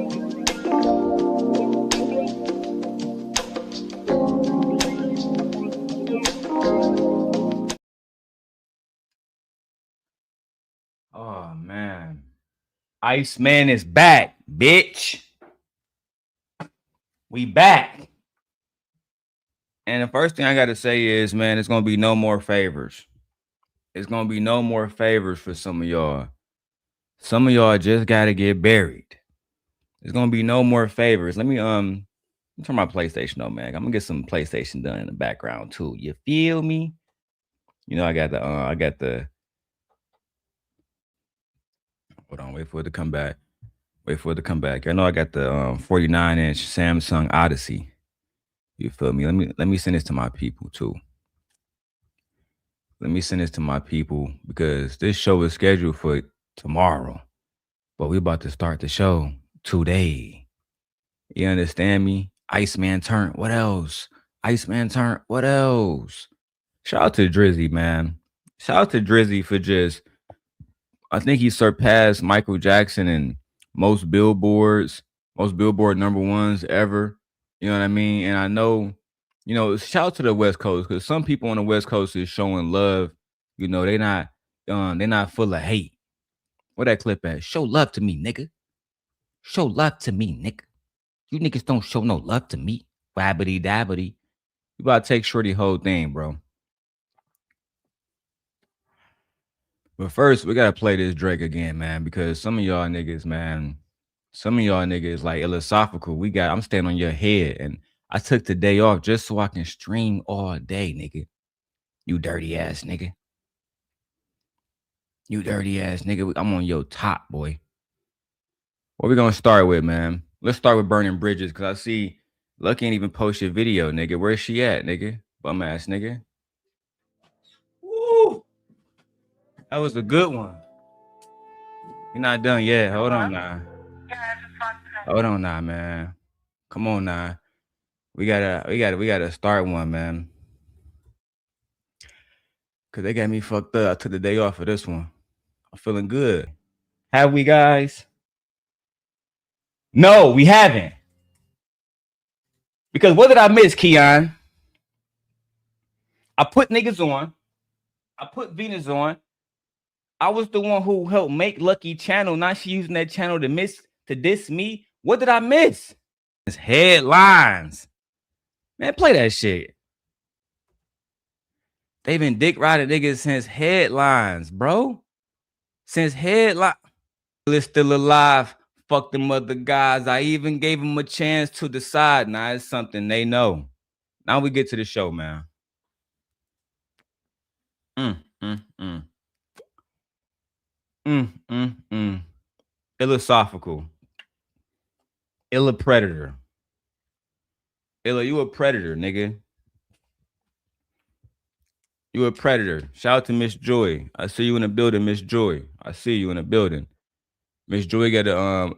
Oh man, Iceman is back, bitch. We back. And the first thing I gotta say is, man, it's gonna be no more favors. It's gonna be no more favors for some of y'all. Some of y'all just gotta get buried. There's gonna be no more favors. Let me turn my PlayStation on, man. I'm gonna get some PlayStation done in the background too. You feel me? You know, I got the hold on, wait for it to come back. Wait for it to come back. I know I got the 49-inch Samsung Odyssey. You feel me? Let me send this to my people too. Let me send this to my people because this show is scheduled for tomorrow. But we about to start the show today. You understand me? Iceman turn. What else? Iceman turn. What else? Shout out to Drizzy, man. Shout out to Drizzy for just, I think he surpassed Michael Jackson in most Billboard number ones ever. You know what I mean? And I know, you know, shout out to the West Coast because some people on the West Coast is showing love. You know, they're not full of hate. Where that clip at? Show love to me, nigga. Show love to me, nigga. You niggas don't show no love to me. Wabbity dabbity. You about to take Shorty whole thing, bro. But first, we gotta play this Drake again, man, because some of y'all niggas, man, like iLLAa Sophical, I'm staying on your head. And I took the day off just so I can stream all day, nigga. You dirty ass nigga. You dirty ass nigga. I'm on your top, boy. What we gonna start with, man? Let's start with burning bridges, because I see Lucki ain't even post your video, nigga. Where's she at, nigga? Bum ass nigga. Woo! That was a good one. You're not done yet. Hold on now. Hold on now, man. Come on now. We gotta start one, man. Cause they got me fucked up. I took the day off for this one. I'm feeling good. Have we, guys? No, we haven't. Because what did I miss, Keon? I put niggas on. I put Venus on. I was the one who helped make Lucki channel. Now she using that channel to diss me. What did I miss? It's headlines. Man, play that shit. They've been dick riding niggas since headlines, bro. Since headline. Is still alive. Fuck them other guys. I even gave them a chance to decide. Now it's something they know. Now we get to the show, man. iLLAa Sophical. iLLAa predator. iLLAa, you a predator, nigga. You a predator. Shout out to Miss Joy. I see you in the building, Miss Joy. I see you in the building. Miss Joy got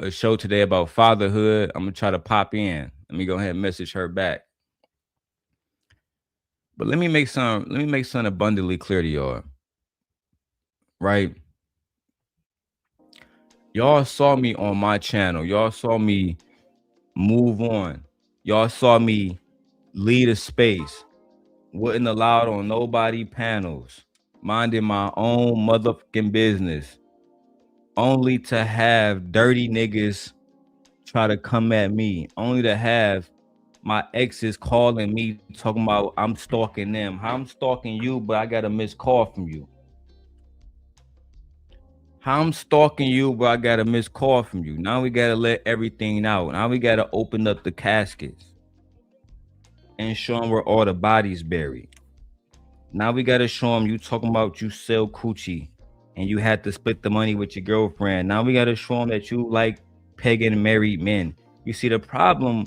a show today about fatherhood. I'm gonna try to pop in. Let me go ahead and message her back. But let me make something abundantly clear to y'all. Right? Y'all saw me on my channel. Y'all saw me move on. Y'all saw me lead a space. Wouldn't allow it on nobody panels. Minding my own motherfucking business. Only to have dirty niggas try to come at me. Only to have my exes calling me, talking about I'm stalking them. How I'm stalking you, but I got a missed call from you. How I'm stalking you, but I got a missed call from you. Now we got to let everything out. Now we got to open up the caskets and show them where all the bodies buried. Now we got to show them you talking about you sell coochie and you had to split the money with your girlfriend. Now we got to show them that you like pagan married men. You see the problem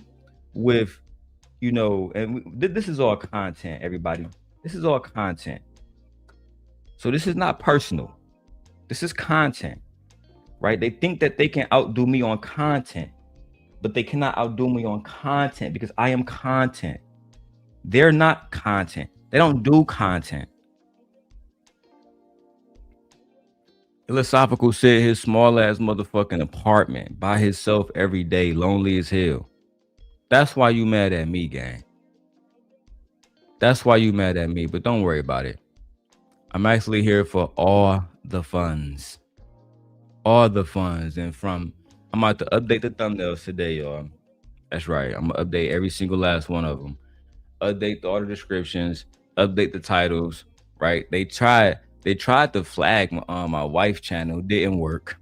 with, you know, and this is all content, everybody. This is all content. So this is not personal. This is content, right? They think that they can outdo me on content, but they cannot outdo me on content because I am content. They're not content. They don't do content. Philosophical sit his small ass motherfucking apartment by himself every day, lonely as hell. That's why you mad at me, gang. That's why you mad at me, but don't worry about it. I'm actually here for all the funds. All the funds. And I'm about to update the thumbnails today, y'all. That's right. I'm gonna update every single last one of them. Update all the descriptions, update the titles, right? They tried to flag my wife's channel, didn't work.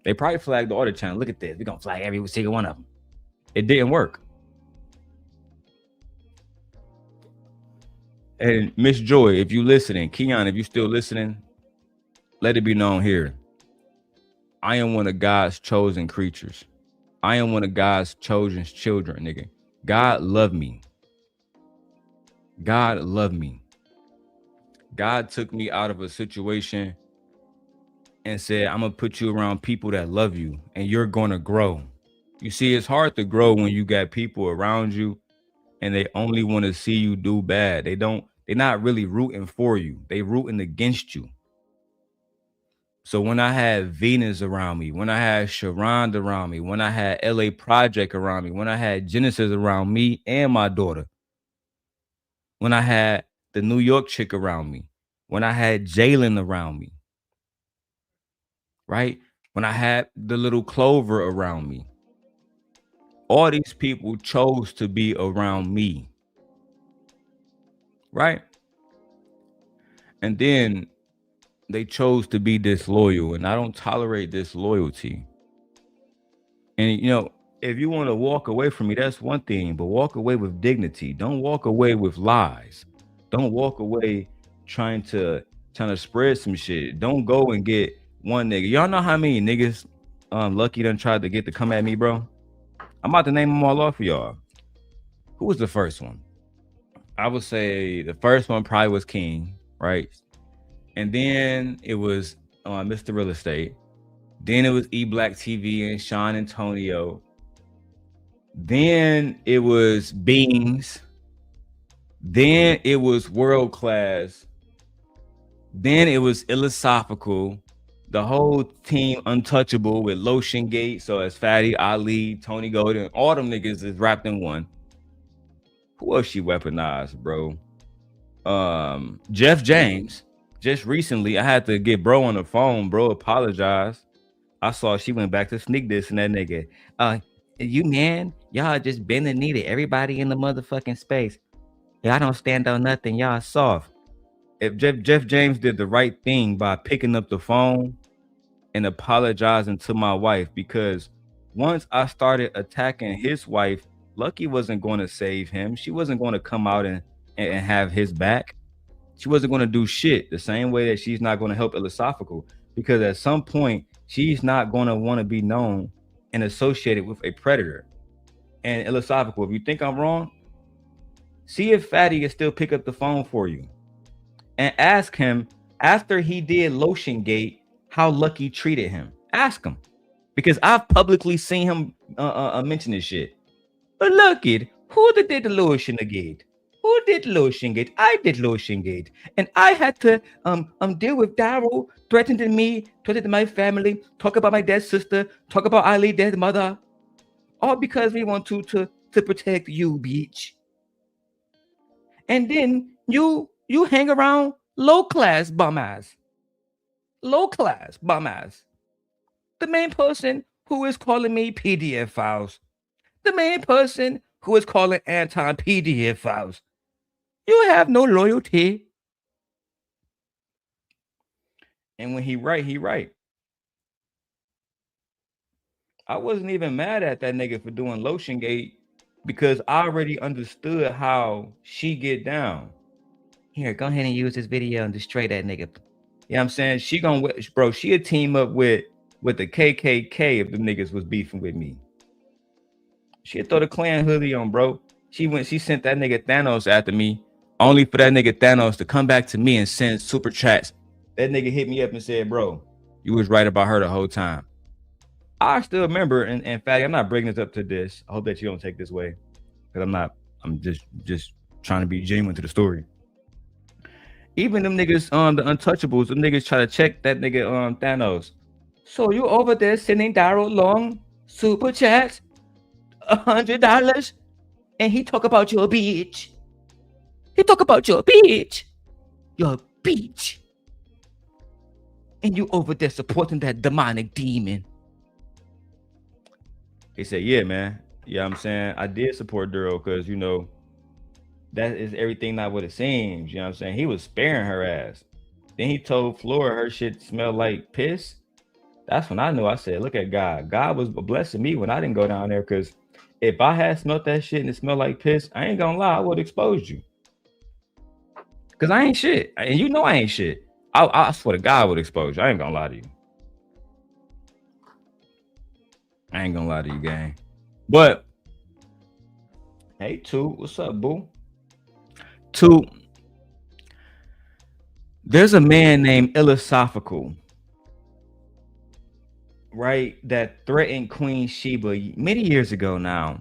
They probably flagged the other channel. Look at this. We're gonna flag every single one of them. It didn't work. And Miss Joy, if you listening, Keon, if you still listening, let it be known here. I am one of God's chosen creatures. I am one of God's chosen children, nigga. God loved me. God loved me. God took me out of a situation and said, I'm gonna put you around people that love you and you're gonna grow. You see, it's hard to grow when you got people around you and they only want to see you do bad. They're not really rooting for you. They rooting against you. So when I had Venus around me, when I had Sharonda around me, when I had LA Project around me, when I had Genesis around me and my daughter, when I had the New York chick around me, when I had Jalen around me, right? When I had the little Clover around me, all these people chose to be around me, right? And then they chose to be disloyal, and I don't tolerate disloyalty. And if you want to walk away from me, that's one thing, but walk away with dignity. Don't walk away with lies. Don't walk away trying to spread some shit. Don't go and get one nigga. Y'all know how many niggas Lucki done tried to get to come at me, bro? I'm about to name them all off for y'all. Who was the first one? I would say the first one probably was King, right? And then it was Mr. Real Estate. Then it was E-Black TV and Sean Antonio. Then it was Beans. Then it was World Class. Then it was iLLAA Sophical. The whole team Untouchable with Lotion Gate. So it's Fatty, Ali, Tony Golden. All them niggas is wrapped in one. Who else she weaponized, bro? Jeff James. Just recently, I had to get bro on the phone. Bro apologized. I saw she went back to sneak this and that nigga. You man, y'all just bend the knee to everybody in the motherfucking space. Y'all don't stand on nothing. Y'all soft. If Jeff James did the right thing by picking up the phone and apologizing to my wife, because once I started attacking his wife, Lucki wasn't going to save him. She wasn't going to come out and have his back. She wasn't going to do shit the same way that she's not going to help iLLAA Sophical, because at some point she's not going to want to be known and associated with a predator. And iLLAA Sophical, if you think I'm wrong, see if Fatty can still pick up the phone for you and ask him after he did Lotion Gate how Lucki treated him. Ask him, because I've publicly seen him mention this shit. But Lucki, who did the Lotion Gate? Who did Lotion Gate? I did Lotion Gate, and I had to deal with Darrel threatening me, threatening my family, talk about my dead sister, talk about iLLA's dead mother, all because we want to protect you, bitch. And then you hang around low class bum ass. Low class bum ass. The main person who is calling me PDF files. The main person who is calling Anton PDF files. You have no loyalty. And when he right. I wasn't even mad at that nigga for doing Lotion Gate, because I already understood how she get down. Here, go ahead and use this video and destroy that nigga. You know what I'm saying? She'd team up with the KKK if the niggas was beefing with me. She'd throw the clan hoodie on, bro. She sent that nigga Thanos after me, only for that nigga Thanos to come back to me and send super chats. That nigga hit me up and said, bro, you was right about her the whole time. I still remember, and Fatty, I'm not bringing this up to this. I hope that you don't take this way, because I'm just trying to be genuine to the story. Even them niggas, the untouchables, them niggas try to check that nigga Thanos. So you over there sending Darrel Long super chats, $100, and he talk about your bitch. He talk about your bitch. Your bitch. And you over there supporting that demonic demon. He said, yeah, man. Yeah, I'm saying I did support Darrel because, you know, that is everything not what it seems. You know what I'm saying? He was sparing her ass. Then he told Flora her shit smelled like piss. That's when I knew. I said, look at God. God was blessing me when I didn't go down there, because if I had smelled that shit and it smelled like piss, I ain't gonna lie, I would have exposed you. Because I ain't shit. And you know I ain't shit. I swear to God, I would expose you. I ain't gonna lie to you. I ain't gonna lie to you, gang. But, hey, Two, what's up, boo? Two, there's a man named iLLAa Sophical, right, that threatened Queen Sheba many years ago now.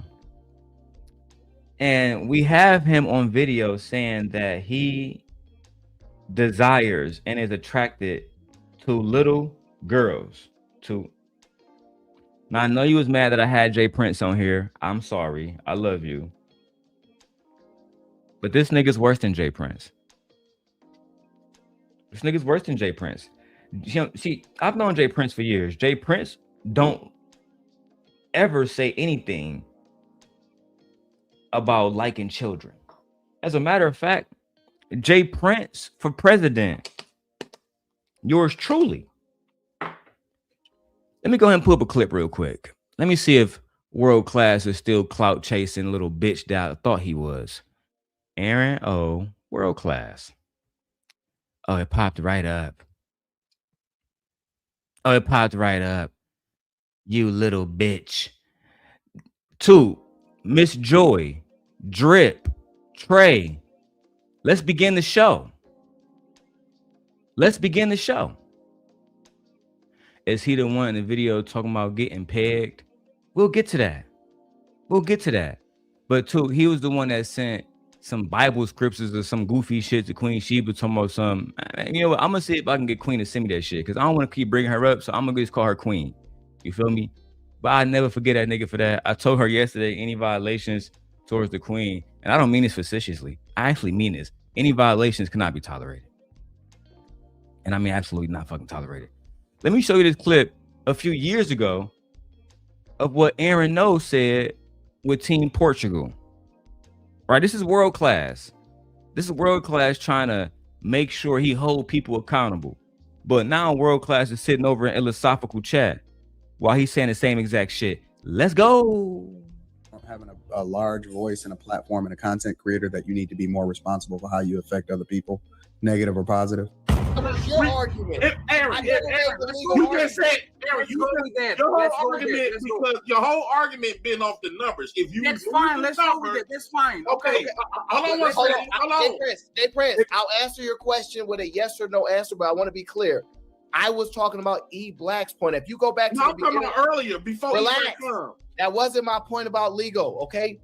And we have him on video saying that he desires and is attracted to little girls. Now I know you was mad that I had Jay Prince on here. I'm sorry. I love you. But this nigga's worse than Jay Prince. This nigga's worse than Jay Prince. See, I've known Jay Prince for years. Jay Prince don't ever say anything about liking children. As a matter of fact, Jay Prince for president. Yours truly. Let me go ahead and pull up a clip real quick. Let me see if World Class is still clout chasing little bitch that I thought he was. Aaron O. World Class. Oh, it popped right up. Oh, it popped right up. You little bitch. 2, Miss Joy, Drip, Trey. Let's begin the show. Let's begin the show. Is he the one in the video talking about getting pegged? We'll get to that. We'll get to that. But 2, he was the one that sent some Bible scriptures or some goofy shit to Queen Sheba talking about some, you know what, I'm gonna see if I can get Queen to send me that shit, because I don't want to keep bringing her up, so I'm gonna just call her Queen. You feel me? But I never forget that nigga for that. I told her yesterday, any violations towards the Queen, and I don't mean this facetiously, I actually mean this, any violations cannot be tolerated. And I mean absolutely not fucking tolerated. Let me show you this clip a few years ago of what Aaron No said with Team Portugal. Right, this is World Class. This is World Class trying to make sure he hold people accountable. But now World Class is sitting over in iLLAa Sophical chat while he's saying the same exact shit. Let's go. Having a large voice and a platform and a content creator, that you need to be more responsible for how you affect other people, negative or positive. What's your argument? Aaron, you just said, Aaron, your whole argument, because your whole argument been off the numbers. If you that's fine, let's go with it. That's fine. Okay. Hold on. Jay Prince, I'll answer your question with a yes or no answer, but I want to be clear. I was talking about E Black's point. If you go back to the beginning, I'm talking about earlier, before relax. That wasn't my point about legal, okay?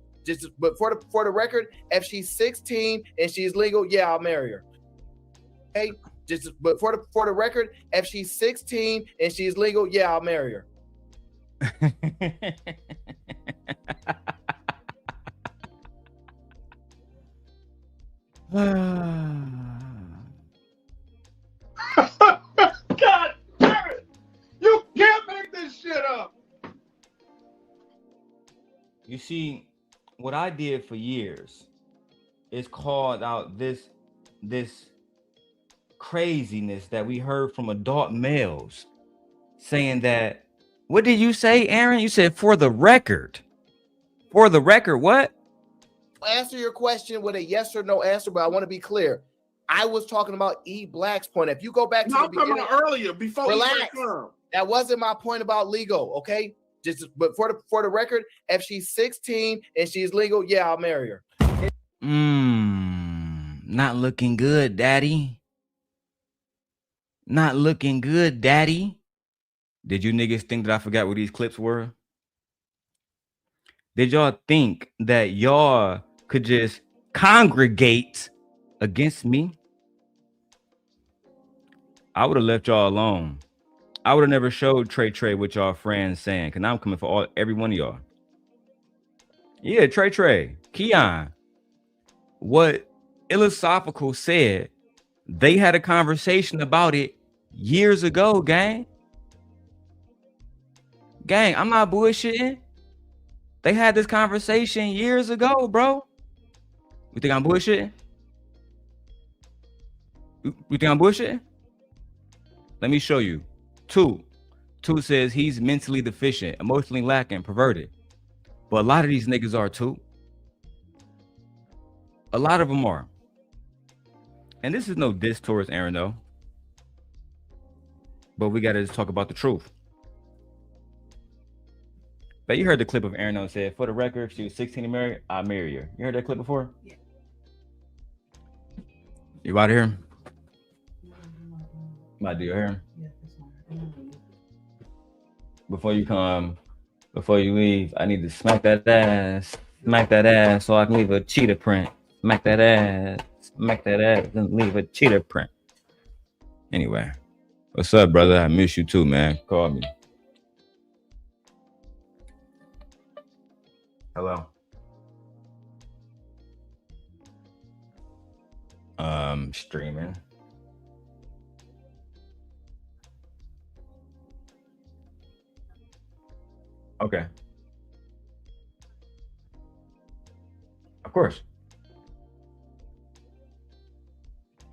But for the record, if she's 16 and she's legal, yeah, I'll marry her. Okay? But for the record, if she's 16 and she's legal, yeah, I'll marry her. God damn it! You can't make this shit up. You see, what I did for years is called out this craziness that we heard from adult males saying that, what did you say, Aaron? You said for the record. For the record, what? Answer your question with a yes or no answer, but I want to be clear. I was talking about E Black's point. If you go back to the beginning, I'm talking about earlier, before relax. That wasn't my point about legal, okay? But for the record, if she's 16 and she's legal, yeah, I'll marry her. Not looking good, daddy. Not looking good, daddy. Did you niggas think that I forgot what these clips were? Did y'all think that y'all could just congregate against me? I would have left y'all alone. I would have never showed Trey with y'all friends saying, cause now I'm coming for every one of y'all. Yeah, Trey, Keon. What iLLAA Sophical said, they had a conversation about it years ago, gang. Gang, I'm not bullshitting. They had this conversation years ago, bro. You think I'm bullshitting? You think I'm bullshitting? Let me show you. Two says he's mentally deficient, emotionally lacking, perverted. But a lot of these niggas are too. A lot of them are. And this is no diss towards Aaron, though. But we got to just talk about the truth. But you heard the clip of Aaron said, for the record, she was 16 and married, I marry her. You heard that clip before? Yeah. You out of here? My dear, hear him? Yeah, before you leave, I need to smack that ass so I can leave a cheetah print. Smack that ass, and leave a cheetah print. Anyway, what's up, brother? I miss you too, man. Call me. Hello. Streaming. Okay. Of course.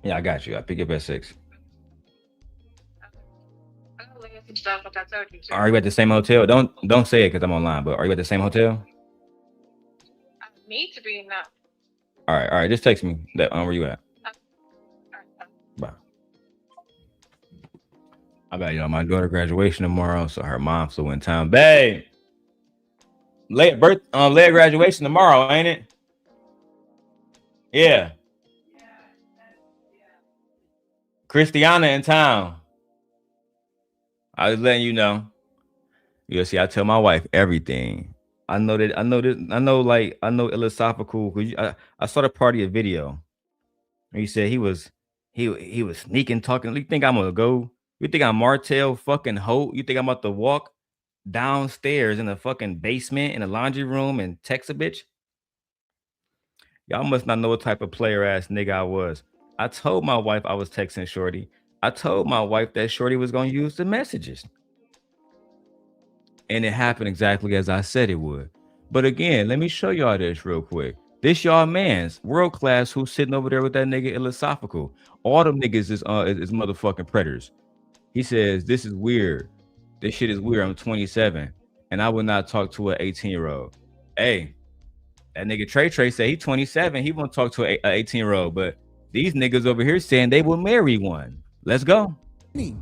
Yeah, I got you. I'll pick you up at 6. Are you at the same hotel? Don't say it because I'm online, but are you at the same hotel? I need to be now. All right. Just text me that where you at. Bye. I got my daughter graduation tomorrow, so her mom flew in town. Babe, late graduation tomorrow, ain't it? Yeah. Christiana in town. I was letting you know. You see, I tell my wife everything. I know iLLAA Sophical, because I saw the party of video. He said he was sneaking, talking. You think I'm gonna go? You think I'm Martell fucking Holt? You think I'm about to walk downstairs in the fucking basement in the laundry room and text a bitch? Y'all must not know what type of player ass nigga I was. I told my wife I was texting Shorty. I told my wife that Shorty was gonna use the messages. And it happened exactly as I said it would. But again, let me show y'all this real quick. This y'all man's world class who's sitting over there with that nigga iLLAA Sophical. All them niggas is motherfucking predators. He says, this is weird. This shit is weird. I'm 27 and I would not talk to an 18-year-old. Hey, that nigga Trey said he 27. He won't talk to an 18-year-old, but these niggas over here saying they will marry one. Let's go. Be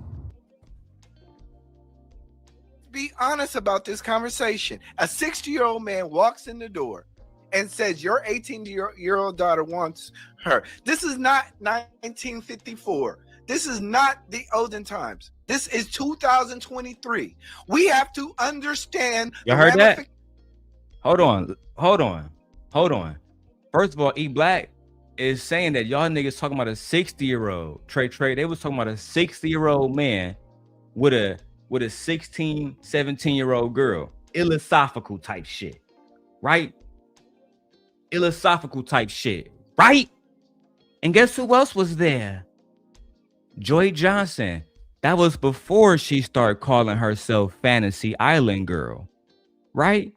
honest about this conversation. A 60-year-old man walks in the door and says your 18-year-old daughter wants her. This is not 1954. This is not the olden times. This is 2023. We have to understand. You heard that? Hold on. First of all, E Black is saying that y'all niggas talking about a 60-year-old. Trey, they was talking about a 60-year-old man with a 16, 17-year-old girl. iLLAA Sophical type shit. Right? iLLAA Sophical type shit. Right? And guess who else was there? Joy Johnson. That was before she started calling herself Fantasy Island Girl. Right?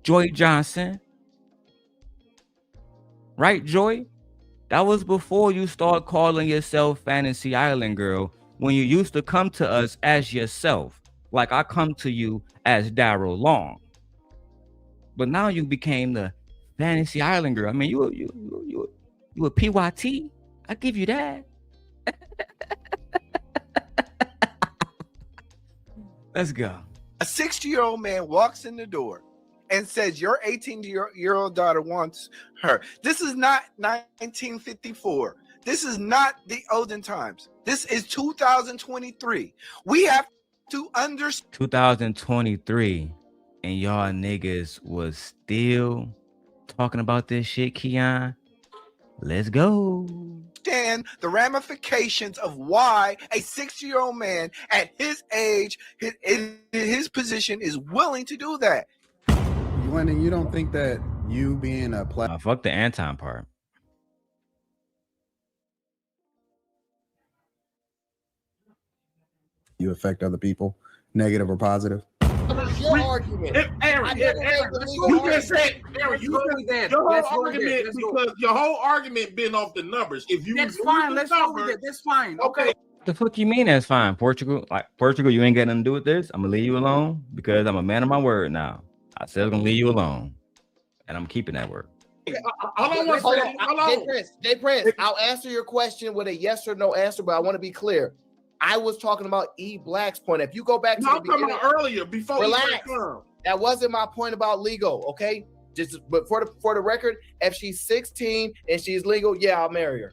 Joy Johnson. Right, Joy? That was before you start calling yourself Fantasy Island Girl, when you used to come to us as yourself, like I come to you as Darrel Long. But now you became the Fantasy Island Girl. I mean, you a PYT. I give you that. Let's go. A 60-year-old man walks in the door and says your 18-year-old daughter wants her. This is not 1954. This is not the olden times. This is 2023. We have to understand. 2023, and y'all niggas was still talking about this shit, Keon. Let's go. understand the ramifications of why a 60-year-old man at his age, in his position, is willing to do that. Lennon, you don't think that you being a Fuck the Anton part. you affect other people, negative or positive? That's your argument. You just said, Aaron, your whole argument because your whole argument been off the numbers. If you that's fine, let's go with that. That's fine. Okay. The fuck you mean that's fine, Portugal? Like Portugal, you ain't got nothing to do with this. I'm gonna leave you alone because I'm a man of my word now. I said I'm gonna leave you alone, and I'm keeping that word. Hold on. Jay Prince, I'll answer your question with a yes or no answer, but I want to be clear. I was talking about E Black's point. If you go back to the beginning, earlier before relax. That wasn't my point about legal, okay? But for the record, if she's 16 and she's legal, yeah, I'll marry her.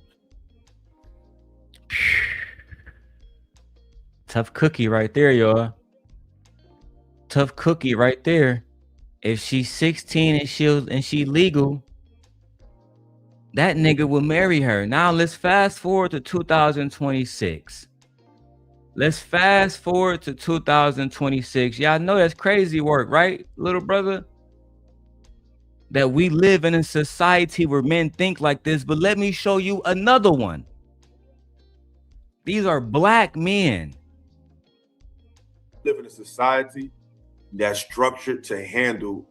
Tough cookie right there, y'all. Tough cookie right there. If she's 16 and she legal, that nigga will marry her. Now let's fast forward to 2026. Let's fast forward to 2026. Y'all know that's crazy work, right, little brother? That we live in a society where men think like this, but let me show you another one. These are black men. Live in a society that's structured to handle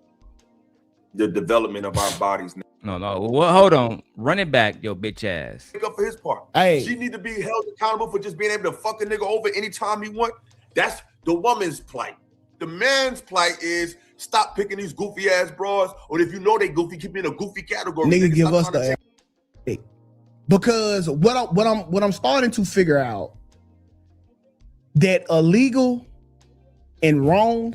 the development of our bodies. No. Well, hold on. Run it back, yo bitch ass. Pick up for his part. Hey, she need to be held accountable for just being able to fuck a nigga over anytime he want. That's the woman's plight. The man's plight is stop picking these goofy ass bras, or if you know they goofy, keep in a goofy category. Nigga, give us the because what I'm starting to figure out that illegal and wrong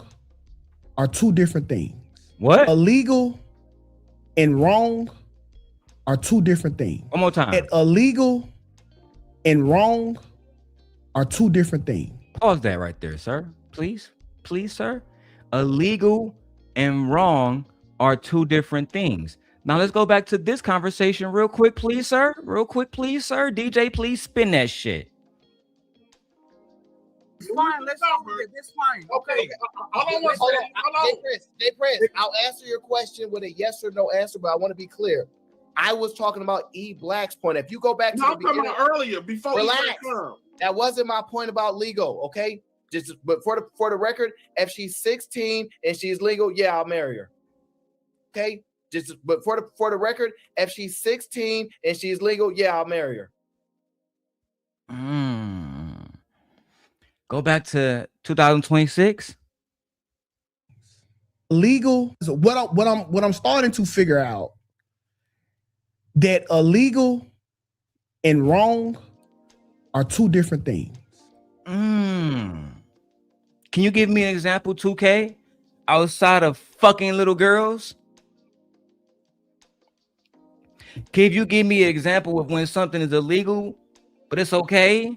are two different things. What? Illegal and wrong are two different things. One more time. That illegal and wrong are two different things. Pause that right there, sir. Please, sir. Illegal and wrong are two different things. Now let's go back to this conversation real quick, please, sir. Real quick, please, sir. DJ, please spin that shit. It's fine. Let's go with it. That's fine. Okay. Jay Prince, I'll answer your question with a yes or no answer, but I want to be clear. I was talking about E Black's point. If you go back to the beginning, earlier before relax. That wasn't my point about legal, okay? But for the record, if she's 16 and she's legal, yeah, I'll marry her. Okay? But for the record, if she's 16 and she's legal, yeah, I'll marry her. Go back to 2026. Legal. So what I'm starting to figure out that illegal and wrong are two different things. Can you give me an example, 2K, outside of fucking little girls? Can you give me an example of when something is illegal, but it's okay?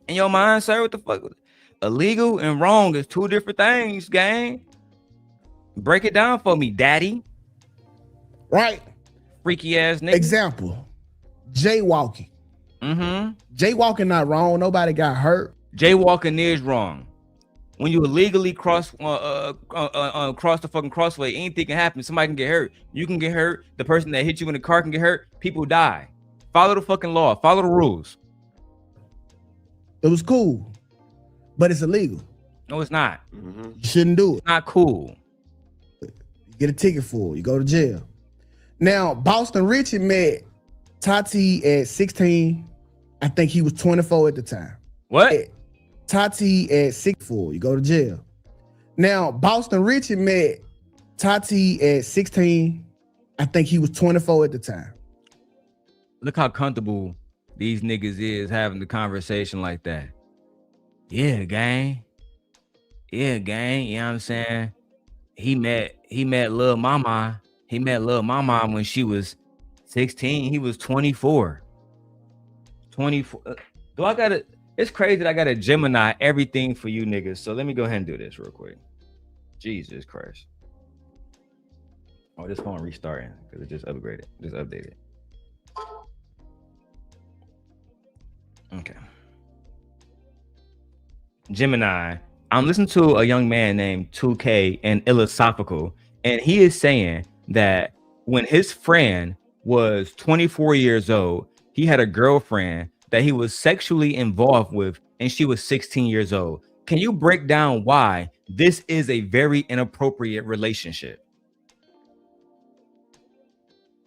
In your mind, sir, what the fuck? Illegal and wrong is two different things, gang. Break it down for me, daddy. Right. Freaky ass nigga. Example, jaywalking. Jaywalking not wrong. Nobody got hurt. Jaywalking is wrong. When you illegally cross the fucking crossway, anything can happen. Somebody can get hurt. You can get hurt. The person that hit you in the car can get hurt. People die. Follow the fucking law. Follow the rules. It was cool, but it's illegal. No, it's not. You shouldn't do it. It's not cool. You get a ticket for it. You go to jail. Now, Boston Richard met Tati at 16. I think he was 24 at the time. What? Tati at 6'4". You go to jail. Now, Boston Richard met Tati at 16. I think he was 24 at the time. Look how comfortable these niggas is having the conversation like that. Yeah, gang. You know what I'm saying? He met Lil Mama. He met Lil Mama when she was 16. He was 24. 24. It's crazy that I got a Gemini everything for you niggas. So let me go ahead and do this real quick. Jesus Christ. Oh, this phone restarting because it just upgraded. Just updated. Okay. Gemini. I'm listening to a young man named 2K and iLLAa Sophical, and he is saying that when his friend was 24 years old, he had a girlfriend that he was sexually involved with, and she was 16 years old. Can you break down why this is a very inappropriate relationship?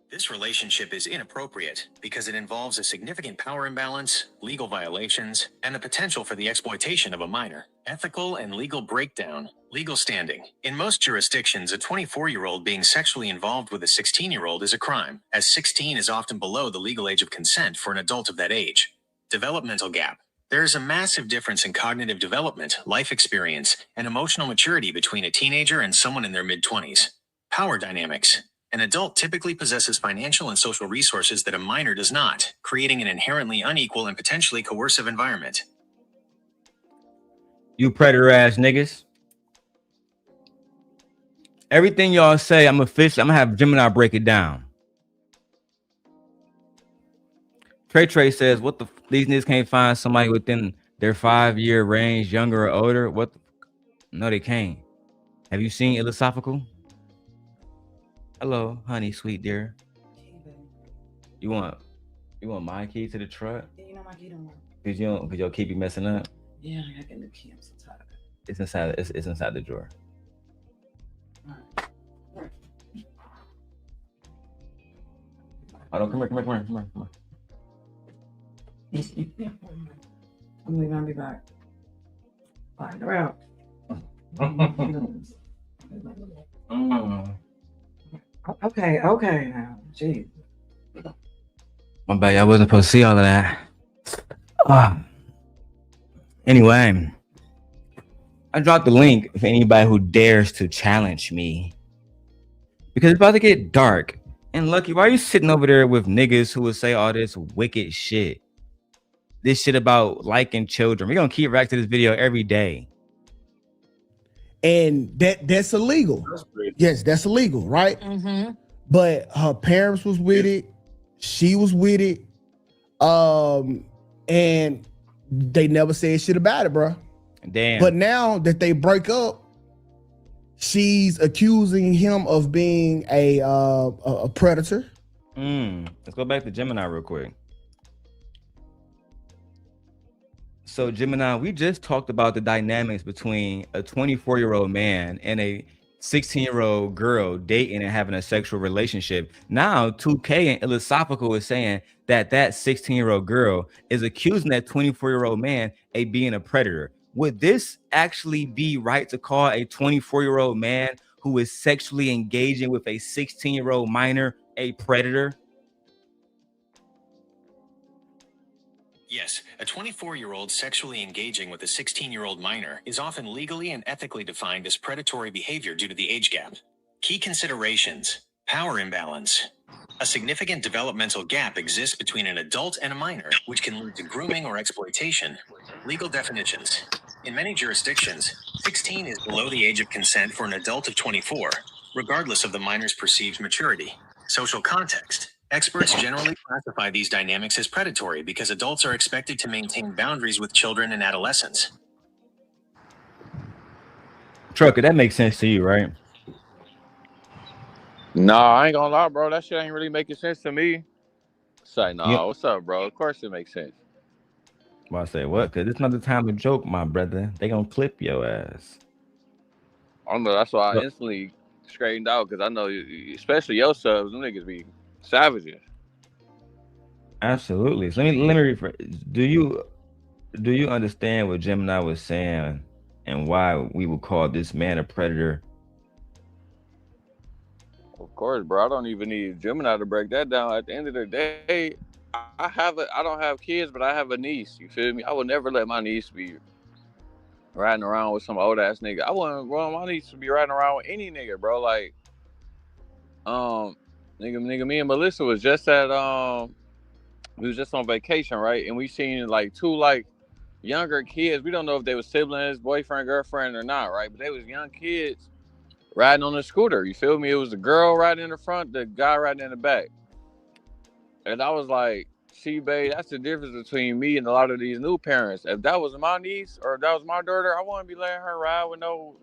This relationship is inappropriate because it involves a significant power imbalance, legal violations, and the potential for the exploitation of a minor. Ethical and legal breakdown. Legal standing. In most jurisdictions, a 24-year-old being sexually involved with a 16-year-old is a crime, as 16 is often below the legal age of consent for an adult of that age. Developmental gap. There is a massive difference in cognitive development, life experience, and emotional maturity between a teenager and someone in their mid-20s. Power dynamics. An adult typically possesses financial and social resources that a minor does not, creating an inherently unequal and potentially coercive environment. You predator ass niggas. Everything y'all say, I'm gonna have Gemini break it down. Trey says, what the these niggas can't find somebody within their 5-year range, younger or older? What the no, they can't. Have you seen iLLAa Sophical? Hello, honey, sweet dear. You want my key to the truck? Yeah, you know my key don't work. Cause you'll keep you messing up. Yeah, I got the key. I'm so tired of it. It's inside. It's inside the drawer. Right. Oh, no, come here. I'm leaving. I'll be back. Bye. They're out. Okay. Now, jeez. My bad. I wasn't supposed to see all of that. Anyway, I dropped the link for anybody who dares to challenge me, because it's about to get dark. And Lucki, why are you sitting over there with niggas who would say all this wicked shit? This shit about liking children. We're gonna keep back to this video every day. And that's illegal. Yes, that's illegal, right? Mm-hmm. But her parents was with it. She was with it. And they never said shit about it, bro. Damn. But now that they break up, she's accusing him of being a predator. Let's go back to Gemini real quick. So Gemini, we just talked about the dynamics between a 24-year-old man and a 16-year-old girl dating and having a sexual relationship. Now 2K and iLLAa Sophical is saying that 16-year-old girl is accusing that 24-year-old man of being a predator. Would this actually be right to call a 24-year-old man who is sexually engaging with a 16-year-old minor a predator? Yes, a 24-year-old sexually engaging with a 16-year-old minor is often legally and ethically defined as predatory behavior due to the age gap. Key considerations: power imbalance. A significant developmental gap exists between an adult and a minor, which can lead to grooming or exploitation. Legal definitions. In many jurisdictions, 16 is below the age of consent for an adult of 24, regardless of the minor's perceived maturity. Social context. Experts generally classify these dynamics as predatory because adults are expected to maintain boundaries with children and adolescents. Trucker, that makes sense to you, right? Nah, I ain't gonna lie, bro. That shit ain't really making sense to me. Say, nah, Yeah. what's up, bro? Of course it makes sense. Well, I say what? Because it's not the time to joke, my brother. They gonna clip your ass. I don't know. That's why I instantly straightened out, because I know, especially your subs, them niggas be savages. Absolutely. So let me rephrase. Do you understand what Gemini was saying and why we would call this man a predator? Of course, bro. I don't even need Gemini to break that down. At the end of the day, I don't have kids, but I have a niece. You feel me? I would never let my niece be riding around with some old ass nigga. I wouldn't want my niece to be riding around with any nigga, bro. Like, nigga, me and Melissa was just at we was just on vacation, right? And we seen like two like younger kids. We don't know if they were siblings, boyfriend, girlfriend, or not, right? But they was young kids riding on a scooter. You feel me? It was the girl riding in the front, the guy riding in the back. And I was like, See, babe, that's the difference between me and a lot of these new parents. If that was my niece or if that was my daughter, I wouldn't be letting her ride with no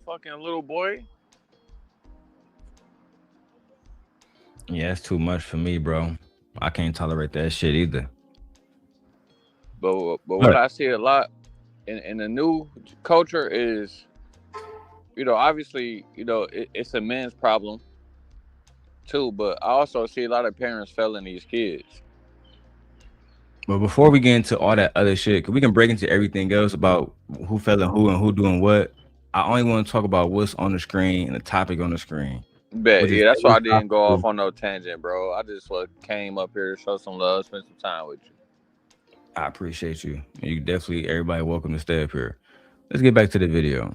fucking little boy. Yeah, it's too much for me, bro. I can't tolerate that shit either. But what I see a lot in the new culture is, obviously, it's a men's problem too. But I also see a lot of parents failing these kids. But before we get into all that other shit, cause we can break into everything else about who failing who and who doing what. I only want to talk about what's on the screen and the topic on the screen. Bet, yeah, that's why I didn't go off on no tangent, bro. I just came up here to show some love, spend some time with you. I appreciate you. You definitely, everybody welcome to stay up here. Let's get back to the video.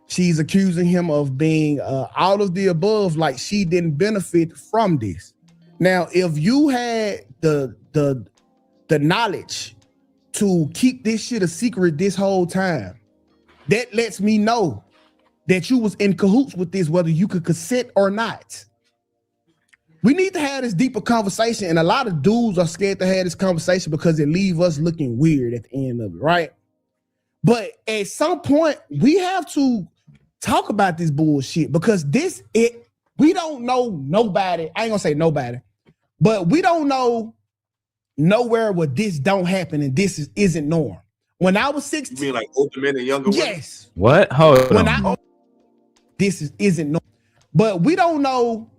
She's accusing him of being all of the above, like she didn't benefit from this. Now, if you had the knowledge to keep this shit a secret this whole time, that lets me know that you was in cahoots with this, whether you could consent or not. We need to have this deeper conversation, and a lot of dudes are scared to have this conversation because it leaves us looking weird at the end of it, right? But at some point, we have to talk about this bullshit because we don't know nobody. I ain't gonna say nobody, but we don't know nowhere where this don't happen and this isn't norm. When I was 16, you mean like older men and younger women? Yes. What? Hold on. This isn't norm, but we don't know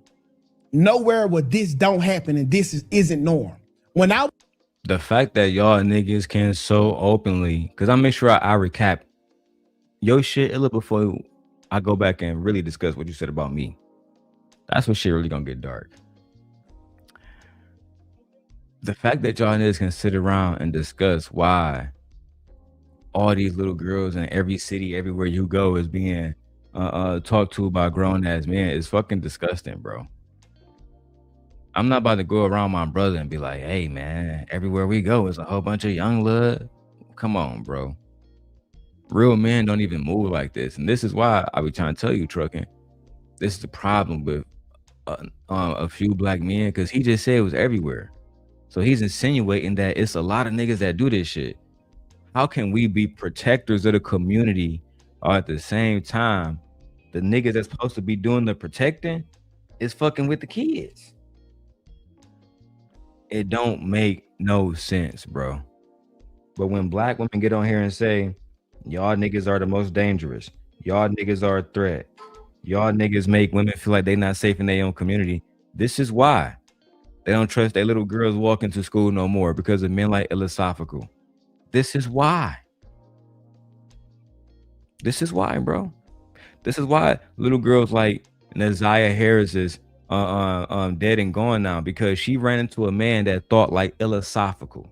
nowhere where this don't happen and this isn't norm. The fact that y'all niggas can so openly, because I make sure I recap your shit Illa before I go back and really discuss what you said about me. That's what shit really gonna get dark. The fact that y'all niggas can sit around and discuss why all these little girls in every city, everywhere you go, is being talked to by grown ass men is fucking disgusting, bro. I'm not about to go around my brother and be like, hey man, everywhere we go is a whole bunch of young blood. Come on, bro. Real men don't even move like this. And this is why I be trying to tell you, Trucking, this is the problem with a few black men, because he just said it was everywhere. So he's insinuating that it's a lot of niggas that do this shit. How can we be protectors of the community or at the same time the niggas that's supposed to be doing the protecting is fucking with the kids? It don't make no sense, bro. But when black women get on here and say, y'all niggas are the most dangerous, y'all niggas are a threat, y'all niggas make women feel like they not safe in their own community, this is why they don't trust their little girls walking to school no more, because of men like iLLAa Sophical. This is why. This is why, bro. This is why little girls like Naziah Harris is dead and gone now, because she ran into a man that thought like iLLAa Sophical.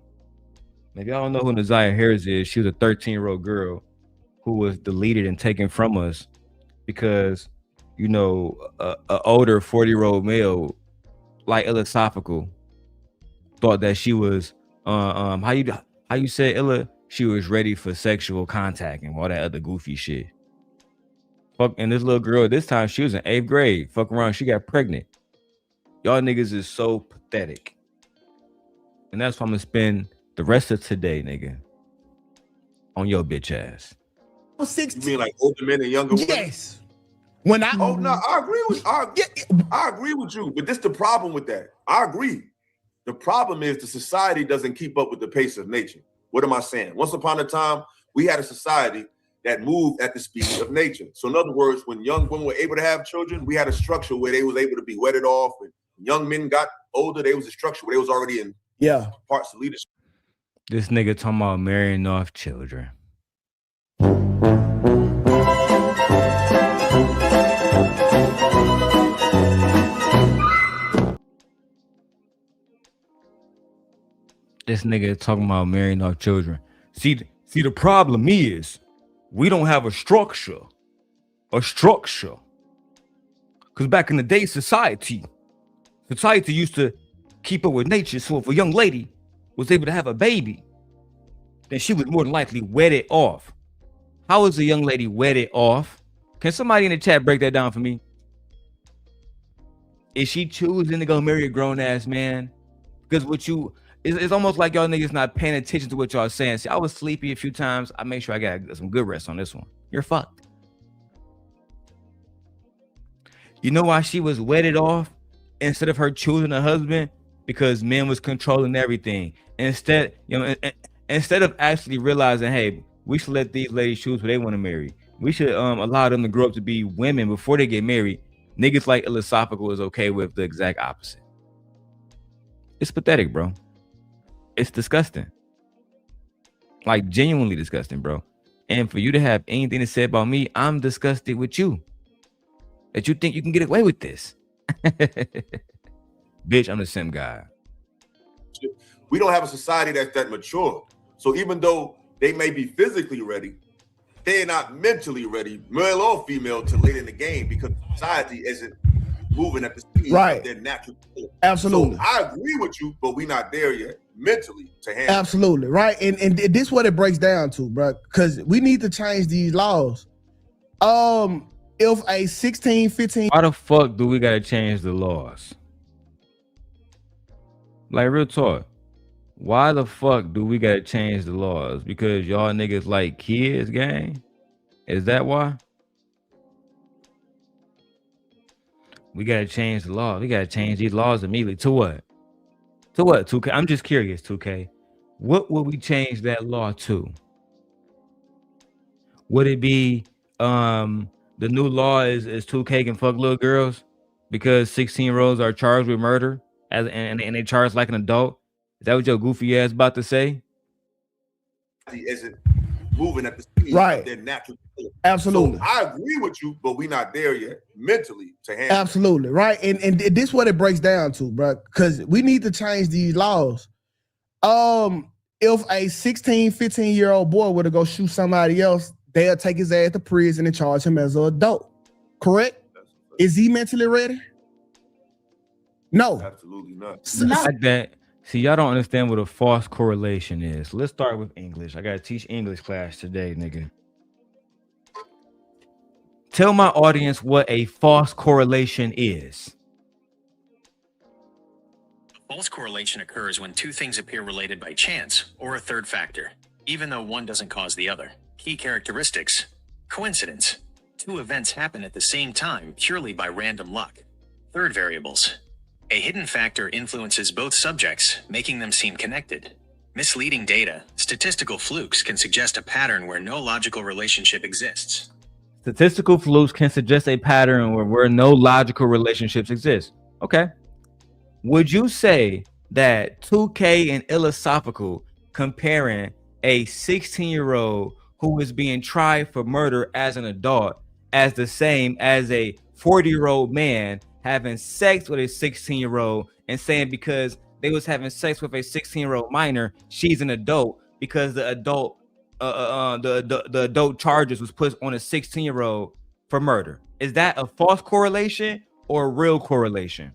If y'all don't know who Naziah Harris is, she was a 13-year-old girl who was deleted and taken from us because, you know, a older 40-year-old male like iLLAa Sophical thought that she was how you say Illa, she was ready for sexual contact and all that other goofy shit. Fuck, and this little girl this time, she was in 8th grade. Fuck around, she got pregnant. Y'all niggas is so pathetic. And that's why I'm gonna spend the rest of today, nigga, on your bitch ass. You mean like older men and younger women? Yes. When I I agree with you, but this the problem with that. I agree. The problem is the society doesn't keep up with the pace of nature. What am I saying? Once upon a time, we had a society that moved at the speed of nature. So in other words, when young women were able to have children, we had a structure where they was able to be wedded off. And young men got older, there was a structure where they was already in parts of leadership. This nigga talking about marrying off children. This nigga talking about marrying off children. See, the problem is we don't have a structure. Because back in the day, society used to keep up with nature. So if a young lady was able to have a baby, then she was more than likely wedded off. How is a young lady wedded off? Can somebody in the chat break that down for me? Is she choosing to go marry a grown ass man? Because It's almost like y'all niggas not paying attention to what y'all saying. See, I was sleepy a few times. I made sure I got some good rest on this one. You're fucked. You know why she was wedded off instead of her choosing a husband? Because men was controlling everything. Instead, instead of actually realizing, hey, we should let these ladies choose who they want to marry. We should allow them to grow up to be women before they get married. Niggas like iLLAa Sophical is okay with the exact opposite. It's pathetic, bro. It's disgusting. Like genuinely disgusting, bro. And for you to have anything to say about me, I'm disgusted with you. That you think you can get away with this. Bitch, I'm the Simp God. We don't have a society that's that mature. So even though they may be physically ready, they're not mentally ready, male or female, to late in the game because society isn't moving at the speed of their natural. Absolutely. So I agree with you, but we're not there yet mentally to handle. Absolutely, right? And this is what it breaks down to, bro. Because we need to change these laws. If a 16, 15... Why the fuck do we gotta change the laws? Like, real talk. Why the fuck do we gotta change the laws? Because y'all niggas like kids, gang? Is that why? We gotta change the law. We gotta change these laws immediately. To what? To what, 2K? I'm just curious, 2K. What would we change that law to? Would it be the new law is 2K can fuck little girls because 16-year-olds are charged with murder and they charged like an adult? Is that what your goofy ass about to say? Isn't moving at the speed of their natural. Absolutely. So I agree with you, but we're not there yet mentally to handle. Absolutely, right? And this is what it breaks down to, bro. Because we need to change these laws. If a 16, 15-year-old boy were to go shoot somebody else, they'll take his ass to prison and charge him as an adult. Correct? Is he mentally ready? No. Absolutely not. Like that. See, y'all don't understand what a false correlation is. Let's start with English. I gotta teach English class today, nigga. Tell my audience what a false correlation is. A false correlation occurs when two things appear related by chance or a third factor, even though one doesn't cause the other. Key characteristics: coincidence. Two events happen at the same time purely by random luck. Third variables. A hidden factor influences both subjects, making them seem connected. Misleading data, statistical flukes can suggest a pattern where no logical relationship exists. Statistical flukes can suggest a pattern where no logical relationships exist. Okay. Would you say that 2K and iLLAa Sophical comparing a 16-year-old who is being tried for murder as an adult as the same as a 40-year-old man having sex with a 16-year-old and saying because they was having sex with a 16-year-old minor, she's an adult because the adult the adult charges was put on a 16-year-old for murder? Is that a false correlation or a real correlation?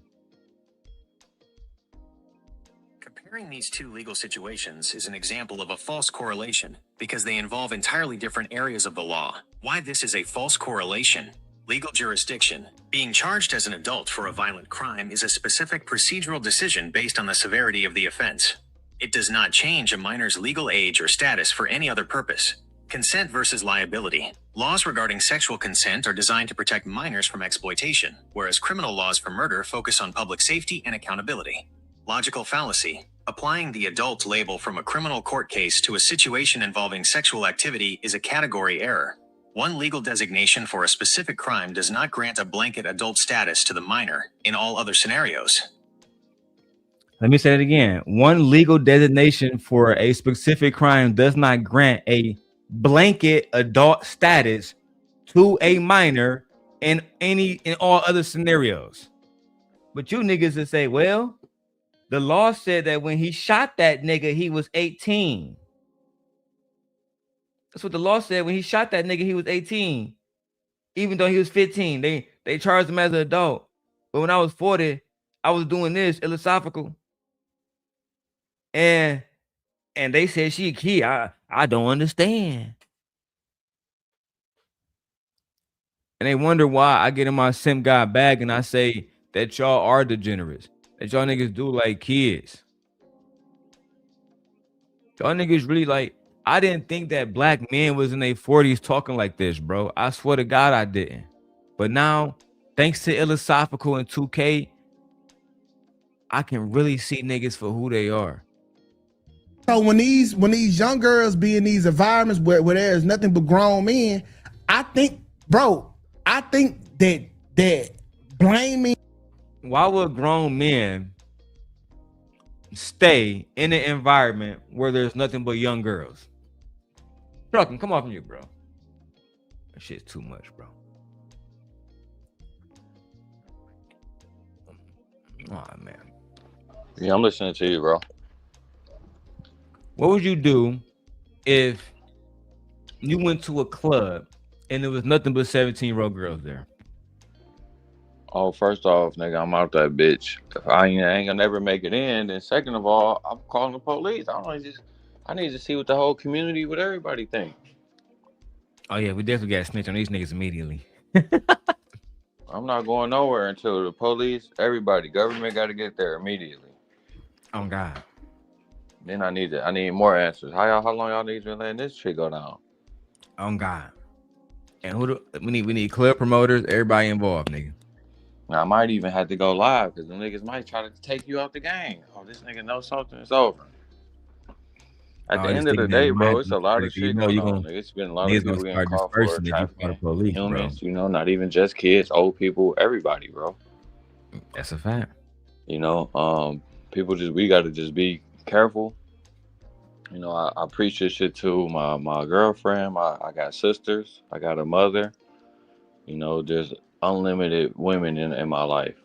Comparing these two legal situations is an example of a false correlation because they involve entirely different areas of the law. Why this is a false correlation? Legal jurisdiction. Being charged as an adult for a violent crime is a specific procedural decision based on the severity of the offense. It does not change a minor's legal age or status for any other purpose. Consent versus liability. Laws regarding sexual consent are designed to protect minors from exploitation, whereas criminal laws for murder focus on public safety and accountability. Logical fallacy. Applying the adult label from a criminal court case to a situation involving sexual activity is a category error. One legal designation for a specific crime does not grant a blanket adult status to the minor in all other scenarios. Let me say it again. One legal designation for a specific crime does not grant a blanket adult status to a minor in all other scenarios. But you niggas will say, well, the law said that when he shot that nigga, he was 18. That's what the law said. When he shot that nigga, he was 18. Even though he was 15. They charged him as an adult. But when I was 40, I was doing this, iLLAa Sophical. And they said she a kid. I don't understand. And they wonder why I get in my Simp God bag and I say that y'all are degenerates. That y'all niggas do like kids. Y'all niggas really like, I didn't think that black men was in their 40s talking like this, bro. I swear to God I didn't. But now, thanks to iLLAA Sophical and 2K, I can really see niggas for who they are. So when these young girls be in these environments where there's nothing but grown men, I think that blaming. Why would grown men stay in an environment where there's nothing but young girls? Trucking, come off mute, bro. That shit's too much, bro. Oh man. Yeah, I'm listening to you, bro. What would you do if you went to a club and there was nothing but 17-year-old girls there? Oh, first off, nigga, I'm out that bitch. If I ain't gonna never make it in, then second of all, I'm calling the police. I need to see what the whole community, what everybody think. Oh yeah, we definitely got to snitch on these niggas immediately. I'm not going nowhere until the police, everybody, government got to get there immediately. Oh God. Then I need more answers. How long y'all need to letting this shit go down? Oh God. And we need club promoters, everybody involved, nigga. Now, I might even have to go live because the niggas might try to take you out the game. Oh, this nigga knows something, it's over. At the end of the day, bro, it's a lot of shit going on. It's been a lot of people getting caught for trafficking humans, you know, not even just kids, old people, everybody, bro. That's a fact. You know, we got to just be careful. You know, I preach this shit to my girlfriend. I got sisters. I got a mother. You know, there's unlimited women in my life.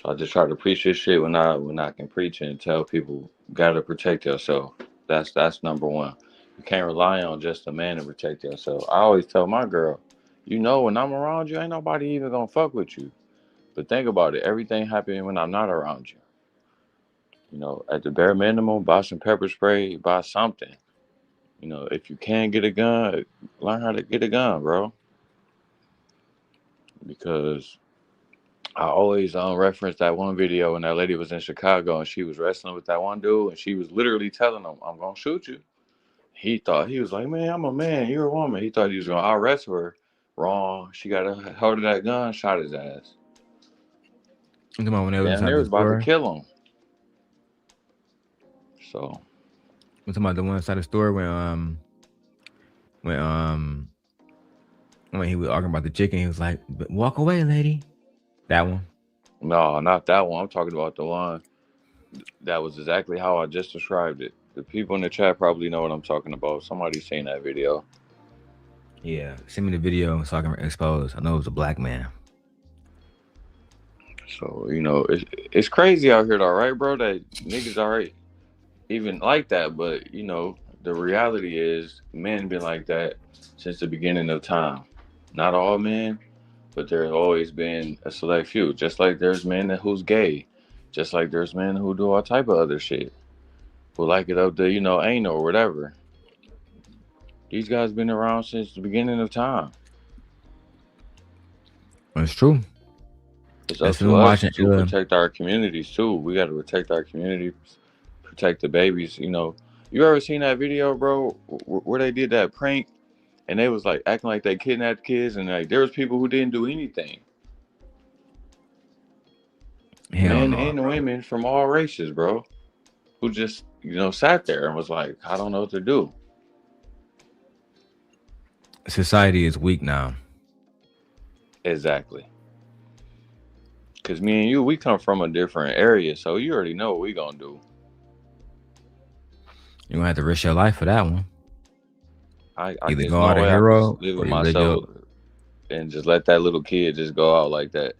So I just try to preach this shit when I can preach it and tell people, gotta protect yourself. That's number one. You can't rely on just a man to protect yourself. I always tell my girl, you know, when I'm around you, ain't nobody even gonna fuck with you. But think about it, everything happens when I'm not around you. You know, at the bare minimum, buy some pepper spray, buy something. You know, if you can get a gun, learn how to get a gun, bro. Because I always reference that one video when that lady was in Chicago and she was wrestling with that one dude and she was literally telling him, I'm going to shoot you. He was like, man, I'm a man. You're a woman. He thought he was going to wrestle her. Wrong. She got a hold of that gun, shot his ass. Damn, they was about to kill him. So. I'm talking about the one side of the store when he was arguing about the chicken, he was like, walk away, lady. That one? No, not that one. I'm talking about the one that was exactly how I just described it. The people in the chat probably know what I'm talking about. Somebody's seen that video. Yeah, send me the video so I can expose. I know it was a black man. So, you know, it's crazy out here though, right, bro? That niggas alright even like that, but you know, the reality is men been like that since the beginning of time. Not all men, but there's always been a select few. Just like there's men who's gay, just like there's men who do all type of other shit, who like it up to, you know, anal or whatever. These guys been around since the beginning of time. That's true. It's up to us to protect our communities too. We got to protect our community, protect the babies. You know, you ever seen that video, bro, where they did that prank and they was like acting like they kidnapped kids and like there was people who didn't do anything. Men and women from all races, bro, who just, you know, sat there and was like, I don't know what to do. Society is weak now. Exactly. Because me and you, we come from a different area, so you already know what we gonna do. You're gonna have to risk your life for that one. I either go out a hero live with myself and just let that little kid just go out like that.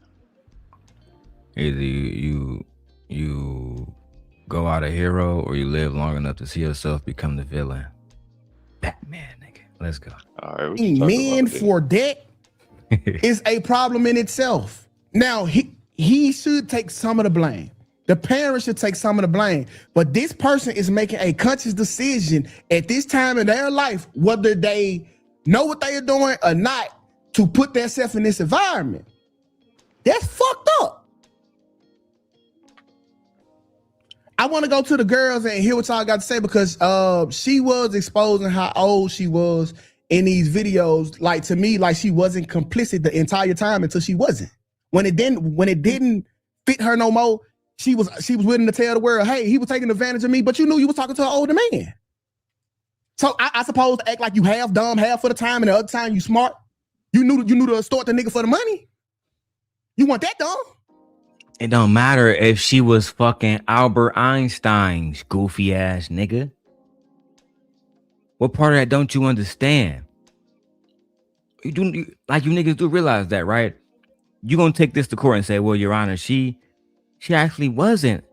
Either you go out a hero or you live long enough to see yourself become the villain. Batman, nigga. Let's go. All right. Men for that is a problem in itself. Now he should take some of the blame. The parents should take some of the blame. But this person is making a conscious decision at this time in their life, whether they know what they are doing or not, to put themselves in this environment. That's fucked up. I want to go to the girls and hear what y'all got to say because she was exposing how old she was in these videos. Like to me, like she wasn't complicit the entire time until she wasn't. When it didn't fit her no more, she was willing to tell the world, hey, he was taking advantage of me, but you knew you was talking to an older man. So I suppose to act like you half dumb, half for the time, and the other time you smart. You knew to extort the nigga for the money. You want that dumb? It don't matter if she was fucking Albert Einstein's goofy ass nigga. What part of that don't you understand? You niggas do realize that, right? You gonna take this to court and say, well, Your Honor, she actually wasn't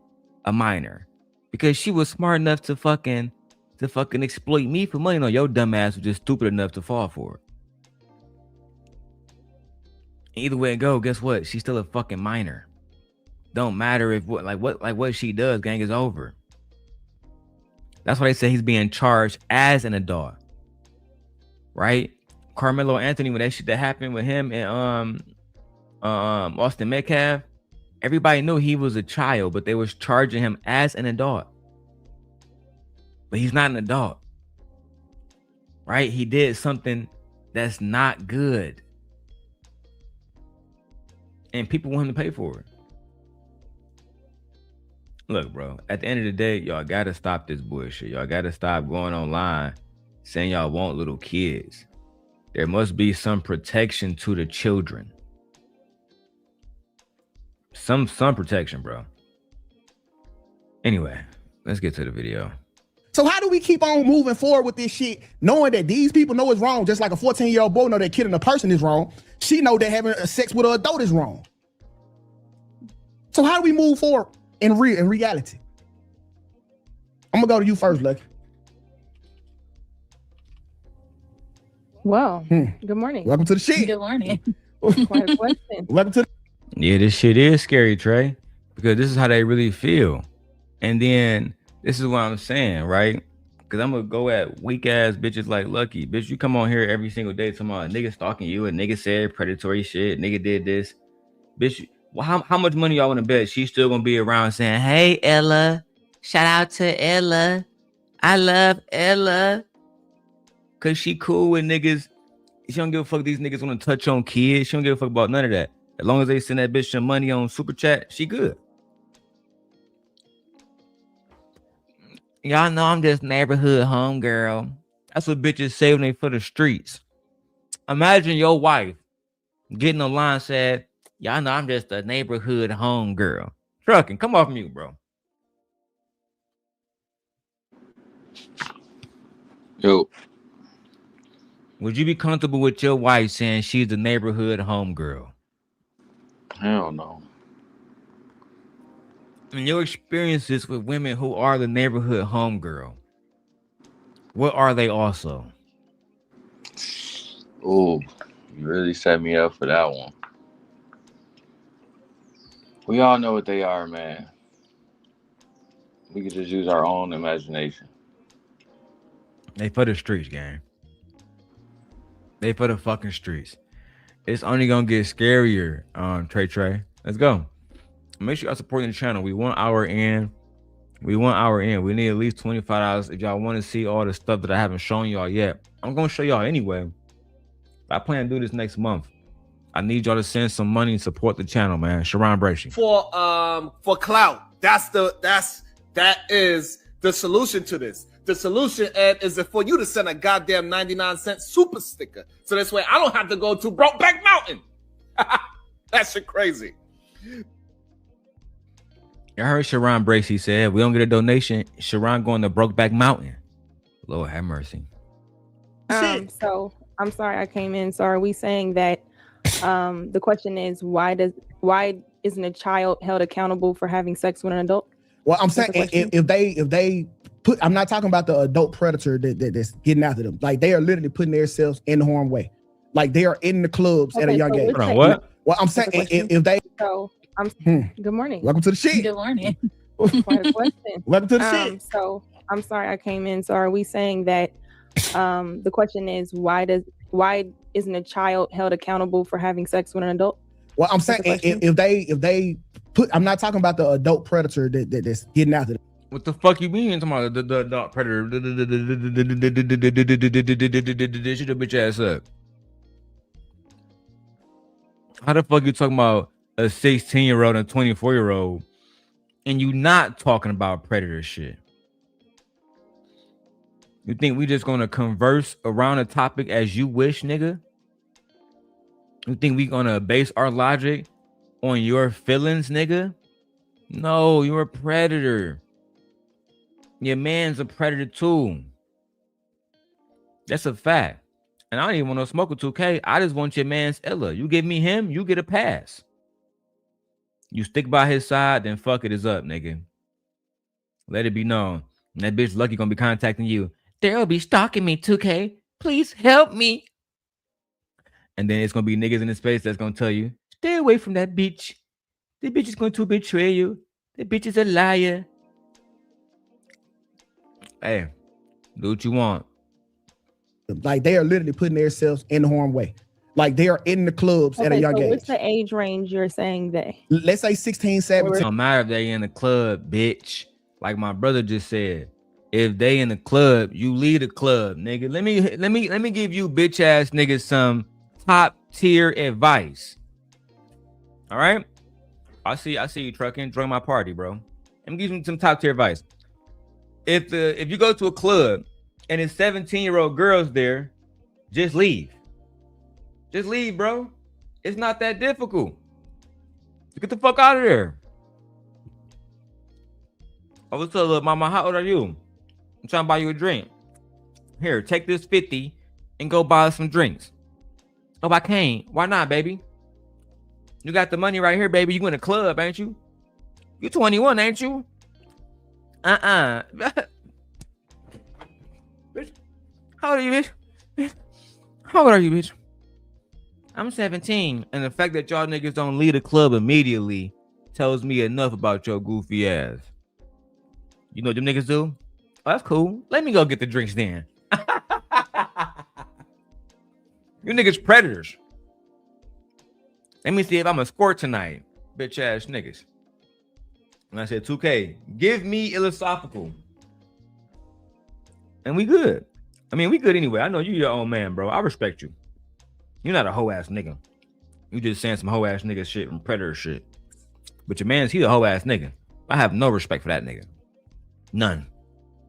a minor because she was smart enough to fucking exploit me for money. No, your dumb ass was just stupid enough to fall for it. Either way it go, guess what? She's still a fucking minor. Don't matter if what she does, gang, is over. That's why they say he's being charged as an adult, right? Carmelo Anthony, when that shit that happened with him and Austin Metcalf, everybody knew he was a child, but they was charging him as an adult. But he's not an adult, right? He did something that's not good, and people want him to pay for it. Look, bro, at the end of the day, y'all gotta stop this bullshit. Y'all gotta stop going online saying y'all want little kids. There must be some protection to the children. Some protection, bro. Anyway, let's get to the video. So how do we keep on moving forward with this shit, knowing that these people know it's wrong, just like a 14-year-old boy know that killing a person is wrong. She know that having sex with an adult is wrong. So how do we move forward in reality? I'm gonna go to you first, Lucki. Well, good morning. Welcome to the shit. Good morning. Quite a question. Welcome to Yeah, this shit is scary, Trey, because this is how they really feel. And then this is what I'm saying, right? Because I'm gonna go at weak ass bitches like Lucki. Bitch, you come on here every single day talking about a nigga stalking you, a nigga said predatory shit, nigga did this. Bitch, well, how much money y'all want to bet she's still gonna be around saying, hey, Ella, shout out to Ella. I love Ella. Cause she cool with niggas. She don't give a fuck these niggas want to touch on kids. She don't give a fuck about none of that. As long as they send that bitch some money on Super Chat, she good. Y'all know I'm just neighborhood homegirl. That's what bitches say when they for the streets. Imagine your wife getting a line said, y'all know I'm just a neighborhood homegirl. Trucking, come off mute, bro. Yo. Would you be comfortable with your wife saying she's the neighborhood homegirl? Hell no. In your experiences with women who are the neighborhood homegirl, what are they also? Oh, you really set me up for that one. We all know what they are, man. We could just use our own imagination. They for the streets, gang. They for the fucking streets. It's only gonna get scarier, Trey. Let's go. Make sure y'all supporting the channel. We want our in. We need at least $25 if y'all want to see all the stuff that I haven't shown y'all yet. I'm gonna show y'all anyway. I plan to do this next month. I need y'all to send some money and support the channel, man. Sharon Bracey. For clout. That is the solution to this. The solution, Ed, is for you to send a goddamn 99-cent super sticker. So this way I don't have to go to Brokeback Mountain. That shit crazy. I heard Sharon Bracey said, we don't get a donation, Sharon going to Brokeback Mountain. Lord have mercy. So I'm sorry I came in. So are we saying that the question is why isn't a child held accountable for having sex with an adult? Well, I'm saying if they put, I'm not talking about the adult predator that's getting after them. Like they are literally putting themselves in the harm way. Like they are in the clubs at a young age. What? Well, I'm saying if they. So good morning. Welcome to the shit. Good morning. Quite a question. Welcome to the shit. So I'm sorry I came in. So are we saying that the question is why isn't a child held accountable for having sex with an adult? Well, I'm saying if they put, I'm not talking about the adult predator that's getting after them. What the fuck you mean? Talking about the predator? Shut your bitch ass up. How the fuck you talking about a 16-year-old and a 24-year-old and you not talking about predator shit? You think we just gonna converse around a topic as you wish, nigga? You think we gonna base our logic on your feelings, nigga? No, you're a predator. Your man's a predator too. That's a fact. And I don't even want to smoke a 2K. I just want your man's iLLAA. You give me him, you get a pass. You stick by his side, then fuck it is up, nigga. Let it be known. And that bitch Lucki gonna be contacting you. Darrel be stalking me, 2K. Please help me. And then it's gonna be niggas in his face that's gonna tell you, stay away from that bitch. The bitch is going to betray you. The bitch is a liar. Hey, do what you want. Like they are literally putting themselves in the harm way. Like they are in the clubs at a young age. What's the age range you're saying they? Let's say 16, 17. It don't matter if they in the club, bitch. Like my brother just said, if they in the club, you lead the club, nigga. Let me give you bitch ass niggas some top tier advice. All right. I see you trucking. Join my party, bro. Let me give you some top tier advice. If you go to a club and it's 17-year-old girls there, just leave. Just leave, bro. It's not that difficult. Get the fuck out of there. I was telling little mama, how old are you? I'm trying to buy you a drink. Here, take this 50 and go buy us some drinks. Oh, I can't. Why not, baby? You got the money right here, baby. You in a club, ain't you? You 21, ain't you? Bitch, how old are you, bitch? How old are you, bitch? I'm 17. And the fact that y'all niggas don't leave the club immediately tells me enough about your goofy ass. You know what them niggas do? Oh, that's cool. Let me go get the drinks then. You niggas predators. Let me see if I'm a score tonight. Bitch ass niggas. And I said, 2K, give me iLLAa Sophical. And we good. I mean, we good anyway. I know you your own man, bro. I respect you. You're not a hoe ass nigga. You just saying some hoe ass nigga shit and predator shit. But your man's, he a hoe ass nigga. I have no respect for that nigga. None.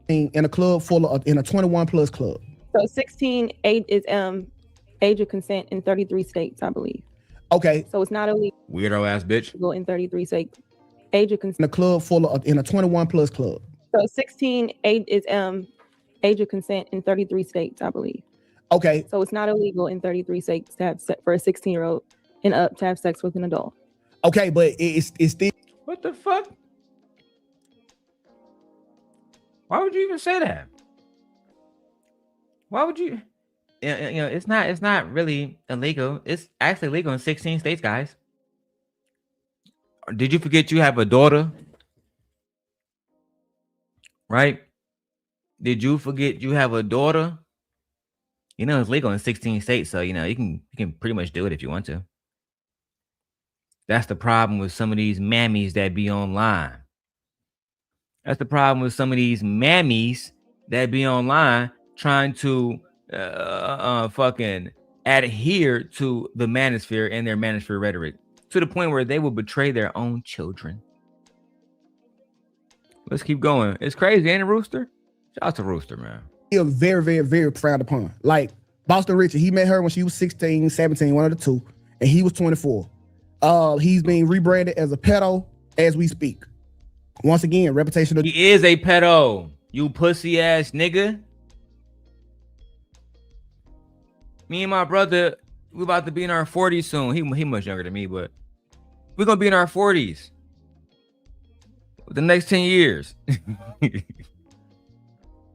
In a club full of, in a 21 plus club. So 16 age is age of consent in 33 states, I believe. Okay. So it's not illegal. Weirdo ass bitch. In 33 states. Age of consent. In a club full of, in a 21 plus club. So 16 age is age of consent in 33 states, I believe. Okay. So it's not illegal in 33 states to have for a 16-year-old and up to have sex with an adult. Okay, but it's still. What the fuck? Why would you even say that? Why would you? You know, it's not really illegal. It's actually legal in 16 states, guys. Did you forget you have a daughter? Right? Did you forget you have a daughter? You know, it's legal in 16 states, so you know you can pretty much do it if you want to. That's the problem with some of these mammies that be online. That's the problem with some of these mammies that be online trying to fucking adhere to the manosphere and their manosphere rhetoric to the point where they will betray their own children. Let's keep going. It's crazy, ain't it, Rooster? Shout out to Rooster, man. Still very, very, very frowned upon. Like Boston Richard, he met her when she was 16, 17, one of the two, and he was 24. He's being rebranded as a pedo as we speak. Once again, reputation of— He is a pedo, you pussy ass nigga. Me and my brother, we about to be in our 40s soon. He much younger than me, but we're gonna be in our 40s. The next 10 years.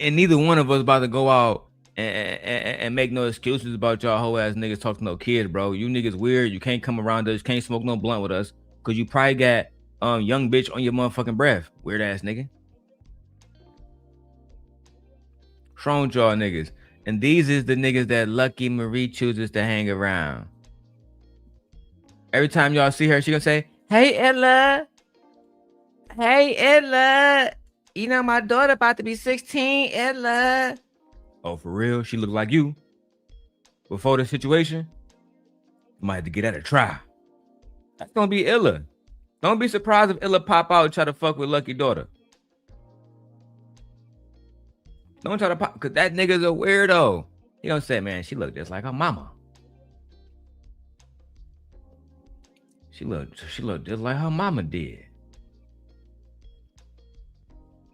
And neither one of us about to go out and make no excuses about y'all whole ass niggas talking to no kids, bro. You niggas weird. You can't come around us. Can't smoke no blunt with us because you probably got young bitch on your motherfucking breath. Weird ass nigga. Wrong y'all niggas. And these is the niggas that Lucki Maree chooses to hang around. Every time y'all see her, she gonna say, "Hey iLLAa. Hey iLLAa. you know, my daughter about to be 16, iLLAA. Oh, for real? She looked like you? Before the situation? You might have to get at a try. That's gonna be iLLAA. Don't be surprised if iLLAA pop out and try to fuck with Lucki daughter. Don't try to pop, cause that nigga's a weirdo. He gonna say, man, she look just like her mama. She looked just like her mama did.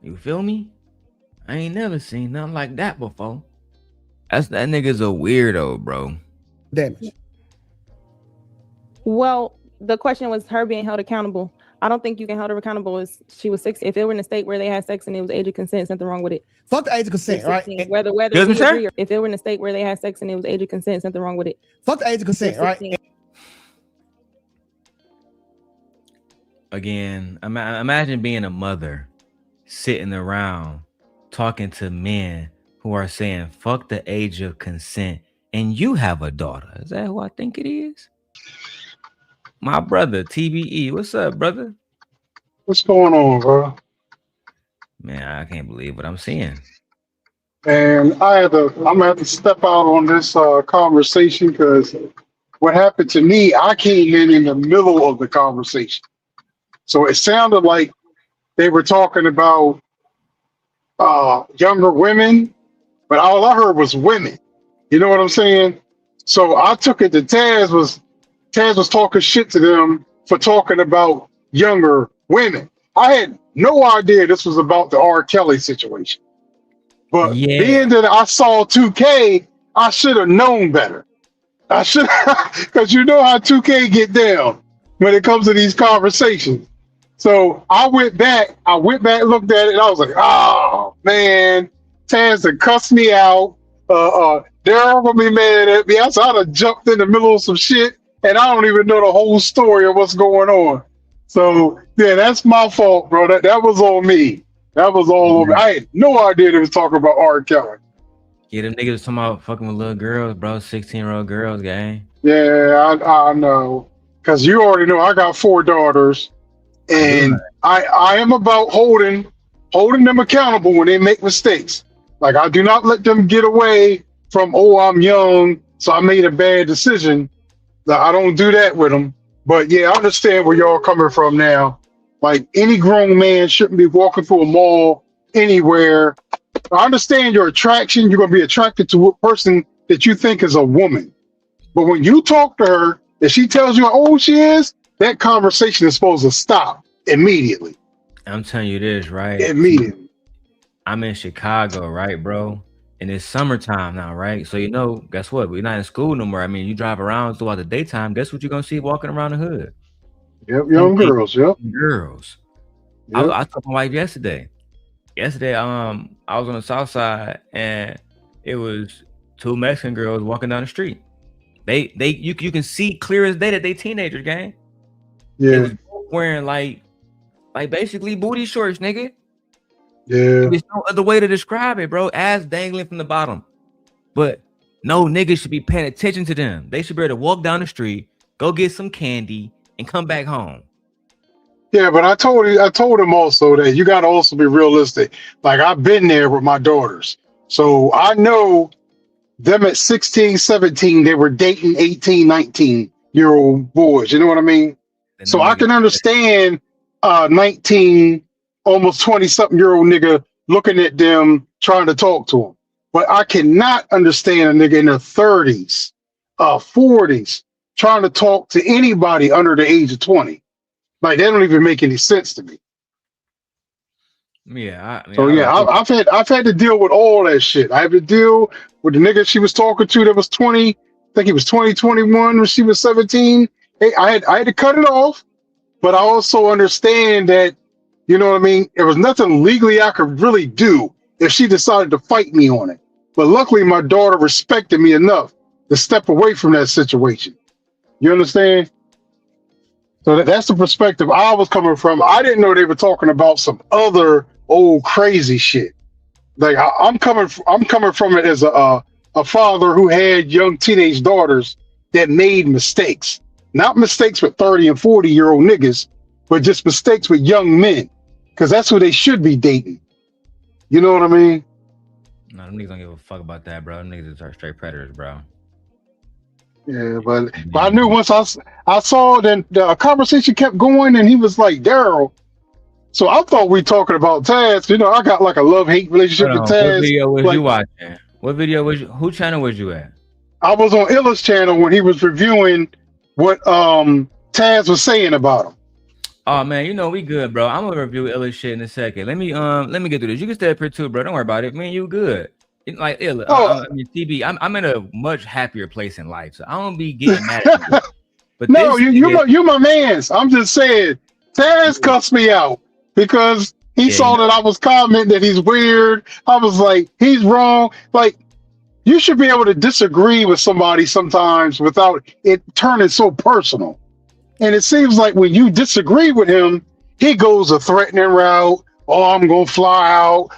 You feel me? I ain't never seen nothing like that before. That nigga's a weirdo, bro. Damage. Well, the question was her being held accountable. I don't think you can hold her accountable as she was 6. If it were in a state where they had sex and it was age of consent, something wrong with it. Fuck the age of consent, right? Whether we agree or if it were in a state where they had sex and it was age of consent, something wrong with it. Fuck the age of consent, right? Again, imagine being a mother sitting around talking to men who are saying fuck the age of consent, and you have a daughter. Is that who I think it is? My brother, TBE. What's up, brother? What's going on, bro? Man, I can't believe what I'm seeing. And I'm gonna have to step out on this conversation because what happened to me, I came in the middle of the conversation. So it sounded like they were talking about younger women, but all I heard was women. You know what I'm saying? So I took it that Taz was talking shit to them for talking about younger women. I had no idea this was about the R. Kelly situation. But being that I saw 2K, I should have known better. I should, because you know how 2K get down when it comes to these conversations. So I went back, looked at it, and I was like, oh man, Taz had cussed me out. Darrel gonna be mad at me. I'd have jumped in the middle of some shit, and I don't even know the whole story of what's going on. So yeah, that's my fault, bro. That was on me. That was all on me. I had no idea they was talking about R. Kelly. Yeah, them niggas talking about fucking with little girls, bro. 16-year-old girls, gang. Yeah, I know. Because you already know I got 4 daughters. And I am about holding them accountable when they make mistakes. Like, I do not let them get away from, oh, I'm young, so I made a bad decision. I don't do that with them. But yeah, I understand where y'all coming from now. Like, any grown man shouldn't be walking through a mall anywhere. I understand your attraction. You're going to be attracted to a person that you think is a woman. But when you talk to her, if she tells you how old she is, that conversation is supposed to stop immediately. I'm telling you this, right? Immediately. I'm in Chicago, right, bro? And it's summertime now, right? So, you know, guess what? We're not in school no more. I mean, you drive around throughout the daytime. Guess what you're going to see walking around the hood? Yep, young girls, yep. Girls. Yep. I told my wife yesterday. I was on the south side, and it was 2 Mexican girls walking down the street. You can see clear as day that they teenagers, gang. Yeah. They was wearing like basically booty shorts, nigga. Yeah. There's no other way to describe it, bro. Ass dangling from the bottom. But no niggas should be paying attention to them. They should be able to walk down the street, go get some candy, and come back home. Yeah, but I told him also that you got to also be realistic. Like, I've been there with my daughters. So I know them at 16, 17, they were dating 18, 19-year-old boys. You know what I mean? So I can understand 19, almost 20-something-year-old nigga looking at them, trying to talk to them. But I cannot understand a nigga in their 30s, 40s, trying to talk to anybody under the age of 20. Like, that don't even make any sense to me. Yeah. I've had to deal with all that shit. I have to deal with the nigga she was talking to that was 20. I think he was 20, 21 when she was 17. Hey, I had to cut it off, but I also understand that, you know what I mean? There was nothing legally I could really do if she decided to fight me on it. But luckily, my daughter respected me enough to step away from that situation. You understand? So that's the perspective I was coming from. I didn't know they were talking about some other old crazy shit. Like, I'm coming from it as a father who had young teenage daughters that made mistakes. Not mistakes with 30 and 40-year-old niggas, but just mistakes with young men. Because that's who they should be dating. You know what I mean? No, them niggas don't give a fuck about that, bro. Them niggas are straight predators, bro. Yeah, but I knew once I saw that the conversation kept going, and he was like, Darrel. So I thought we talking about Taz. You know, I got like a love-hate relationship with Taz. What video was like, you watching? What video was you? Who channel was you at? I was on iLLA's channel when he was reviewing what Taz was saying about him. Oh man, you know we good, bro. I'm gonna review iLLA shit in a second. Let me get through this. You can stay up here too, bro. Don't worry about it. Man, you good. Like iLLA, I mean TB. I'm in a much happier place in life, so I don't be getting mad at you. But no, you my mans. I'm just saying, Taz cussed me out because he saw that I was commenting that he's weird. I was like, he's wrong. Like, you should be able to disagree with somebody sometimes without it turning so personal. And it seems like when you disagree with him, he goes a threatening route. Oh, I'm gonna fly out.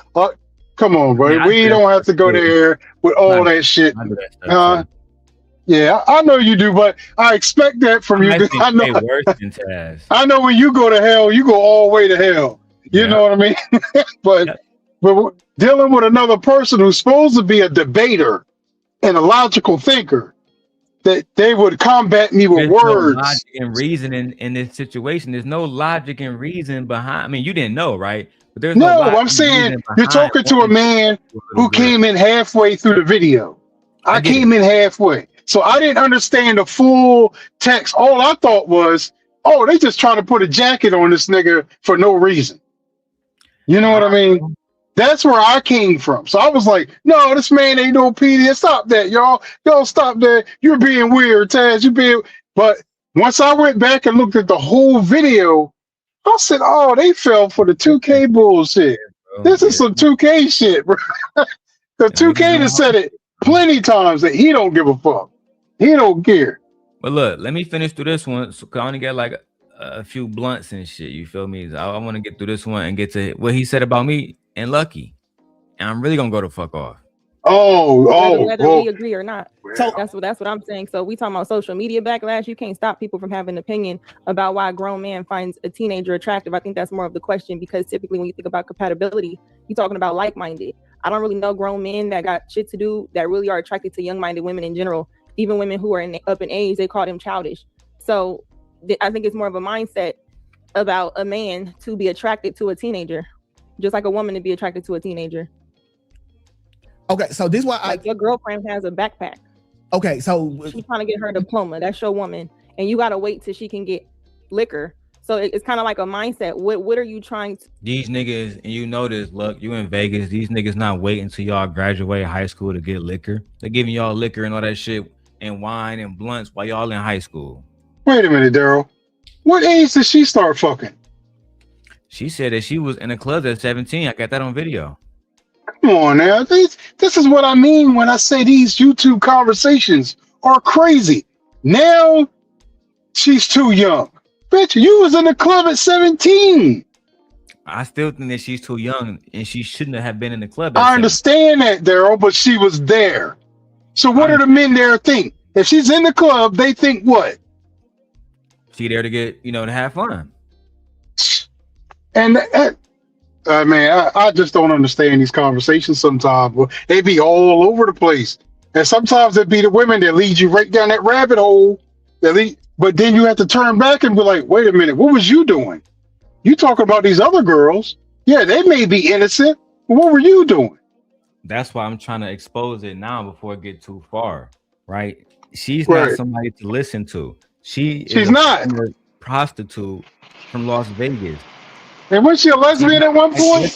Come on, bro. Yeah, we don't have to go there with all that shit. Yeah, I know you do, but I expect that from you. I know. Worse than Taz. I know when you go to hell, you go all the way to hell. You know what I mean? but dealing with another person who's supposed to be a debater and a logical thinker, that they would combat me with words. No logic and reason in this situation. There's no logic and reason behind. I mean, you didn't know, right? But there's no I'm saying you're talking to a man who came in halfway through the video. I came in halfway. So I didn't understand the full text. All I thought was, oh, they just trying to put a jacket on this nigga for no reason. You know what I mean? That's where I came from. So I was like, no, this man ain't no PD. Stop that, y'all. Y'all stop that. You're being weird, Taz. You're being... But once I went back and looked at the whole video, I said, oh, they fell for the 2K bullshit. This is some 2K shit, bro. The 2K has said it plenty times that he don't give a fuck. He don't care. But look, let me finish through this one. So I only got like a few blunts and shit. You feel me? So I want to get through this one and get to what he said about me and Lucki. And I'm really gonna go to fuck off. Whether we agree or not. So that's what I'm saying. So we talking about social media backlash. You can't stop people from having an opinion about why a grown man finds a teenager attractive. I think that's more of the question, because typically when you think about compatibility, you're talking about like-minded. I don't really know grown men that got shit to do that really are attracted to young-minded women in general. Even women who are up in age, they call them childish. So I think it's more of a mindset about a man to be attracted to a teenager, just like a woman to be attracted to a teenager. Okay, so this is why your girlfriend has a backpack. Okay, so she's trying to get her diploma. That's your woman, and you gotta wait till she can get liquor. So it's kind of like a mindset. What are you trying to? These niggas, and you know this, look, you in Vegas. These niggas not waiting until y'all graduate high school to get liquor. They're giving y'all liquor and all that shit and wine and blunts while y'all in high school. Wait a minute, Darrel. What age did she start fucking? She said that she was in the club at 17. I got that on video. Come on now. This is what I mean when I say these YouTube conversations are crazy. Now she's too young. Bitch, you was in the club at 17. I still think that she's too young and she shouldn't have been in the club. I understand that, Darrel, but she was there. So what do the men there think? If she's in the club, they think what? She there to get, to have fun. And man, I just don't understand these conversations sometimes. They be all over the place. And sometimes it be the women that lead you right down that rabbit hole. But then you have to turn back and be like, wait a minute, what was you doing? You talking about these other girls. Yeah, they may be innocent, but what were you doing? That's why I'm trying to expose it now before it get too far, right? She's not somebody to listen to. She's not a prostitute from Las Vegas. And was she a lesbian at one point?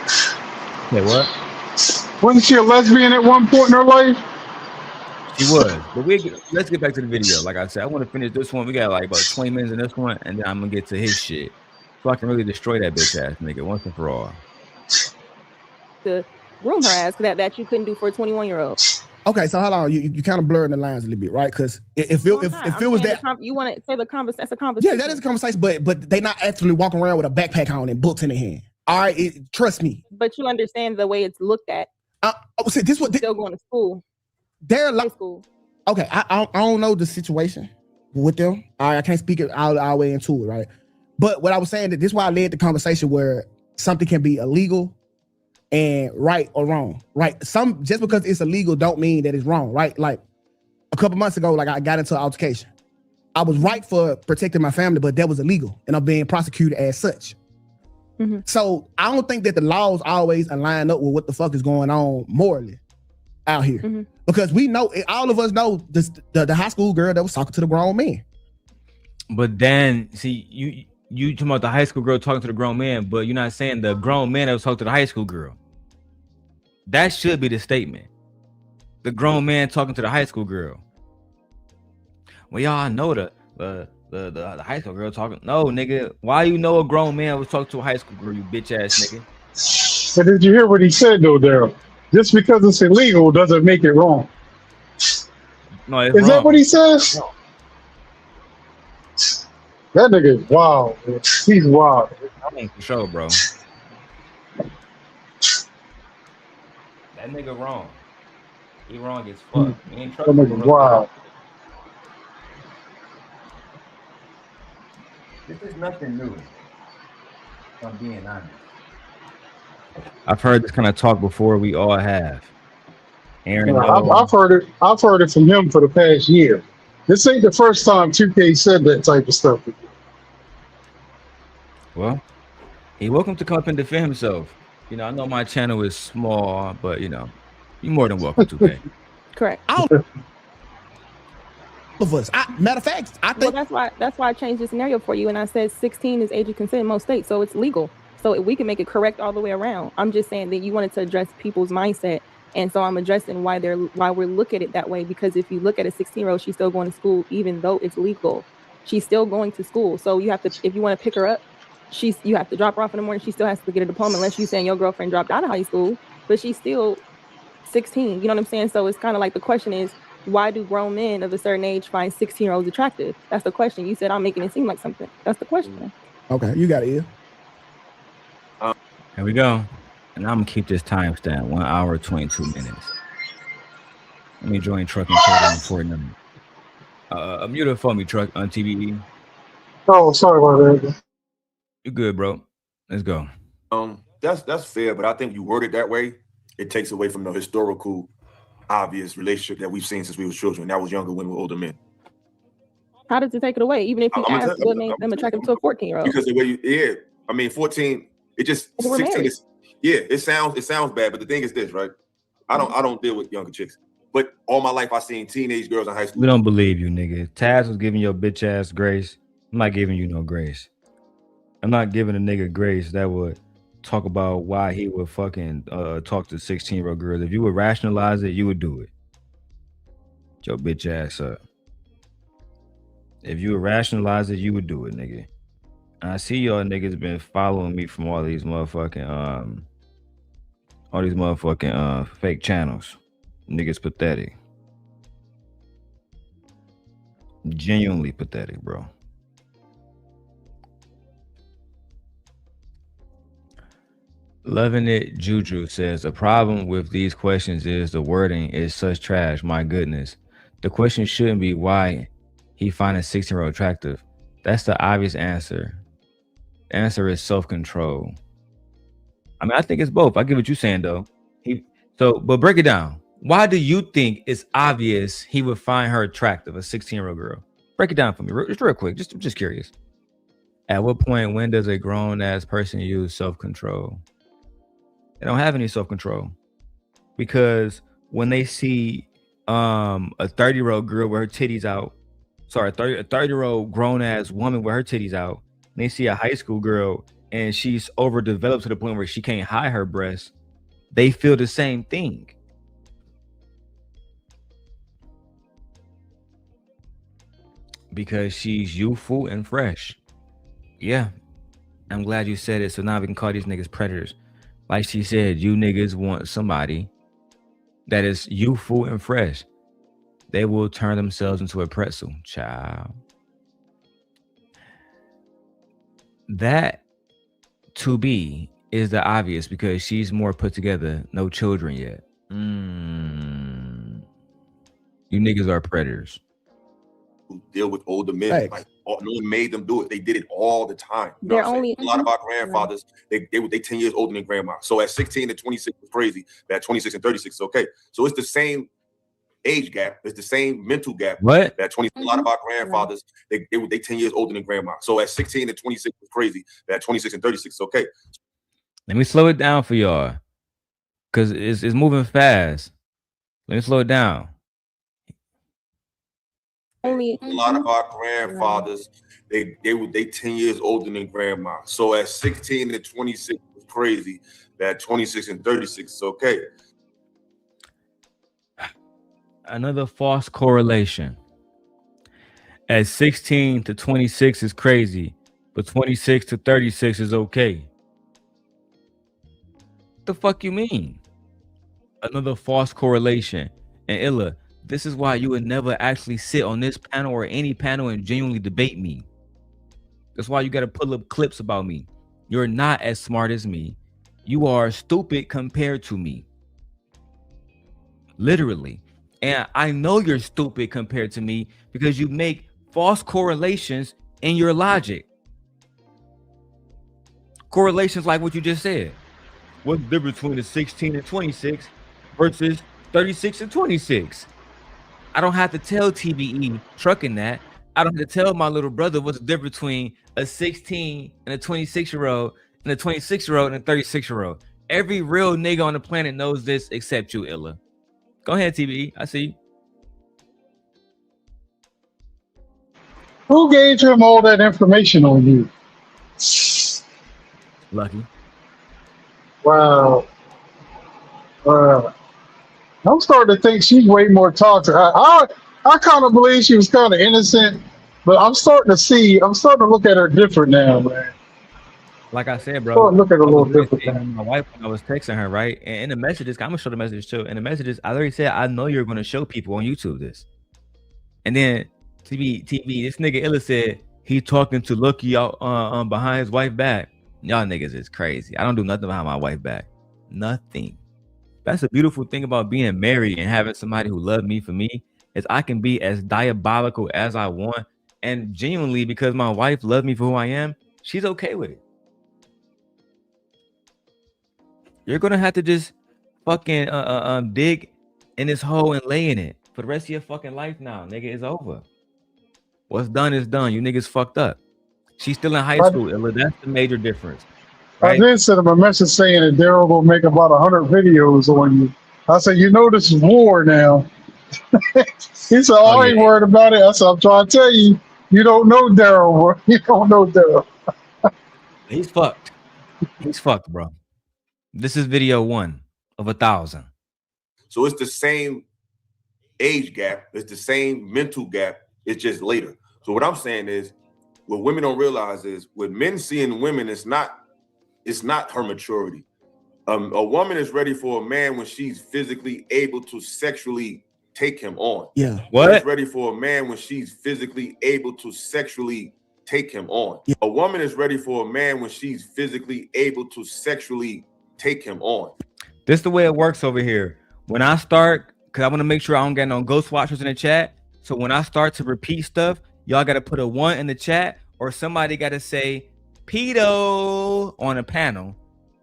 Say what? Wasn't she a lesbian at one point in her life? She was. But let's get back to the video. Like I said, I want to finish this one. We got like about 20 minutes in this one, and then I'm gonna get to his shit, so I can really destroy that bitch ass nigga once and for all. To groom her ass that you couldn't do for a 21-year-old. Okay, so hold on, you kind of blurring the lines a little bit, right? Because if it was that, you want to say the conversation, that's a conversation. Yeah, that is a conversation, but they not actually walking around with a backpack on and books in their hand. All right, trust me. But you understand the way it's looked at. See, this what still going to school. They're like school. Okay, I don't know the situation with them. I can't speak it all the way into it, right? But what I was saying, that this is why I led the conversation where something can be illegal and right or wrong, right? Just because it's illegal don't mean that it's wrong, right? Like a couple months ago, like I got into an altercation. I was right for protecting my family, but that was illegal, and I'm being prosecuted as such. So I don't think that the laws always align up with what the fuck is going on morally out here, because we know, all of us know the high school girl that was talking to the grown man. But then, see, you talking about the high school girl talking to the grown man, but you're not saying the grown man that was talking to the high school girl. That should be the statement. The grown man talking to the high school girl. Well, y'all know the high school girl talking. No, nigga. Why you know a grown man was talking to a high school girl, you bitch ass nigga? But did you hear what he said though, Darrell? Just because it's illegal doesn't make it wrong. No, it's Is wrong. that what he says? No. That nigga is wild. He's wild. I mean, for sure, bro. That nigga wrong. He wrong as fuck. He ain't That nigga wild. This is nothing new. If I'm being honest. I've heard this kind of talk before. We all have. Aaron, I've heard it. I've heard it from him for the past year. This ain't the first time 2K said that type of stuff. Well, he welcome to come up and defend himself. You know, I know my channel is small, but you know, you're more than welcome to. Okay. Correct. All of us. Matter of fact, I think that's why I changed the scenario for you, and I said 16 is age of consent in most states, so it's legal. So we can make it correct all the way around. I'm just saying that you wanted to address people's mindset, and so I'm addressing why we're looking at it that way. Because if you look at a 16-year-old, she's still going to school, even though it's legal. She's still going to school. So you have to, if you want to pick her up, you have to drop her off in the morning. She still has to get a diploma, unless you're saying your girlfriend dropped out of high school, but she's still 16. You know what I'm saying? So it's kind of like the question is, why do grown men of a certain age find 16-year-olds attractive? That's the question. You said I'm making it seem like something. That's the question. Okay, you got it. Yeah. Here we go. And I'm gonna keep this timestamp 1 hour 22 minutes. Let me join Truck and Chat on 4 number. Mute it for me, Truck, on TBE. Oh, sorry about that. You good, bro? Let's go. That's fair, but I think you word it that way, it takes away from the historical, obvious relationship that we've seen since we were children. That was younger when we were older men. How does it take it away? Even if you ask what made them attractive to a 14-year-old? Because the way I mean, 14. It just 16 is, it sounds bad, but the thing is this, right? I don't deal with younger chicks, but all my life I seen teenage girls in high school. We don't believe you, nigga. Taz was giving your bitch ass grace. I'm not giving you no grace. I'm not giving a nigga grace that would talk about why he would fucking talk to 16-year-old girls. If you would rationalize it, you would do it. Get your bitch ass up. If you would rationalize it, you would do it, nigga. I see y'all niggas been following me from all these motherfucking fake channels. Niggas pathetic. Genuinely pathetic, bro. Loving It Juju says the problem with these questions is the wording is such trash. My goodness. The question shouldn't be why he find a 16-year-old attractive. That's the obvious answer. The answer is self-control. I mean, I think it's both. I get what you're saying though. But break it down. Why do you think it's obvious he would find her attractive, a 16-year-old girl? Break it down for me, just real quick. Just curious. At what point, when does a grown-ass person use self-control? They don't have any self-control. Because when they see a 30-year-old girl with her titties out, sorry, a 30-year-old grown-ass woman with her titties out, and they see a high school girl and she's overdeveloped to the point where she can't hide her breasts, they feel the same thing. Because she's youthful and fresh. Yeah, I'm glad you said it. So now we can call these niggas predators. Like she said, you niggas want somebody that is youthful and fresh. They will turn themselves into a pretzel, child. That to be is the obvious because she's more put together. No children yet. You niggas are predators. deal with older men. Thanks. Like no one made them do it. They did it all the time. You know They're what I'm only saying? A lot of our grandfathers, they 10 years older than grandma. So at 16 and 26 is crazy. But at 26 and 36 is okay. So it's the same age gap. It's the same mental gap. What? That 20. A lot of our grandfathers, they 10 years older than grandma. So at 16 and 26 is crazy. But at 26 and 36 is okay. Let me slow it down for y'all, cause it's moving fast. Let me slow it down. Only a lot of our grandfathers, they 10 years older than grandma. So at 16 and 26 is crazy. That 26 and 36 is okay. Another false correlation. At 16 to 26 is crazy, but 26 to 36 is okay. What the fuck you mean? Another false correlation. And iLLA, this is why you would never actually sit on this panel or any panel and genuinely debate me. That's why you got to pull up clips about me. You're not as smart as me. You are stupid compared to me. Literally. And I know you're stupid compared to me because you make false correlations in your logic. Correlations like what you just said. What's the difference between the 16 and 26 versus 36 and 26? I don't have to tell TBE trucking that. I don't have to tell my little brother what's the difference between a 16 and a 26-year-old and a 26-year-old and a 36-year-old. Every real nigga on the planet knows this except you, iLLA. Go ahead, TBE. I see you. Who gave him all that information on you? Lucki. Wow. I'm starting to think she's way more toxic. I kind of believe she was kind of innocent, but I'm starting to look at her different now, man. Like I said, bro, Look at her a little different now. my wife when I was texting her, right? And in the messages, I'm gonna show the message too. In the messages, I already said, I know you're gonna show people on YouTube this. And then TV, this nigga iLLA said he talking to Lucki out behind his wife back. Y'all niggas is crazy. I don't do nothing behind my wife back. Nothing. That's a beautiful thing about being married and having somebody who loved me for me is I can be as diabolical as I want. And genuinely, because my wife loved me for who I am, she's okay with it. You're gonna have to just fucking dig in this hole and lay in it for the rest of your fucking life now, nigga. It's over. What's done is done. You niggas fucked up. She's still in high school, iLLA. That's the major difference. Right? I did send him a message saying that Darrel will make about 100 videos on you. I said, you know this is war now. He said, I ain't worried about it. I said, I'm trying to tell you, you don't know Darrel. You don't know Darrel. He's fucked. He's fucked, bro. This is video 1 of 1,000. So it's the same age gap. It's the same mental gap. It's just later. So what I'm saying is, what women don't realize is, what men see in women, it's not her maturity. A woman is ready for a man when she's physically able to sexually take him on. Yeah. What? She's ready for a man when she's physically able to sexually take him on. Yeah. A woman is ready for a man when she's physically able to sexually take him on. This is the way it works over here. When I start, because I want to make sure I don't get no ghost watchers in the chat. So when I start to repeat stuff, y'all got to put a 1 in the chat, or somebody got to say pedo on a panel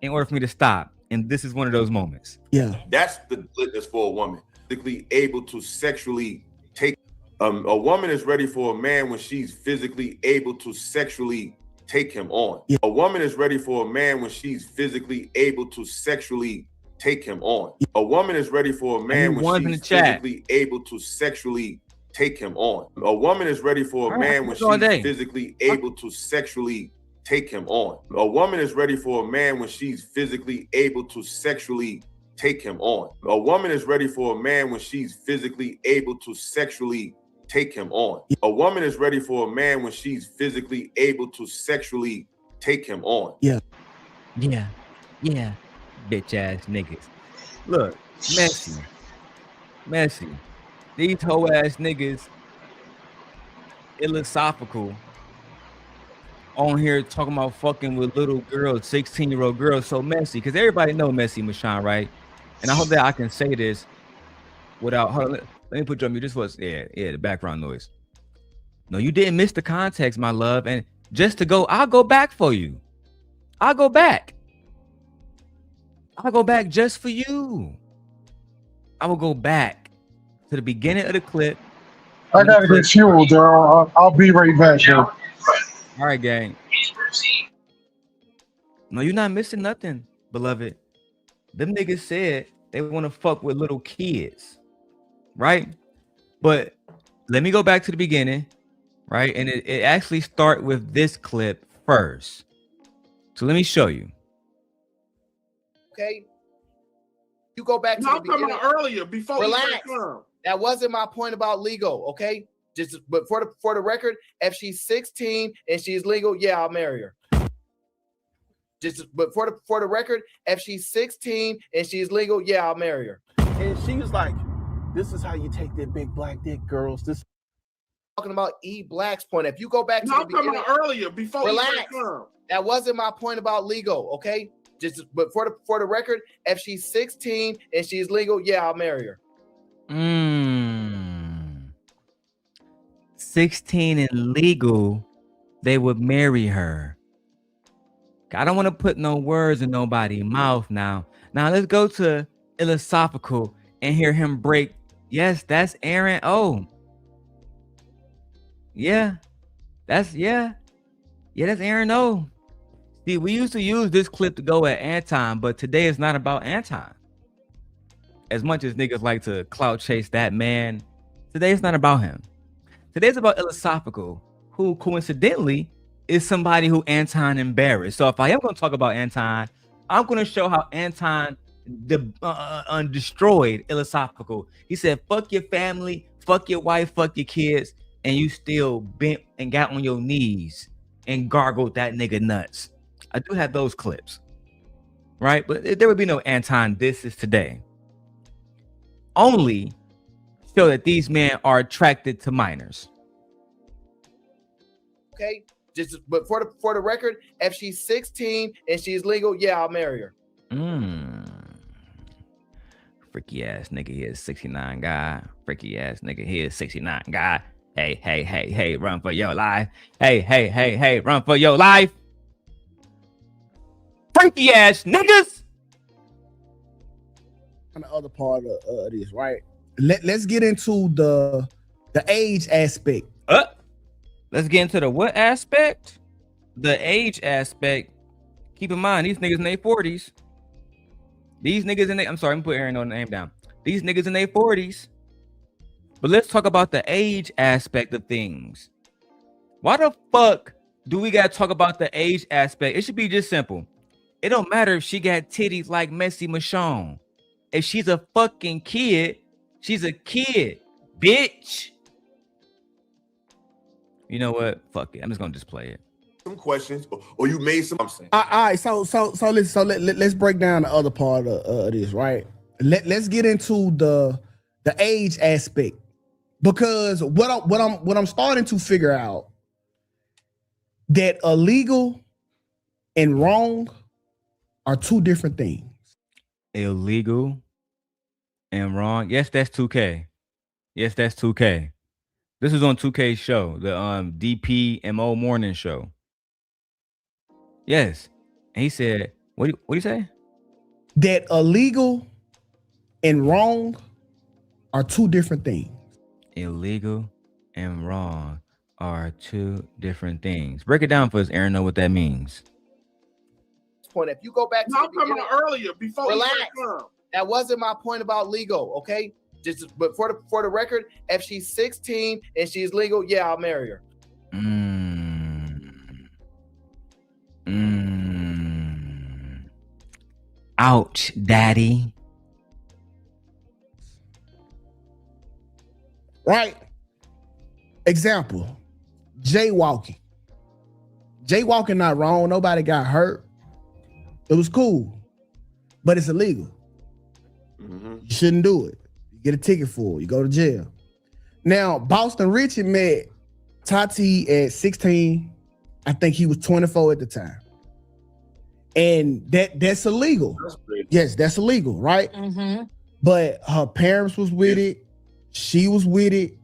in order for me to stop. And this is one of those moments. Yeah. That's the litmus for a woman. Physically able to sexually take. A woman is ready for a man when she's physically able to sexually take him on. Yeah. A woman is ready for a man when she's physically able to sexually take him on. Yeah. A woman is ready for a man when she's physically able to sexually take him on. A woman is ready for a man when she's physically able to sexually take him on. A woman is ready for a man when she's physically able to sexually take him on. A woman is ready for a man when she's physically able to sexually take him on. A woman is ready for a man when she's physically able to sexually take him on. Yeah. Yeah. Yeah. Bitch ass niggas. Look, messy. These hoe ass niggas, iLLA Sophical, on here talking about fucking with little girls, 16-year-old girls, so messy. Because everybody know Messy Mashawn, right? And I hope that I can say this without, hold on, let me put you on mute. This was, yeah, the background noise. No, you didn't miss the context, my love. And just to go, I'll go back for you. I'll go back. I'll go back just for you. I will go back to the beginning of the clip. I gotta get fuel, Darrell. I'll be right back, yo. All right, gang. No, you're not missing nothing, beloved. Them niggas said they want to fuck with little kids, right? But let me go back to the beginning, right? And it actually start with this clip first. So let me show you. Okay. You go back to the beginning earlier before. Relax. That wasn't my point about legal, okay? Just but for the record, if she's 16 and she's legal, yeah, I'll marry her. Just but for the record, if she's 16 and she's legal, yeah, I'll marry her. And she was like, "This is how you take that big black dick, girls." This talking about E Black's point. If you go back to the beginning earlier before. Relax. That wasn't my point about legal, okay? Just but for the record, if she's 16 and she's legal, yeah, I'll marry her. 16 and legal, they would marry her. I don't want to put no words in nobody's mouth now. Now let's go to iLLAa Sophical and hear him break. Yes, that's Aaron O. Yeah, that's Aaron O. See, we used to use this clip to go at Anton, but today it's not about Anton. As much as niggas like to clout chase that man, today it's not about him. Today's about iLLAa Sophical, who coincidentally is somebody who Anton embarrassed. So if I am going to talk about Anton, I'm going to show how Anton destroyed iLLAa Sophical. He said, fuck your family, fuck your wife, fuck your kids, and you still bent and got on your knees and gargled that nigga nuts. I do have those clips, right? But there would be no Anton disses today. Only show that these men are attracted to minors. Okay, just but for the record, if she's 16 and she's legal, yeah, I'll marry her. Freaky ass nigga here, 69 guy. Freaky ass nigga here, 69 guy. Hey, run for your life. Hey, run for your life. Freaky ass niggas. On the other part of this, right? Let's get into the age aspect. Let's get into the what aspect? The age aspect. Keep in mind, these niggas in their 40s. These niggas in their, I'm sorry, I'm putting Aaron on the name down. These niggas in their 40s. But let's talk about the age aspect of things. Why the fuck do we gotta talk about the age aspect? It should be just simple. It don't matter if she got titties like Messi Michonne. If she's a fucking kid, she's a kid, bitch. You know what? Fuck it. I'm just gonna just play it. Some questions, or you made some. All right. So let's break down the other part of this, right? Let's get into the age aspect, because what I'm starting to figure out that illegal and wrong are two different things. Illegal and wrong. Yes, that's 2K. Yes, that's 2K. This is on 2K's show, the DPMO morning show. Yes. And he said, what do you say? That illegal and wrong are two different things. Illegal and wrong are two different things. Break it down for us, Aaron, know what that means. Point. If you go back to the beginning earlier before. Relax. That wasn't my point about legal, okay? Just but for the record, if she's 16 and she's legal, yeah, I'll marry her. Ouch, daddy. Right. Example, jaywalking. Jaywalking not wrong. Nobody got hurt. It was cool, but it's illegal. You shouldn't do it. You get a ticket for it. You go to jail. Now, Boston Richie met Tati at 16. I think he was 24 at the time. And that's illegal. Yes, that's illegal, right? But her parents was with it. She was with it.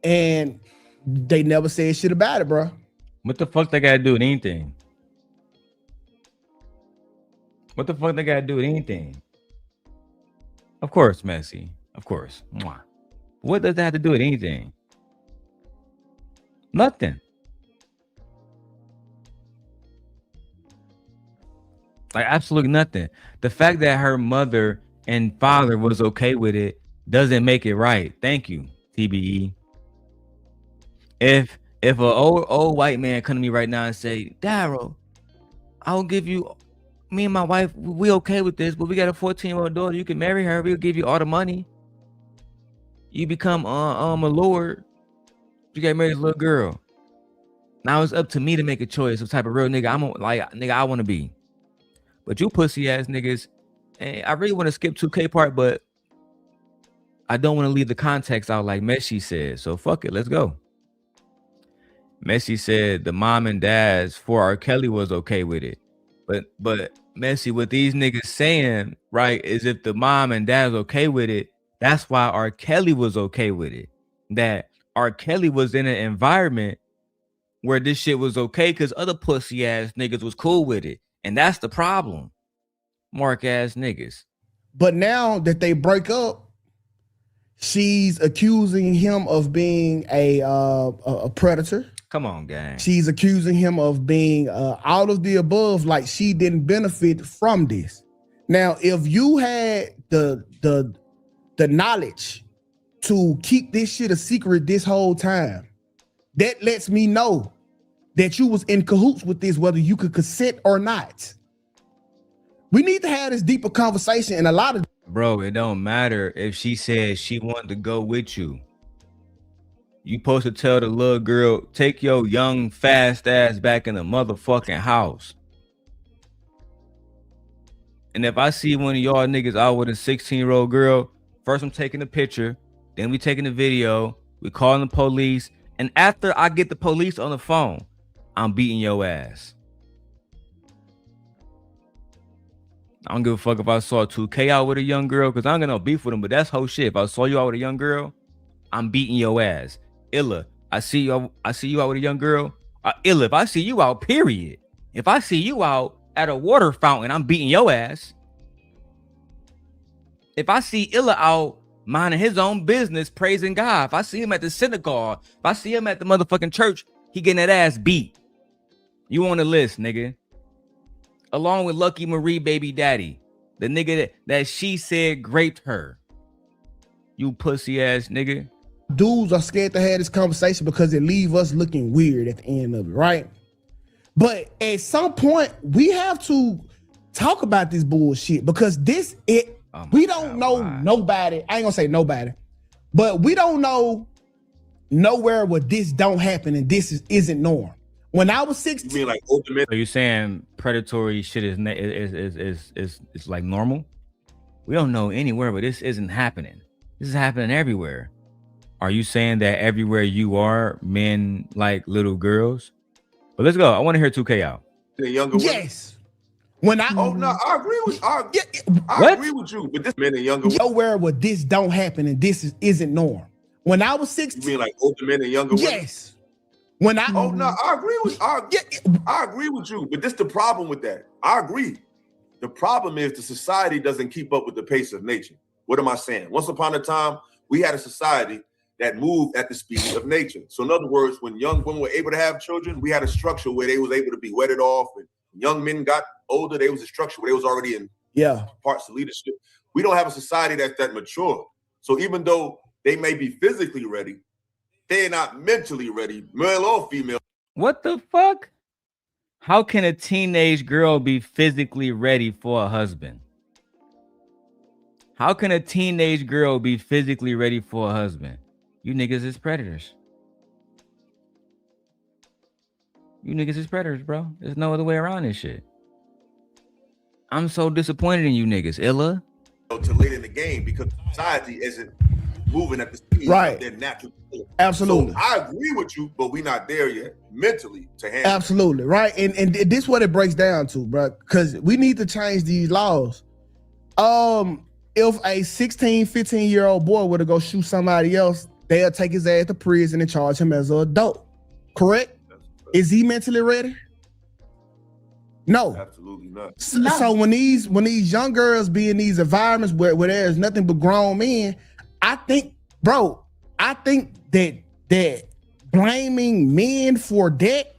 and they never said shit about it, bro. What the fuck they gotta do with anything? What the fuck they gotta do with anything? Of course, messy. Of course. Mwah. What does that have to do with anything? Nothing. Like absolutely nothing. The fact that her mother and father was okay with it doesn't make it right. Thank you, TBE. If an old white man come to me right now and say, Darrel, I'll give you, me and my wife, we okay with this, but we got a 14-year-old daughter. You can marry her. We'll give you all the money. You become a lord. You got married this little girl. Now it's up to me to make a choice of type of real nigga I want to be. But you pussy ass niggas, and I really want to skip 2K part, but I don't want to leave the context out like Messi said. So fuck it, let's go. Messi said the mom and dads for R. Kelly was okay with it. But Messi, what these niggas saying, right, is if the mom and dad's okay with it, that's why R. Kelly was okay with it. That R. Kelly was in an environment where this shit was okay because other pussy ass niggas was cool with it. And that's the problem. Mark ass niggas. But now that they break up, she's accusing him of being a predator. Come on, gang. She's accusing him of being all of the above, like she didn't benefit from this. Now, if you had the knowledge to keep this shit a secret this whole time, that lets me know that you was in cahoots with this, whether you could consent or not. We need to have this deeper conversation, and a lot of bro, it don't matter if she said she wanted to go with you. You supposed to tell the little girl, take your young fast ass back in the motherfucking house. And if I see one of y'all niggas out with a 16-year-old girl, first I'm taking a picture, then we taking the video, we calling the police, and after I get the police on the phone, I'm beating your ass. I don't give a fuck if I saw 2K out with a young girl, because I ain't got no beef with him, but that's whole shit. If I saw you out with a young girl, I'm beating your ass. iLLAA, I see you out with a young girl. iLLAA, if I see you out, period. If I see you out at a water fountain, I'm beating your ass. If I see iLLAA out minding his own business, praising God, if I see him at the synagogue, if I see him at the motherfucking church, he getting that ass beat. You on the list, nigga. Along with Lucki Maree baby daddy, the nigga that she said raped her. You pussy ass nigga. dudes are scared to have this conversation because it leave us looking weird at the end of it, right? But at some point, we have to talk about this bullshit because we don't know nobody. I ain't gonna say nobody, but we don't know nowhere where this don't happen and this isn't norm. When I was 16, you mean like ultimate? So you saying predatory shit is like normal? We don't know anywhere where this isn't happening. This is happening everywhere. Are you saying that everywhere you are, men like little girls? But let's go. I want to hear 2K out. The younger yes. When I I agree with I agree with you, but this men and younger nowhere where this don't happen and this isn't norm. When I was 16, you mean like older men and younger women? Yes. When I I agree with I agree with you, but this the problem with that. I agree. The problem is the society doesn't keep up with the pace of nature. What am I saying? Once upon a time, we had a society that moved at the speed of nature. So in other words, when young women were able to have children, we had a structure where they was able to be wedded off. And when young men got older, there was a structure where they was already in parts of leadership. We don't have a society that's that mature. So even though they may be physically ready, they're not mentally ready, male or female. What the fuck? How can a teenage girl be physically ready for a husband? How can a teenage girl be physically ready for a husband? You niggas is predators. You niggas is predators, bro. There's no other way around this shit. I'm so disappointed in you niggas, iLLAA. To late in the game because society isn't moving at the speed of their natural. Absolutely. So I agree with you, but we're not there yet mentally to handle. Absolutely, right? And this is what it breaks down to, bro, because we need to change these laws. If a 16, 15-year-old boy were to go shoot somebody else, they'll take his ass to prison and charge him as an adult. Correct? Is he mentally ready? No. Absolutely not. So when these young girls be in these environments where there's nothing but grown men, I think that blaming men for that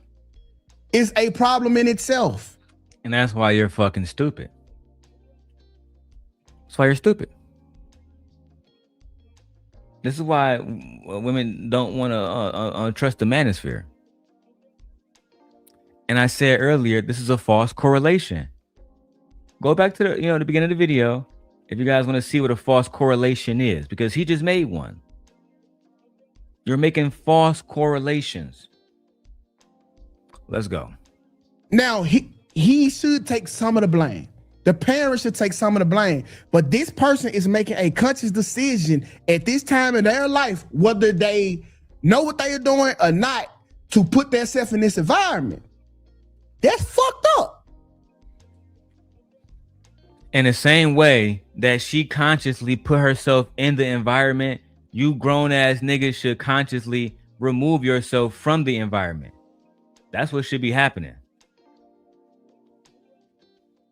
is a problem in itself. And that's why you're fucking stupid. That's why you're stupid. This is why women don't want to trust the manosphere. And I said earlier, this is a false correlation. Go back to the beginning of the video if you guys want to see what a false correlation is, because he just made one. You're making false correlations. Let's go. Now he should take some of the blame. The parents should take some of the blame. But this person is making a conscious decision at this time in their life, whether they know what they are doing or not, to put themselves in this environment. That's fucked up. In the same way that she consciously put herself in the environment, you grown ass niggas should consciously remove yourself from the environment. That's what should be happening.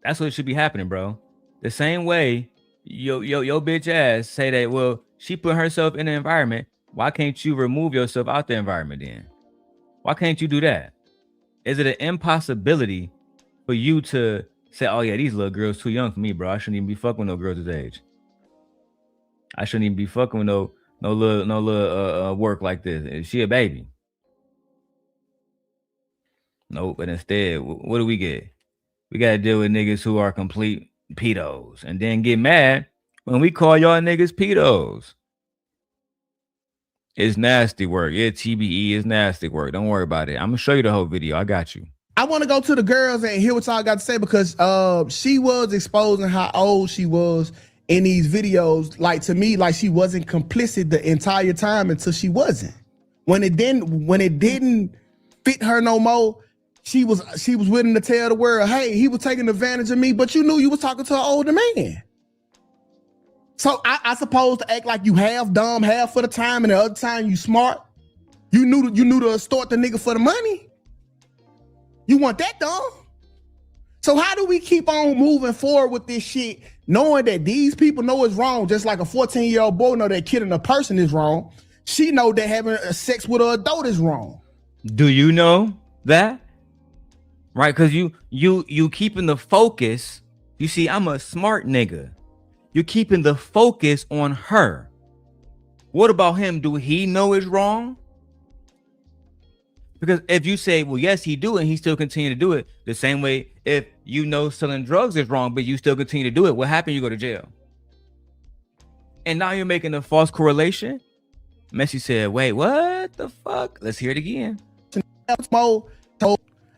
That's what should be happening, bro. The same way yo bitch ass say that, well, she put herself in the environment. Why can't you remove yourself out the environment then? Why can't you do that? Is it an impossibility for you to say, oh yeah, these little girls too young for me, bro. I shouldn't even be fucking with no girls this age. I shouldn't even be fucking with no little work like this. Is she a baby? Nope. But instead, what do we get? We got to deal with niggas who are complete pedos and then get mad when we call y'all niggas pedos. It's nasty work. It's TBE. It's nasty work. Don't worry about it. I'm going to show you the whole video. I got you. I want to go to the girls and hear what y'all got to say, because she was exposing how old she was in these videos. Like, to me, like she wasn't complicit the entire time until she wasn't. When it didn't fit her no more, she was willing to tell the world, hey, he was taking advantage of me, but you knew you was talking to an older man. So I suppose to act like you half dumb, half for the time, and the other time you smart. You knew to extort the nigga for the money. You want that dumb? So how do we keep on moving forward with this shit, knowing that these people know it's wrong, just like a 14-year-old boy know that killing a person is wrong. She know that having sex with an adult is wrong. Do you know that? Right, because you keeping the focus. You see, I'm a smart nigga. You're keeping the focus on her. What about him? Do he know it's wrong? Because if you say, well, yes, he do, and he still continue to do it, the same way if you know selling drugs is wrong, but you still continue to do it, what happened? You go to jail. And now you're making a false correlation. Messi said, wait, what the fuck? Let's hear it again.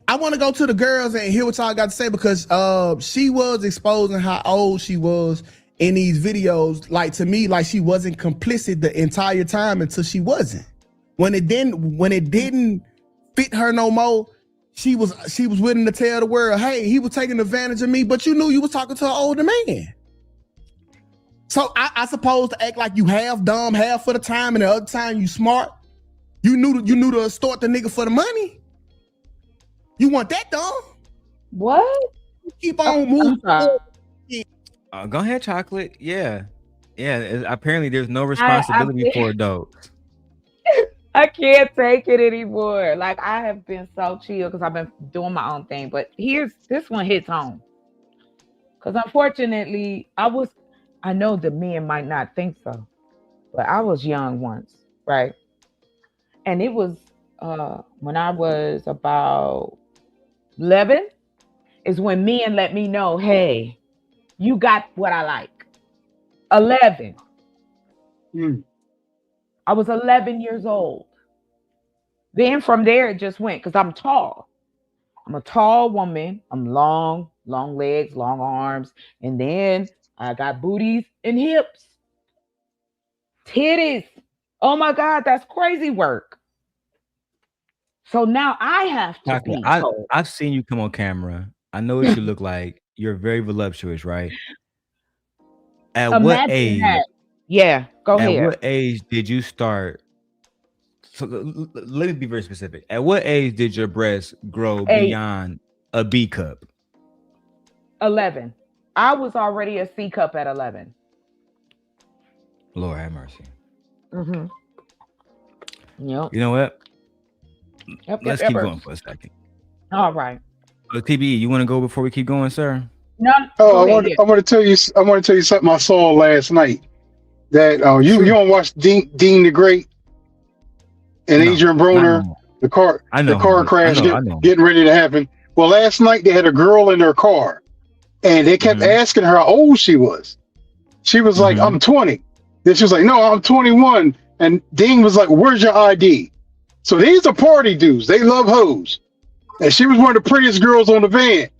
I want to go to the girls and hear what y'all got to say, because she was exposing how old she was in these videos. Like, to me, like she wasn't complicit the entire time until she wasn't. When it didn't fit her no more, she was willing to tell the world, hey, he was taking advantage of me, but you knew you was talking to an older man. So I suppose to act like you half dumb, half for the time, and the other time you smart. You knew to extort the nigga for the money. You want that dumb? What? Keep on moving. Go ahead, Chocolate. Yeah. Apparently, there's no responsibility for adults. I can't take it anymore. Like, I have been so chill because I've been doing my own thing. But this one hits home. Because unfortunately, I know the men might not think so, but I was young once, right? And it was when I was about 11 is when men let me know, hey, you got what I like. 11. I was 11 years old. Then from there, it just went, because I'm tall. I'm a tall woman. I'm long legs, long arms. And then I got booties and hips. Titties. Oh my God, that's crazy work. So now I have to be told. I've seen you come on camera. I know what you look like. You're very voluptuous, right? At what age? Yeah, go ahead. At what age did you start So let me be very specific. At what age did your breast grow 8. beyond a B cup? 11. I was already a C cup at 11. Lord have mercy. Mm-hmm. Yep. You know what? Yep. Let's keep going for a second. All right. TBE, you want to go before we keep going, sir? No. Oh, I want to tell you something I saw last night. That you don't watch Dean the Great and Adrian Broner, the car crash getting ready to happen. Well, last night they had a girl in their car, and they kept asking her how old she was. She was like, "I'm 20." Then she was like, "No, I'm 21." And Dean was like, "Where's your ID?" So these are party dudes. They love hoes, and she was one of the prettiest girls on the van.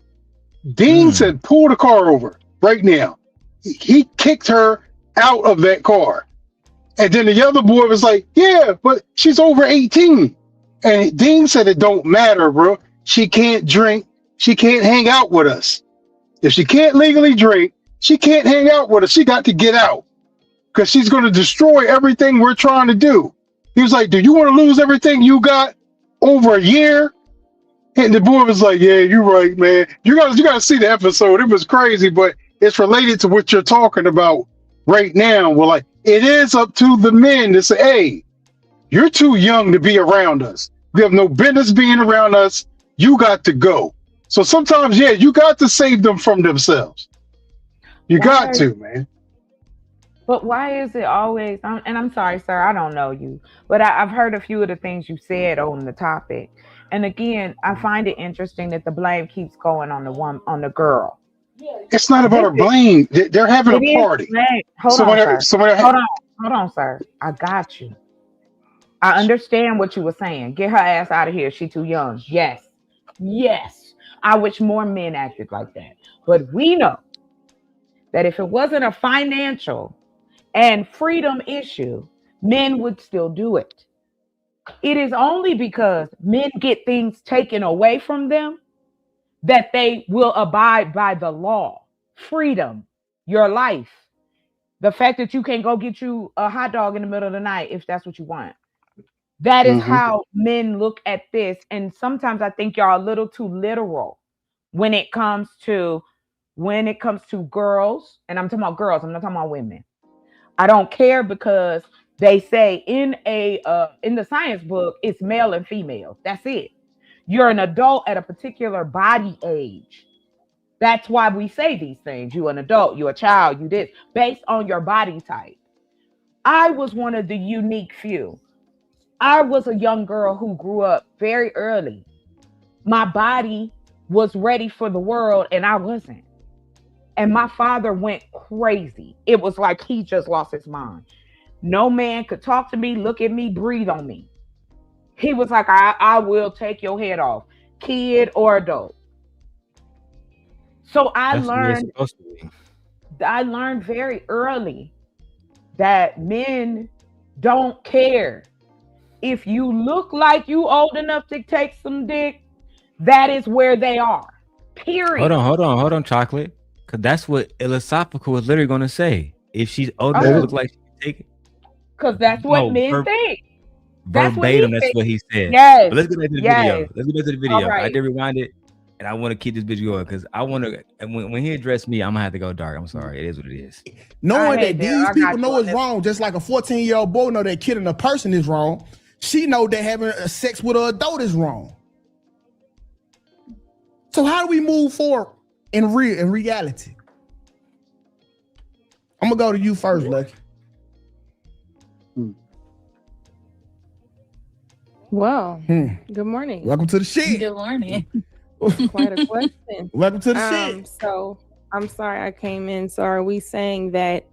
Dean said, "Pull the car over right now." He kicked her out of that car. And then the other boy was like, "Yeah, but she's over 18. And Dean said, "It don't matter, bro. She can't drink. She can't hang out with us. If she can't legally drink, she can't hang out with us. She got to get out because she's going to destroy everything we're trying to do." He was like, "Do you want to lose everything you got over a year?" And the boy was like, "Yeah, you're right, man. You got to see the episode. It was crazy, but it's related to what you're talking about right now." Well, like, it is up to the men to say, "Hey, you're too young to be around us. You have no business being around us. You got to go." So sometimes, yeah, you got to save them from themselves. You got to, man. But why is it always? And I'm sorry, sir, I don't know you, but I've heard a few of the things you said on the topic. And again, I find it interesting that the blame keeps going on the girl. It's not about a blame. They're having a party. Hold on, sir. I got you. I understand what you were saying. Get her ass out of here. She too young. Yes. I wish more men acted like that. But we know that if it wasn't a financial and freedom issue, men would still do it. It is only because men get things taken away from them that they will abide by the law. Freedom, your life. The fact that you can go get you a hot dog in the middle of the night if that's what you want. That is how men look at this. And sometimes I think y'all are a little too literal when it comes to girls. And I'm talking about girls, I'm not talking about women. I don't care because they say in the science book, it's male and female. That's it. You're an adult at a particular body age. That's why we say these things. You're an adult, you're a child, you this, based on your body type. I was one of the unique few. I was a young girl who grew up very early. My body was ready for the world and I wasn't. And my father went crazy. It was like he just lost his mind. No man could talk to me, look at me, breathe on me. He was like, I will take your head off, kid or adult. So I learned very early that men don't care. If you look like you old enough to take some dick, that is where they are. Period. Hold on, chocolate. Because that's what iLLAA Sophical is literally going to say. If she's old enough to look like she can take it. Because that's what men think. Verbatim, that's what he said. Yes. But let's get back to the video. Let's get back to the video. Right. I did rewind it, and I want to keep this video going because I want to. And when he addressed me, I'm gonna have to go dark. I'm sorry. It is what it is. Knowing that these people know it's wrong, just like a 14-year-old boy know that killing a person is wrong. She know that having sex with an adult is wrong. So how do we move forward in reality? I'm gonna go to you first, Lucki. Well, good morning. Welcome to the shit. Good morning. Quite a question. Welcome to the shit. So I'm sorry I came in. So are we saying that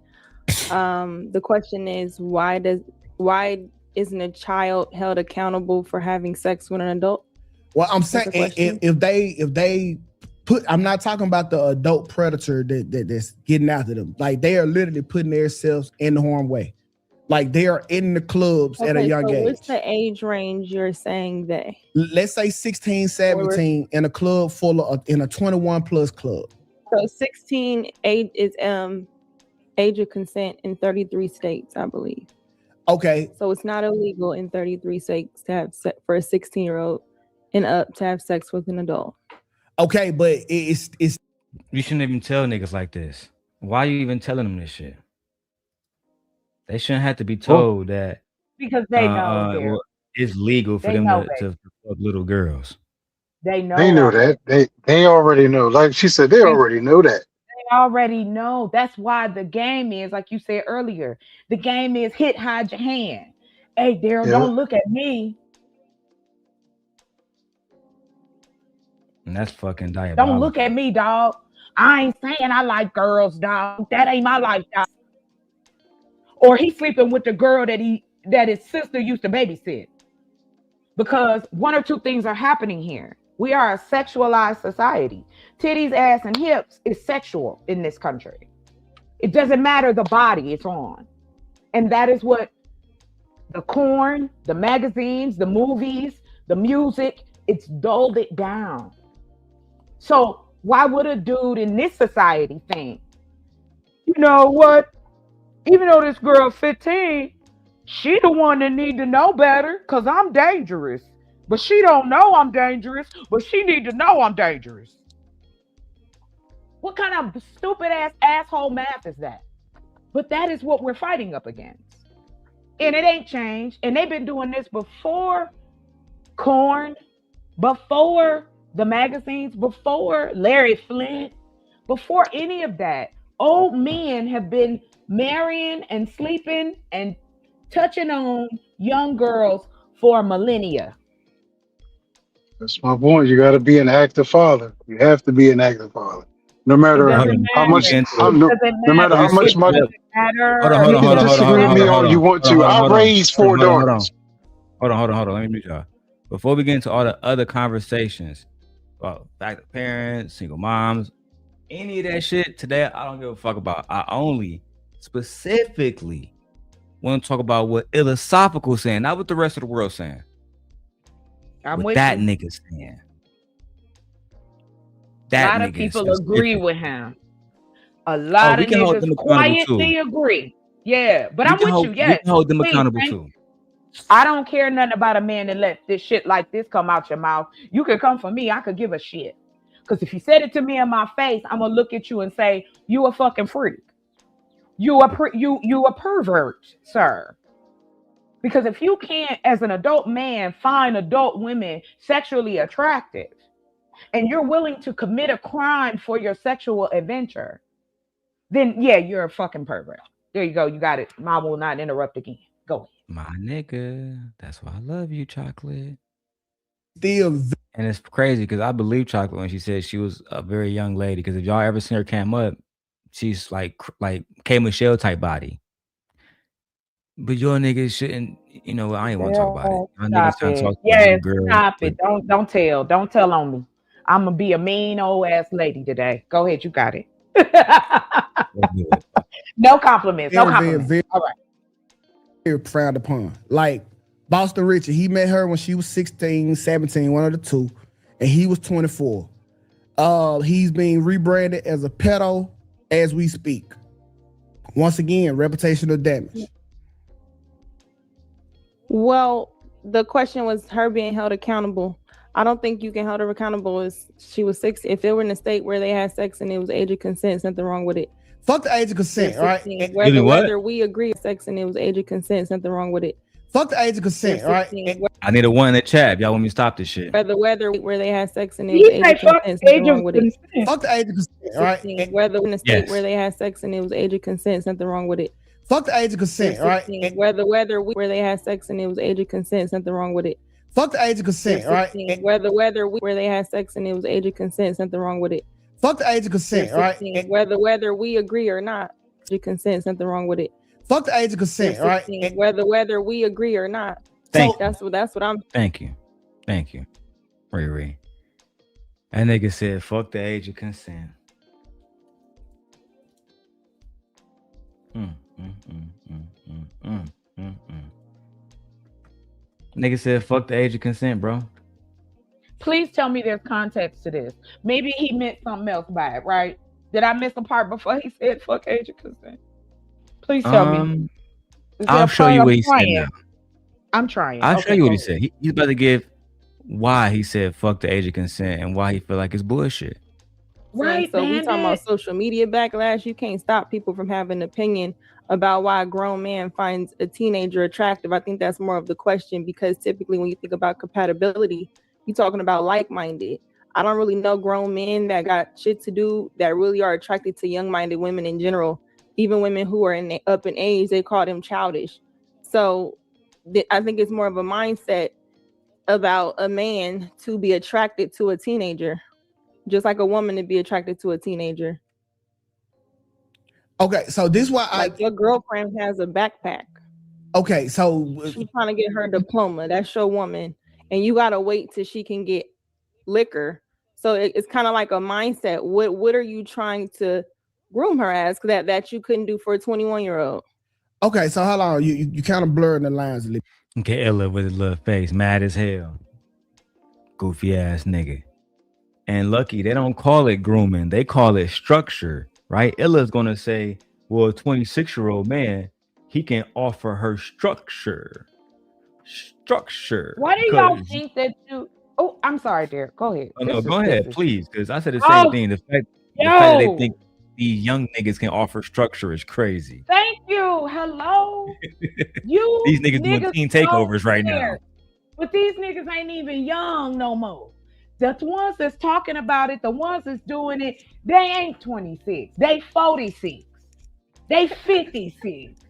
the question is why isn't a child held accountable for having sex with an adult? Well, I'm saying if they put, I'm not talking about the adult predator that's getting after them. Like they are literally putting themselves in the harm way. Like they are in the clubs at a young age. What's the age range you're saying that? Let's say 16, 17 in a club in a 21 plus club. So 16 age is age of consent in 33 states, I believe. Okay. So it's not illegal in 33 states to have for a 16-year-old and up to have sex with an adult. Okay, but it's You shouldn't even tell niggas like this. Why you even telling them this shit? They shouldn't have to be told that because they know well, it's legal for they them know, to fuck little girls. They know. They know that. They already know. Like she said, they already know that. They already know. That's why the game is, like you said earlier, the game is hit, hide your hand. Hey, Darrel, don't look at me. And that's fucking diabolical. Don't look at me, dog. I ain't saying I like girls, dog. That ain't my life, dog. Or he's sleeping with the girl that his sister used to babysit. Because one or two things are happening here. We are a sexualized society. Titties, ass, and hips is sexual in this country. It doesn't matter the body it's on. And that is what the corn, the magazines, the movies, the music, it's dulled it down. So why would a dude in this society think, you know what? Even though this girl's 15, she the one that need to know better because I'm dangerous. But she don't know I'm dangerous, but she need to know I'm dangerous. What kind of stupid ass asshole math is that? But that is what we're fighting up against. And it ain't changed. And they've been doing this before Korn, before the magazines, before Larry Flint, before any of that. Old men have been marrying and sleeping and touching on young girls for millennia. That's my point. You got to be an active father. You have to be an active father. No matter how much, no matter how much money. Hold on. You can disagree with me all you want to. I raised 4 daughters. Hold on. Let me mute y'all. Before we get into all the other conversations about back to parents, single moms, any of that shit today, I don't give a fuck about. I only specifically want to talk about what iLLAA Sophical saying, not what the rest of the world saying. I'm what with that you. nigga saying. A lot of people agree with him. A lot of niggas quietly agree. Yeah, but I'm with you. Yes, we can hold them accountable too. I don't care nothing about a man that let this shit like this come out your mouth. You could come for me. I could give a shit. Because if you said it to me in my face, I'm gonna look at you and say, you a fucking freak. You a pervert, sir. Because if you can't, as an adult man, find adult women sexually attractive, and you're willing to commit a crime for your sexual adventure, then yeah, you're a fucking pervert. There you go. You got it. Mom will not interrupt again. Go ahead. My nigga. That's why I love you, Chocolate. Still. And it's crazy because I believe Chocolate when she said she was a very young lady. Because if y'all ever seen her cam up, she's like K. Michelle type body. But your niggas shouldn't, you know, I ain't want to talk about it. Y'all niggas trying to talk yes, girl, stop it. Don't tell on me. I'm gonna be a mean old ass lady today. Go ahead, you got it. No compliments. No compliments. Very, all right. Very frowned upon. Like Boston Richard, he met her when she was 16, 17, one of the two, and he was 24. He's being rebranded as a pedo as we speak. Once again, reputational damage. Well, the question was her being held accountable. I don't think you can hold her accountable as she was 6. If it were in a state where they had sex and it was age of consent, something wrong with it. Fuck the age of consent, all right? Whether we agree with sex and it was age of consent, something wrong with it. Fuck the age of consent, all right? I need a 1 in the chat. Y'all want me to stop this shit? Whether where they had sex and it was age of consent, something wrong with it. Fuck the age of consent, all right? Whether in a state where they had sex and it was age of consent, something wrong with it. Fuck the age of consent, all right? Whether where they had sex and it was age of consent, something wrong with it. Fuck the age of consent, all right? Whether where they had sex and it was age of consent, something wrong with it. Fuck the age of consent, all right? Whether we agree or not, age of consent, something wrong with it. Fuck the age of consent, all right? Whether we agree or not. That's what I'm. Thank you, Riri. That nigga said, "Fuck the age of consent." Nigga said, "Fuck the age of consent, bro." Please tell me there's context to this. Maybe he meant something else by it, right? Did I miss a part before he said "fuck age of consent"? Please tell me. I'll show you what he said now. I'm trying. I'll show you what he said. He's about to give why he said fuck the age of consent and why he feel like it's bullshit. Right, so we talking about social media backlash. You can't stop people from having an opinion about why a grown man finds a teenager attractive. I think that's more of the question, because typically when you think about compatibility, you're talking about like-minded. I don't really know grown men that got shit to do that really are attracted to young-minded women in general. Even women who are up in age, they call them childish. So I think it's more of a mindset about a man to be attracted to a teenager, just like a woman to be attracted to a teenager. Okay, so this is why like your girlfriend has a backpack. Okay, so she's trying to get her diploma. That's your woman, and you gotta wait till she can get liquor. So it's kind of like a mindset. What are you trying to groom her as that you couldn't do for a 21-year-old? Okay, so hold on. You kind of blurring the lines a little. Okay, Illa with his little face, mad as hell. Goofy ass nigga. And Lucki, they don't call it grooming. They call it structure, right? Illa's going to say, well, a 26-year-old man, he can offer her structure. Structure. Why do y'all think that you... Oh, I'm sorry, Derek. Go ahead. Oh, no, go ahead, please, because I said the same thing. The fact that they think these young niggas can offer structure is crazy. Thank you. Hello. You these niggas doing teen takeovers right now. But these niggas ain't even young no more. The ones that's talking about it, the ones that's doing it, they ain't 26. They 46. They 56.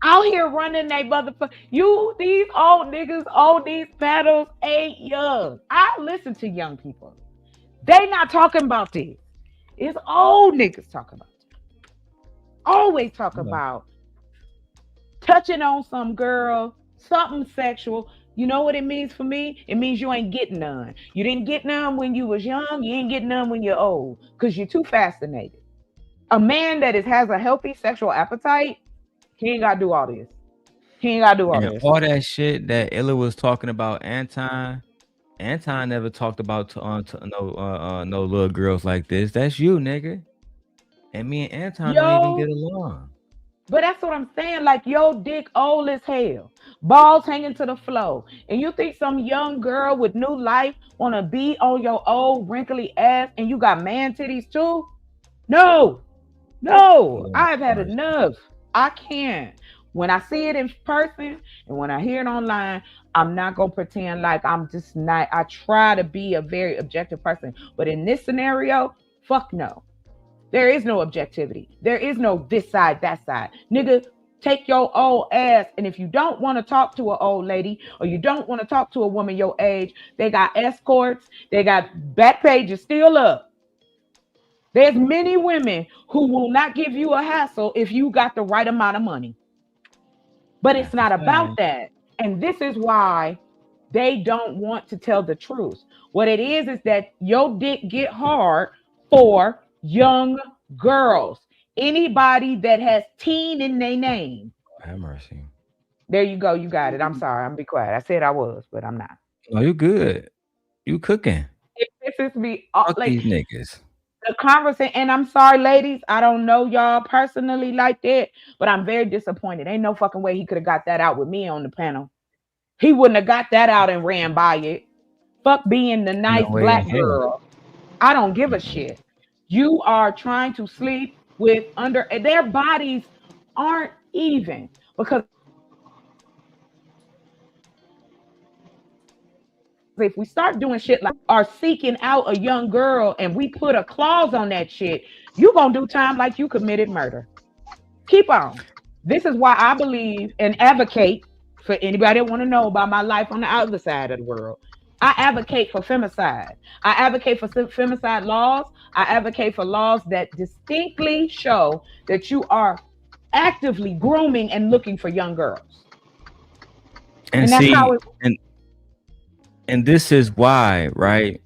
Out here running they motherfucker. These old niggas, these paddles ain't young. I listen to young people. They not talking about this. It's old niggas talking about it. Always talk about touching on some girl, something sexual. You know what it means for me? It means you ain't getting none. You didn't get none when you was young. You ain't getting none when you're old because you're too fascinated. A man that has a healthy sexual appetite, he ain't got to do all this. He ain't got to do all this. All that shit that Illa was talking about, Anton never talked about no little girls like this. That's you, nigga. And me and Anton don't even get along. But that's what I'm saying. Like, your dick old as hell. Balls hanging to the floor. And you think some young girl with new life want to be on your old wrinkly ass and you got man titties too? No. I've had enough. I can't. When I see it in person and when I hear it online, I'm not going to pretend like I'm just not. I try to be a very objective person. But in this scenario, fuck no. There is no objectivity. There is no this side, that side. Nigga, take your old ass. And if you don't want to talk to an old lady or you don't want to talk to a woman your age, they got escorts. They got back pages still up. There's many women who will not give you a hassle if you got the right amount of money. But it's not about that. And this is why they don't want to tell the truth. What it is that your dick get hard for young girls. Anybody that has teen in their name. Have mercy. There you go. You got it. I'm sorry. I'm be quiet. I said I was, but I'm not. No, you good. You cooking. It pisses me off. Like these niggas. The conversation, and I'm sorry, ladies. I don't know y'all personally like that, but I'm very disappointed. Ain't no fucking way he could have got that out with me on the panel. He wouldn't have got that out and ran by it. Fuck being the nice black girl. I don't give a shit. You are trying to sleep with their bodies aren't even because if we start doing shit like are seeking out a young girl and we put a clause on that shit, you gonna do time like you committed murder. Keep on. This is why I believe and advocate for anybody that want to know about my life on the other side of the world. I advocate for femicide. I advocate for femicide laws. I advocate for laws that distinctly show that you are actively grooming and looking for young girls. And that's how it. And this is why, right?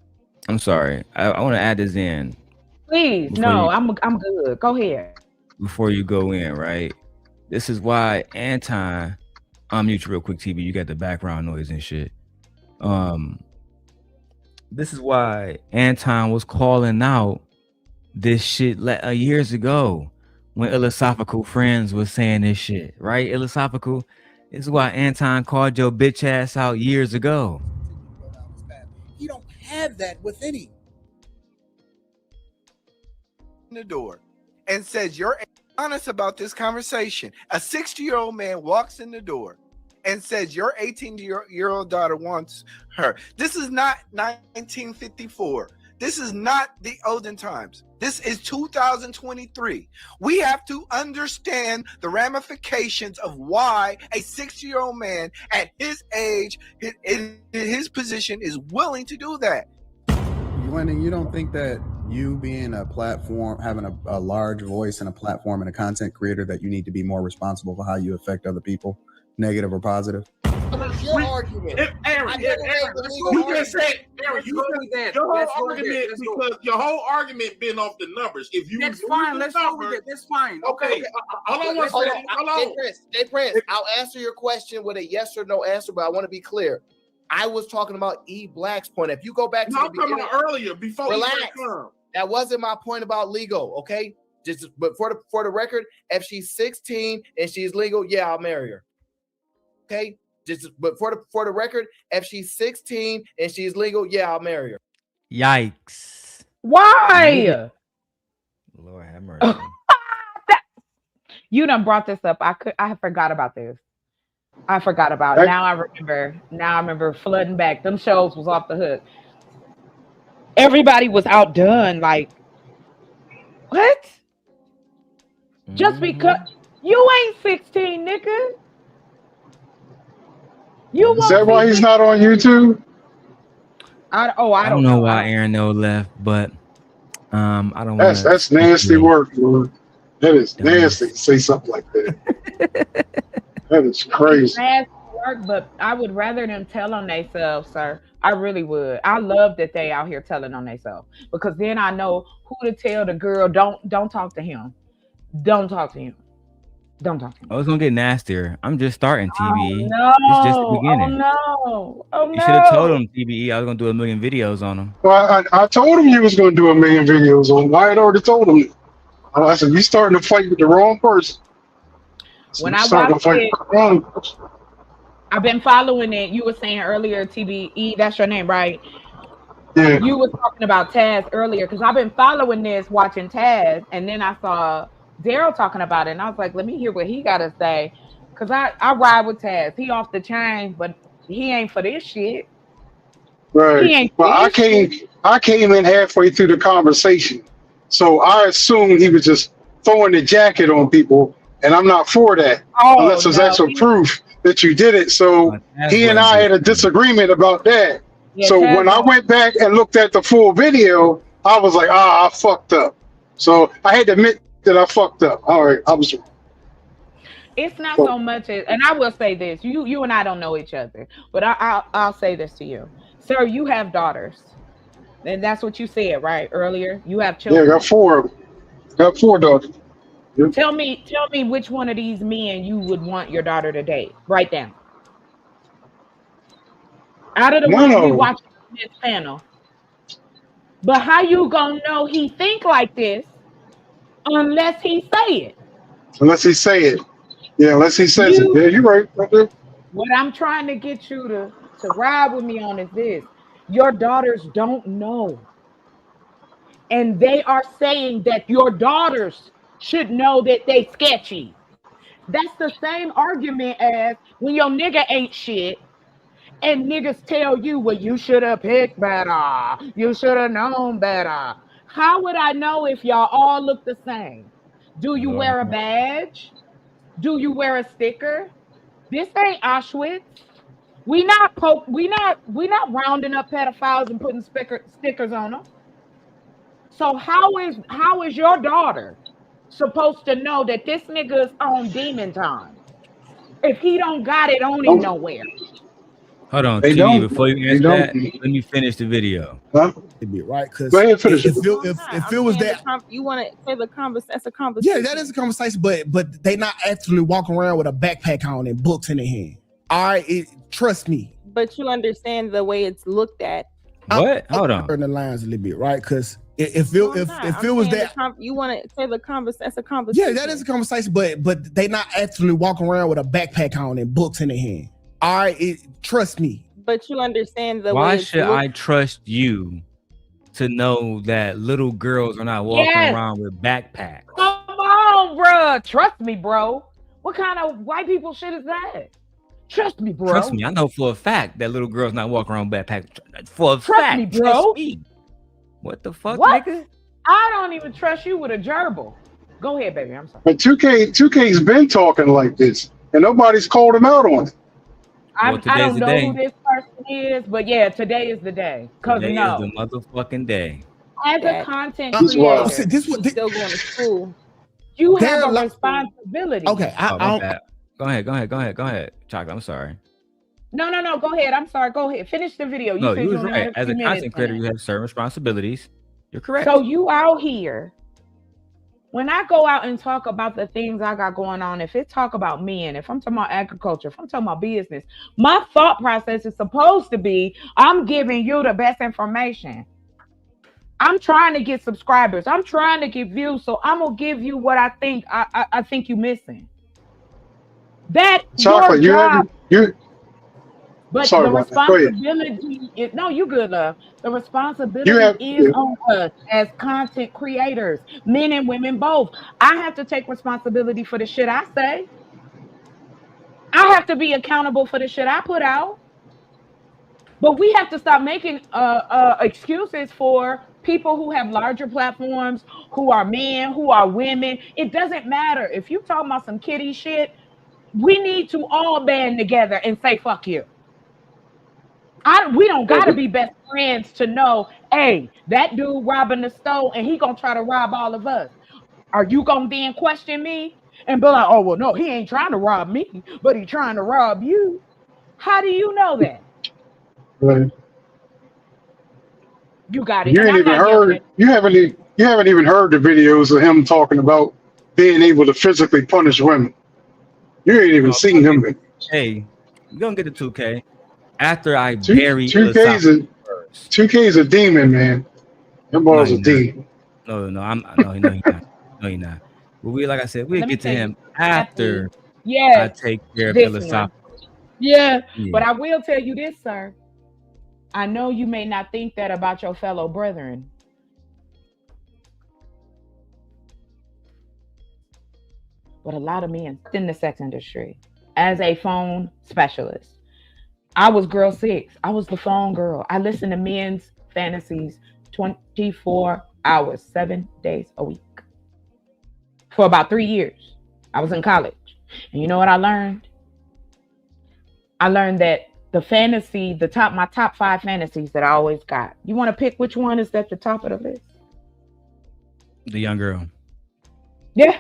I'm sorry. I want to add this in. Please, no, I'm good. Go ahead. Before you go in, right? This is why Anton. I'll mute you real quick, TV. You got the background noise and shit. This is why Anton was calling out this shit years ago when iLLAsophical friends was saying this shit, right? iLLAsophical. This is why Anton called your bitch ass out years ago. He don't have that within him. The door and says you're honest about this conversation. A 60-year-old man walks in the door and says your 18-year-old daughter wants her. This is not 1954. This is not the olden times. This is 2023. We have to understand the ramifications of why a 60-year-old man at his age, in his position, is willing to do that. Wendy, you don't think that you being a platform, having a large voice and a platform and a content creator, that you need to be more responsible for how you affect other people, negative or positive? Your argument. Aaron, you just said, Aaron, your whole argument, because your whole argument been off the numbers. If you That's fine. Let's go with it. That's fine. Okay. Hold on. Hey, Prince, I'll answer your question with a yes or no answer, but I want to be clear. I was talking about E Black's point. If you go back to the beginning, I'm talking about earlier, before relax. That wasn't my point about legal, okay? But for the record, if she's 16 and she's legal, yeah, I'll marry her. Okay? But for the record, if she's 16 and she's legal, yeah, I'll marry her. Yikes. Why? Lord have mercy. You done brought this up. I forgot about this. I forgot about it. Now I remember flooding back. Them shows was off the hook. Everybody was outdone. Like, what? Just because you ain't 16, nigga. Is that why he's not on YouTube? I don't know why Aaron No left, but I don't. That's nasty work, Lord. That is nasty to say something like that. That is crazy. Nasty work, but I would rather them tell on themselves, sir. I really would. I love that they out here telling on themselves, because then I know who to tell the girl. Don't talk to him. Don't talk to him. Don't talk to him. Oh, it's gonna get nastier. I'm just starting TBE. Oh, no. It's just the beginning. Oh no. You should have told him, TBE, I was gonna do 1 million videos on him. Well, I told him you was going to do 1 million videos on him. I had already told him. I said, you starting to fight with the wrong person. So when I watched it, I've been following it. You were saying earlier, TBE, that's your name, right? Yeah. You were talking about Taz earlier, because I've been following this, watching Taz, and then I saw Darrel talking about it, and I was like, let me hear what he got to say, because I ride with Taz. He off the chain, but he ain't for this shit. Right. He ain't well, I came in halfway through the conversation, so I assumed he was just throwing the jacket on people, and I'm not for that unless there's actual proof that you did it. So he and I had a disagreement about that. Yeah, so when I went back and looked at the full video, I was like, I fucked up. So I had to admit that I fucked up. All right, I was. It's not so much as, and I will say this: you and I don't know each other, but I'll say this to you, sir. You have daughters, and that's what you said right earlier. You have children. Yeah, I got 4. Got 4 daughters. Yep. Tell me which one of these men you would want your daughter to date. Right down. Out of the ones we watch this panel. But how you gonna know he think like this unless he say it? Unless he say it. Yeah, unless he says it. Yeah, you're right. What I'm trying to get you to ride with me on is this. Your daughters don't know. And they are saying that your daughters should know that they sketchy. That's the same argument as when your nigga ain't shit and niggas tell you, well, you should have picked better. You should have known better. How would I know if y'all all look the same? Do you wear a badge? Do you wear a sticker? This ain't Auschwitz. We not rounding up pedophiles and putting stickers on them. So how is your daughter supposed to know that this nigga is on demon time if he don't got it on him nowhere? Hold on, TV, before you answer that, let me finish the video. Huh? Right? Because if it was that, you want to say the conversation. That's a conversation. Yeah, that is a conversation, but they not actually walking around with a backpack on and books in their hand. All right, trust me. But you understand the way it's looked at. What? Hold on. Turn the lines a little bit, right? Because If it was that, you want to say the conversation. That's a conversation. yeah, that is a conversation. But they not actually walking around with a backpack on and books in their hand. All right, trust me. But you understand the way. Why should I trust you to know that little girls are not walking around with backpacks? Come on, bro. Trust me, bro. What kind of white people shit is that? Trust me, bro. Trust me, I know for a fact that little girls not walking around with backpacks. For a Trust fact, me, bro. Trust me. What the fuck, what? nigga? I don't even trust you with a gerbil. Go ahead, baby. I'm sorry. But 2K's been talking like this, and nobody's called him out on it. I don't know who this person is, but yeah, today is the day. Cause Today no, is the motherfucking day. as a content This creator, was- still going to school. you have a responsibility. Okay, Go ahead, Chocolate. I'm sorry. No. Go ahead. I'm sorry. Go ahead. Finish the video. No, said you was only right. had As a 2 minutes content creator, you have certain responsibilities. You're correct. So you out here. When I go out and talk about the things I got going on, if it talk about men, if I'm talking about agriculture, if I'm talking about business, my thought process is supposed to be, I'm giving you the best information. I'm trying to get subscribers. I'm trying to get views. So I'm gonna give you what I think I think you missing. That Chocolate, but sorry the about that. Go ahead. responsibility is no, you good, love. The responsibility is on us as content creators, men and women both. I have to take responsibility for the shit I say. I have to be accountable for the shit I put out. But we have to stop making excuses for people who have larger platforms, who are men, who are women. It doesn't matter. If you talking about some kiddie shit, we need to all band together and say fuck you. We don't gotta be best friends to know, hey, that dude robbing the store and he gonna try to rob all of us. Are you gonna then question me and be like, oh well, no, he ain't trying to rob me, but he trying to rob you? How do you know that? Right. You got it. You ain't even heard. You haven't even heard the videos of him talking about being able to physically punish women. You ain't even seen him. Hey, we're gonna get to 2K after I 2K's a demon, man. That boy's a demon. No, he's not. No, he's not. But like I said, we'll get to him after I take care of iLLAa Sophical. Yeah, but I will tell you this, sir. I know you may not think that about your fellow brethren. But a lot of men in the sex industry, as a phone specialist, I was girl 6. I was the phone girl. I listened to men's fantasies 24 hours, 7 days a week for about 3 years. I was in college. And you know what I learned? I learned that the fantasy, my top 5 fantasies that I always got. You want to pick which one is at the top of the list? The young girl. Yeah.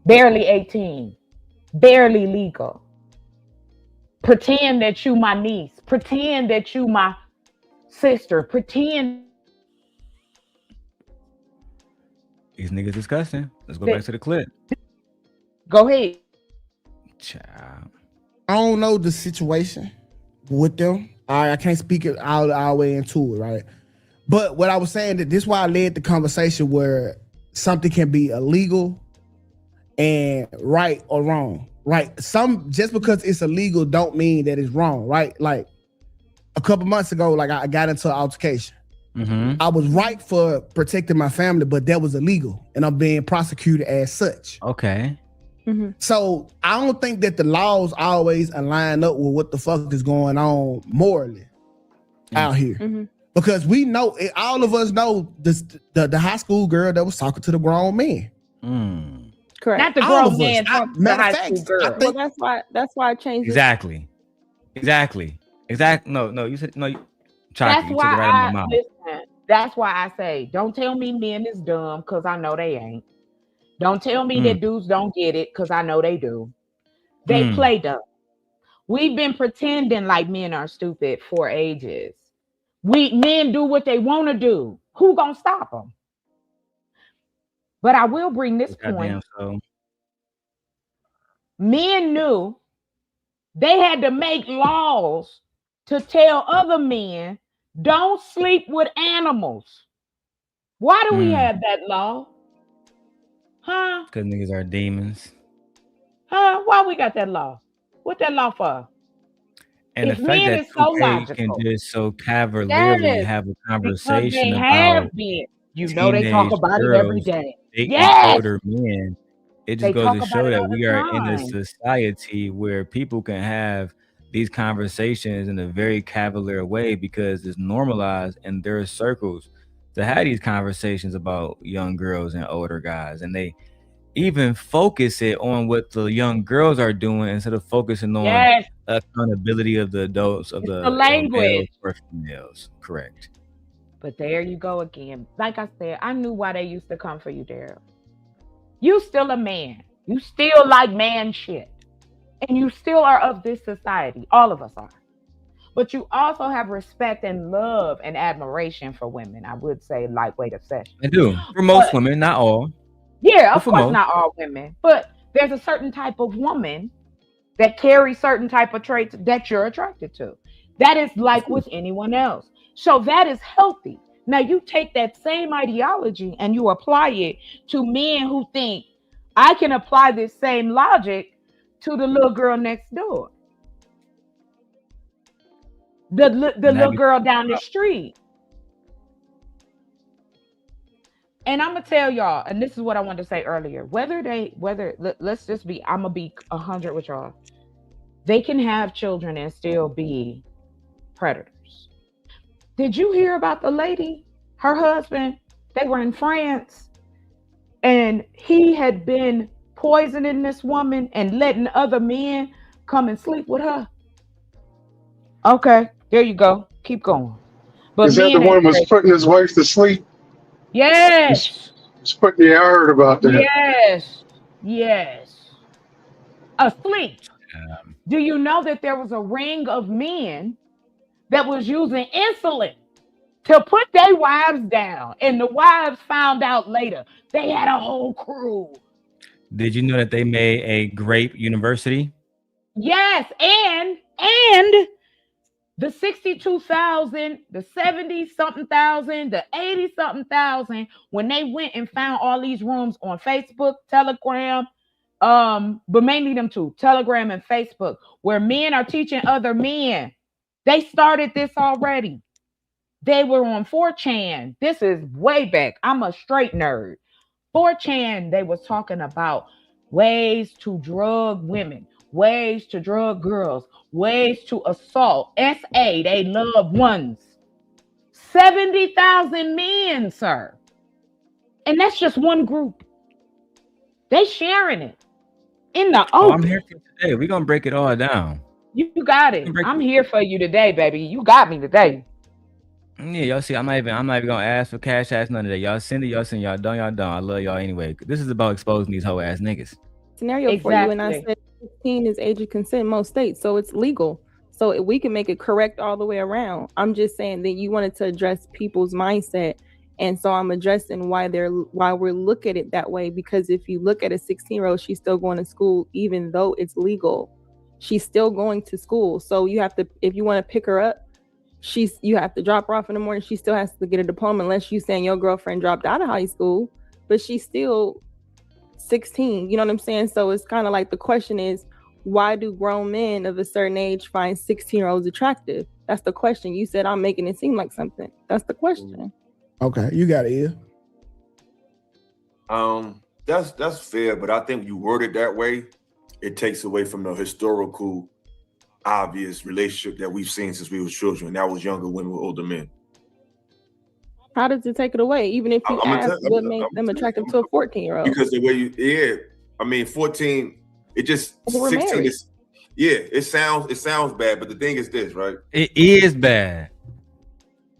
Barely 18. Barely legal. Pretend that you my niece. Pretend that you my sister. Pretend. These niggas discussing. Let's go back to the clip. Go ahead. Child. I don't know the situation with them. I can't speak it all the way into it, right? But what I was saying, that this is why I led the conversation where something can be illegal and right or wrong, right? Just because it's illegal don't mean that it's wrong, right? Like a couple months ago, like I got into an altercation. Mm-hmm. I was right for protecting my family, but that was illegal, and I'm being prosecuted as such. Okay. Mm-hmm. So I don't think that the laws always align up with what the fuck is going on morally out here. Mm-hmm. Because we know, all of us know the high school girl that was talking to the grown man. Correct. Not the grown man talking to the high school girl. Well, that's why I changed it. Exactly. No, you said no. That's you why took it right out of my mouth. listen. That's why I say, don't tell me men is dumb, because I know they ain't. Don't tell me that dudes don't get it, because I know they do. They play dumb. We've been pretending like men are stupid for ages. Men do what they want to do. Who gonna stop them? But I will bring this point. Men knew they had to make laws to tell other men, don't sleep with animals. Why do we have that law? Huh? Because niggas are demons. Huh? Why we got that law? What that law for? And If the fact men that is so 2K can logical, just so cavalierly yes, have a because they conversation have about been. You know, they talk teenage about it every girls day. dating Yes, older men, it just they goes talk to about show it that all we the are in a time. society where people can have these conversations in a very cavalier way because it's normalized in their circles to have these conversations about young girls and older guys. And they even focus it on what the young girls are doing instead of focusing on Yes, accountability of the adults, of it's the the males language. or females. Correct. But there you go again. Like I said, I knew why they used to come for you, Darrel. You still a man. You still like man shit. And you still are of this society. All of us are. But you also have respect and love and admiration for women. I would say lightweight obsession. I do. For most women, not all. Yeah, But of for course most. not all women. But there's a certain type of woman that carries certain type of traits that you're attracted to. That is like with anyone else. So that is healthy. Now you take that same ideology and you apply it to men who think I can apply this same logic to the little girl next door. The little girl down the street. And I'm gonna tell y'all, and this is what I wanted to say earlier. Let's just be, I'm gonna be 100 with y'all. They can have children and still be predators. Did you hear about the lady, her husband? They were in France, and he had been poisoning this woman and letting other men come and sleep with her. Okay, there you go. Keep going. But Is that the men one ain't who was crazy. putting his wife to sleep? Yes. Yeah, I heard about that. Yes. Yes. Asleep. Do you know that there was a ring of men that was using insulin to put their wives down? And the wives found out later. They had a whole crew. Did you know that they made a grape university? Yes, and the 62,000, the 70 something thousand, the 80 something thousand, when they went and found all these rooms on Facebook, Telegram, but mainly them two, Telegram and Facebook, where men are teaching other men. They started this already. They were on 4chan. This is way back. I'm a straight nerd. 4chan, they was talking about ways to drug women, ways to drug girls, ways to assault SA, they loved ones. 70,000 men, sir. And that's just one group. They sharing it in the open. Oh, I'm here for today. We're gonna break it all down. You got it. I'm here for you today, baby. You got me today. Yeah, y'all see, I'm not even gonna ask for cash ass none of that. Y'all send it, y'all send, y'all don't, y'all don't. I love y'all anyway. This is about exposing these hoe ass niggas. Scenario for you, and I said 15 is age of consent in most states, so it's legal. So we can make it correct all the way around. I'm just saying that you wanted to address people's mindset, and so I'm addressing why we're look at it that way. Because if you look at a 16-year-old, she's still going to school, even though it's legal. She's still going to school. So you have to, if you want to pick her up, you have to drop her off in the morning. She still has to get a diploma, unless you saying your girlfriend dropped out of high school, but she's still 16. You know what I'm saying? So it's kind of like the question is, why do grown men of a certain age find 16-year-olds attractive? That's the question. You said I'm making it seem like something. That's the question. Okay, you got it. That's fair, but I think you word it that way, it takes away from the historical, obvious relationship that we've seen since we were children. That was younger women with older men. How does it take it away? Even if you ask what made them attractive to a 14-year-old? Because the way 14, it just 16 is, it sounds bad, but the thing is this, right? It is bad.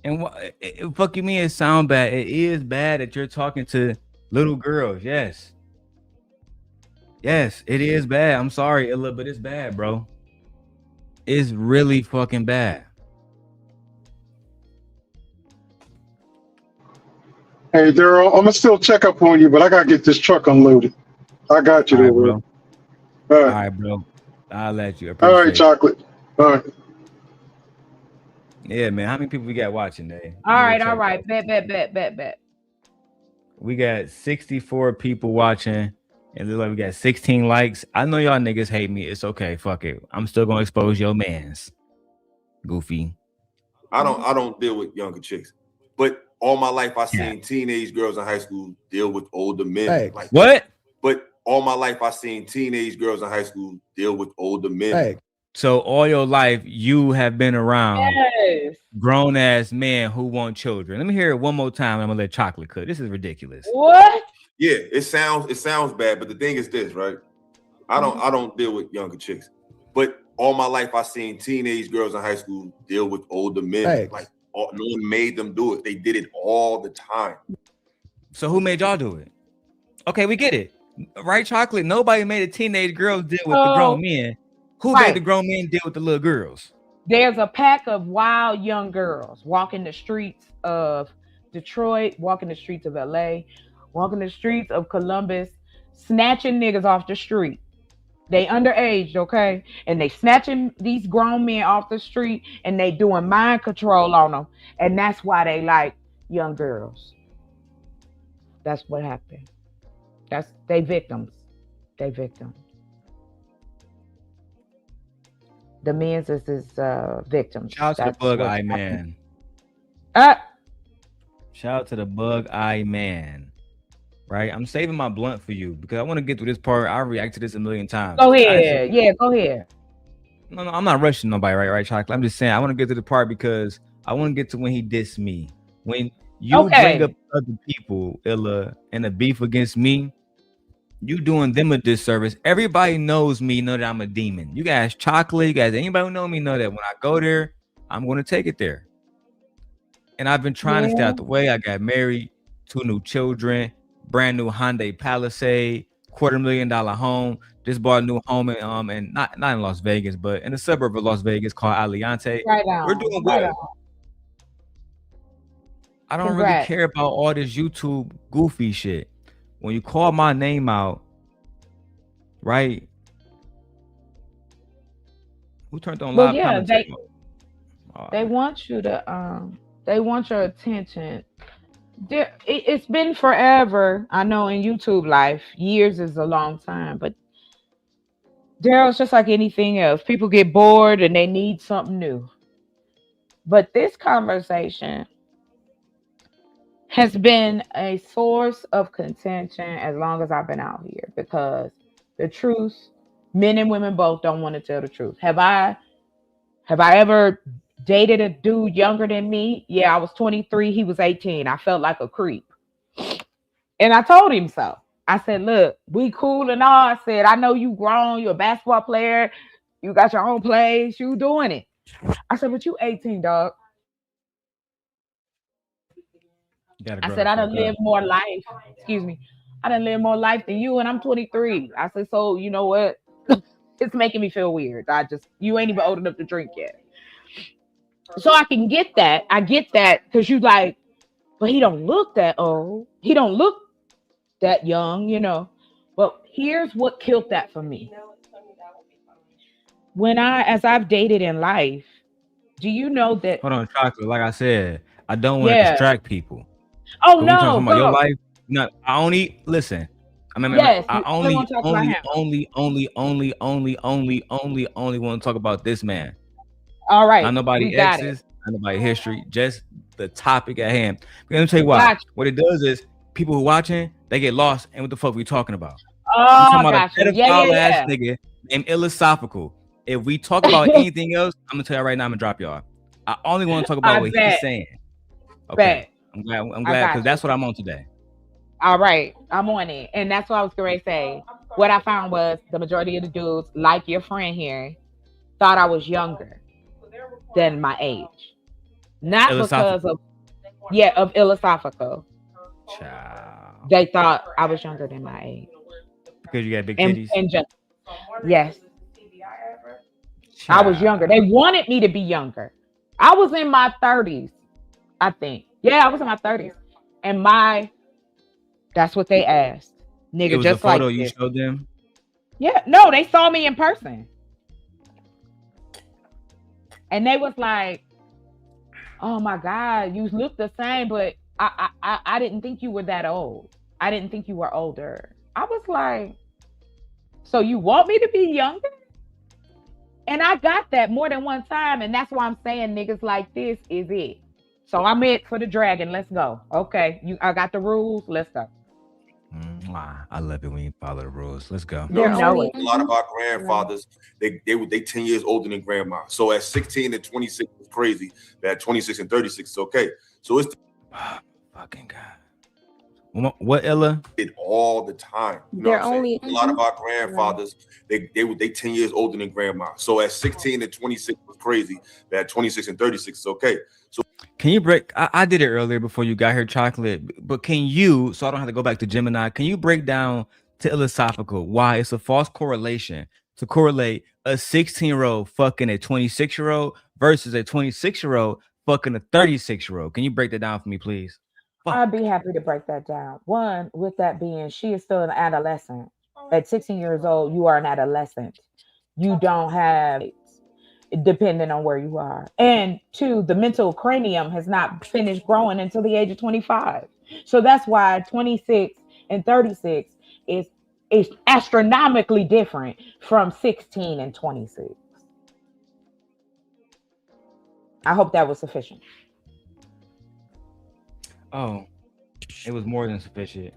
And what fuck you mean it sound bad? It is bad that you're talking to little girls. Yes, it is bad. I'm sorry, Illa, but it's bad, bro. It's really fucking bad. Hey, Darrel, I'm gonna still check up on you, but I gotta get this truck unloaded. I got you, all right, bro. All right, bro. I'll let you. All right, chocolate. All right. Yeah, man. How many people we got watching, Dave? All right. Bet. We got 64 people watching. And look like we got 16 likes. I know y'all niggas hate me. It's okay. Fuck it. I'm still gonna expose your mans. Goofy. I don't deal with younger chicks. But all my life I seen teenage girls in high school deal with older men. Hey. Like what? But all my life I seen teenage girls in high school deal with older men. Hey. So all your life you have been around Yes. grown ass men who want children. Let me hear it one more time. I'm gonna let Chocolate cook. This is ridiculous. What? Yeah, it sounds bad, but the thing is this, right? I don't deal with younger chicks. But all my life I seen teenage girls in high school deal with older men. Hey. Like no one made them do it. They did it all the time. So who made y'all do it? Okay, we get it. Right, Chocolate? Nobody made a teenage girl deal with the grown men. Who made the grown men deal with the little girls? There's a pack of wild young girls walking the streets of Detroit, walking the streets of LA, walking the streets of Columbus, snatching niggas off the street. They underage, okay? And they snatching these grown men off the street and they doing mind control on them. And that's why they like young girls. That's what happened. They victims. They victims. The men's is victims. Shout out to the bug eye man. Shout out to the bug eye man. Right? I'm saving my blunt for you because I want to get through this part. I react to this a million times. Go ahead. Yeah, go ahead. No, I'm not rushing nobody, right, Chocolate? I'm just saying I want to get to the part because I want to get to when he dissed me. When you bring up other people, iLLA, and a beef against me, you doing them a disservice. Everybody knows me, know that I'm a demon. You guys, Chocolate, you guys, anybody who know me know that when I go there, I'm going to take it there. And I've been trying to stay out the way. I got married, 2 new children, brand new Hyundai Palisade, $250,000 home. Just bought a new home in not in Las Vegas, but in the suburb of Las Vegas called Aliante. Right on. We're doing good. I don't really care about all this YouTube goofy shit. When you call my name out, right? Who turned on live commentary? They want you to they want your attention. It's been forever. I know in YouTube life, years is a long time, but Darrel's just like anything else. People get bored and they need something new. But this conversation has been a source of contention as long as I've been out here because the truth, men and women both don't want to tell the truth. Have I ever dated a dude younger than me? Yeah, I was 23. He was 18. I felt like a creep. And I told him so. I said, look, we cool and all. I said, I know you grown. You're a basketball player. You got your own place. You doing it. I said, but you 18, dog. I said, I done lived more life. Excuse me. I done lived more life than you, and I'm 23. I said, so you know what? It's making me feel weird. You ain't even old enough to drink yet. So I can get that. I get that because you like, but he don't look that old. He don't look that young, you know. But here's what killed that for me. As I've dated in life, do you know that? Hold on, Chocolate. Like I said, I don't want to distract people. Oh no! About your life. No, I only listen. I only want to talk about this man. All right. Not nobody exes, not nobody history, just the topic at hand. Let me tell you why. What it does is people who watching, they get lost and what the fuck we talking about. I'm talking about a pedophile ass nigga named iLLAa Sophical. If we talk about anything else, I'm gonna tell you right now, I'm gonna drop y'all. I only want to talk about what he's saying. Okay. I'm glad because that's what I'm on today. All right, I'm on it. And that's what I was going to say. What I found was the majority of the dudes, like your friend here, thought I was younger than my age. Not because of iLLAa Sophical. They thought I was younger than my age. Because you got big titties? Yes. I was younger. They wanted me to be younger. I was in my 30s, I think. Yeah, I was in my 30s. And that's what they asked. Nigga, it was just a photo like you this. showed them? Yeah, no, they saw me in person. And they was like, oh my God, you look the same, but I didn't think you were that old. I didn't think you were older. I was like, so you want me to be younger? And I got that more than one time. And that's why I'm saying niggas like this is it. So I'm it for the dragon. Let's go. Okay. I got the rules. Let's go. I love it when you follow the rules. Let's go. You know it. A lot of our grandfathers, they 10 years older than grandma. So at 16 and 26 is crazy. But at 26 and 36 is okay. So it's fucking God. What iLLA? It all the time. You know what I'm saying? A lot of our grandfathers, they 10 years older than grandma. So at 16 and 26 is crazy. But at 26 and 36 is okay. So can you break? I did it earlier before you got here, Chocolate. But can you, so I don't have to go back to Gemini, can you break down to iLLAa Sophical why it's a false correlation to correlate a 16-year-old fucking a 26-year-old versus a 26-year-old fucking a 36-year-old? Can you break that down for me, please? I'd be happy to break that down. One, with that being, she is still an adolescent. At 16 years old, you are an adolescent. You don't have, depending on where you are. And two, the mental cranium has not finished growing until the age of 25. So that's why 26 and 36 is astronomically different from 16 and 26. I hope that was sufficient. Oh, it was more than sufficient.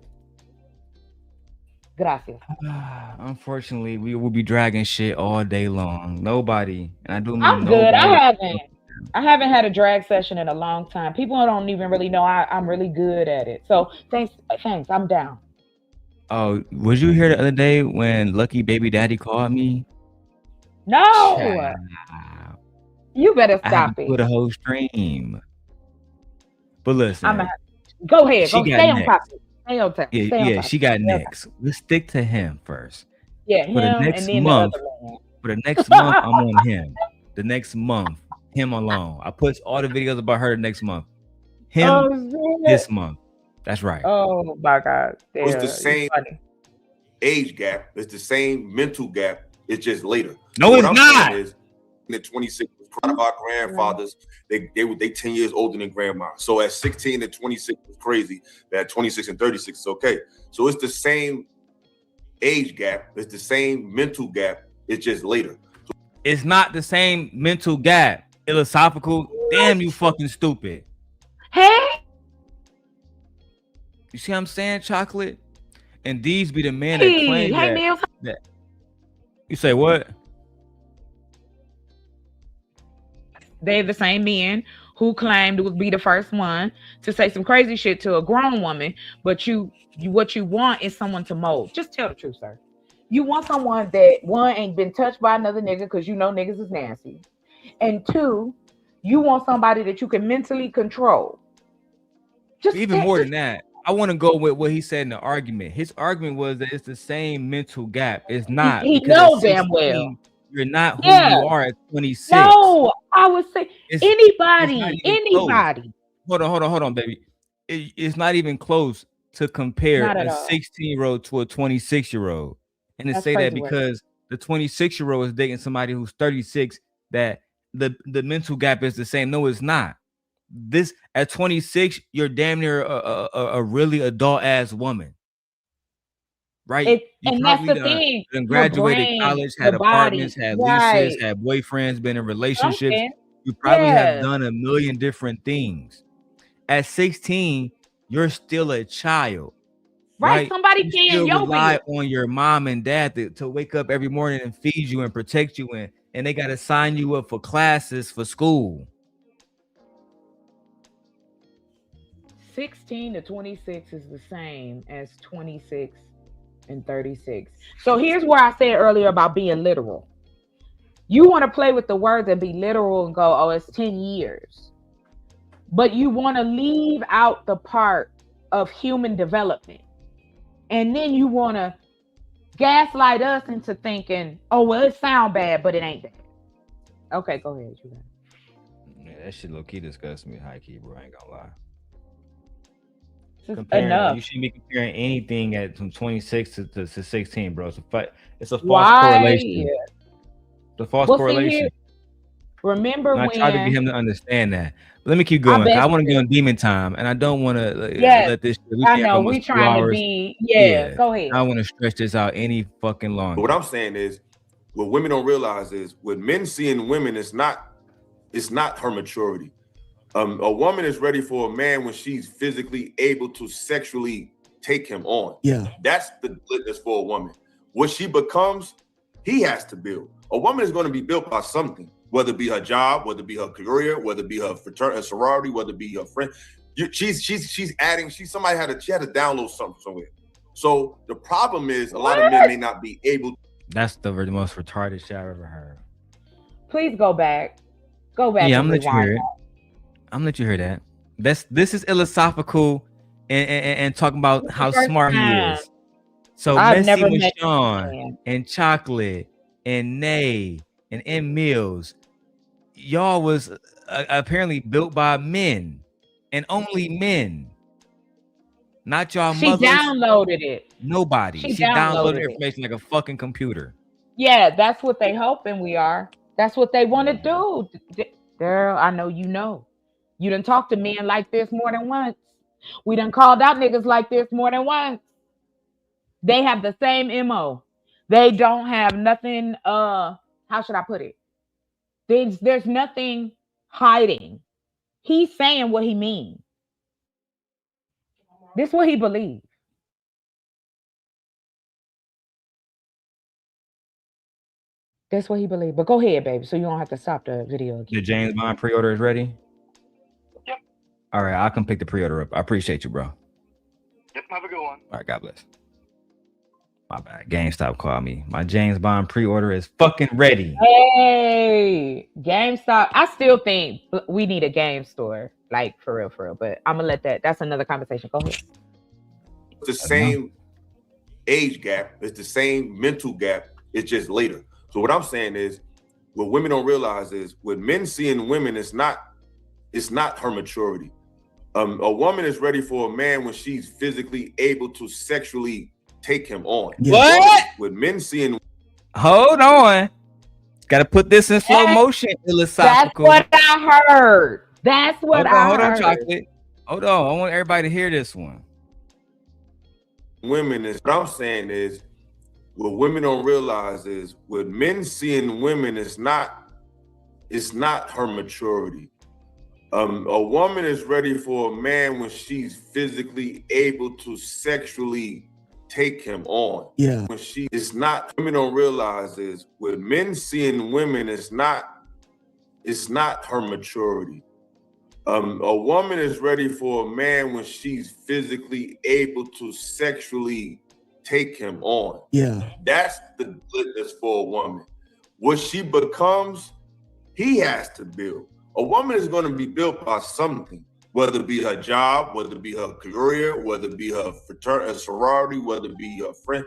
Gracias. Unfortunately, we will be dragging shit all day long. Nobody, and I do mean I'm nobody. good. I haven't had a drag session in a long time. People don't even really know I'm really good at it. So thanks. I'm down. Oh, was you here the other day when Lucki Baby Daddy called me? No. Child. You better I had stop to it. put a whole stream. But listen, go ahead. She Go got stay on next. topic. Stay on topic. Yeah, Stay on yeah, topic. she got Stay on next. topic. Let's stick to him first. Yeah, For the him next and then month, the other man. for the next month, I'm on him. The next month, him alone. I put all the videos about her the next month. Him this month. That's right. Oh my God. it's the same age gap. It's the same mental gap. It's just later. No, So it's what I'm saying not. is, the 26 was part of our grandfathers. They 10 years older than grandma. So at 16 and 26 is crazy. But at 26 and 36 is okay. So it's the same age gap. It's the same mental gap. It's just later. It's not the same mental gap. iLLAa Sophical. Damn, you fucking stupid. Hey. You see what I'm saying, Chocolate? And these be the men that claim that. You say what? They're the same men who claimed to be the first one to say some crazy shit to a grown woman, but what you want is someone to mold. Just tell the truth, sir. You want someone that, one, ain't been touched by another nigga because you know niggas is nasty. And two, you want somebody that you can mentally control. Even more than that, I want to go with what he said in the argument. His argument was that it's the same mental gap. It's not. He because knows at damn 16, well. You're not who you are at 26. No, I would say It's anybody. Hold on, baby. It's not even close to compare Not at a all. 16-year-old to a 26-year-old. And to That's say that crazy work. because the 26-year-old is dating somebody who's 36, that the mental gap is the same. No, it's not. This at 26, you're damn near a really adult ass woman. Right? And that's the thing. Done Your graduated brain, college, your had apartments, body. had Right. leases, had boyfriends, been in relationships. Something. You probably have Yes. done a million different things. At 16, you're still a child. Right. Somebody You paying still your rely bill. on your mom and dad to wake up every morning and feed you and protect you, and they got to sign you up for classes for school. 16 to 26 is the same as 26 and 36. So here's where I said earlier about being literal. You want to play with the words and be literal and go, oh, it's 10 years. But you want to leave out the part of human development. And then you want to gaslight us into thinking, oh, well, it sounds bad, but it ain't bad. Okay, go ahead. You got it. Yeah, that shit low-key disgusts me, high key, bro. I ain't gonna lie. Enough. You shouldn't be comparing anything from 26 to 16, bro. It's a false correlation. The false correlation. Remember And I tried to get when him to understand that. But let me keep going. I want to go on demon time, and I don't want to let this. We I can't know almost we 2 trying to hours. be. Yeah, Go ahead. I want to stretch this out any fucking longer. What I'm saying is, what women don't realize is, what men see in women is not, it's not her maturity. A woman is ready for a man when she's physically able to sexually take him on. Yeah. That's the litmus for a woman. What she becomes, he has to build. A woman is going to be built by something, whether it be her job, whether it be her career, whether it be her fraternity, her sorority, whether it be her friend. She's adding. She had to download something somewhere. So the problem is, a lot of men may not be able. That's the most retarded shit I've ever heard. Please go back. Go back. Yeah, and I'm gonna let you hear rewind it. I'm gonna let you hear that. This is iLLAsophical and talking about how first smart he time. is. So I've Messy never with met Sean this man. and Chocolate and Nay and M Mills, y'all was apparently built by men and only men, not y'all She mothers. downloaded it. Nobody. She She downloaded downloaded it. information like a fucking computer. Yeah, that's what they hoping we are. That's what they want to do. Girl, I know you know. You done talked to men like this more than once. We done called out niggas like this more than once. They have the same MO. They don't have nothing, how should I put it? There's nothing hiding. He's saying what he means. This is what he believes. That's what he believes. But go ahead, baby, so you don't have to stop the video again. The James Bond pre-order is ready? Yep. All right, I'll come pick the pre-order up. I appreciate you, bro. Yep, have a good one. All right, God bless. My bad. GameStop called me. My James Bond pre-order is fucking ready. Hey, GameStop. I still think we need a game store, like for real. But I'm gonna let that's another conversation. Go ahead. It's the same age gap. It's the same mental gap. It's just later. So what I'm saying is, what women don't realize is, what men see in women is not, it's not her maturity. A woman is ready for a man when she's physically able to sexually take him on. What? What men see in. Hold on. Got to put this in slow motion. iLLAsophical. That's what I heard. That's what I heard. Hold on, Chocolate. Hold on. I want everybody to hear this one. Women is, what I'm saying is, what women don't realize is, what men see in women is not, it's not her maturity. A woman is ready for a man when she's physically able to sexually take him on. Yeah. When she is not, women don't realize is, what men see in women is not, it's not her maturity. A woman is ready for a man when she's physically able to sexually take him on. Yeah. That's the litmus for a woman. What she becomes, he has to build. A woman is going to be built by something, whether it be her job, whether it be her career, whether it be her fraternity, her sorority, whether it be her friend.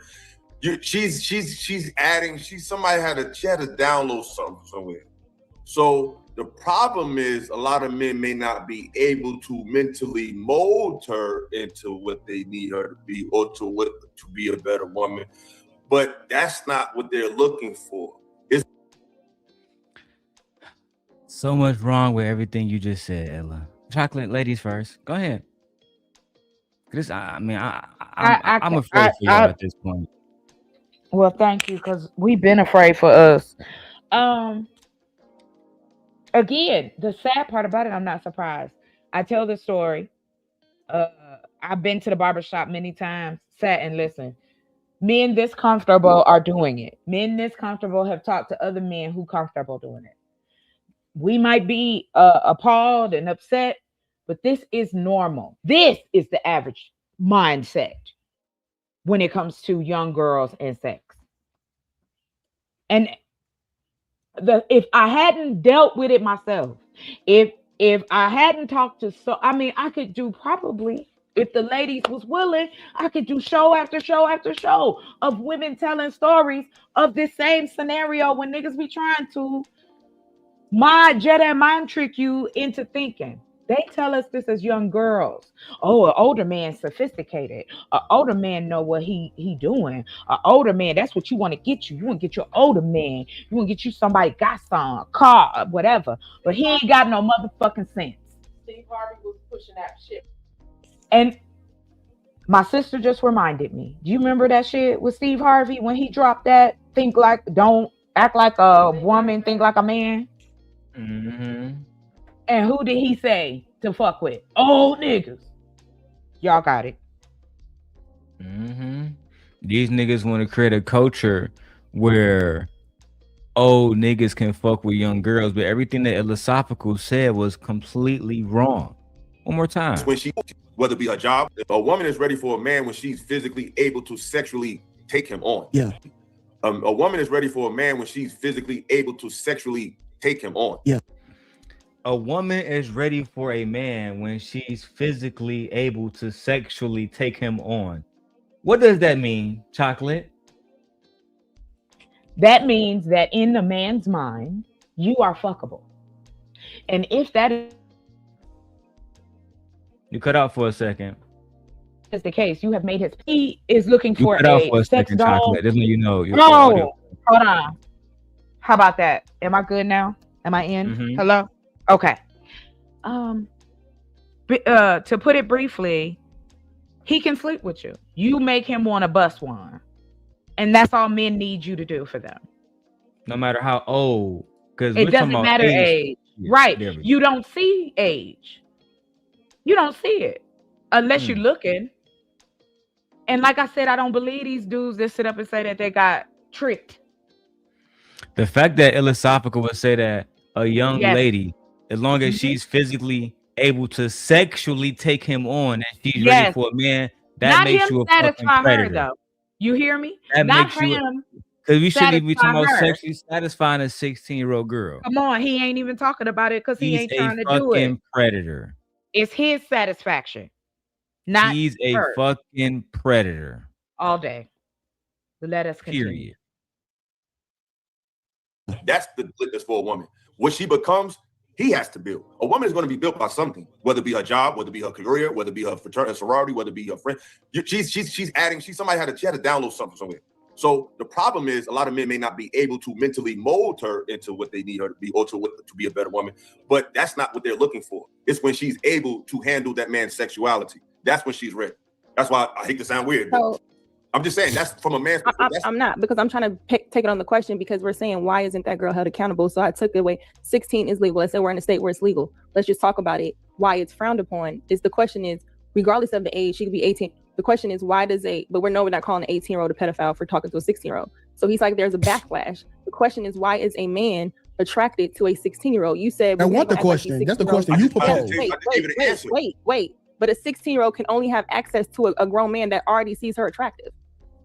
She's adding. She had to download something somewhere. So the problem is, a lot of men may not be able to mentally mold her into what they need her to be, or to be a better woman. But that's not what they're looking for. It's So much wrong with everything you just said, Ella. Chocolate, ladies first. Go ahead. This, I'm afraid for y'all at this point. Well, thank you, because we've been afraid for us. Again, the sad part about it, I'm not surprised. I tell this story. I've been to the barbershop many times, sat and listened. Men this comfortable are doing it. Men this comfortable have talked to other men who comfortable doing it. We might be appalled and upset, but this is normal. This is the average mindset when it comes to young girls and sex. And if I hadn't dealt with it myself, if I hadn't talked to, I could do probably, if the ladies was willing, I could do show after show after show of women telling stories of this same scenario when niggas be trying to mind trick you into thinking. They tell us this as young girls. Oh, an older man sophisticated. An older man know what he doing. An older man, that's what you want to get you. You want to get your older man. You want to get you somebody got some car, whatever. But he ain't got no motherfucking sense. Steve Harvey was pushing that shit. And my sister just reminded me. Do you remember that shit with Steve Harvey when he dropped that? Don't act like a woman, think like a man. Mm-hmm. And who did he say to fuck with? Old niggas. Y'all got it. Mm-hmm. These niggas want to create a culture where old niggas can fuck with young girls, but everything that iLLAa Sophical said was completely wrong. One more time. When she, whether it be her job, a woman is ready for a man when she's physically able to sexually take him on. Yeah. A woman is ready for a man when she's physically able to sexually take him on. Yeah. A woman is ready for a man when she's physically able to sexually take him on. What does that mean, Chocolate? That means that in the man's mind, you are fuckable. And if that You cut out for a second. is the case, you have made his he is looking You for cut out for a a sex second, doll. Chocolate. Just let you know. No, hold on. How about that? Am I good now? Am I in? Mhm. Hello? Okay. To put it briefly, he can sleep with you. You make him want to bust one. And that's all men need you to do for them. No matter how old. Because It doesn't matter age. Right. There we go. You don't see age. You don't see it unless you're looking. And like I said, I don't believe these dudes that sit up and say that they got tricked. The fact that iLLAa Sophical would say that a young Yes. lady, as long as she's physically able to sexually take him on and she's ready Yes. for a man, that Not makes him you a fucking satisfy her predator. though. You hear me? That Not makes you him. because we shouldn't even be talking satisfy about her. sexually satisfying a 16-year-old girl. Come on, he ain't even talking about it because he He's ain't a trying to do it. fucking predator. It's his satisfaction, not He's a her. fucking predator. All day. Let us continue. Period. That's the litmus for a woman. What she becomes, he has to build. A woman is going to be built by something, whether it be her job, whether it be her career, whether it be her fraternity, sorority, whether it be her friend. She's adding. She had to download something somewhere. So the problem is, a lot of men may not be able to mentally mold her into what they need her to be, or to be a better woman. But that's not what they're looking for. It's when she's able to handle that man's sexuality. That's when she's ready. That's why I hate to sound weird. But I'm just saying that's from a man's perspective. I'm not, because I'm trying to take it on the question, because we're saying, why isn't that girl held accountable? So I took it away. 16 is legal. Let's say we're in a state where it's legal. Let's just talk about it. Why it's frowned upon is the question is, regardless of the age, she could be 18. The question is, why does but we're not calling an 18-year-old a pedophile for talking to a 16-year-old. So he's like, there's a backlash. The question is, why is a man attracted to a 16-year-old? You said, and what the question? That's the question you proposed. Wait. But a 16-year-old can only have access to a grown man that already sees her attractive.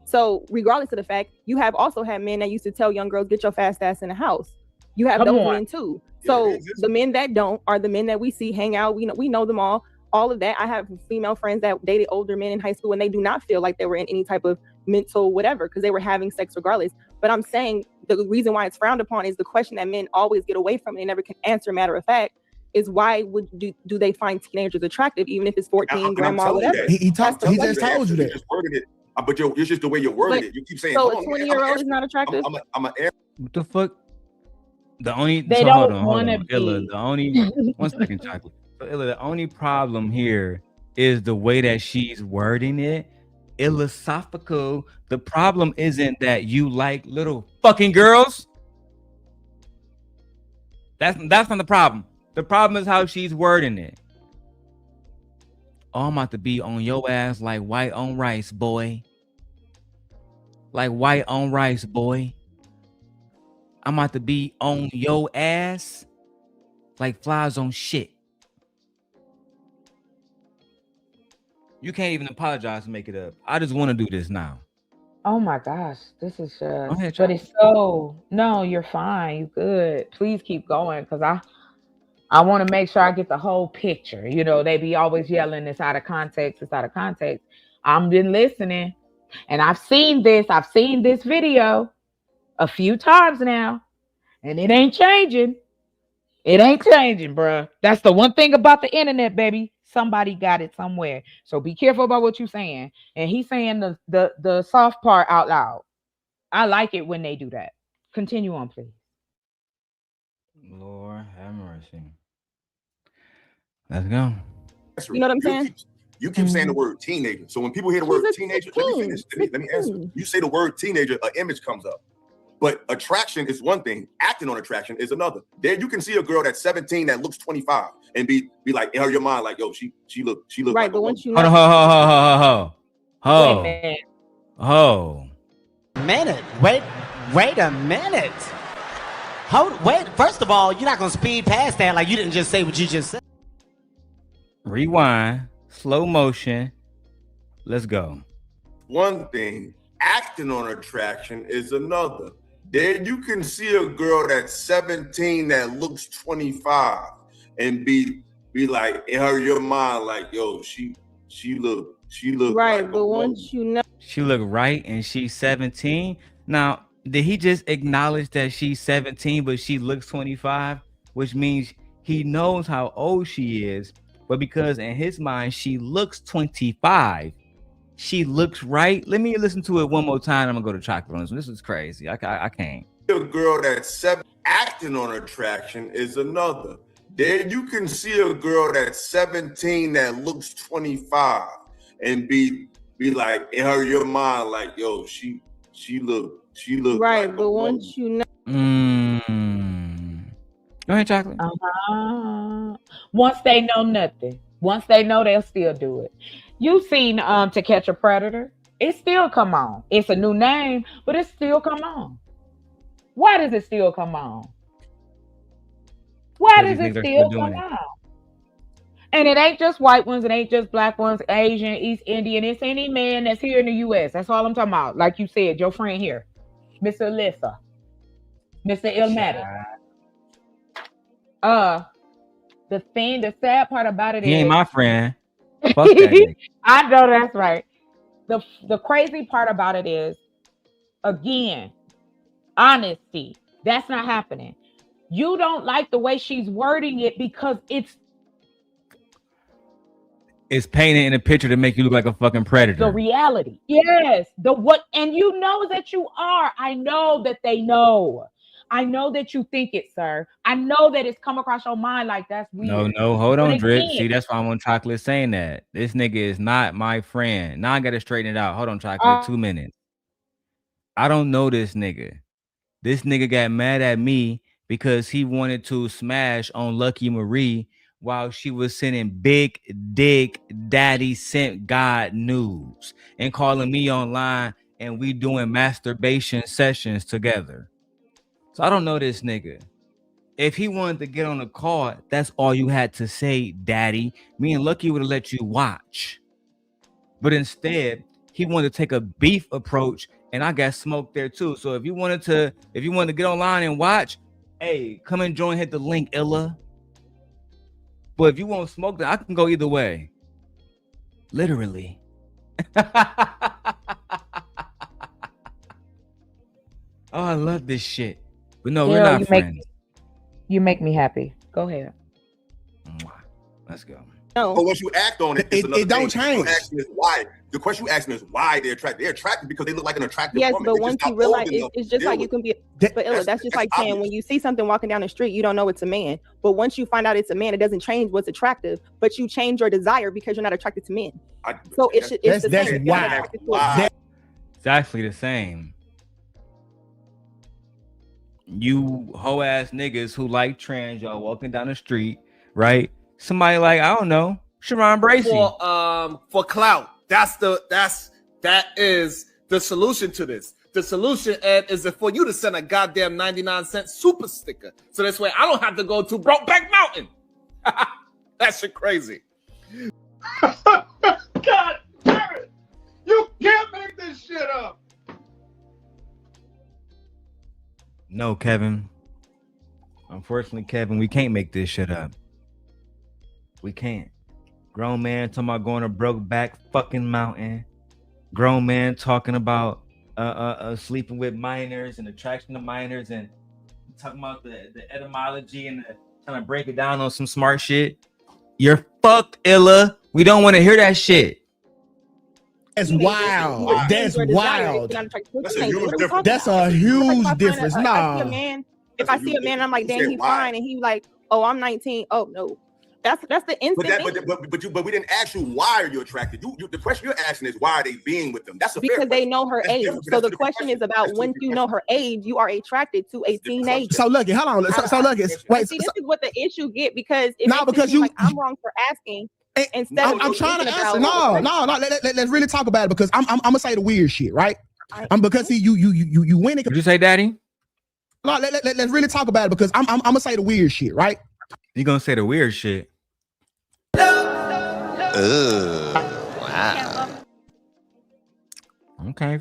So regardless of the fact, you have also had men that used to tell young girls, get your fast ass in the house. You have those men too. So the men that don't are the men that we see hang out. We know them all of that. I have female friends that dated older men in high school and they do not feel like they were in any type of mental whatever, because they were having sex regardless. But I'm saying the reason why it's frowned upon is the question that men always get away from and they never can answer. Matter of fact, is why would do they find teenagers attractive, even if it's 14, grandma, whatever? He just told you that. Just worded it. But it's just the way you're wording it. You keep saying, so a 20-year-old is not attractive. What the fuck? The only they so don't hold on, want to iLLAa, the only 1 second, Chocolate. So iLLAa, the only problem here is the way that she's wording it. iLLAa Sophical. The problem isn't that you like little fucking girls. That's not the problem. The problem is how she's wording it. Oh, I'm about to be on your ass like white on rice, boy. Like white on rice, boy. I'm about to be on your ass like flies on shit. You can't even apologize to make it up. I just want to do this now. Oh my gosh, this is just, ahead, but it's so, no, you're fine. You good. Please keep going, because I want to make sure I get the whole picture. You know, they be always yelling, it's out of context, it's out of context. I've been listening and I've seen this video a few times now, and it ain't changing. It ain't changing, bruh. That's the one thing about the internet, baby. Somebody got it somewhere. So be careful about what you're saying. And he's saying the soft part out loud. I like it when they do that. Continue on, please. Lord have mercy. Let's go. You know what I'm saying? You keep saying the word teenager. So when people hear the word teenager, let me finish. Let me answer. You say the word teenager, an image comes up. But attraction is one thing. Acting on attraction is another. There you can see a girl that's 17 that looks 25 and be like in her your mind like, yo, she look right. like But once you Hold on, ho. Wait a minute. Wait. First of all, you're not gonna speed past that like you didn't just say what you just said. Rewind, slow motion. Let's go. one thing. Acting on attraction is another. There you can see a girl that's 17 that looks 25 and be like in your mind like, yo, she look right, like but once you know She look right and she's 17. Now, did he just acknowledge that she's 17 but she looks 25, which means he knows how old she is, but because in his mind she looks 25, she looks right. Let me listen to it one more time. I'm gonna go to chocolate on this one. This is crazy. I can't. a girl that's 7 acting on attraction is another. There you can see a girl that's 17 that looks 25 and be like in your mind like, yo, she look right, like but once you know Go ahead, chocolate. Once they know nothing, once they know, they'll still do it. You seen To Catch a Predator? It still come on. It's a new name, but it still come on. Why does it still come on? Why does it still come on? And it ain't just white ones, it ain't just black ones, Asian, East Indian. It's any man that's here in the U.S. That's all I'm talking about. Like you said, your friend here, Mr. Alyssa, Mr. Illmatic. The sad part about it He is ain't my friend. Fuck that nigga. I know that's right. The crazy part about it is, again, honesty. That's not happening. You don't like the way she's wording it because it's painted in a picture to make you look like a fucking predator. the reality. Yes. And you know that you are. I know that they know. I know that you think it, sir. I know that it's come across your mind like that's weird. No, hold on, Drip. Again, See, that's why I'm on chocolate saying that. This nigga is not my friend. Now I gotta straighten it out. Hold on, chocolate. 2 minutes. I don't know this nigga. This nigga got mad at me because he wanted to smash on Lucki Maree while she was sending big dick daddy Simp God news and calling me online and we doing masturbation sessions together. So I don't know this nigga. If he wanted to get on the call, that's all you had to say, daddy. Me and Lucki would have let you watch. But instead, he wanted to take a beef approach, and I got smoked there too. So if you wanted to get online and watch, hey, come and join, hit the link, iLLAA. But if you want smoke, then I can go either way. Literally. Oh, I love this shit. But no, we're not friends. You make me happy. Go ahead. Let's go. No. But once you act on it, it don't change. The question you ask me is why they're attracted. They're attracted because they look like an attractive yes, woman. but once you realize it's just like you can be but iLLAA, that's just like saying when you see something walking down the street, you don't know it's a man. But once you find out it's a man, it doesn't change what's attractive, but you change your desire because you're not attracted to men. So it's the same. Wow. It's actually the same. You hoe ass niggas who like trans, y'all walking down the street, right? Somebody like, I don't know, Sharon Bracey. For clout. That is the solution to this. The solution, Ed, is for you to send a goddamn 99-cent super sticker. So this way I don't have to go to Brokeback Mountain. That shit crazy. God damn it. You can't make this shit up. No, Kevin. Unfortunately, Kevin, we can't make this shit up. We can't. Grown man talking about going to Brokeback fucking Mountain. Grown man talking about sleeping with minors and attraction to minors and talking about the etymology and the trying to break it down on some smart shit. You're fucked, iLLA. We don't want to hear that shit. That's wild. That's wild. That's a huge difference. Nah. If I see a man, I'm like, dang, he's fine, and he's like, oh, I'm 19. Oh no, that's the instant. But we didn't ask you why are you attracted. The question you're asking is why are they being with them? That's because they know her age. So the question is about when you know her age, you are attracted to a teenager. So Lucki, hold on. So Lucki, wait. See, this is what the issue get because I'm wrong for asking. Instead I'm trying to answer. No. Let's really talk about it because I'm gonna say the weird shit, right? Because see, you win it. Did you say, Daddy? No, let's really talk about it because I'm gonna say the weird shit, right? You gonna say the weird shit? Wow. Okay.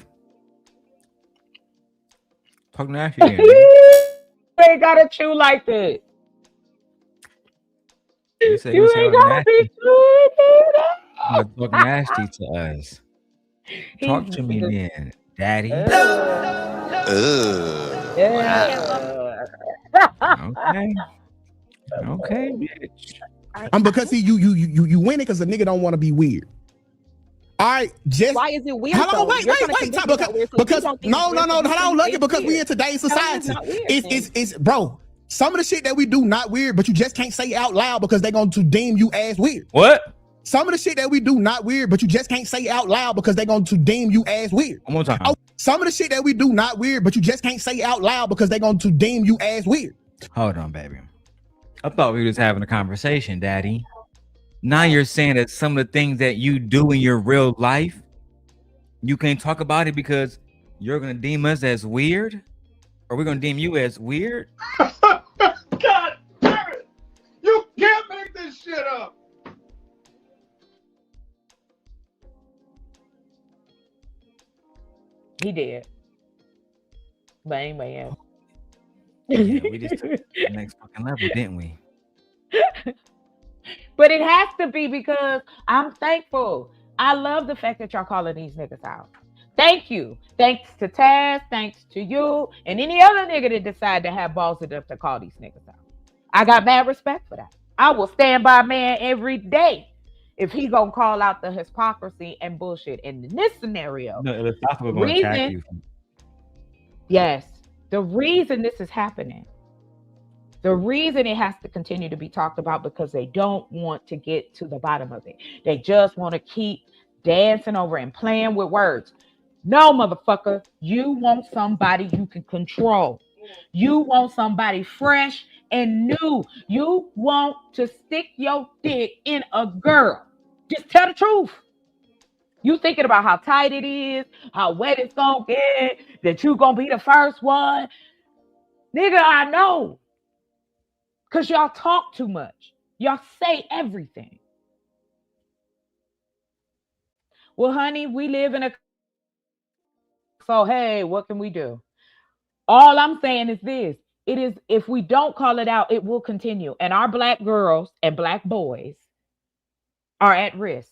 Talk nasty again. They gotta chew like that. You ain't gotta be talk nasty to us. Talk to me then, Daddy. Okay, bitch. Because see, you win it because the nigga don't want to be weird. All right, just why is it weird? Hold on, wait. Because no, hold on, Lucki, because we in today's society. It's bro. Some of the shit that we do not weird, but you just can't say out loud because they're going to deem you as weird. What? Some of the shit that we do not weird, but you just can't say out loud because they're going to deem you as weird. One more time. Oh, some of the shit that we do not weird, but you just can't say out loud because they're going to deem you as weird. Hold on, baby. I thought we was having a conversation, Daddy. Now you're saying that some of the things that you do in your real life, you can't talk about it because you're going to deem us as weird? Or we're going to deem you as weird? God damn it! You can't make this shit up. He did. But anyway, yeah, we just took it to the next fucking level, didn't we? But it has to be because I'm thankful. I love the fact that y'all calling these niggas out. Thank you. Thanks to Taz, thanks to you, and any other nigga that decide to have balls enough to call these niggas out. I got mad respect for that. I will stand by a man every day if he gonna call out the hypocrisy and bullshit. And in this scenario, yes, the reason this is happening, the reason it has to continue to be talked about because they don't want to get to the bottom of it. They just want to keep dancing over and playing with words. No, motherfucker, you want somebody you can control. You want somebody fresh and new. You want to stick your dick in a girl. Just tell the truth. You thinking about how tight it is, how wet it's gonna get, that you gonna be the first one. Nigga, I know. Because y'all talk too much. Y'all say everything. Well, honey, we live in a... So, hey, what can we do? All I'm saying is this. It is, if we don't call it out, it will continue. And our black girls and black boys are at risk.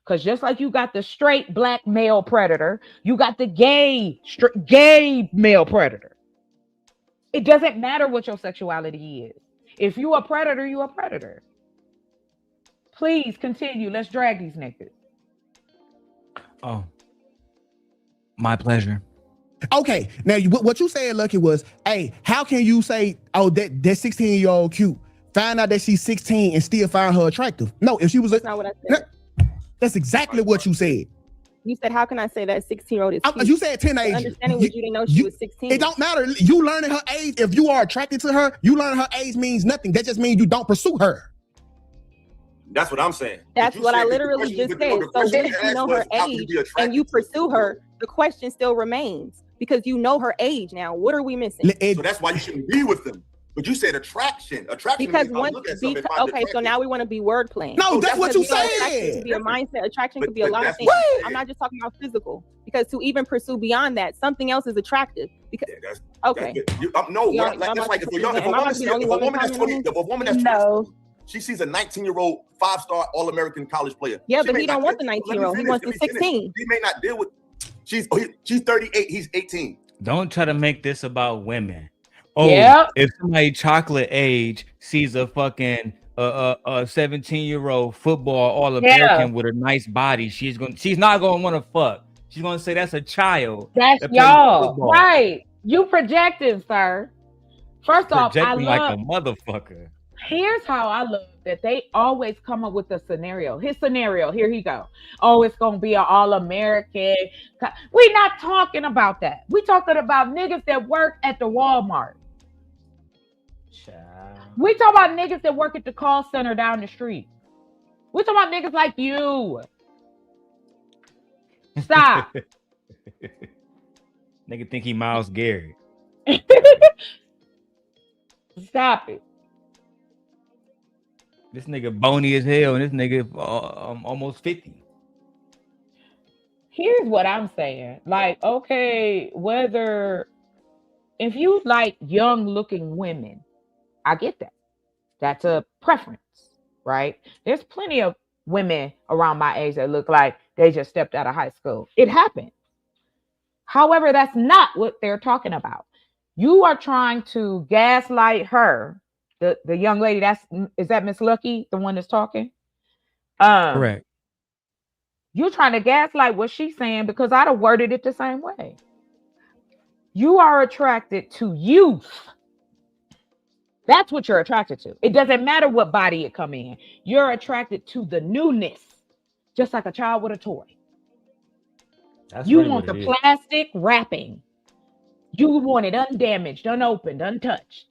Because just like you got the straight black male predator, you got the gay male predator. It doesn't matter what your sexuality is. If you a predator, you a predator. Please continue. Let's drag these niggas. Oh, my pleasure. Okay, now what you said, Lucki, was, hey, how can you say, oh, that 16-year-old cute, find out that she's 16 and still find her attractive? No, if she was... That's not what I said. That's exactly what you said. You said, how can I say that 16-year-old is cute? You said teenager. Understanding what you didn't know she was 16. It don't matter. You learning her age. If you are attracted to her, you learning her age means nothing. That just means you don't pursue her. That's what I'm saying. That's what I literally just said. So then if you know her age and you pursue her, the question still remains because you know her age now. What are we missing? So that's why you shouldn't be with them. But you said attraction. Because okay, so now we want to be word playing. No, that's what you said. Attraction could be a mindset. Attraction could be a lot of things. I'm not just talking about physical. Because to even pursue beyond that, something else is attractive. Because okay, no, that's like if a woman that's 20, she sees a 19-year-old 5-star All-American college player. Yeah, but he don't want the 19-year-old. He wants the 16. He may not deal with. She's 38. He's 18. Don't try to make this about women. Oh, Yep. if somebody chocolate age sees a fucking 17-year-old football Yeah. All-American with a nice body, she's not gonna want to fuck. She's gonna say that's a child That's that plays y'all. football. Right. You projecting, sir. First off, I Projecting like love a motherfucker. here's how I love that they always come up with a scenario. His scenario, here he go. Oh, it's gonna be an all-American. We not talking about that. We talking about niggas that work at the Walmart. We talking about niggas that work at the call center down the street. We talking about niggas like you. Stop. Nigga think he Miles Garrett. Stop it. This nigga bony as hell, and this nigga almost 50. Here's what I'm saying. Like, okay, whether if you like young looking women, I get that. That's a preference, right? There's plenty of women around my age that look like they just stepped out of high school. It happened. However, that's not what they're talking about. You are trying to gaslight her, the young lady. Is that Miss Lucki, the one that's talking? Correct. You're trying to gaslight what she's saying because I'd have worded it the same way. You are attracted to youth. That's what you're attracted to. It doesn't matter what body it come in. You're attracted to the newness, just like a child with a toy. You really want what the it is. plastic wrapping. You want it undamaged, unopened, untouched.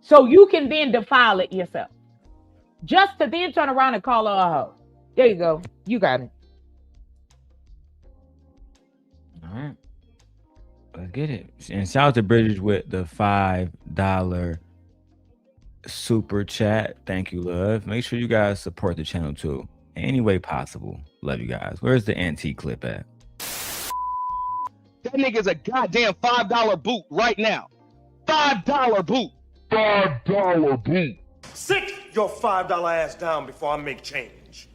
So you can then defile it yourself. Just to then turn around and call her a hoe. There you go. You got it. All right. Let's get it. And shout out to Bridges with the $5 super chat. Thank you, love. Make sure you guys support the channel too. Any way possible. Love you guys. Where's the antique clip at? That nigga's a goddamn $5 boot right now. $5 boot. $5 boot. Sit your $5 ass down before I make change.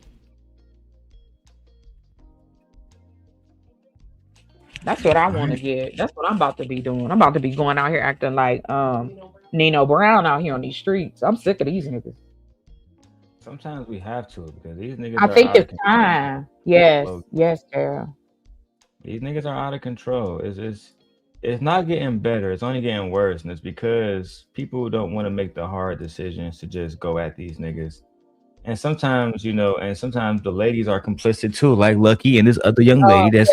That's what I want to get. That's what I'm about to be doing. I'm about to be going out here acting like Nino Brown out here on these streets. I'm sick of these niggas. Sometimes we have to because these niggas I are think out of it's time. Yes, control. yes, Darrel. These niggas are out of control. It's not getting better. It's only getting worse. And it's because people don't want to make the hard decisions to just go at these niggas. And sometimes, sometimes the ladies are complicit too, like Lucki and this other young lady that's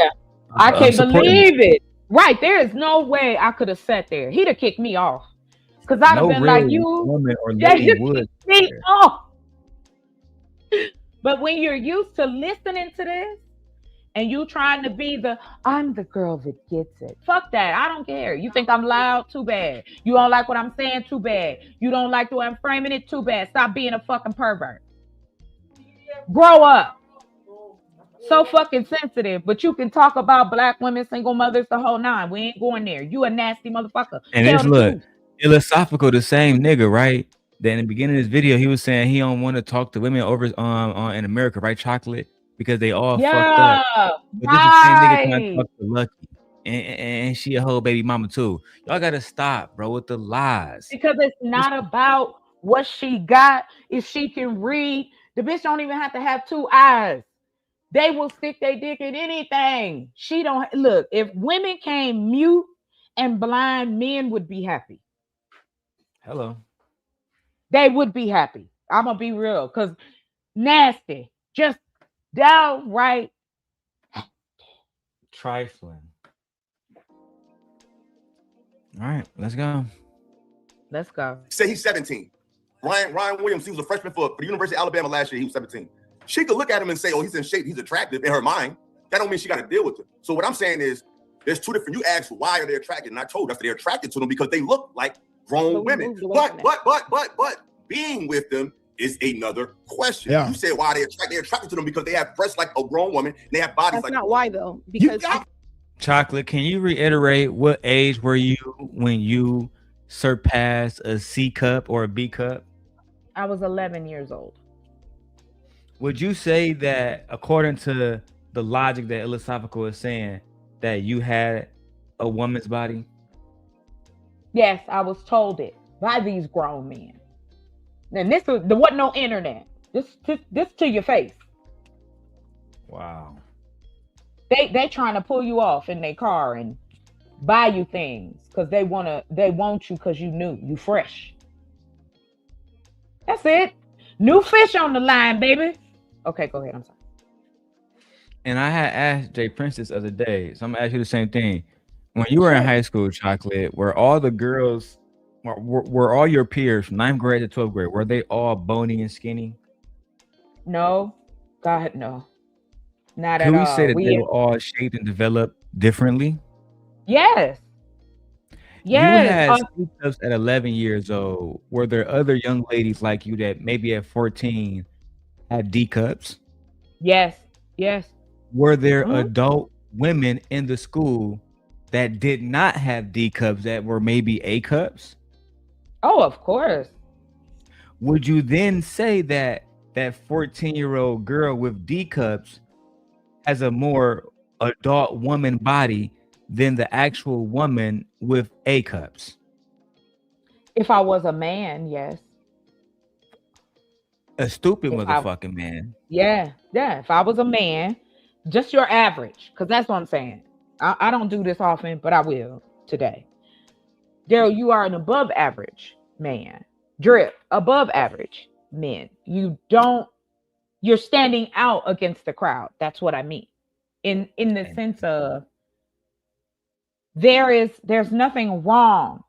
I can't supporting believe it. Right. There is no way I could have sat there. He'd have kicked me off. Because I'd have been like, you woman or lady would. Me off. But when you're used to listening to this and you trying to be I'm the girl that gets it. Fuck that. I don't care. You think I'm loud? Too bad. You don't like what I'm saying? Too bad. You don't like the way I'm framing it? Too bad. Stop being a fucking pervert. Grow up. So fucking sensitive, but you can talk about black women, single mothers, the whole nine. We ain't going there. You a nasty motherfucker. And Tell it's the look, truth. iLLAsophical, the same nigga, right? Then in the beginning of this video, he was saying he don't want to talk to women over in America, right? Chocolate, because they all fucked up. But this is the same nigga trying to talk to Lucki, and she a whole baby mama too. Y'all gotta stop, bro, with the lies. Because it's not about what she got. If she can read, the bitch don't even have to have two eyes. They will stick their dick in anything. She don't look. If women came mute and blind, men would be happy. Hello. They would be happy. I'm gonna be real, cause nasty, just downright trifling. All right, let's go. Let's go. Say he's 17. Ryan Williams, he was a freshman for the University of Alabama last year. He was 17. She could look at him and say, oh, he's in shape, he's attractive in her mind. That don't mean she got to deal with him. So what I'm saying is, there's two different, you asked why are they attracted? And I told us they're attracted to them because they look like grown women. But being with them is another question. Yeah. You said why they're attracted to them because they have breasts like a grown woman, and they have bodies That's like not why though. Because Chocolate, can you reiterate what age were you when you surpassed a C cup or a B cup? I was 11 years old. Would you say that according to the logic that iLLAsophical is saying that you had a woman's body? Yes, I was told it by these grown men. And there wasn't no internet. This to your face. Wow. They trying to pull you off in their car and buy you things because they want you because you fresh. That's it. New fish on the line, baby. Okay, go ahead. I'm sorry. And I had asked Jay Princess the other day, so I'm gonna ask you the same thing. When you were in high school, Chocolate, were all the girls, were all your peers from 9th grade to 12th grade, were they all bony and skinny? No, God, no, not Could at we say all. that they were all shaped and developed differently? Yes, You yes. had C cups at 11 years old. Were there other young ladies like you that maybe at 14 had D cups? Yes, yes. Were there adult women in the school that did not have D cups that were maybe A cups? Oh, of course. Would you then say that that 14-year-old girl with D cups has a more adult woman body than the actual woman with A cups? If I was a man, yes. A stupid motherfucking man. Yeah. If I was a man, just your average, because that's what I'm saying. I don't do this often, but I will today. Darrell, you are an above average man. Drip, above average men. You're standing out against the crowd. That's what I mean. In the sense of there's nothing wrong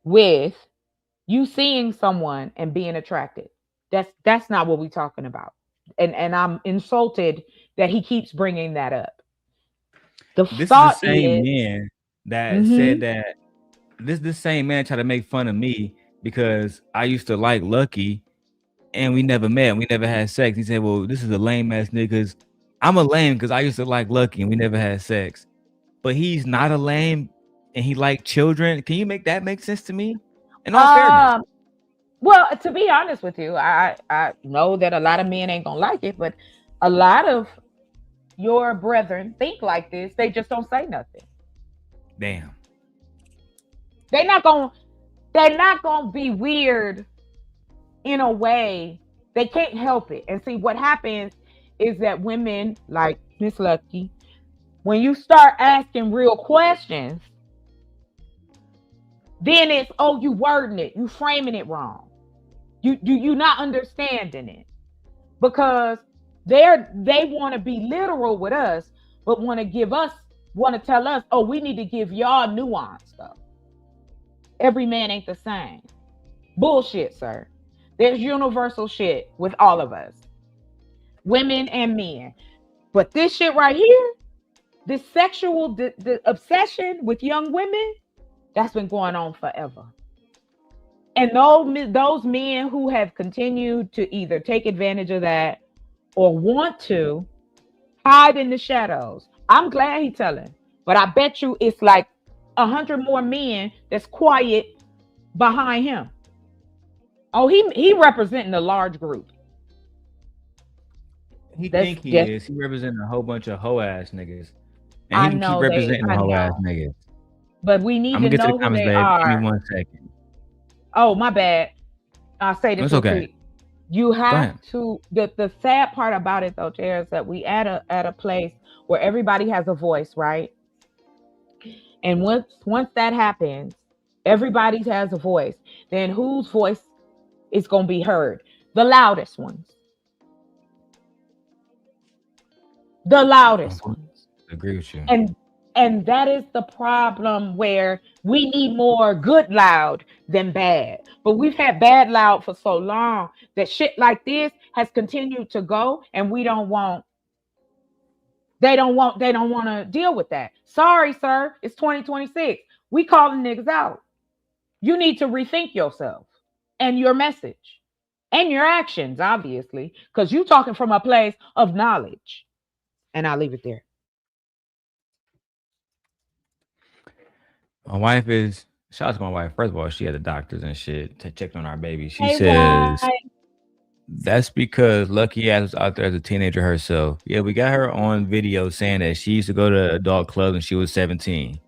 with you seeing someone and being attracted. That's not what we're talking about. And I'm insulted that he keeps bringing that up. This is the same man that said that this same man tried to make fun of me because I used to like Lucki and we never met. We never had sex. He said, well, this is a lame ass niggas. I'm a lame because I used to like Lucki and we never had sex. But he's not a lame and he liked children. Can you make that make sense to me? In all fairness. Well, to be honest with you, I know that a lot of men ain't gonna like it, but a lot of your brethren think like this. They just don't say nothing. Damn. They're not gonna be weird in a way. They can't help it. And see, what happens is that women like Miss Lucki, when you start asking real questions, then it's, oh, you wording it, you framing it wrong. You not understanding it. Because they want to be literal with us, but want to tell us, oh, we need to give y'all nuance stuff. Every man ain't the same. Bullshit, sir. There's universal shit with all of us, women and men. But this shit right here, this sexual the obsession with young women, that's been going on forever. And those men who have continued to either take advantage of that or want to hide in the shadows. I'm glad he's telling, but I bet you it's like 100 more men that's quiet behind him. Oh, he representing a large group. He is. He representing a whole bunch of hoe ass niggas. And he can keep representing the hoe ass niggas. But we need to know who they are. Give me 1 second. Oh, my bad. I'll say this. It's okay. Quick. You have to. The sad part about it, though, Jared, is that we at a place where everybody has a voice, right? And once that happens, everybody has a voice. Then whose voice is going to be heard? The loudest ones. The loudest ones. I agree with you. And that is the problem, where we need more good loud than bad. But we've had bad loud for so long that shit like this has continued to go, and they don't want to deal with that. Sorry, sir. It's 2026. We calling niggas out. You need to rethink yourself and your message and your actions, obviously, because you're talking from a place of knowledge. And I'll leave it there. My wife is, shout out to my wife. First of all, she had the doctors and shit to check on our baby. She Hey, says why? that's because Lucki ass was out there as a teenager herself. Yeah, we got her on video saying that she used to go to adult clubs when she was 17.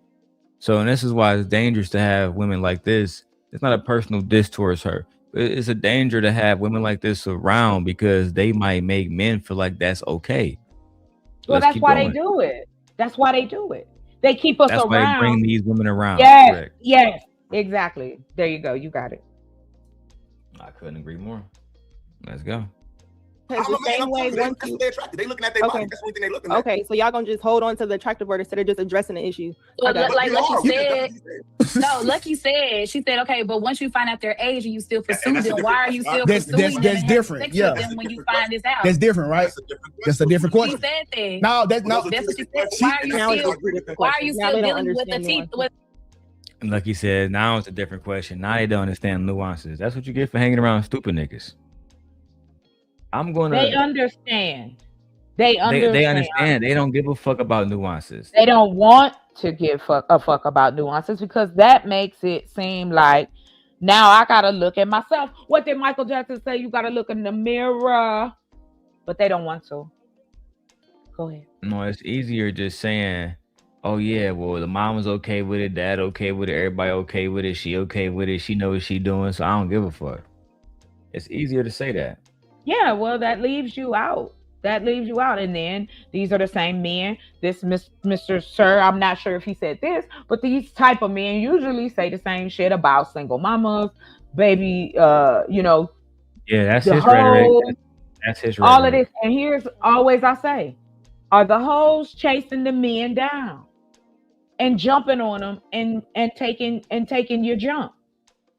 So, and this is why it's dangerous to have women like this. It's not a personal diss towards her. It's a danger to have women like this around because they might make men feel like that's okay. Well, Let's that's keep why going. they do it. That's why they do it. They keep us That's why they bring around. these women around. Yes, Correct. yes, exactly. There you go. You got it. I couldn't agree more. Let's go. Because the same way once you They're attracted. They looking at their body. That's the only thing they looking at. okay, so y'all gonna just hold on to the attractive word instead of just addressing the issue. Well, I got like it. Lucki said, no, Lucki said, she said, okay, but once you find out their age and you still pursue them, why are you still pursuing them and having different. sex Yeah. with them when you find this out? That's different, right? That's a different She question. said that. No, that's no. That's what she said. Why are you still dealing with the teeth? And like he said, now it's a different question. Now they don't understand nuances. That's what you get for hanging around stupid niggas. I'm gonna. They understand. They understand. They understand. They don't give a fuck about nuances. They don't want to give a fuck about nuances because that makes it seem like now I gotta look at myself. What did Michael Jackson say? You gotta look in the mirror, but they don't want to. Go ahead. No, it's easier just saying, "Oh yeah, well the mom was okay with it, dad okay with it, everybody okay with it, she okay with it, she knows what she doing, so I don't give a fuck." It's easier to say that. Yeah, well, that leaves you out. That leaves you out. And then these are the same men. This Mr. Sir, I'm not sure if he said this, but these type of men usually say the same shit about single mamas, baby, you know. Yeah, that's the his rhetoric. hoes, That's his rhetoric. all of this. And here's always I say, are the hoes chasing the men down and jumping on them and taking your jump?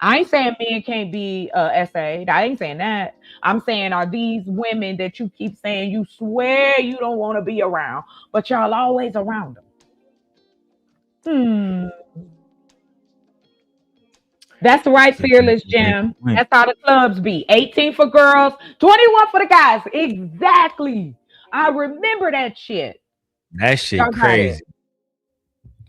I ain't saying men can't be essayed. I ain't saying that. I'm saying, are these women that you keep saying you swear you don't want to be around, but y'all always around them? That's right, Fearless Jim. That's how the clubs be. 18 for girls, 21 for the guys. Exactly. I remember that shit. That shit Y'all got crazy. it.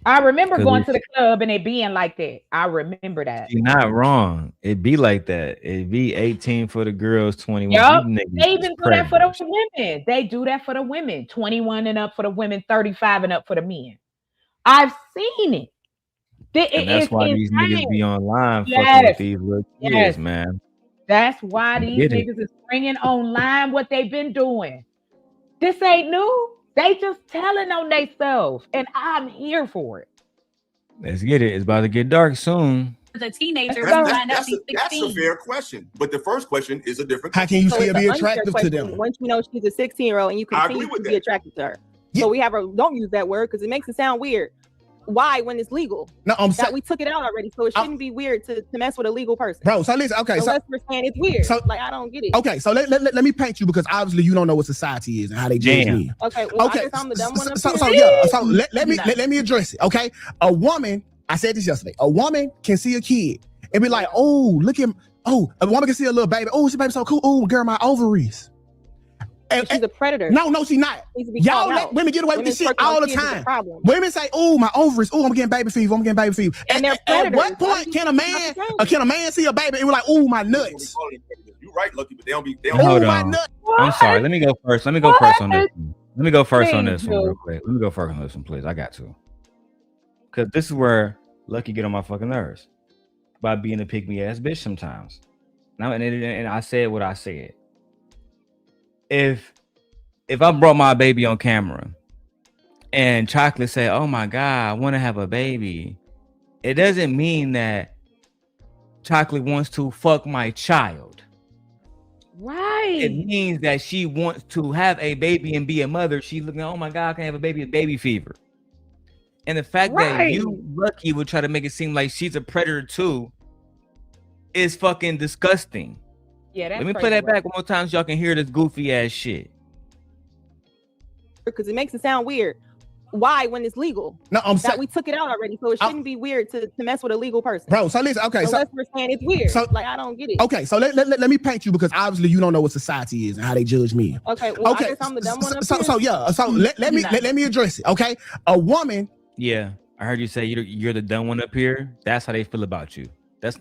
I remember 'Cause going we- to the club and it being like that. I remember that. You're not wrong. It be like that. It be 18 for the girls, 21. Yup. You niggas They is even do that for the predators. women. They do that for the women. 21 and up for the women, 35 and up for the men. I've seen it. And that's It's why these niggas insane. be online fucking Yes. with these little kids, Yes. man. That's why I these get it. niggas is bringing online what they've been doing. This ain't new. They just telling on themselves, and I'm here for it. Let's get it. It's about to get dark soon. As a teenager, That's, you that's, find out that's, she's a, that's a 16. fair question. But the first question is a different How question. can you So still it's be an unfair attractive to question them? once you know she's a 16-year-old and you I agree continue with to that. be attracted to her. So we have a don't use that word because it makes it sound weird. Why when it's legal? No, I'm that saying, we took it out already, so it shouldn't be weird to mess with a legal person. bro. So listen, okay. So Unless we're saying it's weird. so- Like I don't get it. okay, so let me paint you because obviously you don't know what society is and how they judge Damn. me. Okay, well, Okay, I guess I'm the dumb one up so here. yeah, so let me address it. Okay, a woman. I said this yesterday. A woman can see a kid and be like, "Oh, look at oh." A woman can see a little baby. Oh, this baby's so cool. Oh, girl, my ovaries. And, She's a predator. no, she's not. Needs to be Y'all called let out. women get away with this Women's shit all the personal kids is a time. problem. Women say, "Oh, my ovaries. Oh, I'm getting baby fever. I'm getting baby fever." And they're At what predators. Why point do can you a think man that's the same? see a baby and be like, "Oh, my nuts. You're right, Lucky, but they don't be. They Oh, don't Hold my on. nuts." I'm sorry. Let me go first. Let me go first on this one. Let me go first on Please this one do. real quick. Let me go first on this one, please. I got to. Because this is where Lucky get on my fucking nerves by being a pick me ass bitch sometimes. Now and I said what I said. If I brought my baby on camera and Chocolate said, "Oh my God, I want to have a baby," it doesn't mean that Chocolate wants to fuck my child. Right. It means that she wants to have a baby and be a mother. She's looking, "Oh my God, I can have a baby with baby fever." And the fact that Right. you, Lucky, would try to make it seem like she's a predator too is fucking disgusting. Yeah, that's Let me play crazy that work. back one more time so y'all can hear this goofy ass shit. Because it makes it sound weird. Why when it's legal? No, I'm that saying, we took it out already, so it shouldn't be weird to mess with a legal person. bro. So listen, okay. So Unless we're saying it's weird. so- Like I don't get it. okay, so let me paint you because obviously you don't know what society is and how they judge me. Okay, well, Okay, I guess I'm the dumb one up so here. so yeah, so let me address it. Okay, a woman. Yeah, I heard you say you're the dumb one up here. That's how they feel about you. That's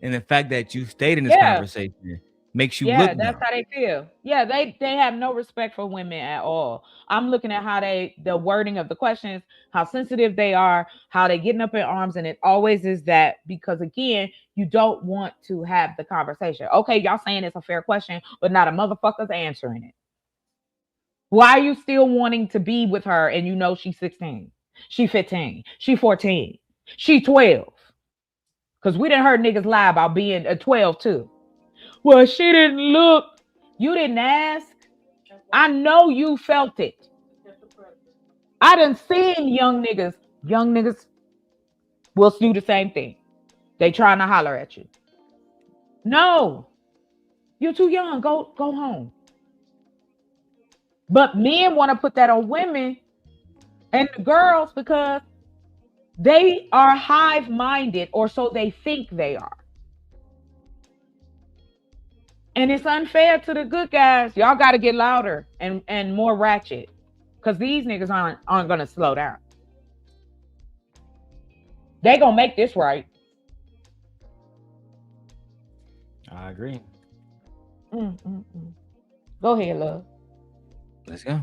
and the fact that you stayed in this Yeah. conversation makes you Yeah, look that's dumb. how they feel. Yeah, they have no respect for women at all. I'm looking at how the wording of the questions, how sensitive they are, how they getting up in arms, and it always is that because again, you don't want to have the conversation. Okay, y'all saying it's a fair question, but not a motherfucker's answering it. Why are you still wanting to be with her and you know she's 16, she 15, she 14, she 12? Because we done heard niggas lie about being a 12 too. Well, she didn't look. You didn't ask. I know you felt it. I done seen young niggas. Young niggas will do the same thing. They trying to holler at you. No, you're too young. Go home. But men want to put that on women and the girls because they are hive-minded, or so they think they are. And it's unfair to the good guys. Y'all got to get louder and more ratchet, because these niggas aren't gonna slow down. They gonna make this right. I agree. Go ahead, love. Let's go.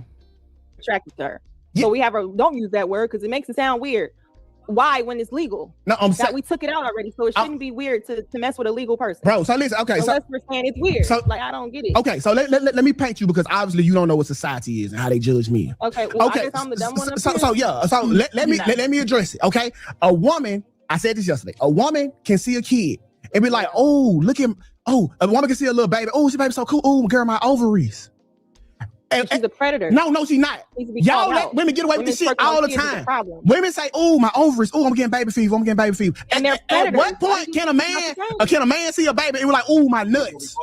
Attracted to her. So we have her. Don't use that word because it makes it sound weird. Why when it's legal? No, we took it out already, so it shouldn't be weird to mess with a legal person. Bro, so listen, okay. Unless we're saying it's weird. So, like I don't get it. Okay, so let me paint you, because obviously you don't know what society is and how they judge me. Okay, well, I guess I'm the dumb one. So let me address it. Okay, a woman, I said this yesterday. A woman can see a kid and be like, "Oh, look at him." Oh, a woman can see a little baby. Oh, she baby so cool. Oh, girl, my ovaries. And she's a predator. No, she's not. Y'all let women get away with this shit all the time. Women say, "Oh, my ovaries. Oh, I'm getting baby fever. I'm getting baby fever." And at what point can a man see a baby and be like, "Oh, my nuts"?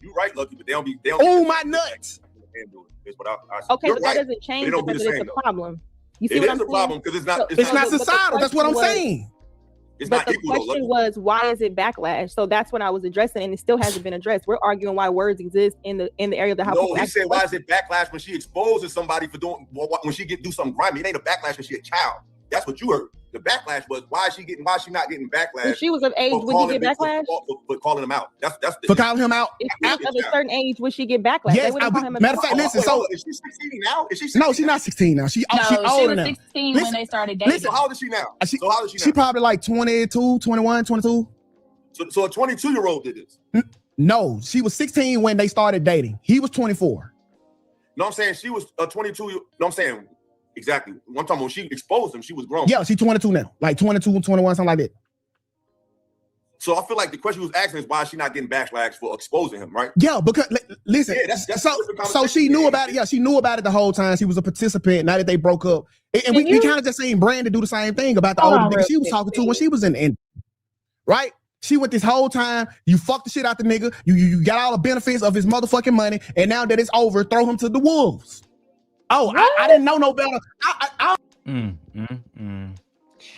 You're right, Lucki, but they don't be. Oh, my nuts. Okay, but that doesn't change it because it's a problem. You see it what is I'm a saying? problem because it's not. It's not societal. That's what I'm saying. It's but not the equal. question was, why is it backlash? So that's what I was addressing, and it still hasn't been addressed. We're arguing why words exist in the area of the house. No, he said, why is it backlash when she exposes somebody for doing when she do something grimy? It ain't a backlash when she a child. That's what you heard. The backlash was why is she not getting backlash? If she was of age, would you get backlash? For calling him out. That's for calling him out. If she was of a certain age, would she get backlash? Yes, matter of fact, listen. So is she 16 now? Is she 16 no, she's not 16 now. She older now. 16 when they started dating. So how old is she now? So how old is she now? She probably like 22, 21, 22. So a 22-year-old did this? No, she was 16 when they started dating. He was 24. No, I'm saying she was a 22. No, I'm saying exactly. One time when she exposed him, she was grown. Yeah, she's 22 now. Like 22, 21, something like that. So I feel like the question she was asking is why is she not getting backlash for exposing him, right? Yeah, because listen, that's so she knew about it. Yeah, she knew about it the whole time. She was a participant. Now that they broke up, and we kind of just seen Brandon do the same thing about the older nigga she was talking to when she was in right. She went this whole time. You fucked the shit out the nigga. You got all the benefits of his motherfucking money, and now that it's over, throw him to the wolves. Oh, I didn't know no better.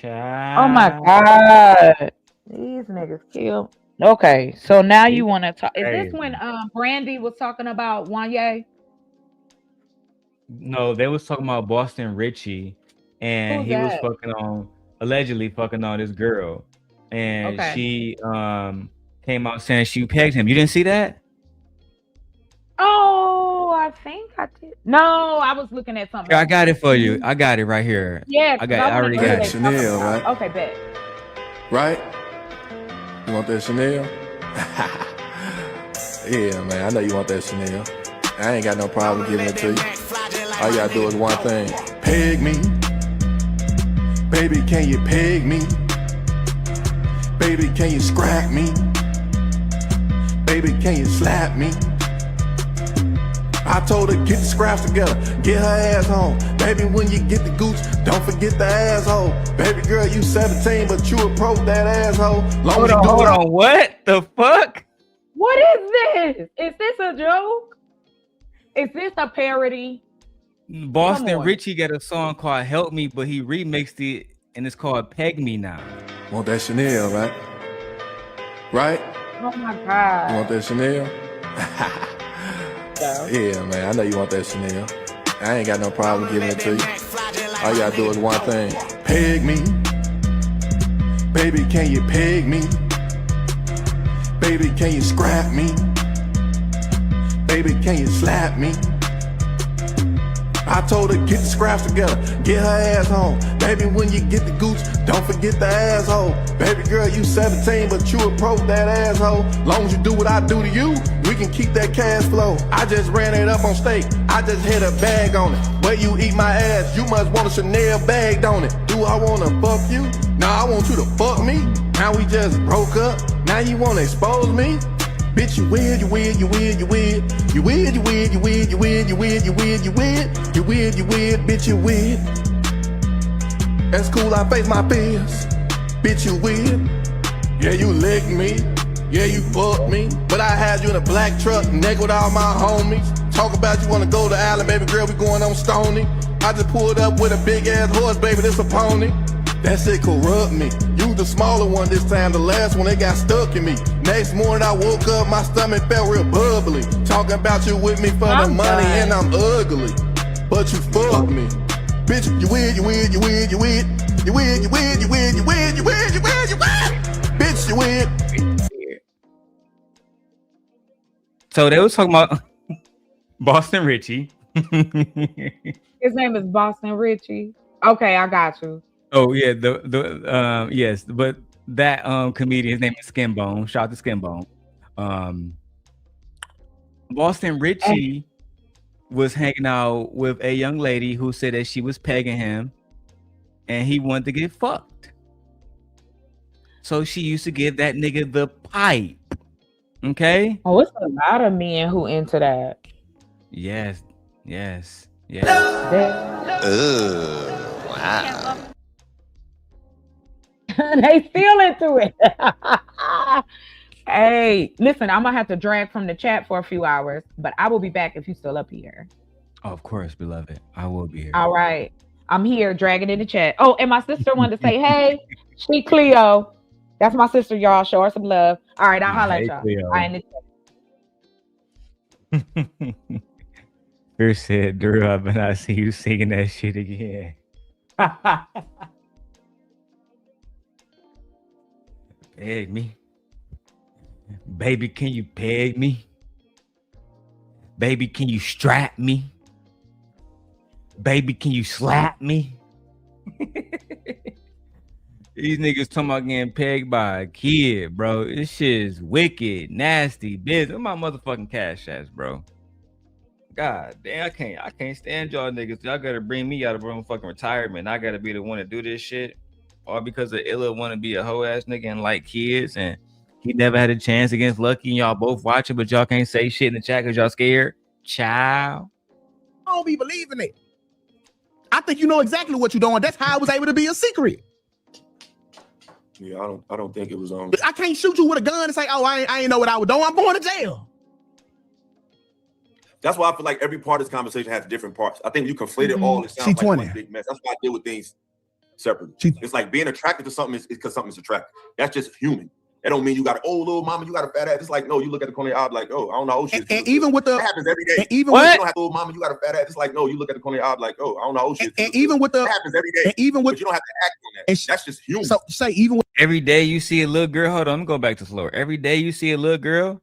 Oh my God. These niggas kill. Okay, so now you want to talk. Is this when Brandy was talking about Wanye? No, they was talking about Boston Richie, and Who's he was that? allegedly fucking on this girl, and she came out saying she pegged him. You didn't see that? Oh, I think I did. No, I was looking at something. I got it for you. I got it right here. Yeah, I already got it. Chanel, right? Okay, bet. Right? You want that Chanel? Yeah, man. I know you want that Chanel. I ain't got no problem giving it to you. All you gotta do is one thing. Peg me. Baby, can you peg me? Baby, can you scrap me? Baby, can you slap me? I told her, get the scraps together, get her ass home. Baby, when you get the gooch, don't forget the asshole. Baby girl, you 17, but you approach that asshole. Hold on, what the fuck? What is this? Is this a joke? Is this a parody? Boston Richie got a song called Help Me, but he remixed it, and it's called Peg Me Now. Want that Chanel, right? Right? Oh my God. You want that Chanel? Yeah, man, I know you want that Chanel. I ain't got no problem giving it to you. All you gotta do is one thing. Peg me. Baby, can you peg me? Baby, can you scrap me? Baby, can you slap me? I told her, get the scraps together, get her ass home. Baby, when you get the gooch, don't forget the asshole. Baby girl, you 17, but you approach that asshole. Long as you do what I do to you, we can keep that cash flow. I just ran it up on steak, I just hit a bag on it. Where you eat my ass, you must want a Chanel bag, don't it? Do I wanna fuck you? Nah, I want you to fuck me. Now we just broke up, now you wanna expose me? Bitch, you weird, you weird, you weird, you weird. You weird, you weird, you weird, you weird, you weird, you weird, you weird. You weird, you weird, bitch, you weird. That's cool, I face my fears. Bitch, you weird. Yeah, you licked me. Yeah, you fucked me. But I had you in a black truck, naked with all my homies. Talk about you wanna go to Island, baby girl, we going on Stony. I just pulled up with a big ass horse, baby, this a pony. That shit corrupt me. You the smaller one this time, the last one, they got stuck in me. Next morning I woke up, my stomach felt real bubbly. Talking about you with me for the money and I'm ugly. But you fuck me. Bitch, you weird, you weird, you weird, you weird. You weird, you weird, you weird, you weird, you weird, you weird, you weird. Bitch, you weird. So they was talking about Boston Richie. His name is Boston Richie. Okay, I got you. Oh yeah, yes, but that comedian, his name is Skinbone. Shout out to Skinbone. Boston Richie was hanging out with a young lady who said that she was pegging him and he wanted to get fucked. So she used to give that nigga the pipe. Okay? Oh, it's a lot of men who into that. Yes. Wow. They still into it. Hey, listen, I'm gonna have to drag from the chat for a few hours, but I will be back if you're still up here. Oh, of course, beloved. I will be here. All right. I'm here dragging in the chat. Oh, and my sister wanted to say, hey, she Cleo. That's my sister, y'all. Show her some love. All right, I'll holler at y'all. Cleo. I in the chat. Chris said, Darrel, I bet I see you singing that shit again. Peg me. Baby, can you peg me? Baby, can you strap me? Baby, can you slap me? These niggas talking about getting pegged by a kid, bro. This shit is wicked, nasty business. Where my motherfucking cash ass, bro? God damn, I can't stand y'all niggas. Y'all gotta bring me out of fucking retirement. I gotta be the one to do this shit. All because of iLLA want to be a hoe ass nigga and like kids, and he never had a chance against Lucki, and y'all both watching, but y'all can't say shit in the chat because y'all scared. Child. I don't be believing it. I think you know exactly what you're doing. That's how I was able to be a secret. Yeah, I don't think it was on. I can't shoot you with a gun and say, oh, I ain't know what I was doing. I'm going to jail. That's why I feel like every part of this conversation has different parts. I think you conflate it all. It sounds like one big mess. That's why I deal with things separately. It's like being attracted to something is because something's attractive. That's just human. That don't mean you got little mama, you got a fat ass. It's like, no, you look at the corner of your eye like, oh, I don't know how shit. And even with the, that happens every day. Even when you don't have little mama, you got a fat ass. It's like, no, you look at the corner of your eye like, oh, I don't know how shit. And even with the, that happens every day. And even with, but you don't have to act on that. That's just human. So say even with every day you see a little girl. Hold on, I'm going back to slower. Every day you see a little girl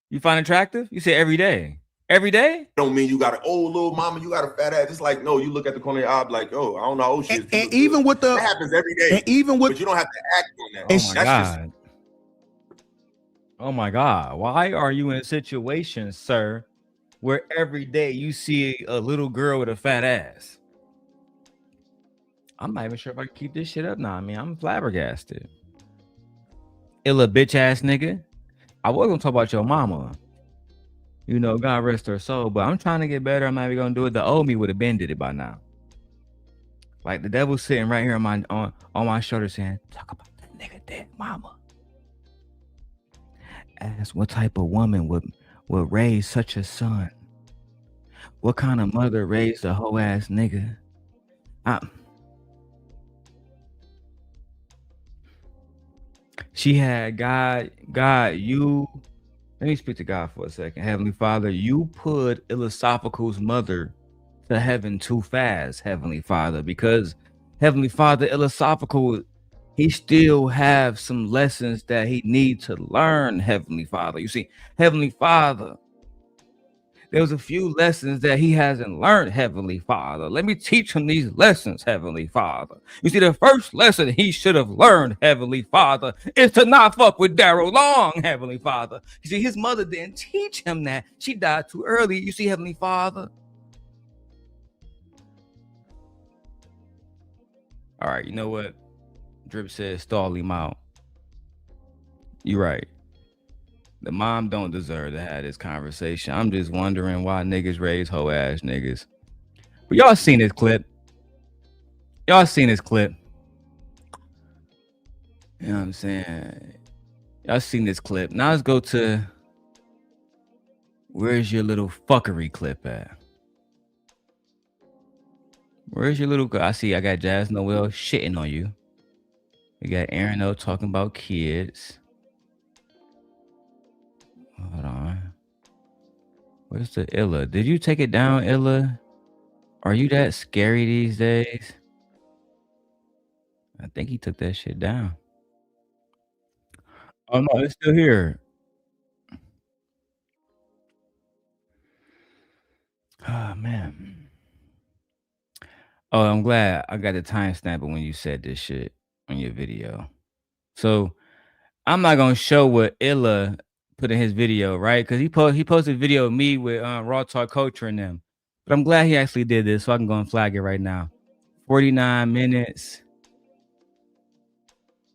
you find attractive. You say every day. Every day? Don't mean you got an old little mama, you got a fat ass. It's like, no, you look at the corner of your eye like, oh, I don't know how shit. And even with the, that happens every day. And even with, but you don't have to act on that. Oh my God. Oh my God. Why are you in a situation, sir, where every day you see a little girl with a fat ass? I'm not even sure if I can keep this shit up now. I mean, I'm flabbergasted. iLLA bitch ass nigga. I was gonna talk about your mama. You know, God rest her soul, but I'm trying to get better. I'm not even gonna do it. The old me would have been did it by now. Like the devil's sitting right here on my shoulder saying, talk about that nigga dead mama. Ask what type of woman would raise such a son? What kind of mother raised a hoe ass nigga? She had God, you. Let me speak to God for a second. Heavenly Father, you put iLLAsophical's mother to heaven too fast, Heavenly Father, because Heavenly Father, iLLAsophical, he still have some lessons that he needs to learn, Heavenly Father. You see, Heavenly Father, There was a few lessons that he hasn't learned, Heavenly Father. Let me teach him these lessons, Heavenly Father. You see, the first lesson he should have learned, Heavenly Father, is to not fuck with Darrel Long, Heavenly Father. You see, his mother didn't teach him that. She died too early. You see, Heavenly Father. All right, you know what? Drip says stall him out. You're right. The mom don't deserve to have this conversation. I'm just wondering why niggas raise hoe ass niggas. But y'all seen this clip. Y'all seen this clip. You know what I'm saying? Y'all seen this clip. Now let's go to where's your little fuckery clip at? Where's your little... I see I got Jazz Noel shitting on you. We got Aaron O talking about kids. Hold on. Where's the iLLAA? Did you take it down, iLLAA? Are you that scary these days? I think he took that shit down. Oh no, it's still here. Oh man. Oh, I'm glad I got the timestamp when you said this shit on your video. So I'm not gonna show what iLLAA put in his video, right? Because he posted a video of me with Raw Talk Culture and them. But I'm glad he actually did this, so I can go and flag it right now. 49 minutes.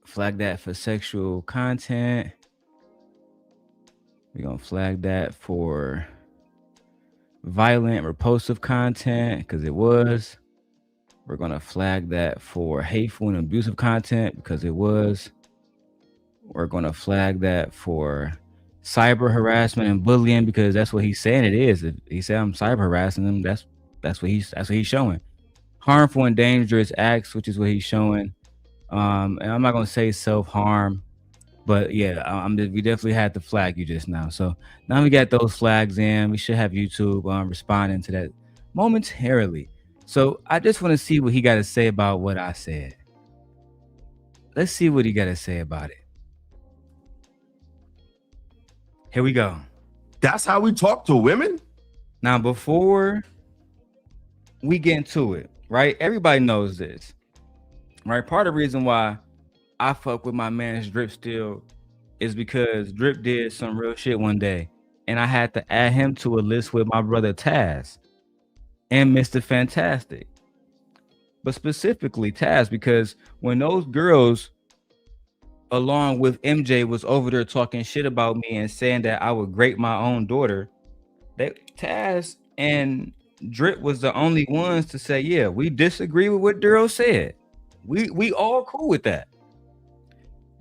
Flag that for sexual content. We're gonna flag that for violent, repulsive content, because it was. We're gonna flag that for hateful and abusive content, because it was. We're gonna flag that for cyber harassment and bullying, because that's what he's saying it is. If he said I'm cyber harassing him, that's what he's showing. Harmful and dangerous acts, which is what he's showing. And I'm not gonna say self-harm, but yeah, we definitely had to flag you just now. So now we got those flags in. We should have YouTube responding to that momentarily. So I just want to see what he got to say about what I said. Let's see what he got to say about it. Here we go. That's how we talk to women? Now, before we get into it, right? Everybody knows this, right? Part of the reason why I fuck with my man's Drip still is because Drip did some real shit one day, and I had to add him to a list with my brother Taz and Mr. Fantastic. But specifically Taz, because when those girls along with MJ was over there talking shit about me and saying that I would grape my own daughter, Taz and Drip was the only ones to say, yeah, we disagree with what Darrel said. We all cool with that.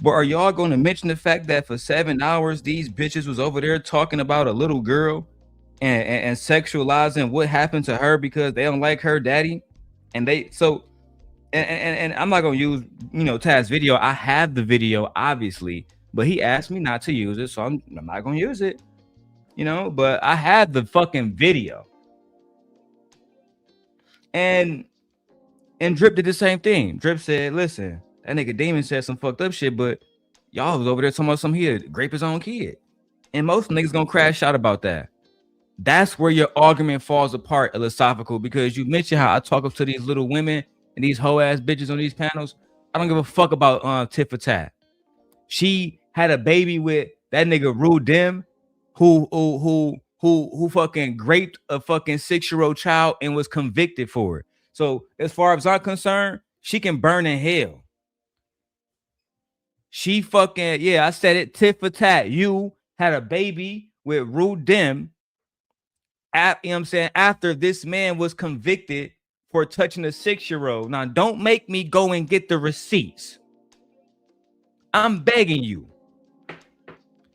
But are y'all going to mention the fact that for 7 hours these bitches was over there talking about a little girl and sexualizing what happened to her because they don't like her daddy? And I'm not gonna use Taz's video. I have the video obviously, but he asked me not to use it, so I'm not gonna use it, but I had the fucking video. And Drip did the same thing. Drip said, listen, that nigga Demon said some fucked up shit, but y'all was over there talking about something he'd grape his own kid. And most niggas gonna crash out about that. That's where your argument falls apart, iLLAA Sophical, because you mentioned how I talk up to these little women and these hoe ass bitches on these panels. I don't give a fuck about tit for tat. She had a baby with that nigga Rude Dim, who fucking raped a fucking 6-year-old child and was convicted for it. So as far as I'm concerned, she can burn in hell. She fucking, yeah, I said it, tit for tat. You had a baby with Rude Dim, after this man was convicted for touching a 6-year-old. Now, don't make me go and get the receipts. I'm begging you.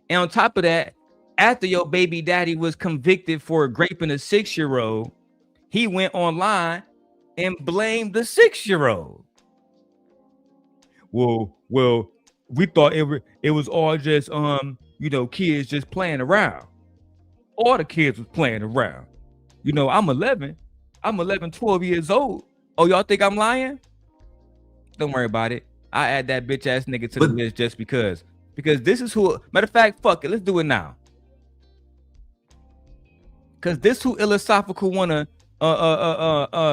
And on top of that, after your baby daddy was convicted for raping a 6-year-old, he went online and blamed the 6-year-old. Well, we thought it was all just kids just playing around. All the kids was playing around. I'm 11. I'm 11, 12 years old. Oh, y'all think I'm lying? Don't worry about it. I add that bitch ass nigga to the list just because. Because this is who, matter of fact, fuck it. Let's do it now. Cause this who iLLAA Sophical wanna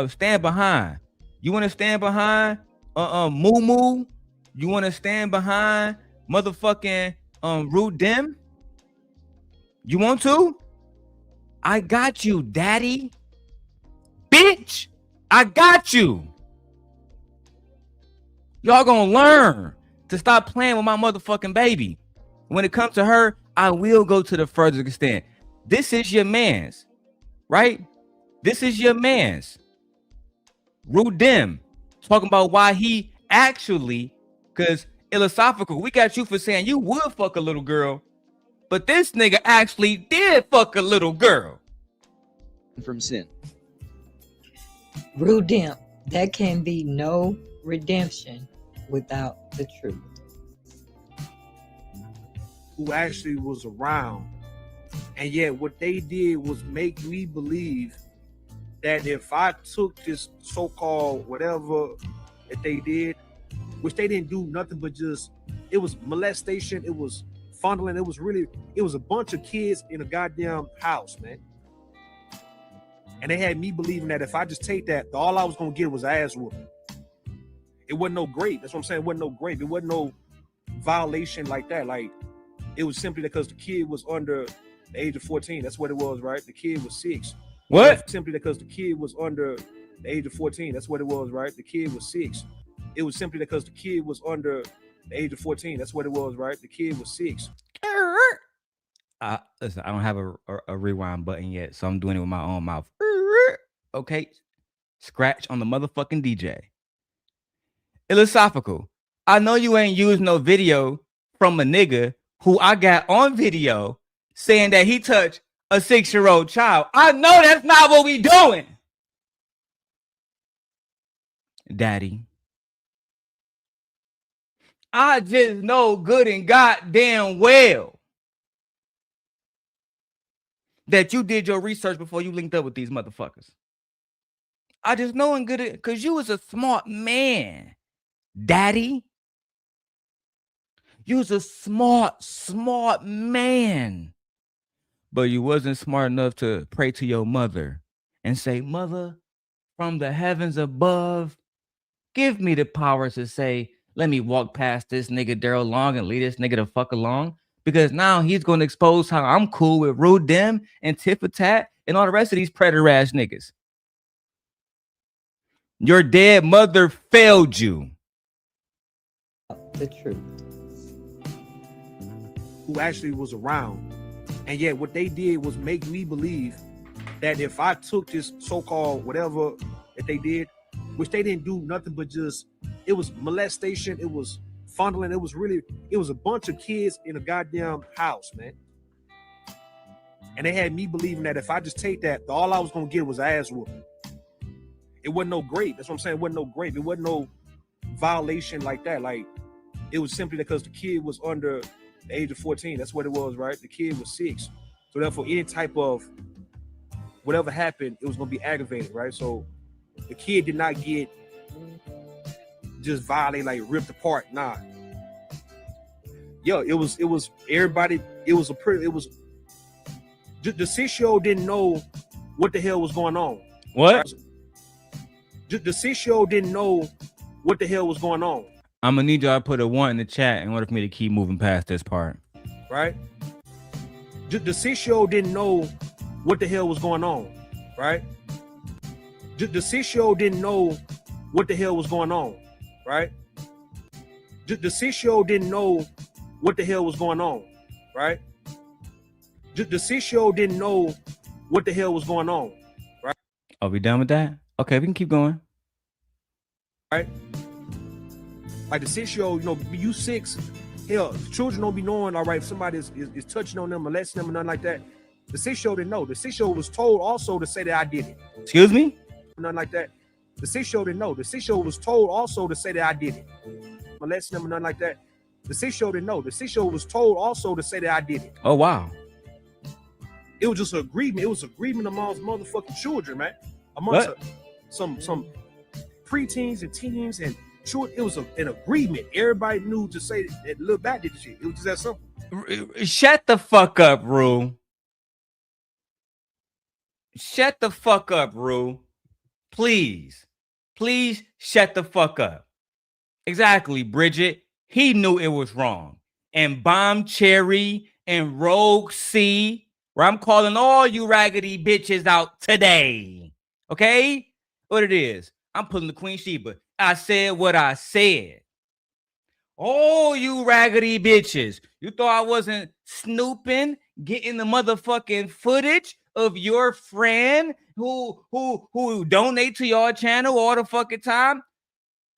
stand behind. You wanna stand behind Moo Moo? You wanna stand behind motherfucking Rude Dem? You want to? I got you, daddy. Bitch, I got you. Y'all gonna learn to stop playing with my motherfucking baby. When it comes to her, I will go to the further extent. This is your man's, right? This is your man's. Rude Dem talking about why he actually, because iLLAA Sophical, we got you for saying you would fuck a little girl, but this nigga actually did fuck a little girl. From sin. Rude Dem, there can be no redemption without the truth. Who actually was around, and yet what they did was make me believe that if I took this so-called whatever that they did, which they didn't do nothing but just, it was molestation, it was fondling, it was a bunch of kids in a goddamn house, man. And they had me believing that if I just take that, all I was gonna get was ass whooping. It wasn't no grape. That's what I'm saying. It wasn't no grape. It wasn't no violation like that. Like, it was simply because the kid was under the age of 14. That's what it was, right? The kid was 6. What? Simply because the kid was under the age of 14. That's what it was, right? The kid was 6. It was simply because the kid was under the age of 14. That's what it was, right? The kid was 6. Listen, I don't have a rewind button yet, so I'm doing it with my own mouth. Okay, scratch on the motherfucking DJ. iLLAA Sophical, I know you ain't used no video from a nigga who I got on video saying that he touched a 6-year-old child. I know that's not what we doing. Daddy, I just know good and goddamn well that you did your research before you linked up with these motherfuckers. I just know and good because you was a smart man, daddy. You was a smart man. But you wasn't smart enough to pray to your mother and say, Mother, from the heavens above, give me the power to say, let me walk past this nigga Darrel Long and leave this nigga the fuck alone. Because now he's going to expose how I'm cool with Rude Dem and Tiffatat and all the rest of these predator ass niggas. Your dead mother failed you. The truth. Who actually was around, and yet what they did was make me believe that if I took this so-called whatever that they did, which they didn't do nothing but just, it was molestation, it was fondling, it was a bunch of kids in a goddamn house, man. And they had me believing that if I just take that, all I was gonna get was ass whooping. It wasn't no grape. That's what I'm saying. It wasn't no grape. It wasn't no violation like that. Like, it was simply because the kid was under the age of 14. That's what it was, right? The kid was 6. So therefore, any type of whatever happened, it was gonna be aggravated, right? So the kid did not get just violated, like ripped apart. Nah. Yo, it was everybody. It was the 6-year-old didn't know what the hell was going on. What? Right? The 6-year-old didn't know what the hell was going on. I'm gonna need y'all to put a 1 in the chat in order for me to keep moving past this part. Right? The 6-year-old didn't know what the hell was going on. Right? The 6-year-old didn't know what the hell was going on. Right? The 6-year-old didn't know what the hell was going on. Right? The 6-year-old didn't know what the hell was going on. Right? Are we done with that? Okay, we can keep going. Right? Like the 6-year-old, you 6, hell, children don't be knowing, all right, if somebody is touching on them, molesting them, or nothing like that. The 6-year-old didn't know. The 6-year-old was told also to say that I did it. Excuse me? Nothing like that. The 6-year-old didn't know. The 6-year-old was told also to say that I did it. Molesting them, or nothing like that. The 6-year-old didn't know. The 6-year-old was told also to say that I did it. Oh, wow. It was just an agreement. It was agreement amongst motherfucking children, man. Amongst some preteens and teens and children. It was an agreement. Everybody knew to say that Lil Bat did the shit. It was just that simple. Shut the fuck up, Rue. Shut the fuck up, Rue. Please. Please shut the fuck up. Exactly, Bridget. He knew it was wrong. And Bomb Cherry and Rogue C, where I'm calling all you raggedy bitches out today. Okay? What it is. I'm pulling the Queen Sheba. I said what I said. Oh, you raggedy bitches. You thought I wasn't snooping, getting the motherfucking footage of your friend who donate to your channel all the fucking time?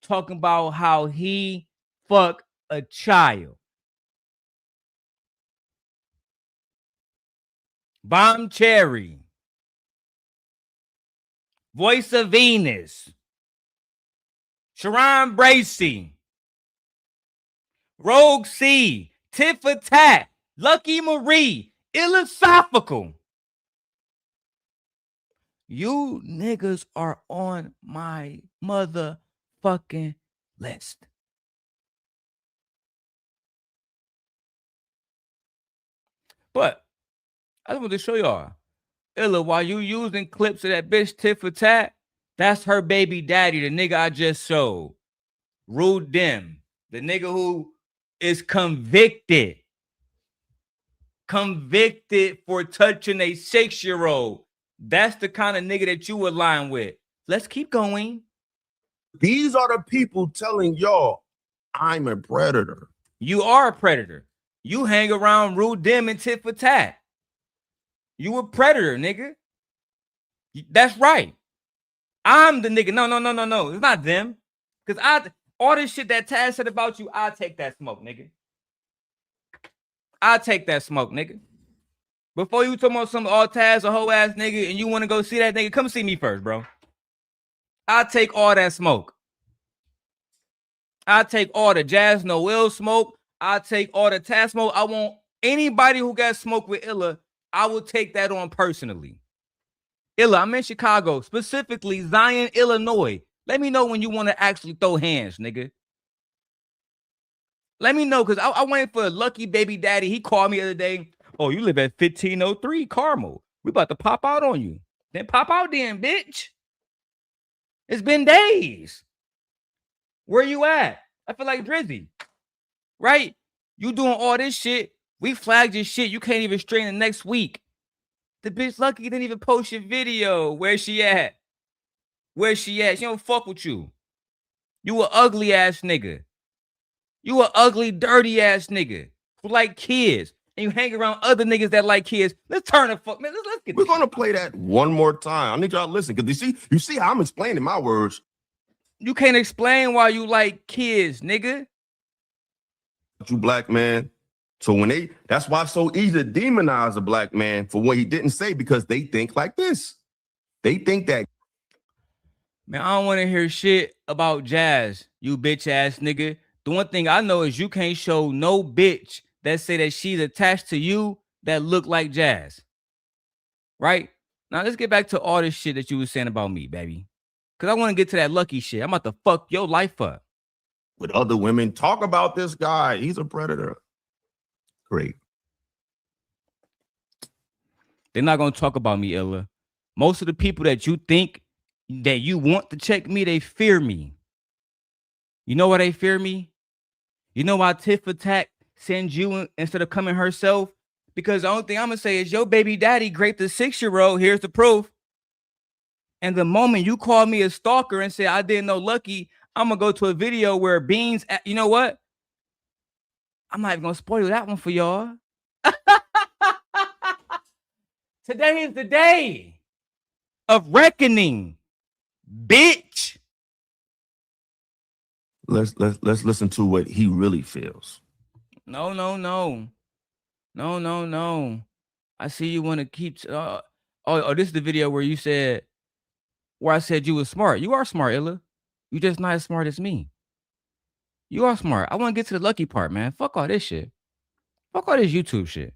Talking about how he fucked a child. Bomb Cherry. Voice of Venus. Sharon Bracey. Rogue C. Tit for Tat. Lucki Maree. iLLAa Sophical. You niggas are on my motherfucking list. But I just want to show y'all. iLLAa, while you using clips of that bitch Tit for Tat, that's her baby daddy, the nigga I just showed. Rude Dim, the nigga who is convicted for touching a 6-year-old. That's the kind of nigga that you align with. Let's keep going. These are the people telling y'all I'm a predator. You are a predator. You hang around Rude Dim and Tit for Tat. You a predator, nigga. That's right. I'm the nigga. No. It's not them. Because all this shit that Taz said about you, I'll take that smoke, nigga. I'll take that smoke, nigga. Before you talk about some all Taz a whole ass nigga and you want to go see that nigga, come see me first, bro. I'll take all that smoke. I'll take all the Jazz Noel smoke. I'll take all the Taz smoke. I want anybody who got smoke with iLLAa, I will take that on personally. iLLAa, I'm in Chicago, specifically Zion, Illinois. Let me know when you want to actually throw hands, nigga. Let me know, because I waiting for a lucky baby daddy. He called me the other day. Oh, you live at 1503 Carmel. We about to pop out on you. Then pop out then, bitch. It's been days. Where you at? I feel like Drizzy. Right? You doing all this shit. We flagged your shit. You can't even strain the next week. The bitch Lucky didn't even post your video. Where she at? Where she at? She don't fuck with you. You a ugly ass nigga. You a ugly, dirty ass nigga who like kids. And you hang around other niggas that like kids. Let's turn the fuck, man. Let's get. We're gonna play that one more time. I need y'all to listen, because you see how I'm explaining my words. You can't explain why you like kids, nigga. You black man. So that's why it's so easy to demonize a black man for what he didn't say, because they think like this. They think that. Man, I don't want to hear shit about Jazz, you bitch ass nigga. The one thing I know is you can't show no bitch that say that she's attached to you that look like Jazz. Right? Now let's get back to all this shit that you was saying about me, baby. Because I want to get to that Lucky shit. I'm about to fuck your life up. With other women, talk about this guy. He's a predator. Great. They're not going to talk about me, iLLAa. Most of the people that you think that you want to check me, they fear me. You know why they fear me? You know why Tit for Tat sends you instead of coming herself? Because the only thing I'm going to say is your baby daddy raped the 6-year-old. Here's the proof. And the moment you call me a stalker and say I didn't know Lucky, I'm going to go to a video where Beans, you know what? I'm not even going to spoil that one for y'all. Today is the day of reckoning, bitch. Let's listen to what he really feels. No. I see you want to keep. Oh, this is the video where you said, where I said you were smart. You are smart, iLLAa. You just not as smart as me. You are smart. I want to get to the lucky part, man. Fuck all this shit. Fuck all this YouTube shit.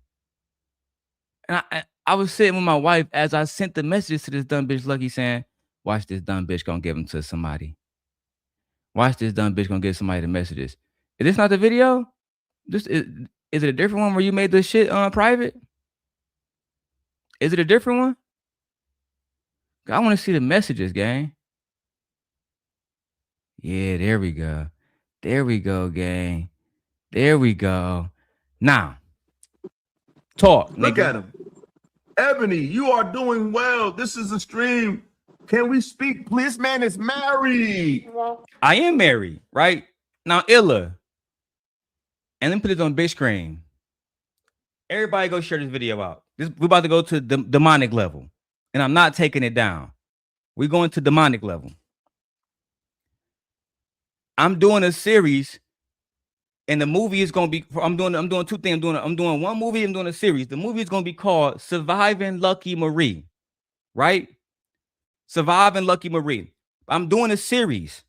And I was sitting with my wife as I sent the messages to this dumb bitch Lucky saying, watch this dumb bitch gonna give them to somebody. Watch this dumb bitch gonna give somebody the messages. Is this not the video? Is it a different one where you made this shit private? Is it a different one? I want to see the messages, gang. Yeah, there we go. There we go, gang. There we go. Now, talk, Look nigga. at him. Ebony, you are doing well. This is a stream. Can we speak? Please, this man is married. I am married, right? Now, iLLAA. And let me put this on big screen. Everybody go share this video out. We're about to go to the demonic level. And I'm not taking it down. We're going to demonic level. I'm doing a series, and the movie is gonna be. I'm doing two things. I'm doing one movie. I'm doing a series. The movie is gonna be called Surviving Lucki Maree, right? Surviving Lucki Maree. I'm doing a series,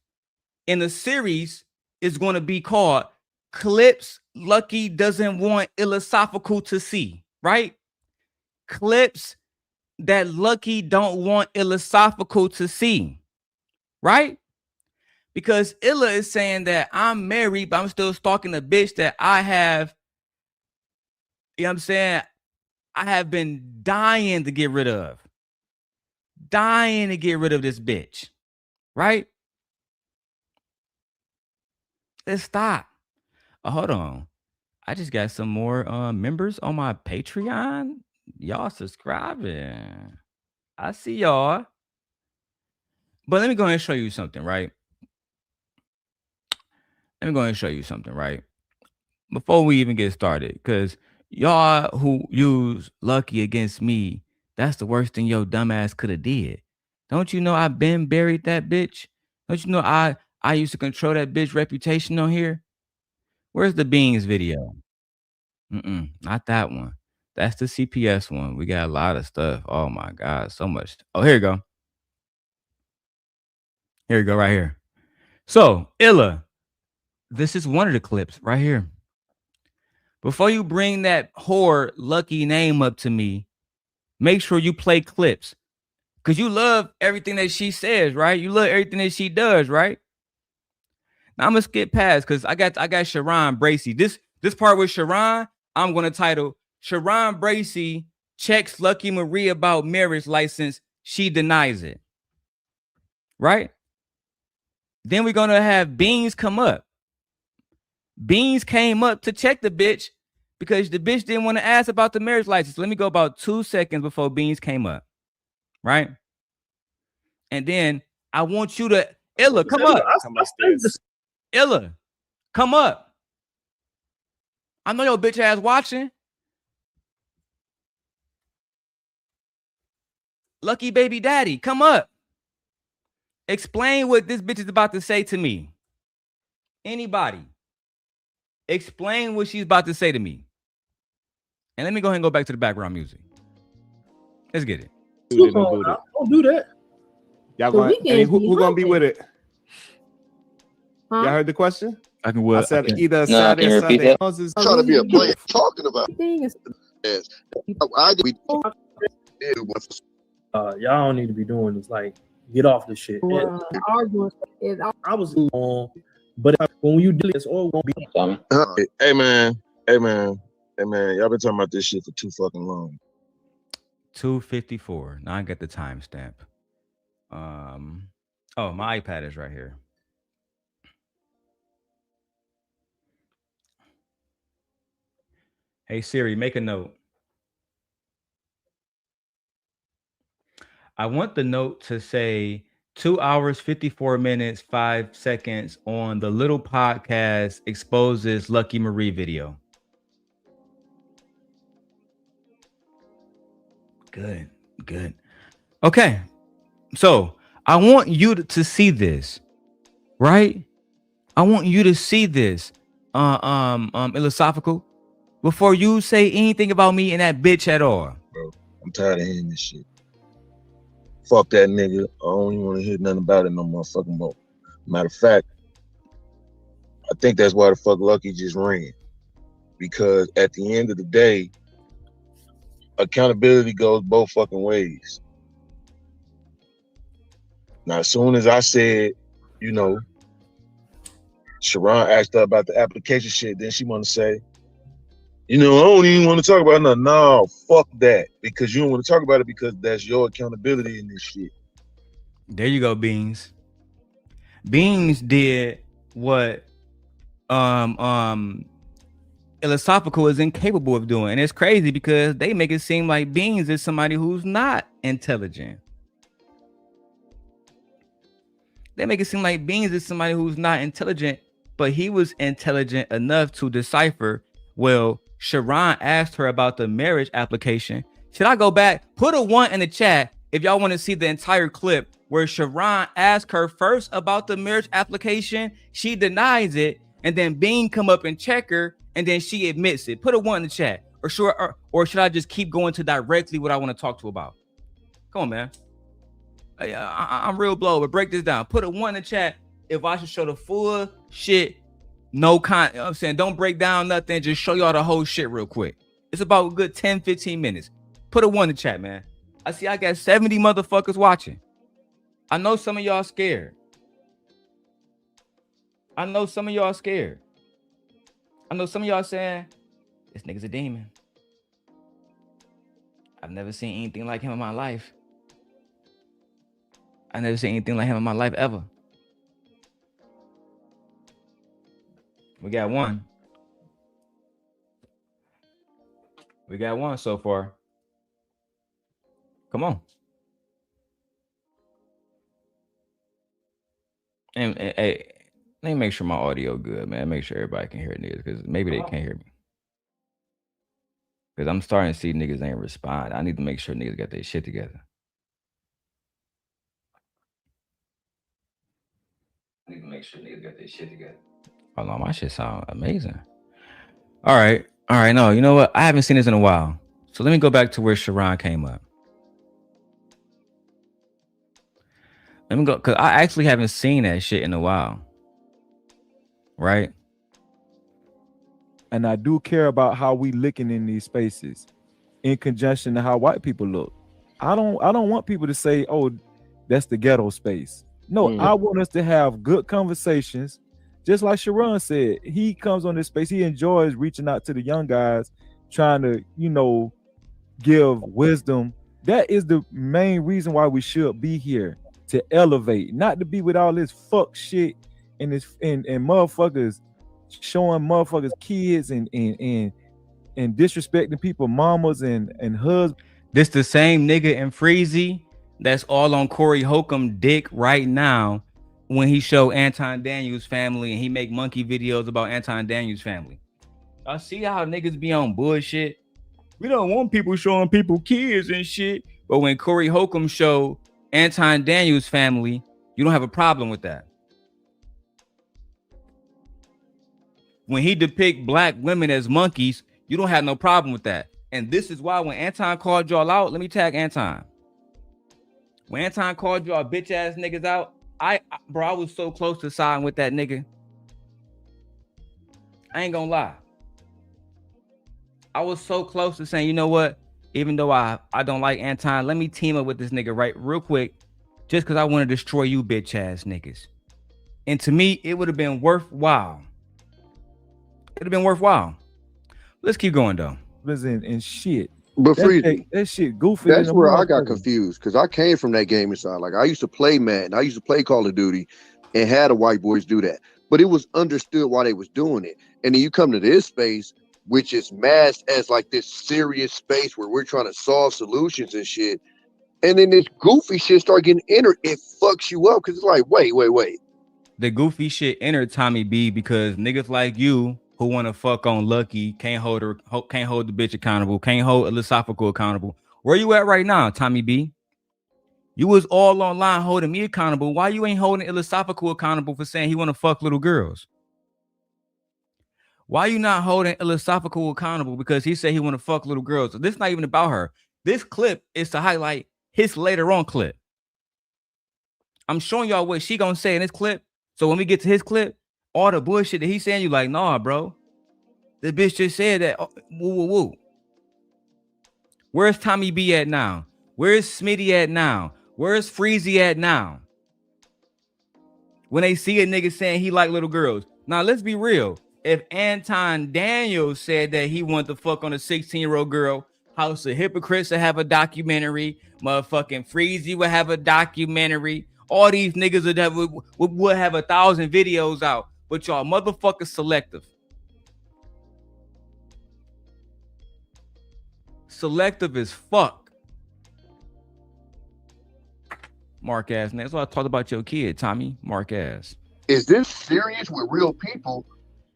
and the series is gonna be called Clips Lucki Doesn't Want iLLAa Sophical to See, right? Clips that Lucki don't want iLLAa Sophical to see, right? Because iLLAa is saying that I'm married, but I'm still stalking the bitch that I have, you know what I'm saying? I have been dying to get rid of. Dying to get rid of this bitch, right? Let's stop. Oh, hold on. I just got some more members on my Patreon. Y'all subscribing. I see y'all. But let me go ahead and show you something, right? Let me go ahead and show you something, right? Before we even get started, because y'all who use Lucki against me, that's the worst thing your dumbass could have did. Don't you know I've been buried that bitch? Don't you know I used to control that bitch reputation on here? Where's the Beans video? Not that one. That's the CPS one. We got a lot of stuff. Oh my God, so much. Oh, here you go. Here you go, right here. So, iLLAa, this is one of the clips right here. Before you bring that whore Lucki name up to me, make sure you play clips. Because you love everything that she says, right? You love everything that she does, right? Now I'm gonna skip past because I got Sharon Bracey. This part with Sharon, I'm gonna title Sharon Bracey checks Lucki Maree about marriage license. She denies it. Right? Then we're gonna have Beans come up. Beans came up to check the bitch because the bitch didn't want to ask about the marriage license. Let me go about 2 seconds before Beans came up. Right? And then I want you to iLLAa, come up. iLLAa, come up. I know your bitch ass watching. Lucki baby daddy, come up. Explain what this bitch is about to say to me. Anybody. Explain what she's about to say to me. And let me go ahead and go back to the background music. Let's get it. Don't do that. Y'all going? Hey, who gonna be with it? Y'all heard the question? I can. I said either No, Saturday can you or repeat Sunday. that? Trying to be a player. Talking about. Y'all don't need to be doing this. Like, get off this shit. I was on, but when you do this, all won't be. Hey man. Y'all been talking about this shit for too fucking long. 2:54. Now I got the timestamp. Oh, my iPad is right here. Hey Siri, make a note. I want the note to say 2 hours, 54 minutes, 5 seconds on the Little Podcast exposes Lucki Maree video. Good. Okay. So I want you to see this, right? I want you to see this, iLLAa Sophical, before you say anything about me and that bitch at all. Bro, I'm tired of hearing this shit. Fuck that nigga. I don't even want to hear nothing about it no more fucking more. Matter of fact, I think that's why the fuck Lucki just ran. Because at the end of the day, accountability goes both fucking ways. Now, as soon as I said, you know, Sharon asked her about the application shit, then she want to say, you know, I don't even want to talk about it. No, fuck that. Because you don't want to talk about it because that's your accountability in this shit. There you go, Beans. Beans did what iLLAa Sophical is incapable of doing. And it's crazy because they make it seem like Beans is somebody who's not intelligent. They make it seem like Beans is somebody who's not intelligent, but he was intelligent enough to decipher. Well, Sharon asked her about the marriage application. Should I go back? Put a 1 in the chat if y'all want to see the entire clip where Sharon asked her first about the marriage application. She denies it, and then Bean come up and check her, and then she admits it. Put a 1 in the chat. Or should I just keep going to directly what I want to talk to about? Come on, man. I'm real blow, but break this down. Put a 1 in the chat if I should show the full shit. No con, you know what I'm saying? Don't break down nothing. Just show y'all the whole shit real quick. It's about a good 10-15 minutes. Put a 1 in the chat, man. I see I got 70 motherfuckers watching. I know some of y'all scared. I know some of y'all scared. I know some of y'all saying, this nigga's a demon. I've never seen anything like him in my life. I never seen anything like him in my life ever. We got 1. We got 1 so far. Come on. And hey, let me make sure my audio good, man. Make sure everybody can hear niggas, because maybe they can't hear me. Because I'm starting to see niggas ain't respond. I need to make sure niggas got their shit together. I need to make sure niggas got their shit together. Oh no, my shit sound amazing. All right. No, you know what? I haven't seen this in a while. So let me go back to where Sharon came up. Let me go, because I actually haven't seen that shit in a while. Right? And I do care about how we looking in these spaces in conjunction to how white people look. I don't want people to say, oh, that's the ghetto space. No, I want us to have good conversations. Just like Sharon said, he comes on this space. He enjoys reaching out to the young guys, trying to, you know, give wisdom. That is the main reason why we should be here, to elevate, not to be with all this fuck shit and this and motherfuckers showing motherfuckers kids and disrespecting people, mamas and husbands. This the same nigga in Freezy that's all on Corey Holcomb dick right now when he show Anton Daniels' family and he make monkey videos about Anton Daniels' family. I see how niggas be on bullshit. We don't want people showing people kids and shit. But when Corey Holcomb show Anton Daniels' family, you don't have a problem with that. When he depict black women as monkeys, you don't have no problem with that. And this is why when Anton called y'all out, let me tag Anton. When Anton called y'all bitch ass niggas out, I was so close to siding with that nigga. I ain't gonna lie. I was so close to saying, you know what? Even though I don't like Anton, let me team up with this nigga right real quick, just because I want to destroy you bitch ass niggas. And to me, it would have been worthwhile. It'd have been worthwhile. Let's keep going though. And shit. But that shit goofy. That's where I got confused, because I came from that gaming side. Like, I used to play Madden, I used to play Call of Duty, and had the white boys do that. But it was understood why they was doing it. And then you come to this space, which is masked as like this serious space where we're trying to solve solutions and shit. And then this goofy shit start getting entered. It fucks you up, because it's like, wait. The goofy shit entered Tommy B because niggas like you who want to fuck on Lucki can't hold the bitch accountable, can't hold iLLAa Sophical accountable. Where you at right now, Tommy B? You was all online holding me accountable. Why you ain't holding iLLAa Sophical accountable for saying he want to fuck little girls? Why you not holding iLLAa Sophical accountable because he said he want to fuck little girls? So this is not even about her. This clip is to highlight his later on clip. I'm showing y'all what she gonna say in this clip. So when we get to his clip, all the bullshit that he's saying, you like, nah, bro. The bitch just said that. Oh, woo. Where's Tommy B at now? Where's Smitty at now? Where's Freezy at now? When they see a nigga saying he like little girls. Now, let's be real. If Anton Daniels said that he wanted to fuck on a 16-year-old girl, House of Hypocrites would have a documentary. Motherfucking Freezy would have a documentary. All these niggas would have 1,000 videos out, but y'all motherfuckers selective. Selective as fuck. Mark ass. That's why I talked about your kid, Tommy. Mark ass. Is this serious with real people,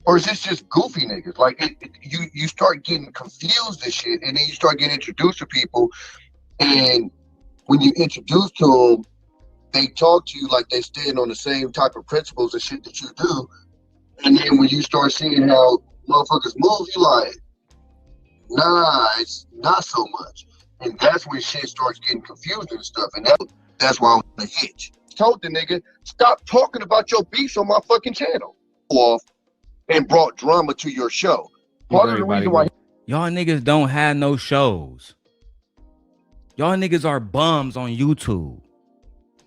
or is this just goofy niggas? Like you start getting confused and shit, and then you start getting introduced to people, and when you introduce to them, they talk to you like they stand on the same type of principles and shit that you do, and then when you start seeing how motherfuckers move, you like, nah, it's not so much, and that's when shit starts getting confused and stuff, and that's why I'm on the hitch. Told the nigga, stop talking about your beefs on my fucking channel. Off and brought drama to your show. Part of the reason why y'all niggas don't have no shows. Y'all niggas are bums on YouTube.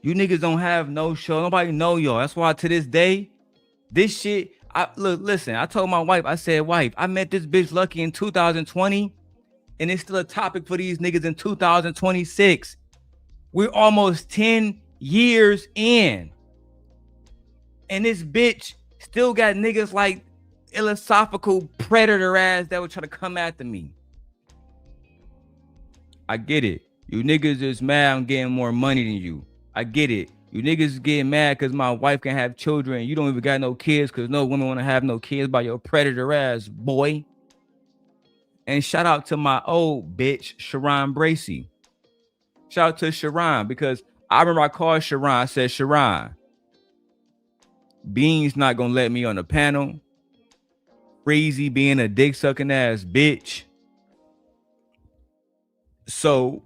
You niggas don't have no show. Nobody know y'all. That's why to this day, this shit, listen, I told my wife, I said, wife, I met this bitch Lucki in 2020, and it's still a topic for these niggas in 2026. We're almost 10 years in, and this bitch still got niggas like iLLAa Sophical predator ass that would try to come after me. I get it. You niggas is mad I'm getting more money than you. I get it. You niggas getting mad because my wife can have children. You don't even got no kids because no women want to have no kids by your predator ass, boy. And shout out to my old bitch, Sharon Bracey. Shout out to Sharon, because I remember I called Sharon. I said, Sharon, Beans not gonna let me on the panel. Crazy being a dick sucking ass bitch. So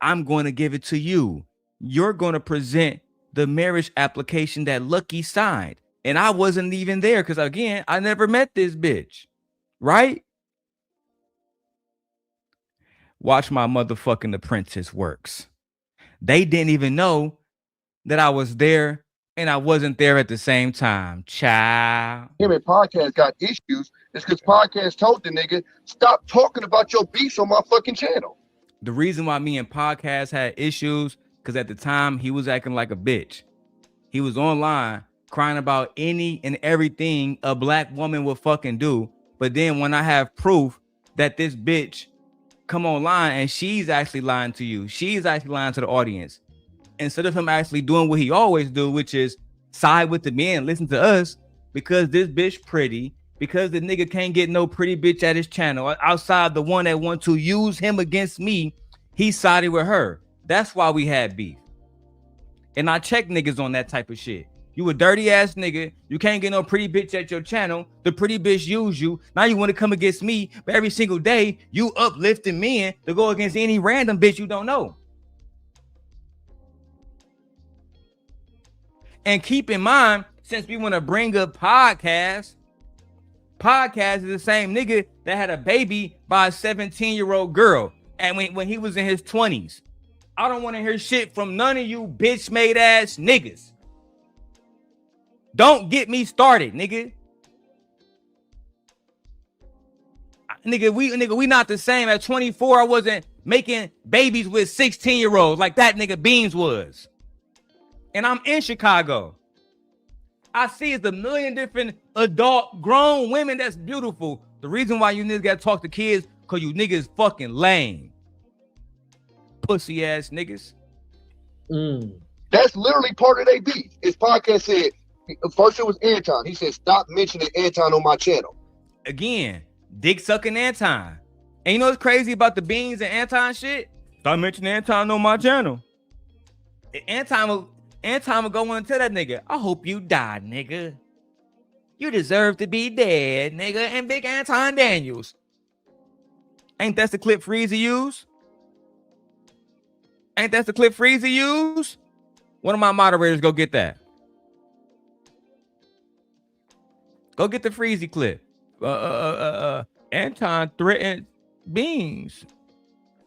I'm going to give it to you. You're going to present the marriage application that Lucki signed. And I wasn't even there because, again, I never met this bitch. Right? Watch my motherfucking Apprentice works. They didn't even know that I was there and I wasn't there at the same time. Child. him and podcast got issues. It's because podcast told the nigga, stop talking about your beefs on my fucking channel. The reason why me and podcast had issues, because at the time he was acting like a bitch. He was online crying about any and everything a black woman would fucking do. But then when I have proof that this bitch come online and she's actually lying to you, she's actually lying to the audience, instead of him actually doing what he always do, which is side with the men, listen to us, because this bitch pretty, because the nigga can't get no pretty bitch at his channel outside the one that want to use him against me, he sided with her. That's why we had beef. And I check niggas on that type of shit. You a dirty ass nigga. You can't get no pretty bitch at your channel. The pretty bitch use you. Now you want to come against me, but every single day you uplifting men to go against any random bitch you don't know. And keep in mind, since we want to bring up podcast is the same nigga that had a baby by a 17-year-old girl. And when he was in his 20s. I don't want to hear shit from none of you bitch made ass niggas. Don't get me started, nigga. Nigga, we not the same. At 24, I wasn't making babies with 16-year-olds like that nigga Beans was. And I'm in Chicago. I see it's a million different adult grown women that's beautiful. The reason why you niggas gotta talk to kids, because you niggas fucking lame. Pussy ass niggas. That's literally part of their beef. His podcast said, first it was Anton. He said, stop mentioning Anton on my channel. Again, dick sucking Anton. And you know what's crazy about the Beans and Anton shit? Stop mentioning Anton on my channel. Anton will go and tell that nigga, I hope you die, nigga. You deserve to be dead, nigga. And Big Anton Daniels. Ain't that the clip Freezy used? Ain't that the clip Freezy used? One of my moderators go get that. Go get the Freezy clip. Anton threatened Beans.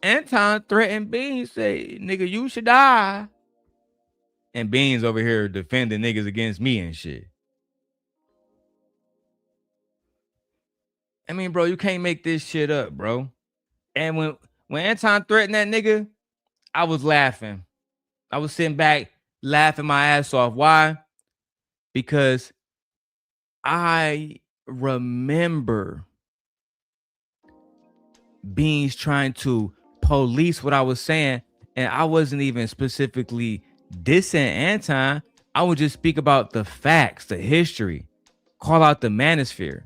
Anton threatened Beans, say, nigga, you should die. And Beans over here defending niggas against me and shit. I mean, bro, you can't make this shit up, bro. And when Anton threatened that nigga, I was laughing. I was sitting back laughing my ass off. Why? Because I remember Beans trying to police what I was saying, and I wasn't even specifically dissing Anton. I would just speak about the facts, the history, call out the manosphere.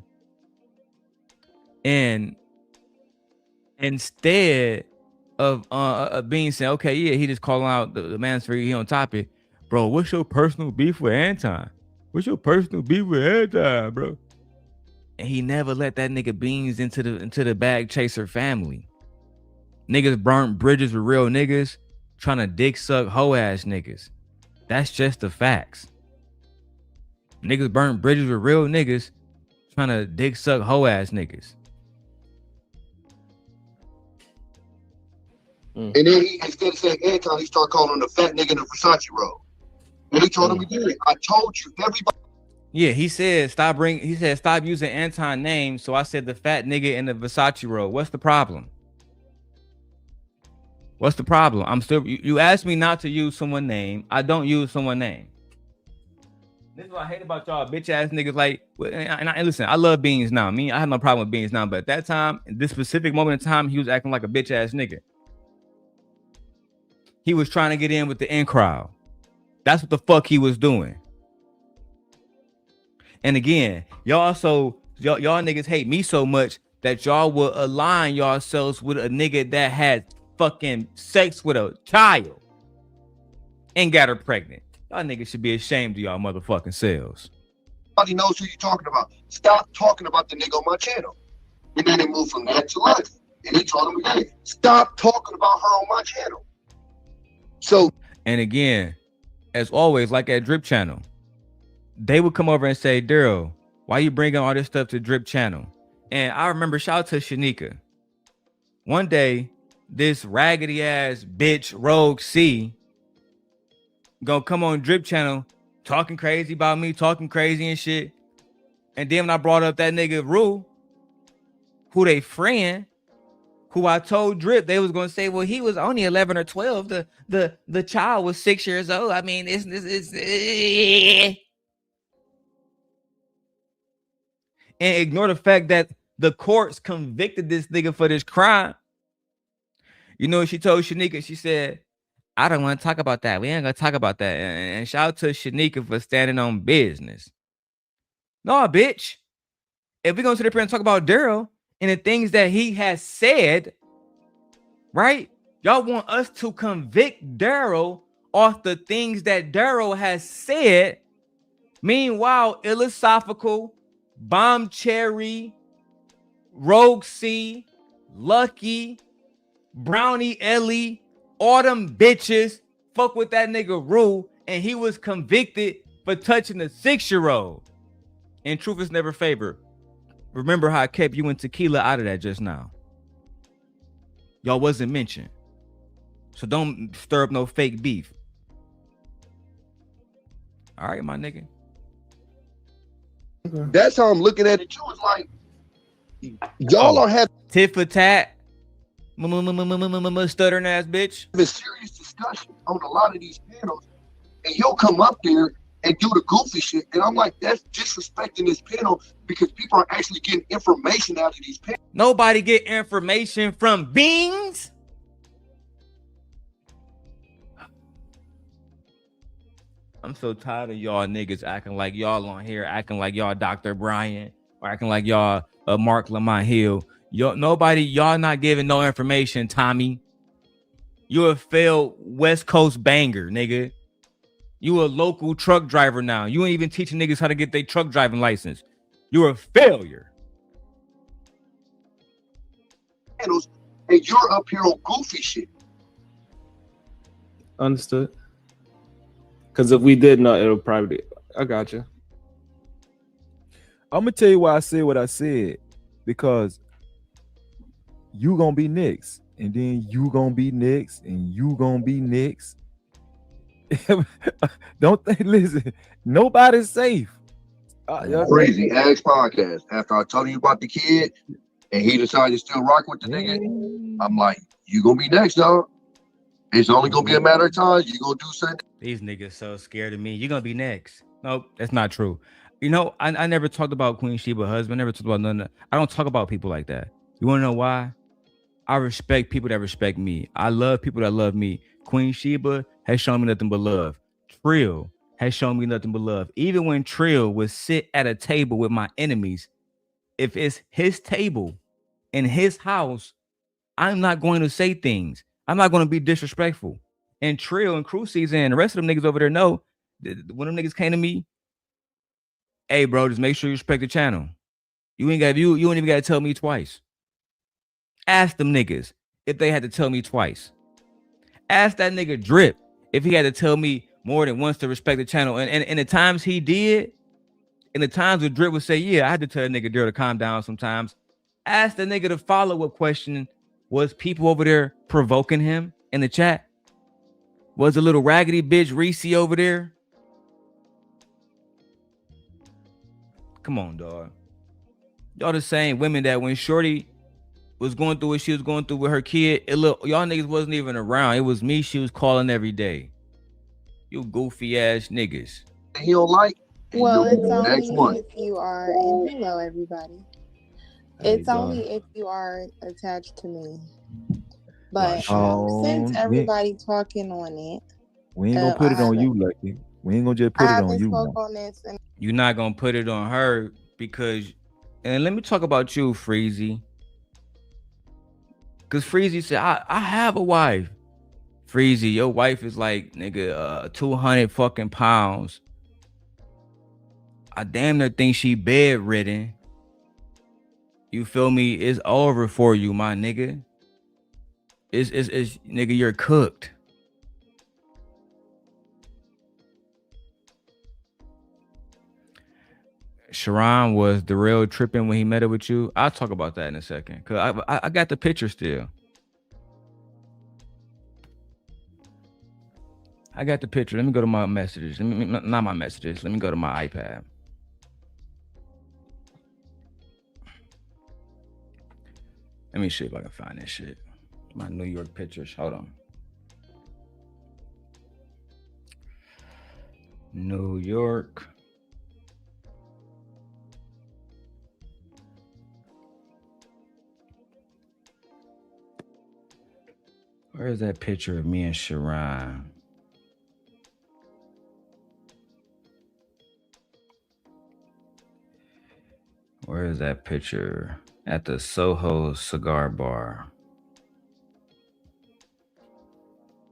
And instead of Beans saying, okay, yeah, he just calling out the manosphere, he on topic. Bro, what's your personal beef with Anton? What's your personal beef with Anton, bro? And he never let that nigga Beans into the bag chaser family. Niggas burnt bridges with real niggas, trying to dick suck hoe ass niggas. That's just the facts. Niggas burnt bridges with real niggas, trying to dick suck hoe ass niggas. And then he, instead of saying Anton, he started calling him the fat nigga in the Versace robe. And he told him again, I told you, everybody. Yeah, he said stop using Anton names. So I said the fat nigga in the Versace robe. What's the problem? What's the problem? I'm still, you asked me not to use someone's name. I don't use someone's name. This is what I hate about y'all bitch ass niggas. Like, and listen, I love Beans now. I have no problem with Beans now, but at that time, in this specific moment in time, he was acting like a bitch ass nigga. He was trying to get in with the in crowd. That's what the fuck he was doing. And again, y'all niggas hate me so much that y'all will align yourselves with a nigga that had fucking sex with a child and got her pregnant. Y'all niggas should be ashamed of y'all motherfucking selves. Everybody knows who you're talking about. Stop talking about the nigga on my channel. And then it moved from that to life. And he told him again, stop talking about her on my channel. So, and again, as always, like at Drip Channel, they would come over and say, Darrel, why you bringing all this stuff to Drip Channel? And I remember, shout out to Shanika. One day, this raggedy ass bitch Rogue C gonna come on Drip Channel talking crazy about me, talking crazy and shit. And then when I brought up that nigga Rue, who they friend, who I told Drip, they was gonna say, well, he was only 11 or 12. The child was 6 years old. I mean, it's and ignore the fact that the courts convicted this nigga for this crime. You know what she told Shanika? She said, I don't want to talk about that. We ain't gonna talk about that. And shout out to Shanika for standing on business. No, bitch. If we're gonna sit up here and talk about Darrel and the things that he has said, right? Y'all want us to convict Darrel off the things that Darrel has said. Meanwhile, iLLAa Sophical, Bomb Cherry, Rogue C, Lucki, Brownie Ellie, all them bitches fuck with that nigga Rue, and he was convicted for touching a 6-year-old. And truth is never favored. Remember how I kept you and Tequila out of that just now. Y'all wasn't mentioned. So don't stir up no fake beef. All right, my nigga. That's how I'm looking at it too. It's like y'all are having tit for tat, stuttering ass bitch. A serious discussion on a lot of these panels, and you'll come up there and do the goofy shit, and I'm like, that's disrespecting this panel because people are actually getting information out of these panels. Nobody get information from Beans. I'm so tired of y'all niggas acting like y'all on here, acting like y'all Dr. Brian, or acting like y'all Mark Lamont Hill. Y'all not giving no information, Tommy. You a failed West Coast banger, nigga. You a local truck driver now. You ain't even teaching niggas how to get their truck driving license. You're a failure. And you're up here on goofy shit. Understood. Because if we did know, it'll probably. I got you. I'm gonna tell you why I said what I said, because you gonna be next, and then you gonna be next, and you gonna be next. Don't think. Listen, nobody's safe. Crazy ass podcast. After I told you about the kid, and he decided to still rock with the nigga, I'm like, you gonna be next, dog. It's only gonna be a matter of time. You gonna do something. These niggas so scared of me. You're gonna be next. Nope, that's not true. You know, I never talked about Queen Sheba's husband. Never talked about none of that. I don't talk about people like that. You wanna know why? I respect people that respect me. I love people that love me. Queen Sheba has shown me nothing but love. Trill has shown me nothing but love. Even when Trill would sit at a table with my enemies, if it's his table in his house, I'm not going to say things. I'm not going to be disrespectful. And Trill and Crew Season and the rest of them niggas over there know when them niggas came to me, hey bro, just make sure you respect the channel. You ain't even got to tell me twice. Ask them niggas if they had to tell me twice. Ask that nigga Drip if he had to tell me more than once to respect the channel. And the times he did, and the times where Drip would say, yeah, I had to tell a nigga Darrel to calm down sometimes. Ask the nigga the follow-up question. Was people over there provoking him in the chat? Was a little raggedy bitch Reese over there? Come on, dog. Y'all the same women that when Shorty was going through what she was going through with her kid, y'all niggas wasn't even around. It was me she was calling every day. You goofy ass niggas. He don't like. Well, it's Next only one. if you are, and hello everybody. It's only if you are attached to me. But since everybody talking on it, we ain't gonna put it on you, Lucki. We ain't gonna just put it on you. On this and You're not gonna put it on her because, and let me talk about you, Freezy. Cause Freezy said, I have a wife. Freezy, your wife is like, nigga, 200 fucking pounds. I damn near think she bedridden. You feel me? It's over for you, my nigga. It's nigga, you're cooked. Sharon, was Darrel tripping when he met her with you? I'll talk about that in a second. Cause I got the picture still. I got the picture. Let me go to my messages. Not my messages. Let me go to my iPad. Let me see if I can find this shit. My New York pictures. Hold on. New York. Where is that picture of me and Sharon? Where is that picture? At the Soho Cigar Bar.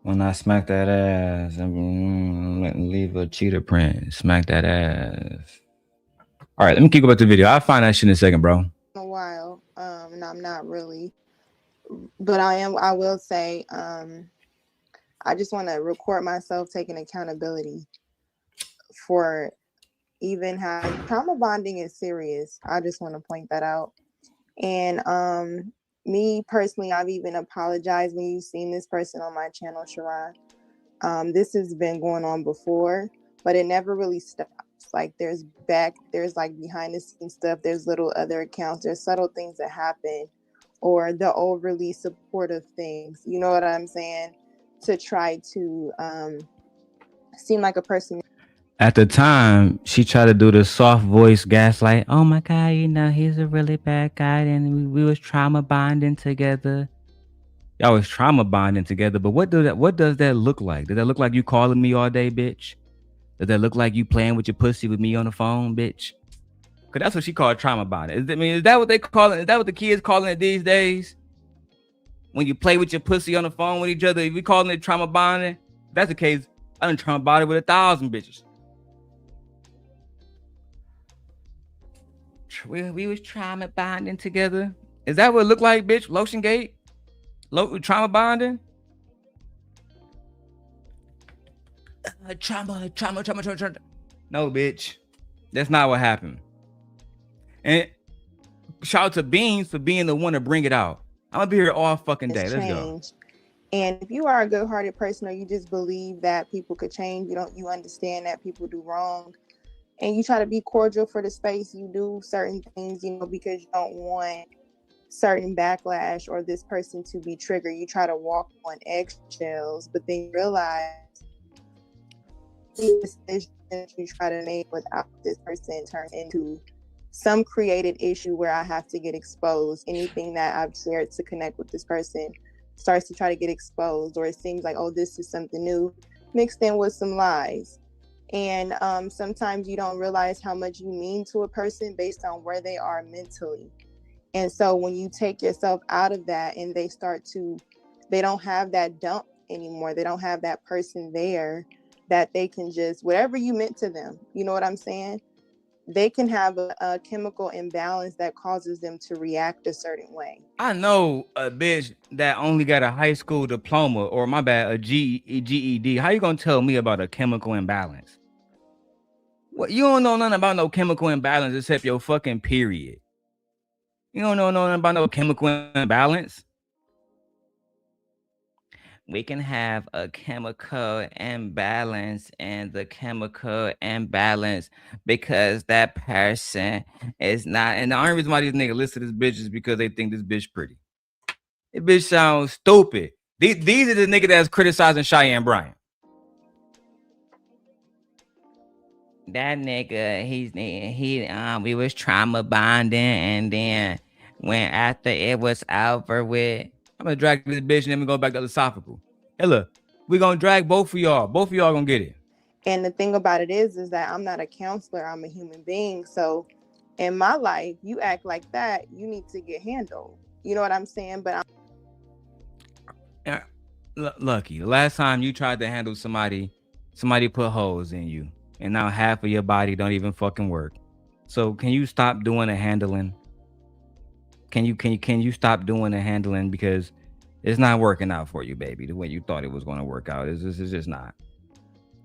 When I smack that ass, I'm leave a cheetah print. Smack that ass. All right, let me keep about the video. I'll find that shit in a second, bro. a while, and I'm not really, but I will say, I just want to record myself taking accountability for even how trauma bonding is serious. I just want to point that out. And me personally, I've even apologized when you've seen this person on my channel, Sharon. This has been going on before, but it never really stops. Like there's like behind the scenes stuff, there's little other accounts, there's subtle things that happen, or the overly supportive things, you know what I'm saying, to try to seem like a person. At the time, she tried to do the soft voice gaslight. Oh my God, you know, he's a really bad guy. And we was trauma bonding together. Y'all was trauma bonding together. But what does that look like? Does that look like you calling me all day, bitch? Does that look like you playing with your pussy with me on the phone, bitch? Because that's what she called trauma bonding. Is that what they call it? Is that what the kids calling it these days? When you play with your pussy on the phone with each other, we calling it trauma bonding? If that's the case, I done trauma bonded with 1,000 bitches. We was trauma bonding together. Is that what it looked like, bitch? Lotion gate? Trauma bonding? Trauma. No, bitch. That's not what happened. And shout out to Beans for being the one to bring it out. I'm gonna be here all fucking day. Let's go. And if you are a good-hearted person, or you just believe that people could change, you understand that people do wrong, and you try to be cordial for the space, you do certain things, because you don't want certain backlash or this person to be triggered. You try to walk on eggshells, but then you realize the decisions you try to make without this person turns into some created issue where I have to get exposed. Anything that I've shared to connect with this person starts to try to get exposed, or it seems like, oh, this is something new mixed in with some lies. And sometimes you don't realize how much you mean to a person based on where they are mentally. And so when you take yourself out of that and they don't have that dump anymore, they don't have that person there that they can just, whatever you meant to them, you know what I'm saying? They can have a chemical imbalance that causes them to react a certain way. I know a bitch that only got a high school diploma, or my bad, a GED. How you gonna tell me about a chemical imbalance? What, you don't know nothing about no chemical imbalance except your fucking period. You don't know nothing about no chemical imbalance. We can have a chemical imbalance and the chemical imbalance because that person is not. And the only reason why these niggas listen to this bitch is because they think this bitch pretty. This bitch sounds stupid. These are the niggas that's criticizing Cheyenne Bryant. That nigga, we was trauma bonding, and then when after it was over with, I'm gonna drag this bitch and then we go back to iLLAsophical. Hey, look, we gonna drag both of y'all. Both of y'all gonna get it. And the thing about it is that I'm not a counselor. I'm a human being. So in my life, you act like that, you need to get handled. You know what I'm saying? But Lucki, the last time you tried to handle somebody put holes in you, and now half of your body don't even fucking work. So can you stop doing the handling? Can you stop doing the handling, because it's not working out for you, baby, the way you thought it was going to work out. It's just not.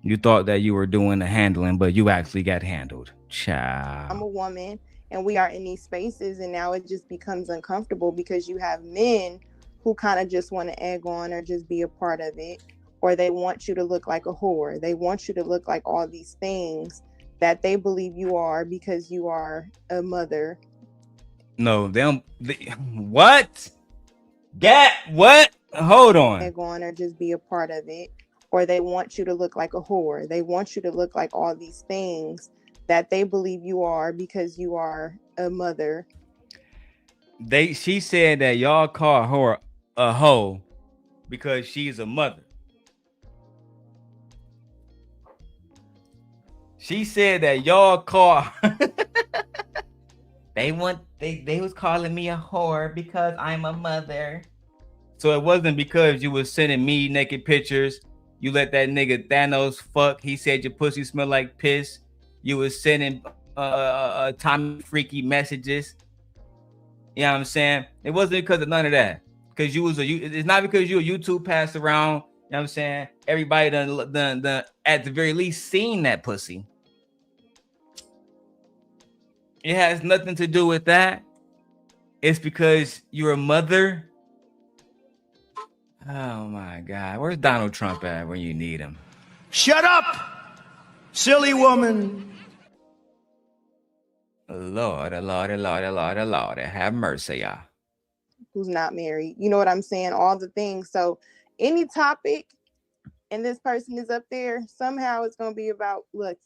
You thought that you were doing the handling, but you actually got handled. Child. I'm a woman and we are in these spaces, and now it just becomes uncomfortable because you have men who kind of just want to egg on or just be a part of it, or they want you to look like a whore. They want you to look like all these things that they believe you are because you are a mother. No, what? Get what? Hold on. Egg on or just be a part of it, or they want you to look like a whore. They want you to look like all these things that they believe you are because you are a mother. She said that y'all call her a hoe because she's a mother. She said that y'all call they was calling me a whore because I'm a mother. So it wasn't because you was sending me naked pictures. You let that nigga Thanos fuck. He said your pussy smell like piss. You was sending Tommy freaky messages. You know what I'm saying? It wasn't because of none of that. Because it's not because you a YouTube pass around. You know what I'm saying? Everybody done at the very least seen that pussy. It has nothing to do with that. It's because you're a mother. Oh my God. Where's Donald Trump at when you need him? Shut up, silly woman. Lord, have mercy, y'all. Who's not married. You know what I'm saying? All the things. So any topic and this person is up there, somehow it's going to be about Lucki.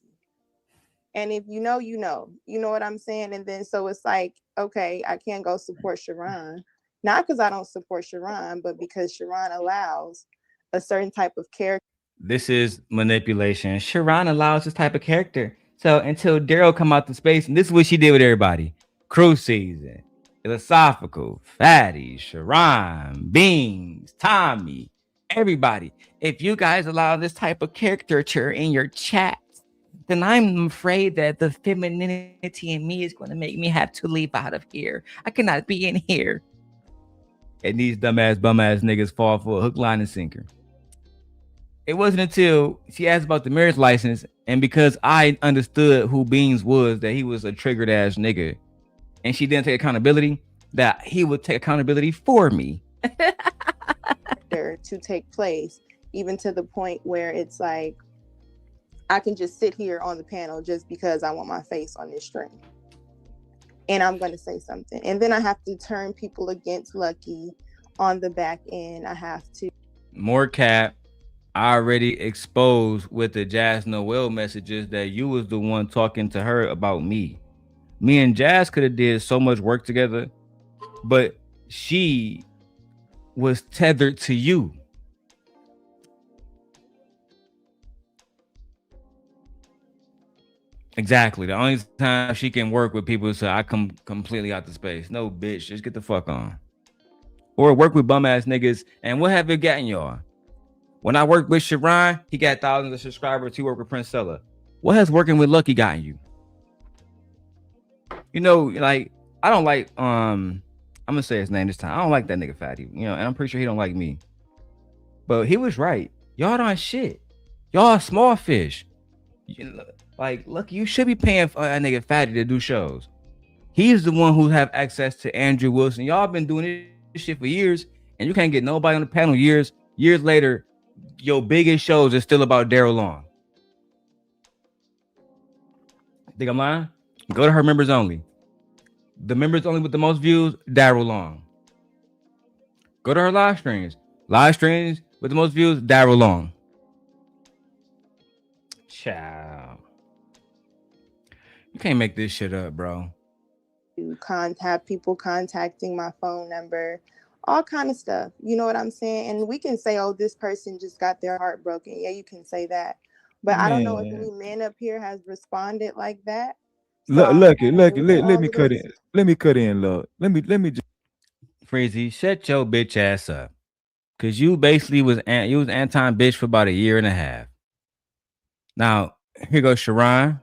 And if you know what I'm saying? And then so it's like, okay, I can't go support Sharon. Not because I don't support Sharon, but because Sharon allows a certain type of character. This is manipulation. Sharon allows this type of character. So until Darrel come out to space, and this is what she did with everybody. Crew season, iLLAsophical, Fatty, Sharon, Beans, Tommy, everybody. If you guys allow this type of caricature in your chat, then I'm afraid that the femininity in me is going to make me have to leave out of here. I cannot be in here. And these dumbass, bum-ass niggas fall for a hook, line, and sinker. It wasn't until she asked about the marriage license, and because I understood who Beans was, that he was a triggered ass nigga, and she didn't take accountability, that he would take accountability for me. To take place, even to the point where it's like, I can just sit here on the panel just because I want my face on this stream. and I'm going to say something. And then I have to turn people against Lucki on the back end. I have to. More cap. I already exposed with the Jazz Noel messages that you was the one talking to her about me. Me and Jazz could have did so much work together, but she was tethered to you. Exactly. The only time she can work with people is so I come completely out the space. No, bitch, just get the fuck on. Or work with bum ass niggas. And what have it gotten y'all? When I worked with Sharon, he got thousands of subscribers. He worked with Princella. What has working with Lucki gotten you? You know, like, I don't like, I'm gonna say his name this time. I don't like that nigga Fatty, you know, and I'm pretty sure he don't like me. But he was right. Y'all don't shit. Y'all small fish. Like, look, you should be paying for a nigga Fatty to do shows. He's the one who have access to Andrew Wilson. Y'all been doing this shit for years, and you can't get nobody on the panel years later. Your biggest shows is still about Darrel Long. Think I'm lying? Go to her members only. The members only with the most views, Darrel Long. Go to her live streams. Live streams with the most views, Darrel Long. Ciao. You can't make this shit up, bro. You have people contacting my phone number, all kind of stuff. You know what I'm saying? And we can say, oh, this person just got their heart broken. Yeah, you can say that. But I don't know if any man up here has responded like that. Lucki, let me cut in. Let me cut in, look. Let me just Freezy, shut your bitch ass up. Cause you basically was anti-bitch for about a year and a half. Now, here goes Sharon.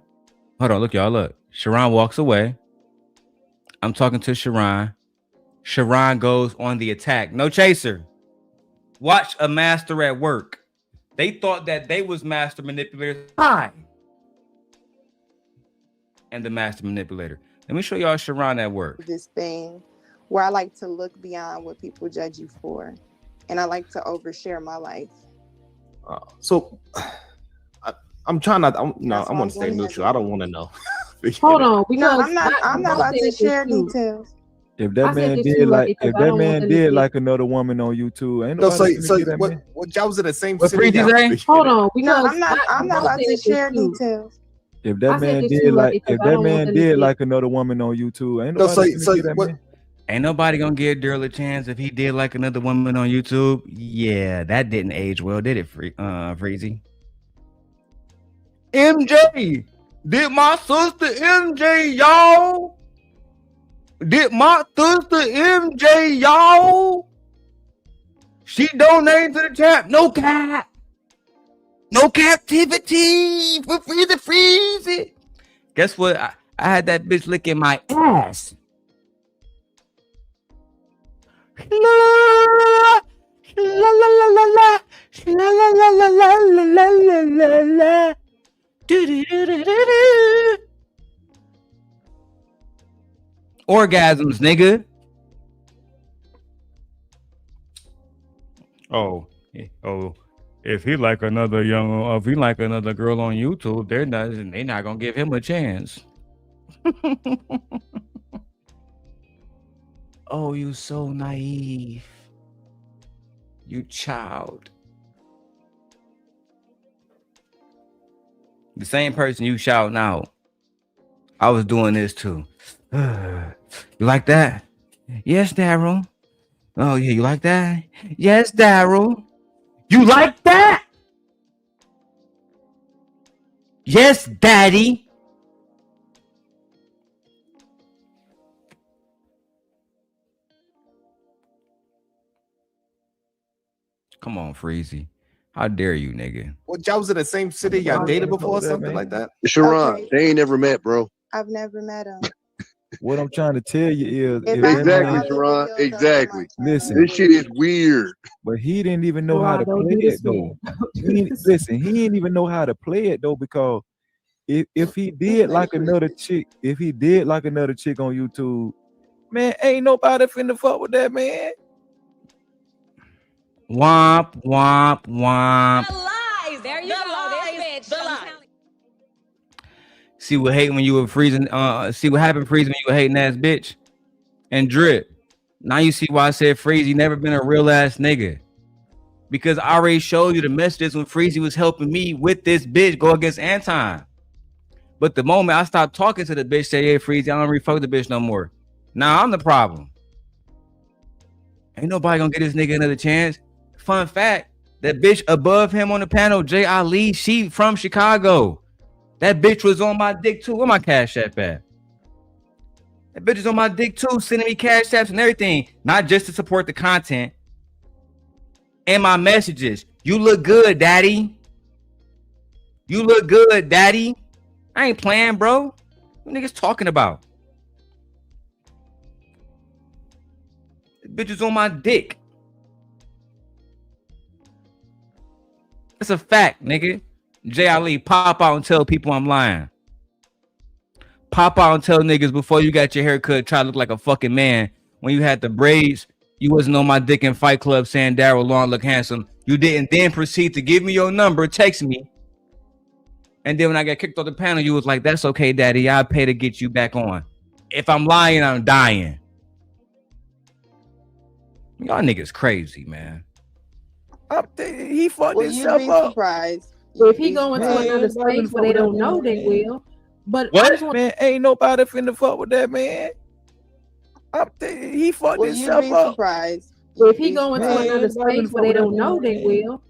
Hold on, look, y'all, look. Sharon walks away. I'm talking to Sharon. Sharon goes on the attack. No chaser. Watch a master at work. They thought that they was master manipulators. I am the master manipulator. Let me show y'all Sharon at work. This thing where I like to look beyond what people judge you for. And I like to overshare my life. So I'm trying not. I'm going to stay neutral. I don't want to know. Hold on, because I'm not about to share details. If that man did like another woman on YouTube, ain't nobody what y'all was in the same what city? Hold on, because I'm not about to share details. If that man did like another woman on YouTube, ain't nobody Ain't nobody gonna give Darrel a chance if he did like another woman on YouTube. Yeah, that didn't age well, did it, Freezy? MJ, did my sister MJ, y'all? Did my sister MJ, y'all? She donated to the chat. No cap. No captivity for Freezy. Guess what? I had that bitch licking my ass. La la la la la la la la la la la la la. Orgasms, nigga. Oh, if he like another girl on YouTube, they're not gonna give him a chance. Oh, you so naive. You child. The same person you shouting out. I was doing this too. You like that? Yes, Darrel. Oh yeah, you like that? Yes, Darrel. You like that? Yes, Daddy. Come on, Freezy. How dare you, nigga? What, y'all was in the same city? Y'all dated before or something like that? Sharon, they ain't never met, bro. I've never met him. What I'm trying to tell you is exactly, Sharon. Exactly. Listen, this shit is weird. But he didn't even know how to play it though. He didn't even know how to play it though, because if he did like another chick, on YouTube, man, ain't nobody finna fuck with that man. Womp womp womp. The lies. There you go. This bitch. The lies. See what hate when you were freezing. See what happened freezing when you were hating ass bitch. And Drip. Now you see why I said Freezy never been a real ass nigga. Because I already showed you the messages when Freezy was helping me with this bitch go against Anton. But the moment I stopped talking to the bitch, say, hey, Freezy, I don't really fuck the bitch no more. Now I'm the problem. Ain't nobody gonna get this nigga another chance. Fun fact, that bitch above him on the panel, iLLAa, she from Chicago. That bitch was on my dick too. Where my cash app at? That bitch is on my dick too, sending me cash apps and everything. Not just to support the content and my messages. You look good, daddy. You look good, daddy. I ain't playing, bro. What niggas talking about? This bitch is on my dick. That's a fact, nigga. iLLAa, pop out and tell people I'm lying. Pop out and tell niggas before you got your haircut, try to look like a fucking man. When you had the braids, you wasn't on my dick in Fight Club saying Darrel Long look handsome. You didn't then proceed to give me your number, text me. And then when I got kicked off the panel, you was like, that's okay, daddy. I'll pay to get you back on. If I'm lying, I'm dying. Y'all niggas crazy, man. He fucked Well, himself you'd be up. surprised. If he go into another space where they don't know, they will. But I just want Man, ain't nobody finna fuck with that man. He fucked Well, you'd himself be up. surprised. if he go into another space where they don't know, they will.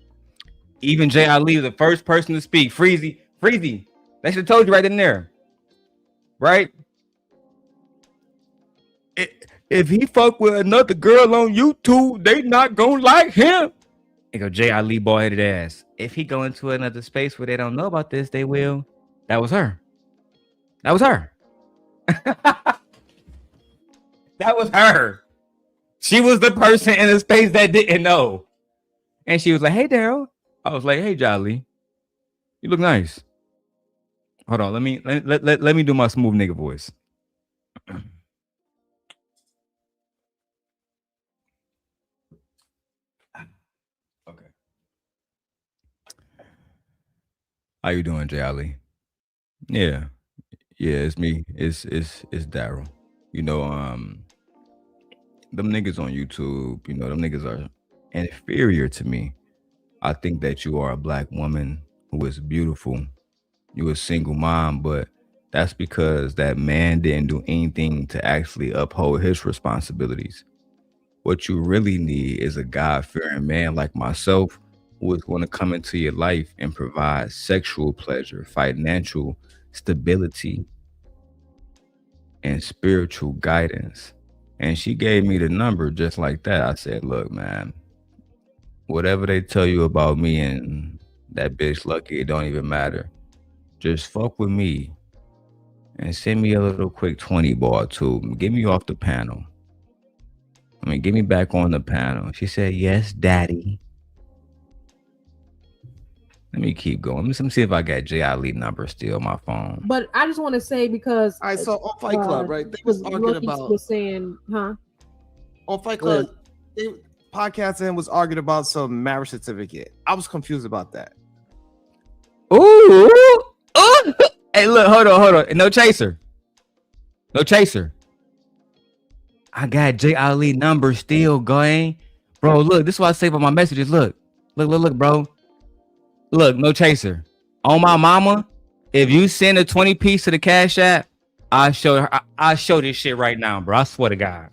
Even iLLAa was the first person to speak. Freezy. They should have told you right in there. Right? If he fuck with another girl on YouTube, they not gonna like him. They go, iLLAa bald-headed ass. If he go into another space where they don't know about this, they will. That was her. That was her. That was her. She was the person in the space that didn't know. And she was like, hey, Darrel. I was like, hey, iLLAa. You look nice. Hold on. Let me do my smooth nigga voice. Okay. How you doing, iLLAa? Yeah, it's me. It's Darrel. You know, them niggas on YouTube, you know, them niggas are inferior to me. I think that you are a black woman who is beautiful. You a single mom, but that's because that man didn't do anything to actually uphold his responsibilities. What you really need is a God-fearing man like myself who is going to come into your life and provide sexual pleasure, financial stability, and spiritual guidance. And she gave me the number just like that. I said, look, man, whatever they tell you about me and that bitch Lucki, it don't even matter. Just fuck with me and send me a little quick 20 ball too. Get me off the panel. I mean, get me back on the panel. She said, yes, daddy. Let me keep going. Let me see if I got iLLAa number still on my phone. But I just want to say because All right, so on Fight Club, right? They was arguing about was saying, huh? On Fight Club, podcasting was arguing about some marriage certificate. I was confused about that. Ooh. Hey, look, hold on. No chaser. I got iLLAa number still going. Bro, look, this is what I say about my messages. Look, bro. Look, no chaser. On my mama, if you send a 20 piece to the Cash App, I show this shit right now, bro. I swear to God.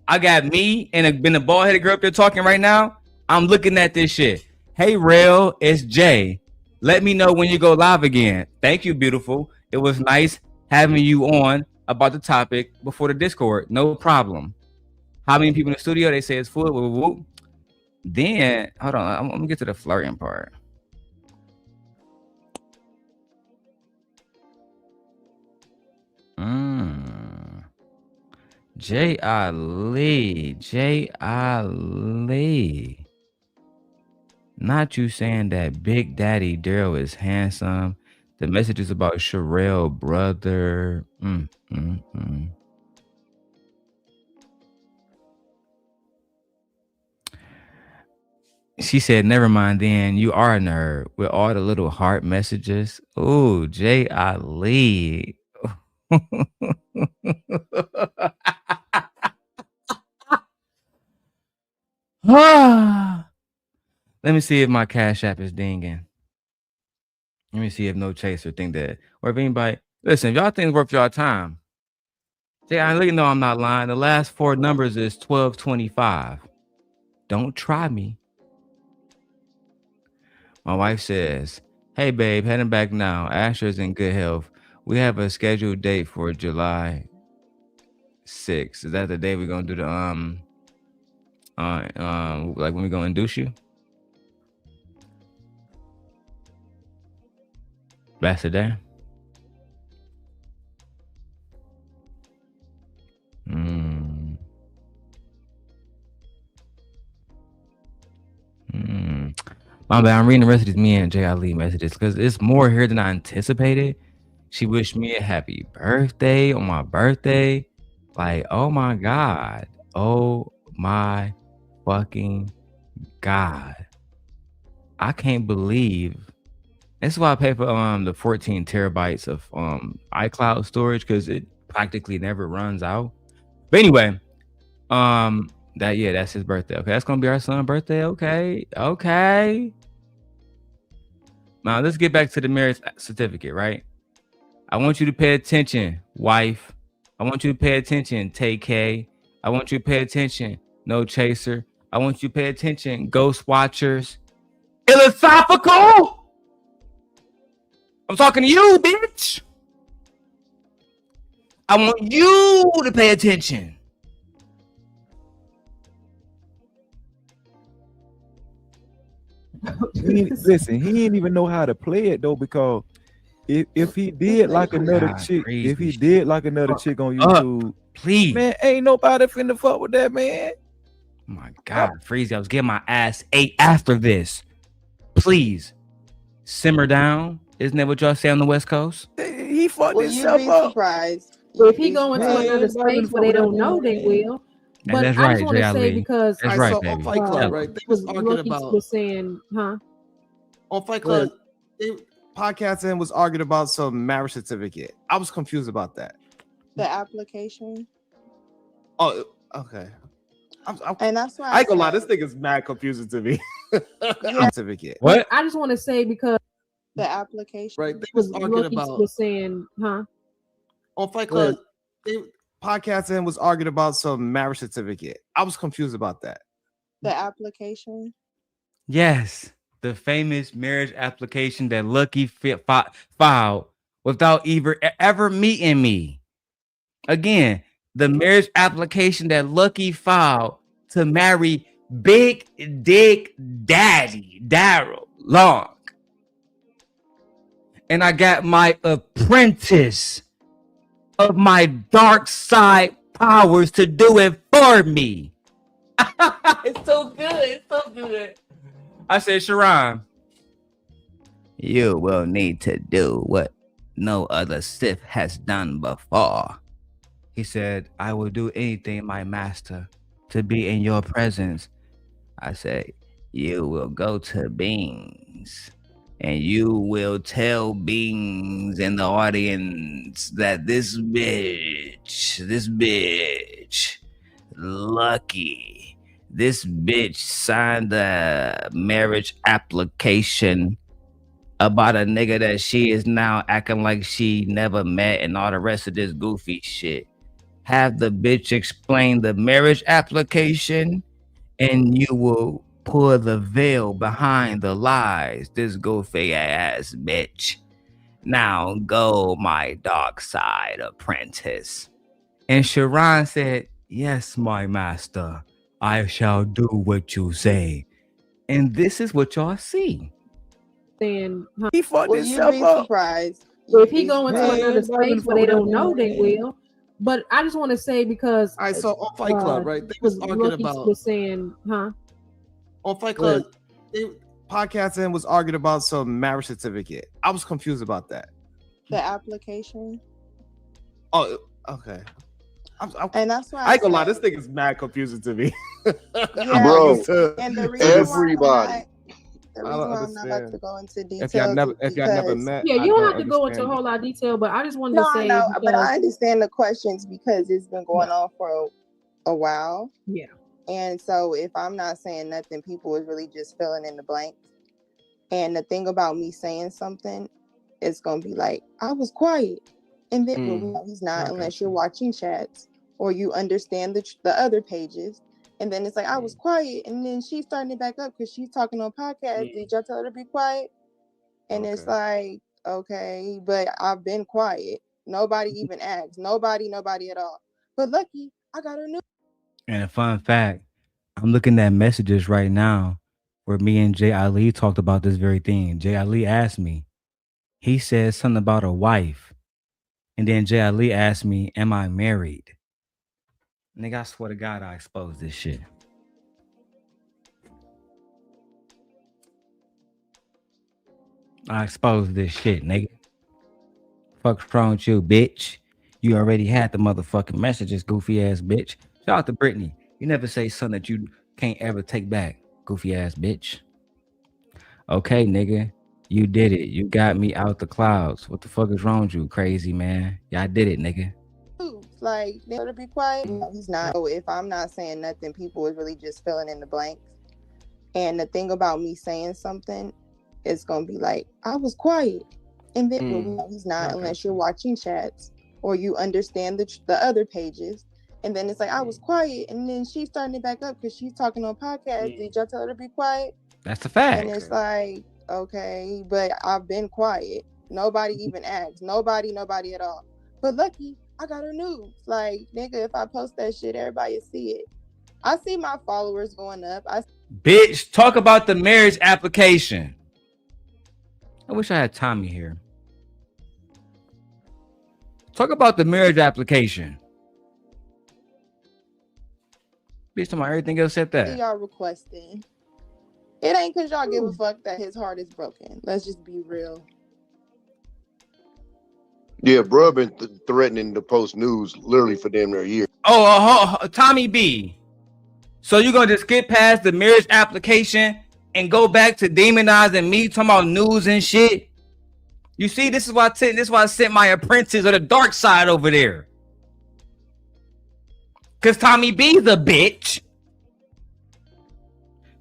I got me and been a bald-headed girl up there talking right now. I'm looking at this shit. Hey, Rail, it's Jay. Let me know when you go live again. Thank you, beautiful. It was nice having you on about the topic before the Discord. No problem. How many people in the studio? They say it's full. Woo, woo, woo. Then, hold on. I'm going to get to the flirting part. iLLAa. Not you saying that Big Daddy Darrel is handsome. The message is about Sherelle, brother. She said, never mind then, you are a nerd with all the little heart messages. Ooh, iLLAA. Let me see if my Cash App is dinging. Let me see if no chaser think that, or if anybody, listen, if y'all think it's worth y'all time. See, I let you know I'm not lying. The last 4 numbers is 1225. Don't try me. My wife says, hey babe, heading back now. Asher's in good health. We have a scheduled date for July 6th. Is that the day we're gonna do the like when we gonna induce you? That's the day. My bad. I'm reading the rest of these me and iLLAA messages because it's more here than I anticipated. She wished me a happy birthday on my birthday. Like, oh my God. Oh my fucking God. I can't believe. That's why I pay for the 14 terabytes of iCloud storage, because it practically never runs out. But anyway, that's his birthday. Okay, that's gonna be our son's birthday. Okay. Now let's get back to the marriage certificate, right? I want you to pay attention, wife. I want you to pay attention, TK. I want you to pay attention, No Chaser. I want you to pay attention, Ghost Watchers. iLLAA Sophical! I'm talking to you, bitch. I want you to pay attention. Listen, he didn't even know how to play it though, because if he did like another chick, if he did like another chick on YouTube, please, man, ain't nobody finna fuck with that, man. Oh my God, Freezy, I was getting my ass ate after this. Please simmer down. Isn't that what y'all say on the West Coast? He fucked himself up. Surprised. If he go into another space where they don't know, they will. And But that's I right, just want to say, iLLAA. because That's right, baby. Fight Club, right? They was arguing Lucki about was saying, huh? on Fight Club. They podcasting and was arguing about some marriage certificate. I was confused about that. The application. Oh, okay. And that's why I ain't gonna lie, this thing is mad confusing to me. Certificate. What? I just want to say, because the application, right? They was arguing about was saying, huh? On Fight Club. They podcasting was arguing about some marriage certificate. I was confused about that. The application. Yes, the famous marriage application that Lucki filed without ever meeting me. Again, the marriage application that Lucki filed to marry Big Dick Daddy Darrel Long. And I got my apprentice of my dark side powers to do it for me. It's so good. It's so good. I said, Sharon, you will need to do what no other Sith has done before. He said, I will do anything, my master, to be in your presence. I said, you will go to Beans and you will tell Beans in the audience that this bitch, Lucki, this bitch signed a marriage application about a nigga that she is now acting like she never met and all the rest of this goofy shit. Have the bitch explain the marriage application and you will pull the veil behind the lies, this goofy ass bitch. Now go, my dark side apprentice. And Sharon said, yes, my master, I shall do what you say. And this is what y'all see. Saying, huh? He fucked himself up. Surprised. If he go into another space where they don't know, they will. But I just want to say, because I saw on Fight Club, right? They was arguing about was saying, huh? On Fight Club, they podcasting was arguing about some marriage certificate. I was confused about that. The application. Oh, okay. And that's why I ain't gonna lie, say- this thing is mad confusing to me. Yeah, Bro, and the reason everybody. the reason why I'm not about to go into details If y'all never because met, Yeah, you don't have to go into a whole lot of detail, but I just wanted to no, I say know, but because I understand the questions because it's been going on for a while. Yeah. And so if I'm not saying nothing, people is really just filling in the blanks. And the thing about me saying something, it's gonna be like, I was quiet. And then well, no, he's not unless you're watching chats or you understand the other pages. And then it's like, I was quiet. And then she's starting it back up because she's talking on podcasts. Did y'all tell her to be quiet? And it's like, okay, but I've been quiet. Nobody even asked. Nobody at all. But Lucki, I got her new. And a fun fact, I'm looking at messages right now where me and iLLAA talked about this very thing. iLLAA asked me, he said something about a wife. And then iLLAA asked me, am I married? Nigga, I swear to God, I exposed this shit. I exposed this shit, nigga. Fuck's wrong with you, bitch? You already had the motherfucking messages, goofy ass bitch. Shout out to Brittany. You never say something that you can't ever take back, goofy ass bitch. Okay, nigga. You did it. You got me out the clouds. What the fuck is wrong with you, crazy man? Y'all did it, nigga. Like, they to be quiet. No, he's not. So if I'm not saying nothing, people is really just filling in the blanks. And the thing about me saying something, it's gonna be like, I was quiet. And then well, no, he's not unless you're watching chats or you understand the other pages. And then it's like, I was quiet. And then she's starting it back up because she's talking on podcasts. Did y'all tell her to be quiet? That's a fact. And it's like, okay, but I've been quiet. Nobody even asked. Nobody at all. But Lucki, I got her news. Like, nigga, if I post that shit, everybody will see it. I see my followers going up. Bitch, talk about the marriage application. I wish I had Tommy here. Talk about the marriage application. Bitch, talking about everything else except that. Y'all requesting. It ain't because y'all give a fuck that his heart is broken. Let's just be real. Yeah, bro, been threatening to post news literally for damn near a year. Tommy B. So you're gonna just skip past the marriage application and go back to demonizing me, talking about news and shit? You see, this is why I sent my apprentice to the dark side over there. Cause Tommy B's a bitch.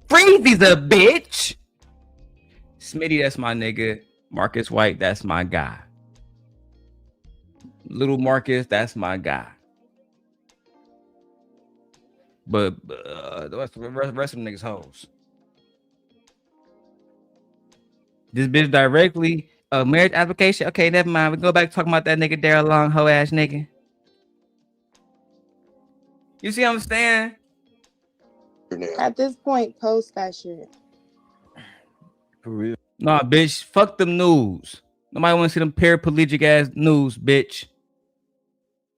Freezy's a bitch. Smitty, that's my nigga. Marcus White, that's my guy. Little Marcus, that's my guy. But the rest of them niggas hoes. This bitch directly a marriage application. Okay, never mind. We go back talking about that nigga Darrel Long, hoe ass nigga. You see what I'm saying? At this point, post that shit. For real. Nah, bitch. Fuck them news. Nobody want to see them paraplegic ass news, bitch.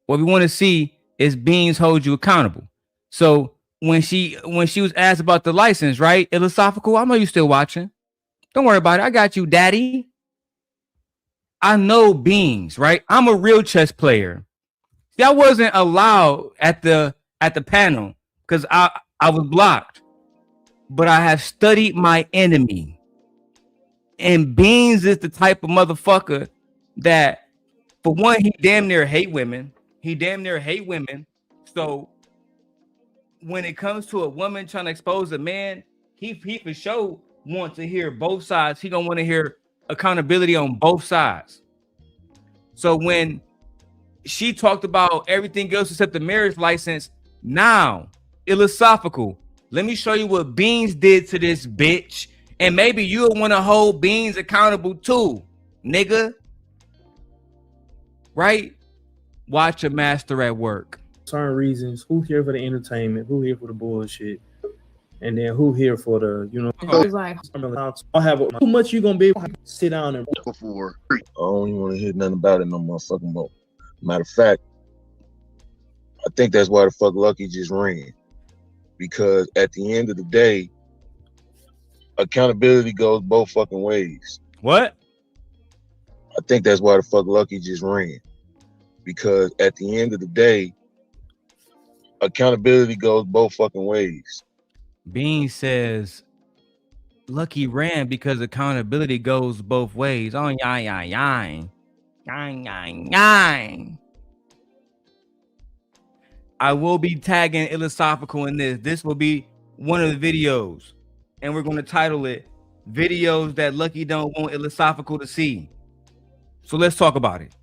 What we want to see is Beans hold you accountable. So when she was asked about the license, right? iLLAA Sophical, I know you still watching. Don't worry about it. I got you, daddy. I know Beans, right? I'm a real chess player. See, I wasn't allowed at the panel because I was blocked. But I have studied my enemy. And Beans is the type of motherfucker that, for one, he damn near hate women. So when it comes to a woman trying to expose a man, he for sure wants to hear both sides. He gonna want to hear accountability on both sides. So when she talked about everything else except the marriage license, now iLLAA Sophical, let me show you what Beans did to this bitch, and maybe you'll want to hold Beans accountable too, nigga. Right? Watch a master at work. Certain reasons. Who here for the entertainment? Who here for the bullshit? And then who here for the, you know? I'll have how much you gonna be able to sit down and before. I don't even want to hear nothing about it no motherfucking more. Matter of fact, I think that's why the fuck Lucki just ran. Because at the end of the day, accountability goes both fucking ways. What? I think that's why the fuck Lucki just ran. Because at the end of the day, accountability goes both fucking ways. Bean says Lucki ran because accountability goes both ways. Oh, yine. I will be tagging iLLAA Sophical in this. This will be one of the videos. And we're going to title it Videos That Lucki Don't Want iLLAA Sophical to See. So let's talk about it.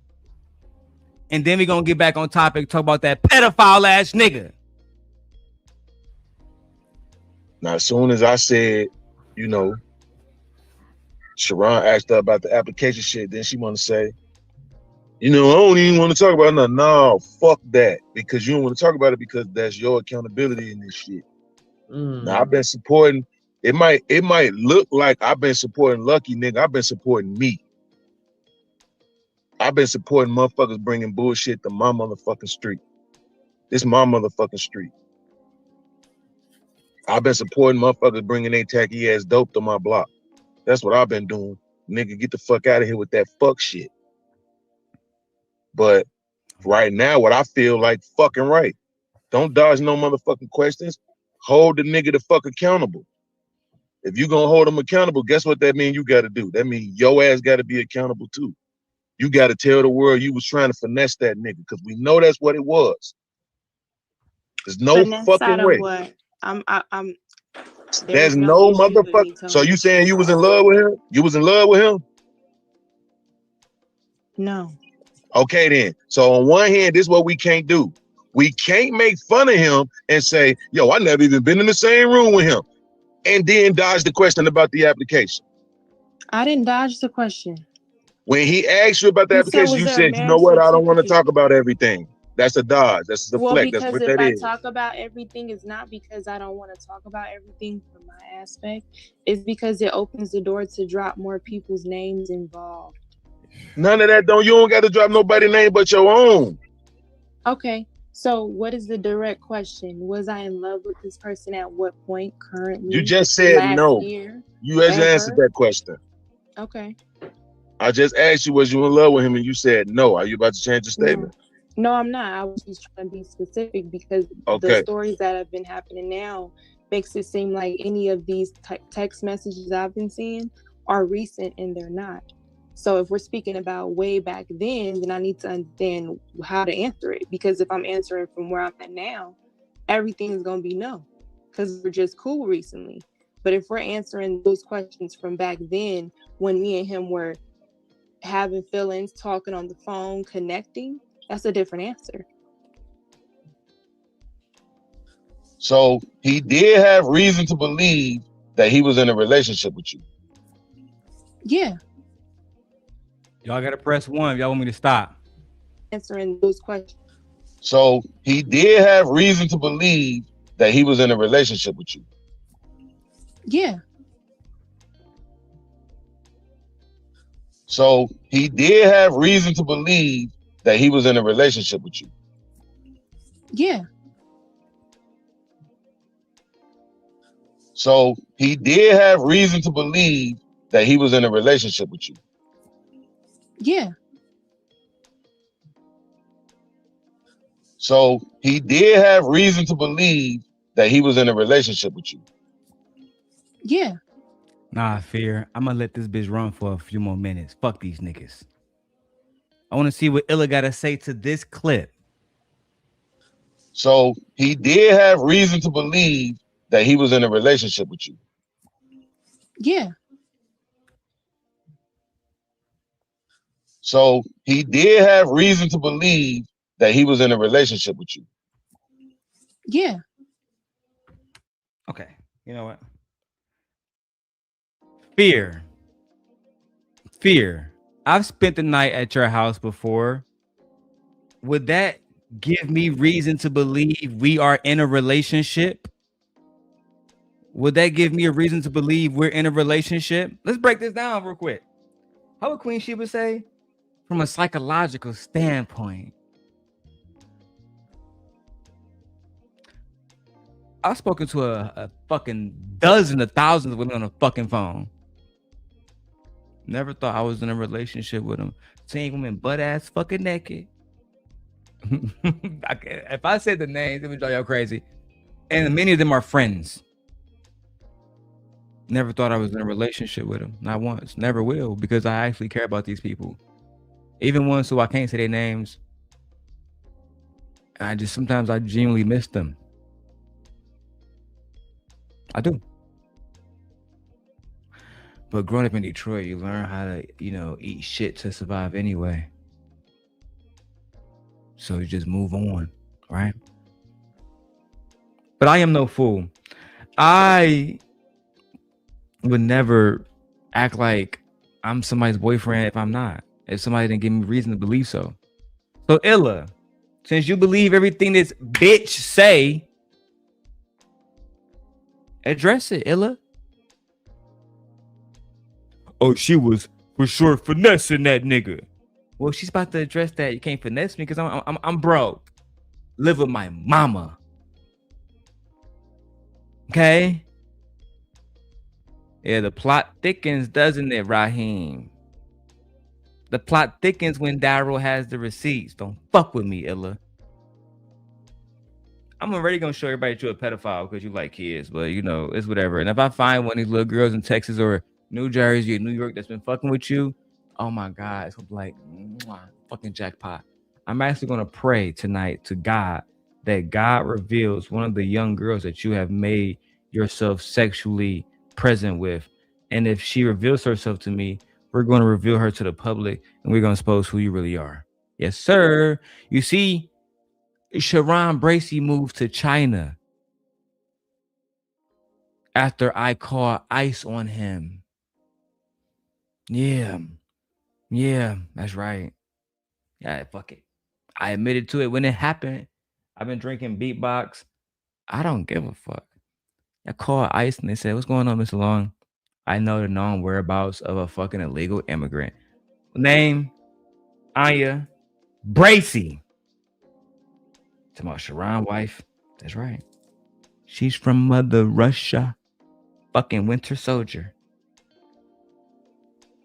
And then we're going to get back on topic, talk about that pedophile ass nigga. Now, as soon as I said, you know, Sharon asked her about the application shit, then she want to say, you know, I don't even want to talk about nothing. No, fuck that. Because you don't want to talk about it because that's your accountability in this shit. Now, I've been supporting, it might look like I've been supporting Lucki, nigga. I've been supporting me. I've been supporting motherfuckers bringing bullshit to my motherfucking street. This my motherfucking street. I've been supporting motherfuckers bringing their tacky ass dope to my block. That's what I've been doing. Nigga, get the fuck out of here with that fuck shit. But right now, what I feel like fucking right. Don't dodge no motherfucking questions. Hold the nigga the fuck accountable. If you gonna hold him accountable, guess what that means you gotta do? That means your ass gotta be accountable too. You gotta tell the world you was trying to finesse that nigga, because we know that's what it was. There's no Finesse fucking out of way. what? There's no motherfucker. So you saying you was in love with him? You was in love with him? No. Okay then. So on one hand, this is what we can't do. We can't make fun of him and say, yo, I never even been in the same room with him. And then dodge the question about the application. I didn't dodge the question. When he asked you about the You said, application, was you there a said, you know marriage what? I don't want to certificate? talk about everything. That's a dodge. That's a Well, deflect. That's because what if that I is. talk about everything, it's not because I don't want to talk about everything from my aspect. It's because it opens the door to drop more people's names involved. None of that you don't got to drop nobody's name but your own. Okay. So what is the direct question? Was I in love with this person at what point currently? You just said last no. year? You just answered that question. Okay. I just asked you, was you in love with him? And you said no. Are you about to change your statement? No, I'm not. I was just trying to be specific because Okay. the stories that have been happening now makes it seem like any of these text messages I've been seeing are recent, and they're not. So if we're speaking about way back then I need to understand how to answer it, because if I'm answering from where I'm at now, everything is going to be no, because we're just cool recently. But if we're answering those questions from back then when me and him were having feelings, talking on the phone, connecting, that's a different answer. So he did have reason to believe that he was in a relationship with you. Yeah. Y'all gotta press 1 if y'all want me to stop. Answering those questions. So he did have reason to believe that he was in a relationship with you. Yeah. So he did have reason to believe that he was in a relationship with you. Yeah. So he did have reason to believe that he was in a relationship with you. Yeah. So he did have reason to believe that he was in a relationship with you. Yeah. Nah, Fear. I'm gonna let this bitch run for a few more minutes. Fuck these niggas. I want to see what iLLAA gotta say to this clip. So he did have reason to believe that he was in a relationship with you. Yeah. So he did have reason to believe that he was in a relationship with you. Yeah. Okay. You know what? Fear. I've spent the night at your house before. Would that give me reason to believe we are in a relationship? Would that give me a reason to believe we're in a relationship? Let's break this down real quick. How would Queen Sheba say? From a psychological standpoint. I've spoken to a fucking dozen of thousands of women on the fucking phone. Never thought I was in a relationship with them. Seeing women butt ass fucking naked. If I said the names, it would drive y'all crazy. And many of them are friends. Never thought I was in a relationship with them. Not once. Never will, because I actually care about these people. Even ones who I can't say their names. Sometimes I genuinely miss them. I do. But growing up in Detroit, you learn how to, eat shit to survive anyway. So you just move on, right? But I am no fool. I would never act like I'm somebody's boyfriend if I'm not. If somebody didn't give me reason to believe so. So iLLAA, since you believe everything this bitch say, address it, iLLAA. Oh, she was for sure finessing that nigga. Well, she's about to address that. You can't finesse me because I'm broke. Live with my mama. Okay? Yeah, the plot thickens, doesn't it, Raheem? The plot thickens when Darrel has the receipts. Don't fuck with me, iLLAA. I'm already gonna show everybody that you're a pedophile because you like kids, but it's whatever. And if I find one of these little girls in Texas or New Jersey or New York that's been fucking with you, oh my God, it's like fucking jackpot. I'm actually gonna pray tonight to God that God reveals one of the young girls that you have made yourself sexually present with. And if she reveals herself to me, we're going to reveal her to the public and we're going to expose who you really are. Yes, sir. You see, Sharon Bracey moved to China after I called ICE on him. Yeah, that's right. Yeah, fuck it. I admitted to it when it happened. I've been drinking beatbox. I don't give a fuck. I called ICE and they said, "What's going on, Mr. Long? I know the known whereabouts of a fucking illegal immigrant. Name, Aya Bracey." To my Sharon wife. That's right. She's from Mother Russia. Fucking Winter Soldier.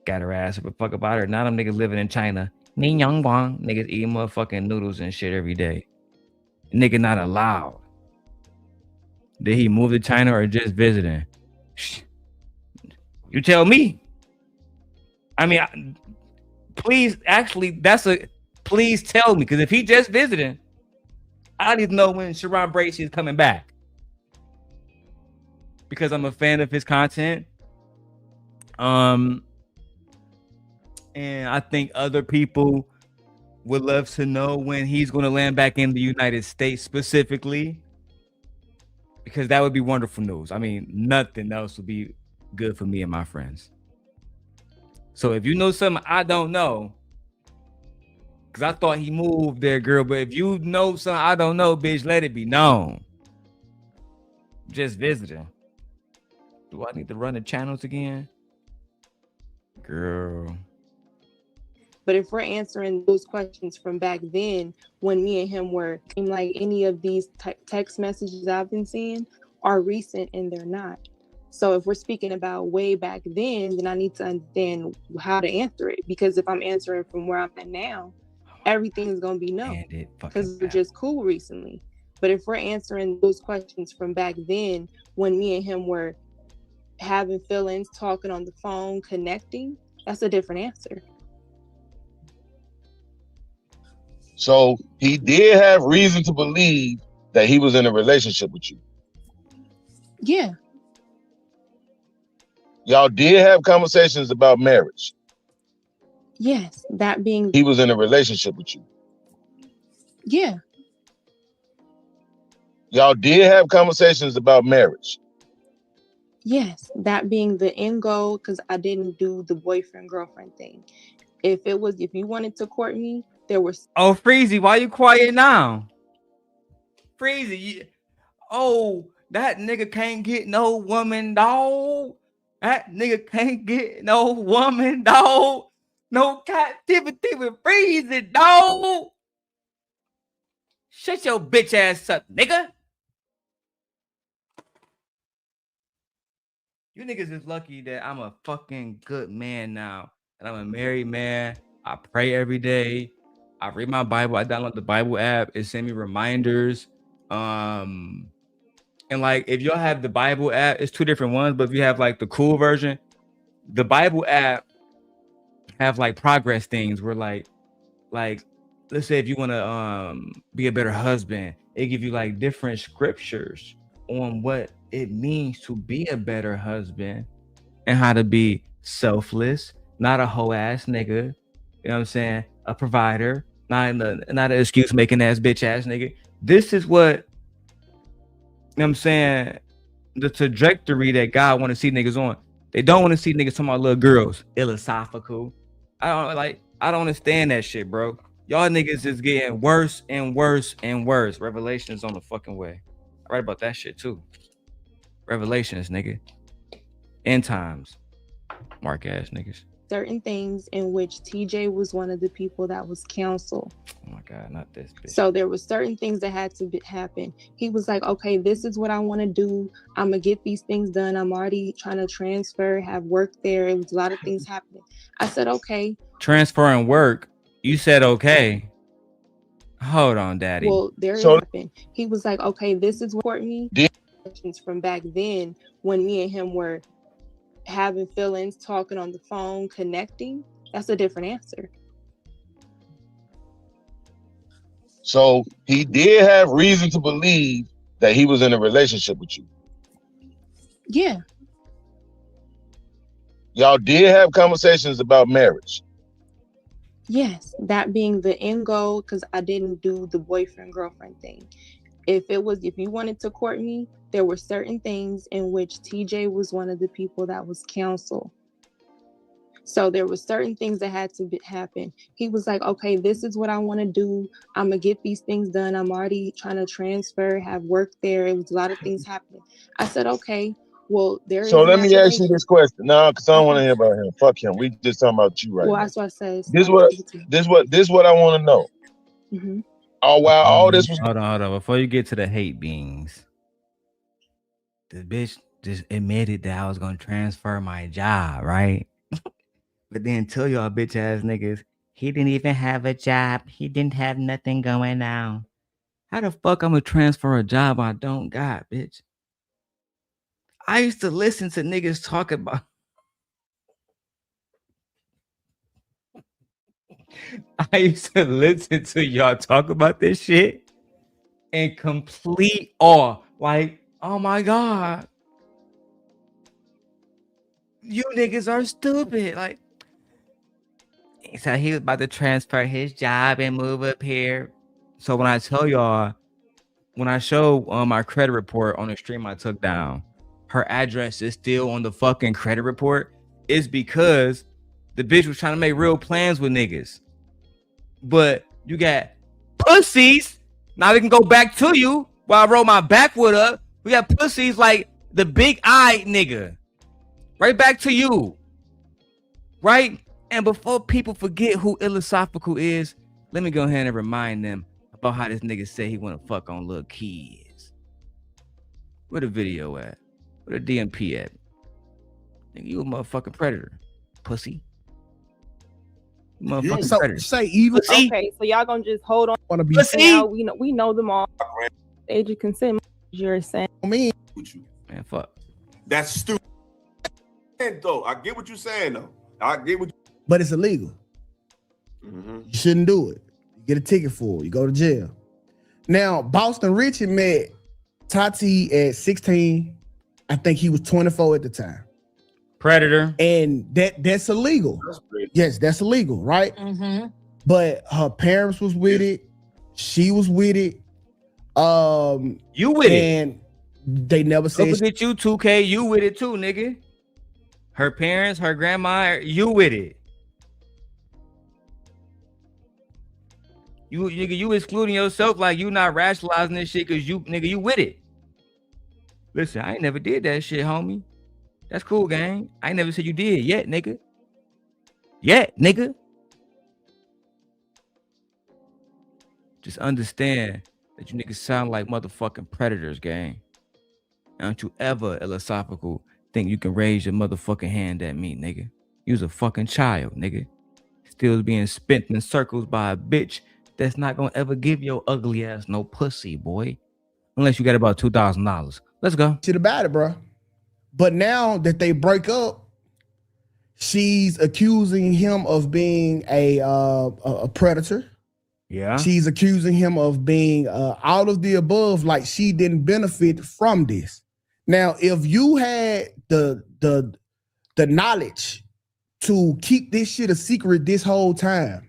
Got her ass up a fuck about her. Now them niggas living in China. Ni Yang Wang. Niggas eating motherfucking noodles and shit every day. Nigga not allowed. Did he move to China or just visiting? You tell me. I mean, please, actually, please tell me. Because if he just visiting, I need to know when Sharon Bracey is coming back. Because I'm a fan of his content. And I think other people would love to know when he's going to land back in the United States specifically. Because that would be wonderful news. I mean, nothing else would be good for me and my friends. So if you know something I don't know, because I thought he moved there, girl. But if you know something I don't know, bitch, let it be known. Just visiting. Do I need to run the channels again? Girl. But if we're answering those questions from back then, when me and him were, like any of these text messages I've been seeing are recent and they're not. So if we're speaking about way back then I need to understand how to answer it. Because if I'm answering from where I'm at now, everything is going to be no. Because we're just cool recently. But if we're answering those questions from back then, when me and him were having feelings, talking on the phone, connecting, that's a different answer. So he did have reason to believe that he was in a relationship with you. Yeah. Y'all did have conversations about marriage. Yes, that being he was in a relationship with you. Yeah. Y'all did have conversations about marriage. Yes, that being the end goal, because I didn't do the boyfriend girlfriend thing. If you wanted to court me, there was. Oh, Freezy, why you quiet now? Freezy, that nigga can't get no woman, dog. That nigga can't get no woman, dog. No captivity with Freezy, dog. Shut your bitch ass up, nigga. You niggas is lucky that I'm a fucking good man now. And I'm a married man. I pray every day. I read my Bible. I download the Bible app. It send me reminders. And like if y'all have the Bible app, it's 2 different ones. But if you have like the cool version, the Bible app have like progress things where like let's say if you want to be a better husband, it give you like different scriptures on what it means to be a better husband and how to be selfless, not a hoe ass nigga. You know what I'm saying? A provider, not an excuse making ass bitch ass nigga. This is what, you know what I'm saying, the trajectory that God want to see niggas on. They don't want to see niggas talking about little girls. iLLAsophical. I don't understand that shit, bro. Y'all niggas is getting worse and worse and worse. Revelation is on the fucking way. I write about that shit too. Revelations, nigga. End times. Mark ass niggas. Certain things in which TJ was one of the people that was counsel. Oh my God, not this bitch. So there were certain things that had to happen. He was like, okay, this is what I want to do. I'm going to get these things done. I'm already trying to transfer, have work there. It was a lot of things happening. I said, okay. Transfer and work. You said, okay. Hold on, daddy. Well, there it happened. He was like, okay, this is what me. From back then when me and him were having feelings, talking on the phone, connecting, that's a different answer. So he did have reason to believe that he was in a relationship with you. Yeah. Y'all did have conversations about marriage. Yes, that being the end goal, because I didn't do the boyfriend girlfriend thing. If you wanted to court me, there were certain things in which TJ was one of the people that was counsel. So there were certain things that had to happen. He was like, okay, this is what I want to do. I'm going to get these things done. I'm already trying to transfer, have work there. It was a lot of things happening. I said, okay, well, there is. So let me ask you this question. No, because I don't want to hear about him. Fuck him. We just talking about you right now. Well, that's what I said. This what I want to know. Mm-hmm. Oh, wow, all this was. Hold on. Before you get to the hate beans, the bitch just admitted that I was gonna transfer my job, right? But then tell y'all bitch ass niggas, he didn't even have a job. He didn't have nothing going on. How the fuck I'm gonna transfer a job I don't got, bitch? I used to listen to niggas talk about. I used to listen to y'all talk about this shit in complete awe. Like, oh my God. You niggas are stupid. Like, so he was about to transfer his job and move up here. So when I tell y'all, when I show my credit report on the stream I took down, her address is still on the fucking credit report, it's because the bitch was trying to make real plans with niggas. But you got pussies. Now we can go back to you while I roll my backwood up. We got pussies like the big-eyed nigga. Right back to you. Right? And before people forget who iLLAsophical is, let me go ahead and remind them about how this nigga said he want to fuck on little kids. Where the video at? Where the DMP at? Nigga, you a motherfucking predator, pussy. Motherfucking predator. Say even. Okay, so y'all gonna just hold on. Want to be Now we know them all. Age of consent. You're saying me. Man, fuck. That's stupid. Though I get what you're saying though. I get what. But it's illegal. You shouldn't do it. You get a ticket for it. You go to jail. Now, Boston Richie met Tati at 16. I think he was 24 at the time. Predator. And that's illegal. Yes, that's illegal, right? Mm-hmm. But her parents was with it. She was with it. You with it. And they never said. Don't forget you, 2K. You with it too, nigga. Her parents, her grandma, you with it. You nigga, you excluding yourself like you not rationalizing this shit because you nigga, you with it. Listen, I ain't never did that shit, homie. That's cool, gang. I ain't never said you did yet, nigga. Yet, nigga. Just understand that you niggas sound like motherfucking predators, gang. Don't you ever, iLLAsophical, think you can raise your motherfucking hand at me, nigga. You's a fucking child, nigga. still being spent in circles by a bitch that's not gonna ever give your ugly ass no pussy, boy. Unless you got about $2,000. Let's go. Shit about it, bro. But now that they break up, she's accusing him of being a predator. Yeah. She's accusing him of being all of the above, like she didn't benefit from this. Now, if you had the knowledge to keep this shit a secret this whole time,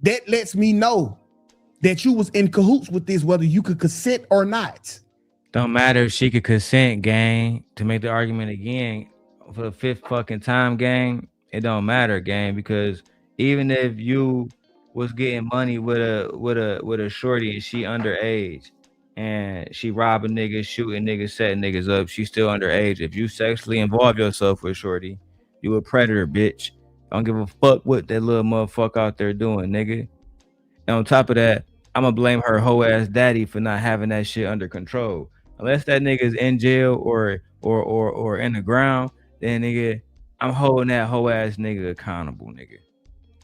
that lets me know that you was in cahoots with this, whether you could consent or not. Don't matter if she could consent, gang, to make the argument again for the fifth fucking time, gang. It don't matter, gang, because even if you was getting money with a shorty and she underage and she robbing niggas, shooting niggas, setting niggas up, she still underage. If you sexually involve yourself with shorty, you a predator, bitch. Don't give a fuck what that little motherfucker out there doing, nigga. And on top of that, I'm gonna blame her hoe ass daddy for not having that shit under control. Unless that nigga's in jail or in the ground, then nigga, I'm holding that hoe ass nigga accountable, nigga.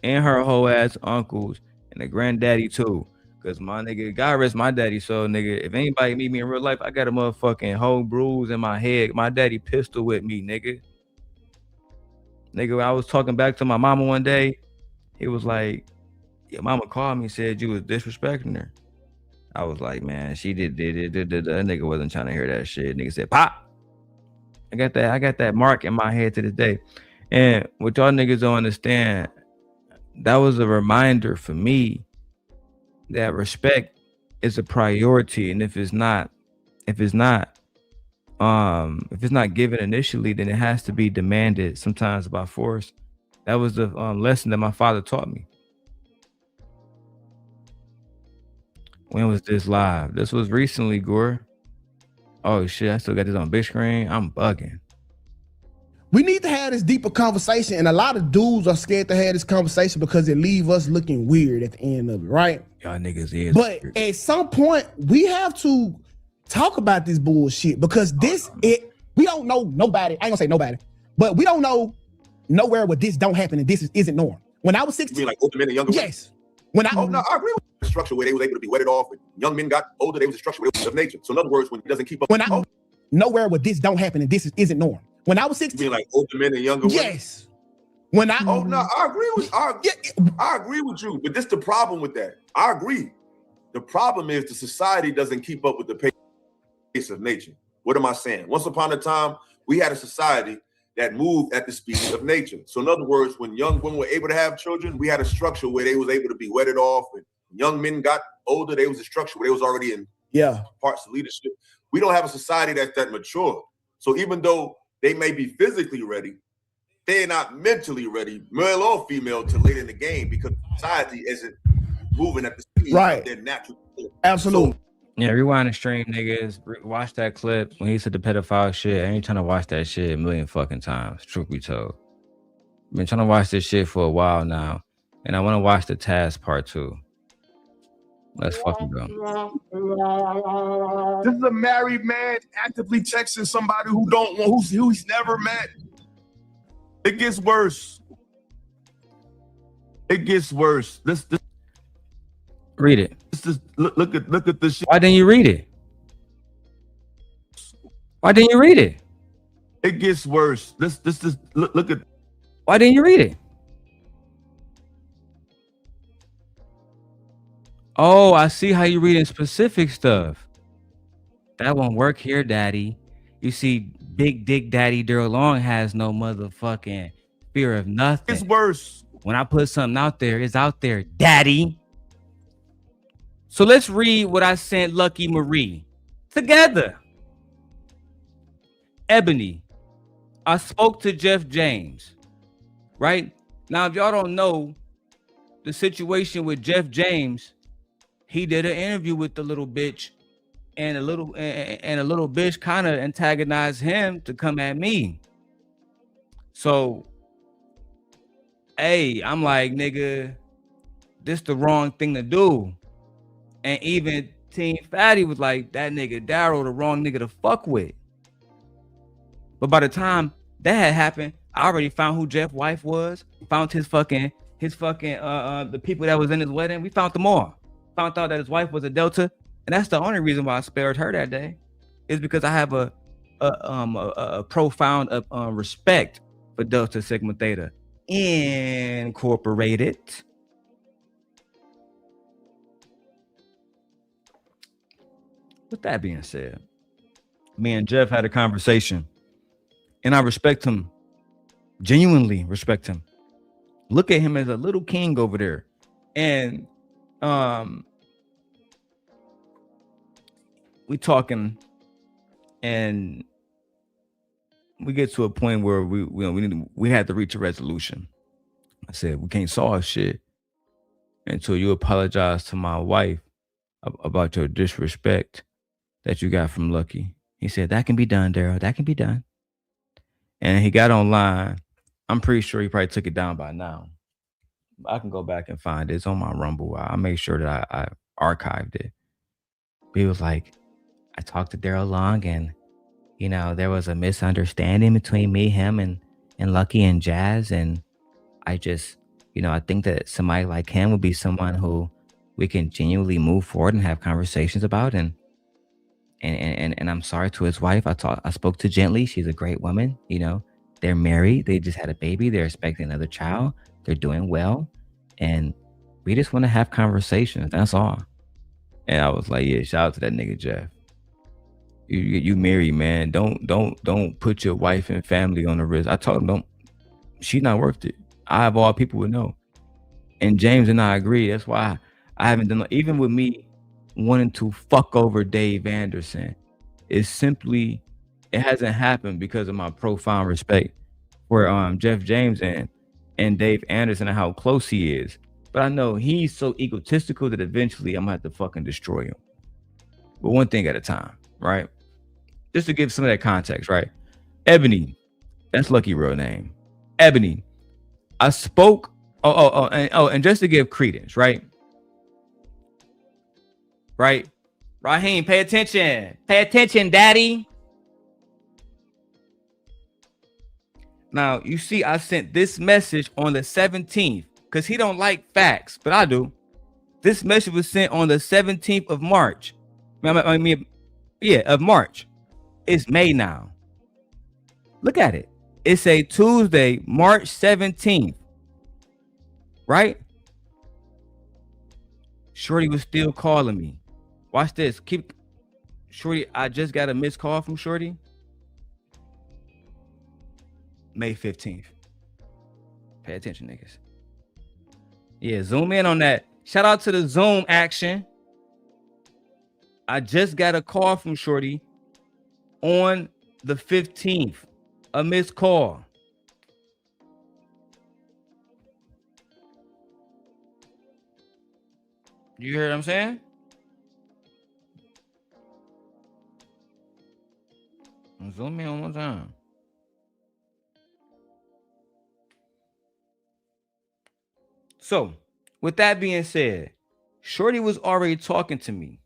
And her hoe ass uncles and the granddaddy too. Cause my nigga, God rest my daddy. So nigga, if anybody meet me in real life, I got a motherfucking whole bruise in my head. My daddy pistol with me, nigga. Nigga, when I was talking back to my mama one day, he was like, your mama called me and said you was disrespecting her. I was like, man, she did. That nigga wasn't trying to hear that shit. Nigga said, pop. I got that mark in my head to this day. And what y'all niggas don't understand, that was a reminder for me that respect is a priority. And if it's not given initially, then it has to be demanded sometimes by force. That was the lesson that my father taught me. When was this live? This was recently, Gore. Oh shit, I still got this on big screen. I'm bugging. We need to have this deeper conversation, and a lot of dudes are scared to have this conversation because it leave us looking weird at the end of it, right? Y'all niggas is. But weird. At some point, we have to talk about this bullshit because we don't know nobody. I ain't gonna say nobody, but we don't know nowhere where this don't happen and this isn't norm. When I was 16, you mean like older men and younger men? Yes. No, I agree with the structure where they was able to be wedded off. When young men got older, they was a structure where it was of nature. So in other words, when it doesn't keep up. Nowhere where this don't happen and this isn't norm. When I was 16, you mean like older men and younger women? Yes. When I I agree with you, but this the problem with that. I agree. The problem is the society doesn't keep up with the pace of nature. What am I saying? Once upon a time, we had a society that moved at the speed of nature. So in other words, when young women were able to have children, we had a structure where they was able to be wedded off. When young men got older, they was a structure where they was already in parts of leadership. We don't have a society that's that mature. So even though they may be physically ready, they're not mentally ready, male or female, to late in the game because society isn't moving at the speed of their natural. Absolutely. Yeah, rewind the stream, niggas. Watch that clip when he said the pedophile shit. I ain't trying to watch that shit a million fucking times, truth be told. I've been trying to watch this shit for a while now, and I want to watch the task part 2. Let's fucking go. This is a married man actively texting somebody who don't want, who he's never met. It gets worse. It gets worse. This read it. Look at this shit. Why didn't you read it? Why didn't you read it? It gets worse. Look at. Why didn't you read it? Oh, I see how you reading specific stuff. That won't work here, daddy. You see, Big Dick Daddy Darrel Long has no motherfucking fear of nothing. It's worse. When I put something out there, it's out there, daddy. So let's read what I sent Lucki Maree together. Ebony, I spoke to Jeff James, right? Now, if y'all don't know the situation with Jeff James, he did an interview with the little bitch, and a little bitch kind of antagonized him to come at me. So, hey, I'm like, nigga, this the wrong thing to do. And even Team Fatty was like, that nigga Darrel the wrong nigga to fuck with. But by the time that had happened, I already found who Jeff's wife was, found his his fucking the people that was in his wedding. We found them all. Found out that his wife was a Delta, and that's the only reason why I spared her that day, is because I have a profound respect for Delta Sigma Theta Incorporated. With that being said, me and Jeff had a conversation, and I respect him, genuinely respect him. Look at him as a little king over there. And we talking, and we get to a point where we had to reach a resolution. I said, we can't solve shit until you apologize to my wife about your disrespect that you got from Lucki. He said, that can be done, Darrel. That can be done. And he got online. I'm pretty sure he probably took it down by now. I can go back and find it. It's on my Rumble. I made sure that I archived it. But he was like, I talked to Darrel Long, and there was a misunderstanding between me, him, and Lucki and Jazz. And I just, I think that somebody like him would be someone who we can genuinely move forward and have conversations about. And I'm sorry to his wife. I spoke to gently. She's a great woman. They're married. They just had a baby. They're expecting another child. They're doing well. And we just want to have conversations. That's all. And I was like, yeah, shout out to that nigga, Jeff. You married, man. Don't put your wife and family on the risk. I told him, she's not worth it. I have all people would know. And James and I agree. That's why I haven't done, even with me wanting to fuck over Dave Anderson, it hasn't happened because of my profound respect for Jeff James and Dave Anderson and how close he is. But I know he's so egotistical that eventually I'm gonna have to fucking destroy him. But one thing at a time, right? Just to give some of that context, right? Ebony, that's Lucki real name. Ebony, I spoke. And just to give credence, right? Right? Raheem, pay attention. Pay attention, daddy. Now, you see, I sent this message on the 17th because he don't like facts, but I do. This message was sent on the 17th of March. Of March. It's May now. Look at it. It's a Tuesday, March 17th. Right? Shorty was still calling me. Watch this. Shorty, I just got a missed call from Shorty. May 15th. Pay attention, niggas. Yeah, zoom in on that. Shout out to the Zoom action. I just got a call from Shorty on the 15th. A missed call. You hear what I'm saying? Zoom in one more time. So, with that being said, Shorty was already talking to me.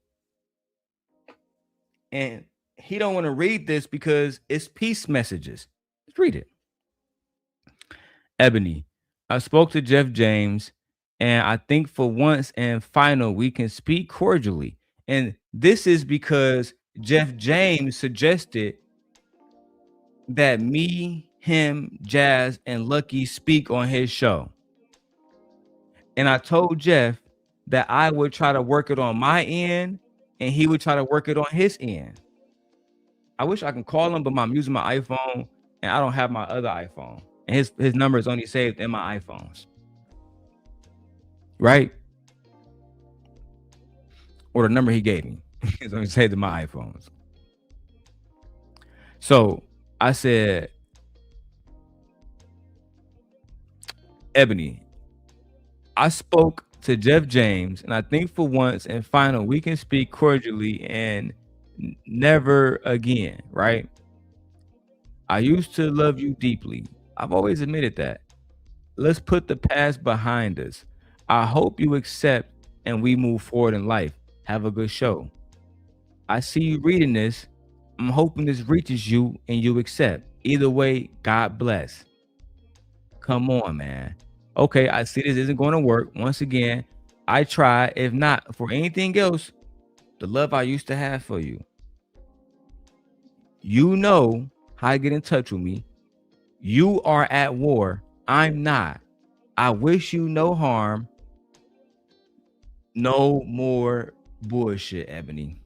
And he don't want to read this because it's peace messages. Let's read it. Ebony, I spoke to Jeff James, and I think for once and final, we can speak cordially. And this is because Jeff James suggested that me, him, Jazz, and Lucki speak on his show. And I told Jeff that I would try to work it on my end and he would try to work it on his end. I wish I can call him, but I'm using my iPhone and I don't have my other iPhone. And his number is only saved in my iPhones. Right? Or the number he gave me is only saved in my iPhones. So I said, Ebony, I spoke to Jeff James, and I think for once and final, we can speak cordially and never again, right? I used to love you deeply. I've always admitted that. Let's put the past behind us. I hope you accept and we move forward in life. Have a good show. I see you reading this. I'm hoping this reaches you and you accept. Either way, God bless. Come on, man. Okay, I see this isn't going to work. Once again, I try. If not for anything else, the love I used to have for you. You know how to get in touch with me. You are at war. I'm not. I wish you no harm. No more bullshit, Ebony.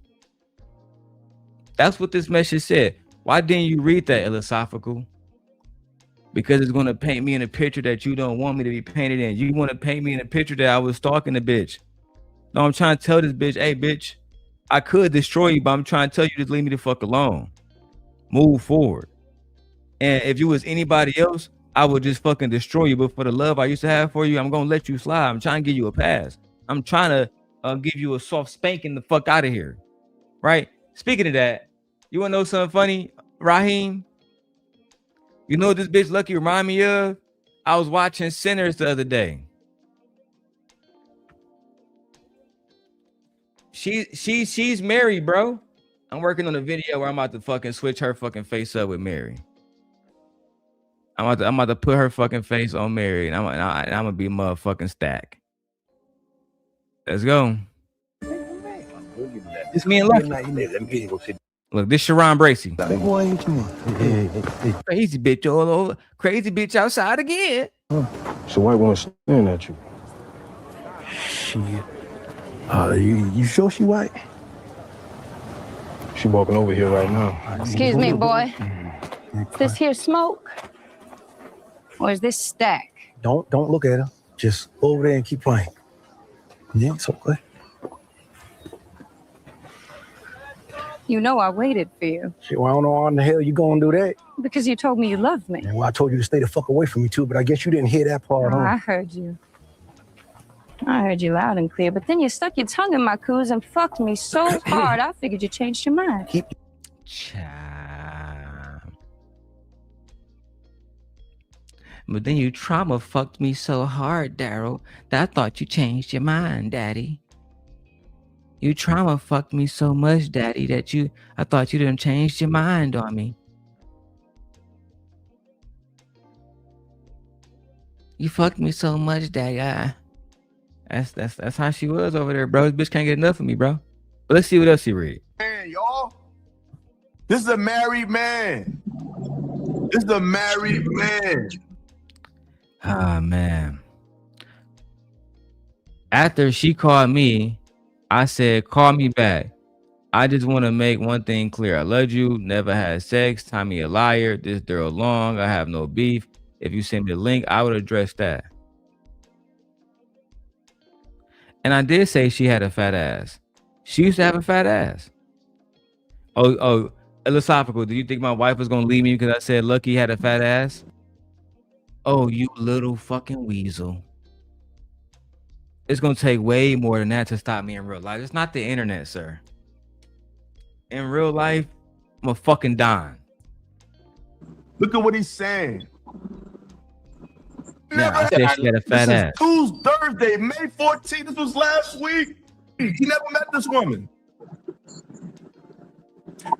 That's what this message said. Why didn't you read that, iLLAa Sophical? Because it's going to paint me in a picture that you don't want me to be painted in. You want to paint me in a picture that I was stalking the bitch. No, I'm trying to tell this bitch, hey, bitch, I could destroy you, but I'm trying to tell you, just leave me the fuck alone. Move forward. And if you was anybody else, I would just fucking destroy you. But for the love I used to have for you, I'm going to let you slide. I'm trying to give you a pass. I'm trying to give you a soft spanking the fuck out of here. Right? Speaking of that, you want to know something funny, Raheem? You know what this bitch Lucki remind me of? I was watching Sinners the other day. She's married, bro. I'm working on a video where I'm about to fucking switch her fucking face up with Mary. I'm about to put her fucking face on Mary, and I'm gonna be motherfucking stack. Let's go. It's me and Lucki. Look, this Sharon Bracey. Crazy bitch all over. Crazy bitch outside again. So white woman staring at you. You sure she white? She walking over here right now. Excuse me, boy. Is this here smoke? Or is this stack? Don't look at her. Just go over there and keep playing. Yeah, it's okay. You know I waited for you. Shit, well, I don't know how in the hell you gonna do that. Because you told me you loved me. Well, I told you to stay the fuck away from me too, but I guess you didn't hear that part, huh? I heard you. I heard you loud and clear, but then you stuck your tongue in my coos and fucked me so hard, I figured you changed your mind. But then you trauma fucked me so hard, Darrel, that I thought you changed your mind, Daddy. You trauma fucked me so much, Daddy, that I thought you done changed your mind on me. You fucked me so much, Daddy. That's how she was over there, bro. This bitch can't get enough of me, bro. But let's see what else she read. Man, y'all. This is a married man. This is a married man. Ah, man. After she called me, I said, call me back. I just want to make one thing clear. I love you. Never had sex. Tommy a liar. This Darrel Long. I have no beef. If you send me the link, I would address that. And I did say she had a fat ass. She used to have a fat ass. Oh, iLLAa Sophical, do you think my wife was going to leave me because I said Lucki had a fat ass? Oh, you little fucking weasel. It's going to take way more than that to stop me in real life. It's not the internet, sir. In real life, I'm a fucking Don. Look at what he's saying. Yeah, I said she had a fat ass. This is Thursday, May 14th. This was last week. He never met this woman.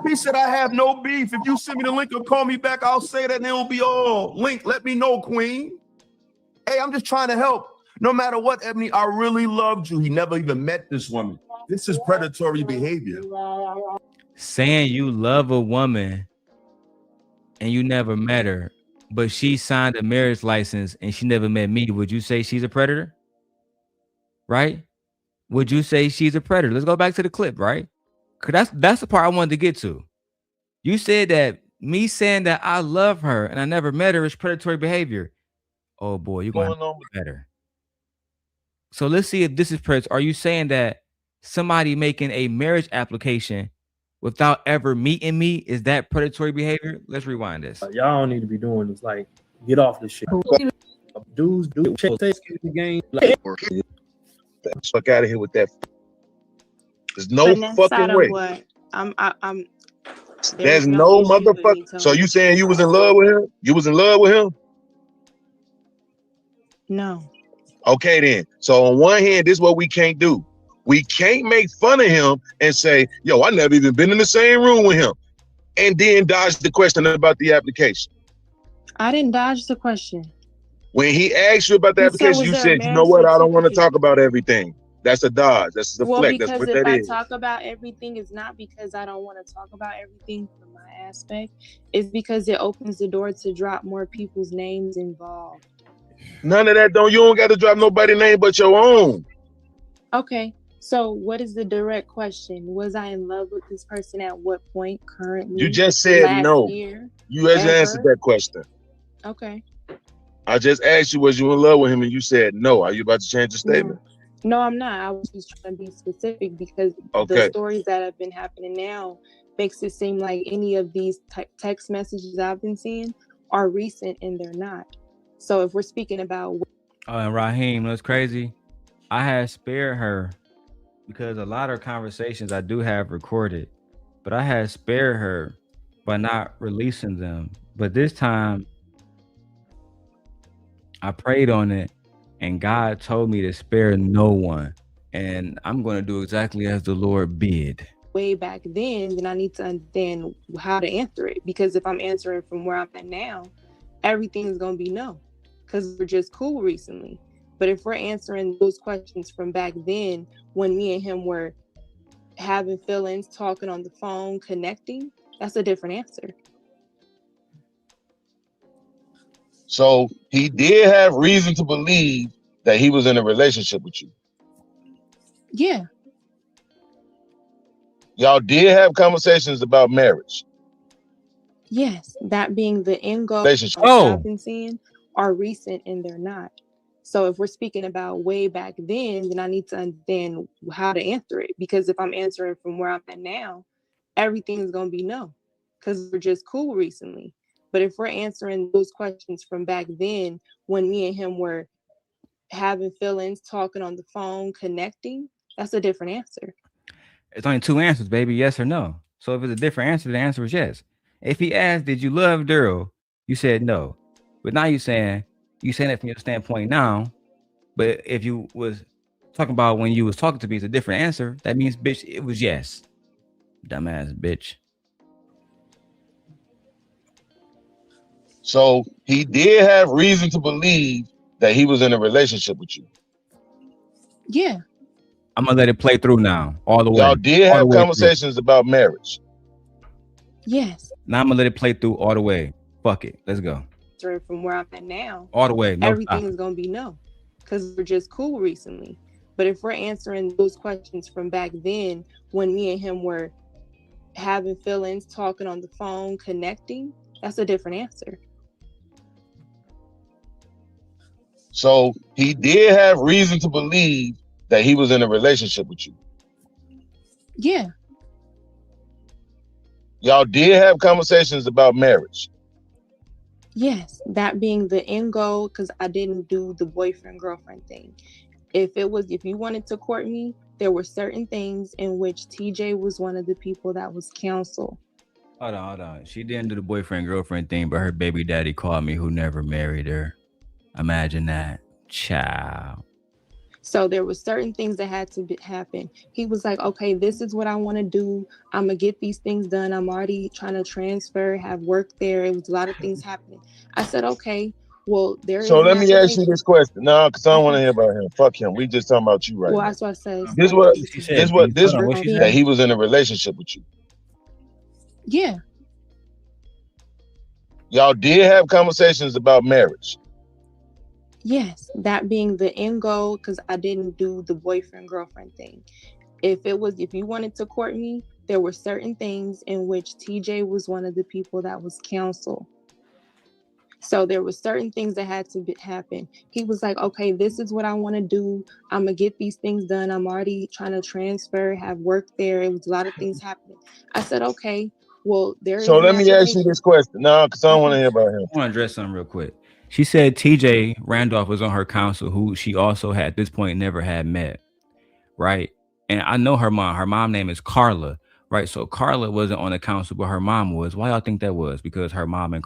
He said, I have no beef. If you send me the link or call me back, I'll say that and it'll be all. Link, let me know, queen. Hey, I'm just trying to help. No matter what, Ebony, I really loved you. He never even met this woman. This is predatory behavior. Saying you love a woman and you never met her, but she signed a marriage license and she never met me, would you say she's a predator? Right? Would you say she's a predator? Let's go back to the clip, right? Because that's the part I wanted to get to. You said that me saying that I love her and I never met her is predatory behavior. Oh boy, you're going to be better. So let's see if this is predatory. Are you saying that somebody making a marriage application without ever meeting me, is that predatory behavior? Let's rewind this. Y'all don't need to be doing this. Like, get off this shit. Dudes do check the game. Like, fuck out of here with that. There's no fucking way. What? There's no motherfucker. So you saying you was in love with him? You was in love with him? No. Okay then. So on one hand, this is what we can't do. We can't make fun of him and say, yo, I never even been in the same room with him. And then dodge the question about the application. I didn't dodge the question. When he asked you about the So application, was you there a said, you know marriage what? I don't want to certificate? talk about everything. That's a dodge. That's a Well, deflect. That's because what if that I is. talk about everything, it's not because I don't want to talk about everything from my aspect. It's because it opens the door to drop more people's names involved. None of that you don't got to drop nobody's name but your own. Okay. So what is the direct question? Was I in love with this person at what point currently? You just said last no. year? You just answered that question. Okay. I just asked you, was you in love with him? And you said no. Are you about to change your statement? No, I'm not. I was just trying to be specific because the stories that have been happening now makes it seem like any of these text messages I've been seeing are recent and they're not. So if we're speaking about and Raheem, that's crazy. I had spared her because a lot of conversations I do have recorded, but I had spared her by not releasing them. But this time I prayed on it and God told me to spare no one. And I'm going to do exactly as the Lord bid. way back then I need to understand how to answer it. Because if I'm answering from where I'm at now, everything is going to be no. Because we're just cool recently. But if we're answering those questions from back then, when me and him were having feelings, talking on the phone, connecting, that's a different answer. So he did have reason to believe that he was in a relationship with you. Yeah. Y'all did have conversations about marriage. Yes, that being the end goal I've been seeing are recent and they're not. So if we're speaking about way back then I need to understand how to answer it. Because if I'm answering from where I'm at now, everything is going to be no. Because we're just cool recently. But if we're answering those questions from back then, when me and him were having feelings, talking on the phone, connecting, that's a different answer. It's only two answers, baby, yes or no. So if it's a different answer, the answer is yes. If he asked, did you love Darrel? You said no. But now you're saying it from your standpoint now. But if you was talking about when you was talking to me, it's a different answer. That means, bitch, it was yes. Dumbass bitch. So he did have reason to believe that he was in a relationship with you. Yeah. I'm gonna let it play through now, all the way. Y'all did have conversations about marriage. Yes. Now I'm gonna let it play through all the way. Fuck it. Let's go. From where I'm at now, all the way. No everything is going to be no. Because we're just cool recently. But if we're answering those questions from back then, when me and him were having feelings, talking on the phone, connecting, that's a different answer. So he did have reason to believe that he was in a relationship with you. Yeah. Y'all did have conversations about marriage. Yes, that being the end goal, because I didn't do the boyfriend-girlfriend thing. If you wanted to court me, there were certain things in which TJ was one of the people that was counsel. Hold on. She didn't do the boyfriend-girlfriend thing, but her baby daddy called me who never married her. Imagine that. Child. So there were certain things that had to happen. He was like, okay, this is what I want to do. I'm going to get these things done. I'm already trying to transfer, have work there. It was a lot of things happening. I said, okay, well, there is. So let me ask you this question. No, because I don't want to hear about him. Fuck him. We just talking about you right now. That's what I said. This that he was in a relationship with you. Yeah. Y'all did have conversations about marriage. Yes, that being the end goal, because I didn't do the boyfriend-girlfriend thing. If you wanted to court me, there were certain things in which TJ was one of the people that was counsel. So there were certain things that had to happen. He was like, okay, this is what I want to do. I'm going to get these things done. I'm already trying to transfer, have work there. It was a lot of things happening. I said, okay, well, there is. So let me ask you this question. No, because I don't want to hear about him. I want to address something real quick. She said TJ Randolph was on her counsel, who she also had at this point never had met, right? And I know her mom. Her mom name is Carla, right? So Carla wasn't on the council, but her mom was. Why y'all think that was? Because her mom and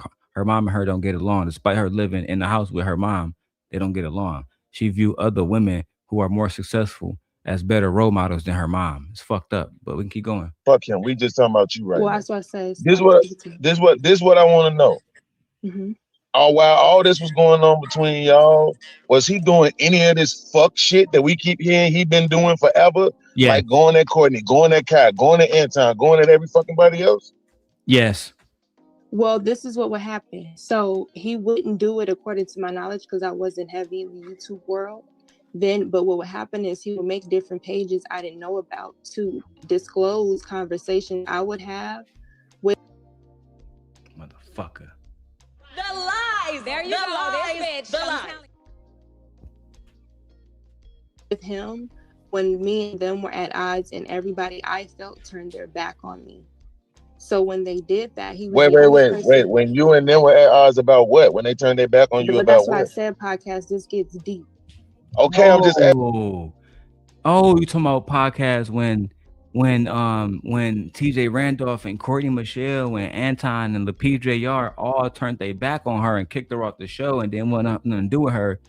her don't get along. Despite her living in the house with her mom, they don't get along. She view other women who are more successful as better role models than her mom. It's fucked up, but we can keep going. Fuck him. We just talking about you right now. That's what I said. This what I want to know. Mm-hmm. while all this was going on between y'all, was he doing any of this fuck shit that we keep hearing he been doing forever? Yeah. Like going at Courtney, going at Kai, going at Anton, going at every fucking body else? Yes. Well, this is what would happen. So he wouldn't do it according to my knowledge because I wasn't heavy in the YouTube world then. But what would happen is he would make different pages I didn't know about to disclose conversations I would have with Motherfucker. The lies. There you go. This bitch. The lies. With him when me and them were at odds and everybody I felt turned their back on me. So when they did that, he was Wait. When you and them were at odds about what? When they turned their back on you But about that's why I what? said podcast, this gets deep. Okay, I'm just Oh, you talking about podcast when TJ Randolph and Courtney Michelle, when Anton and LaPJ Yard all turned their back on her and kicked her off the show and then went nothing to do with her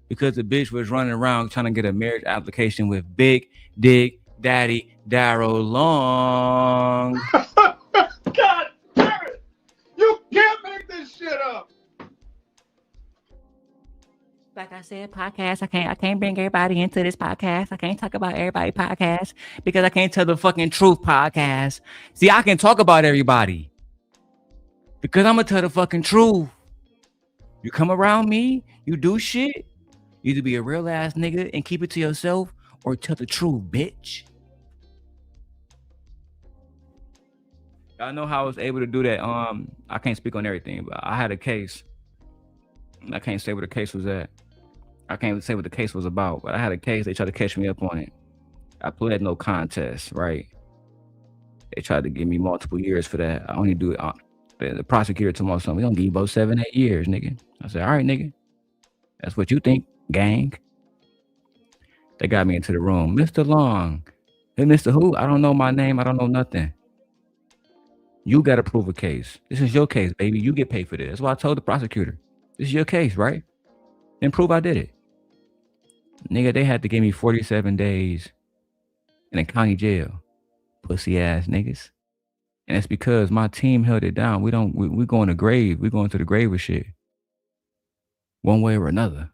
because the bitch was running around trying to get a marriage application with Big Dick Daddy Darrel Long. God damn it! You can't make this shit up. Like I said, podcast. I can't bring everybody into this podcast. I can't talk about everybody podcast because I can't tell the fucking truth podcast. See, I can talk about everybody because I'm gonna tell the fucking truth. You come around me, you do shit. You either be a real ass nigga and keep it to yourself or tell the truth, bitch. I know how I was able to do that. I can't speak on everything, but I had a case. I can't say what the case was at. I can't say what the case was about, but I had a case. They tried to catch me up on it. I pled no contest, right? They tried to give me multiple years for that. I only do it. The prosecutor told me something. We don't give you both 7-8 years, nigga. I said, all right, nigga. That's what you think, gang. They got me into the room. Mr. Long. Hey, Mr. Who? I don't know my name. I don't know nothing. You got to prove a case. This is your case, baby. You get paid for this. That's why I told the prosecutor. This is your case, right? Then prove I did it. Nigga, they had to give me 47 days in a county jail. Pussy ass niggas. And it's because my team held it down. We going to grave. We going to the grave with shit. One way or another.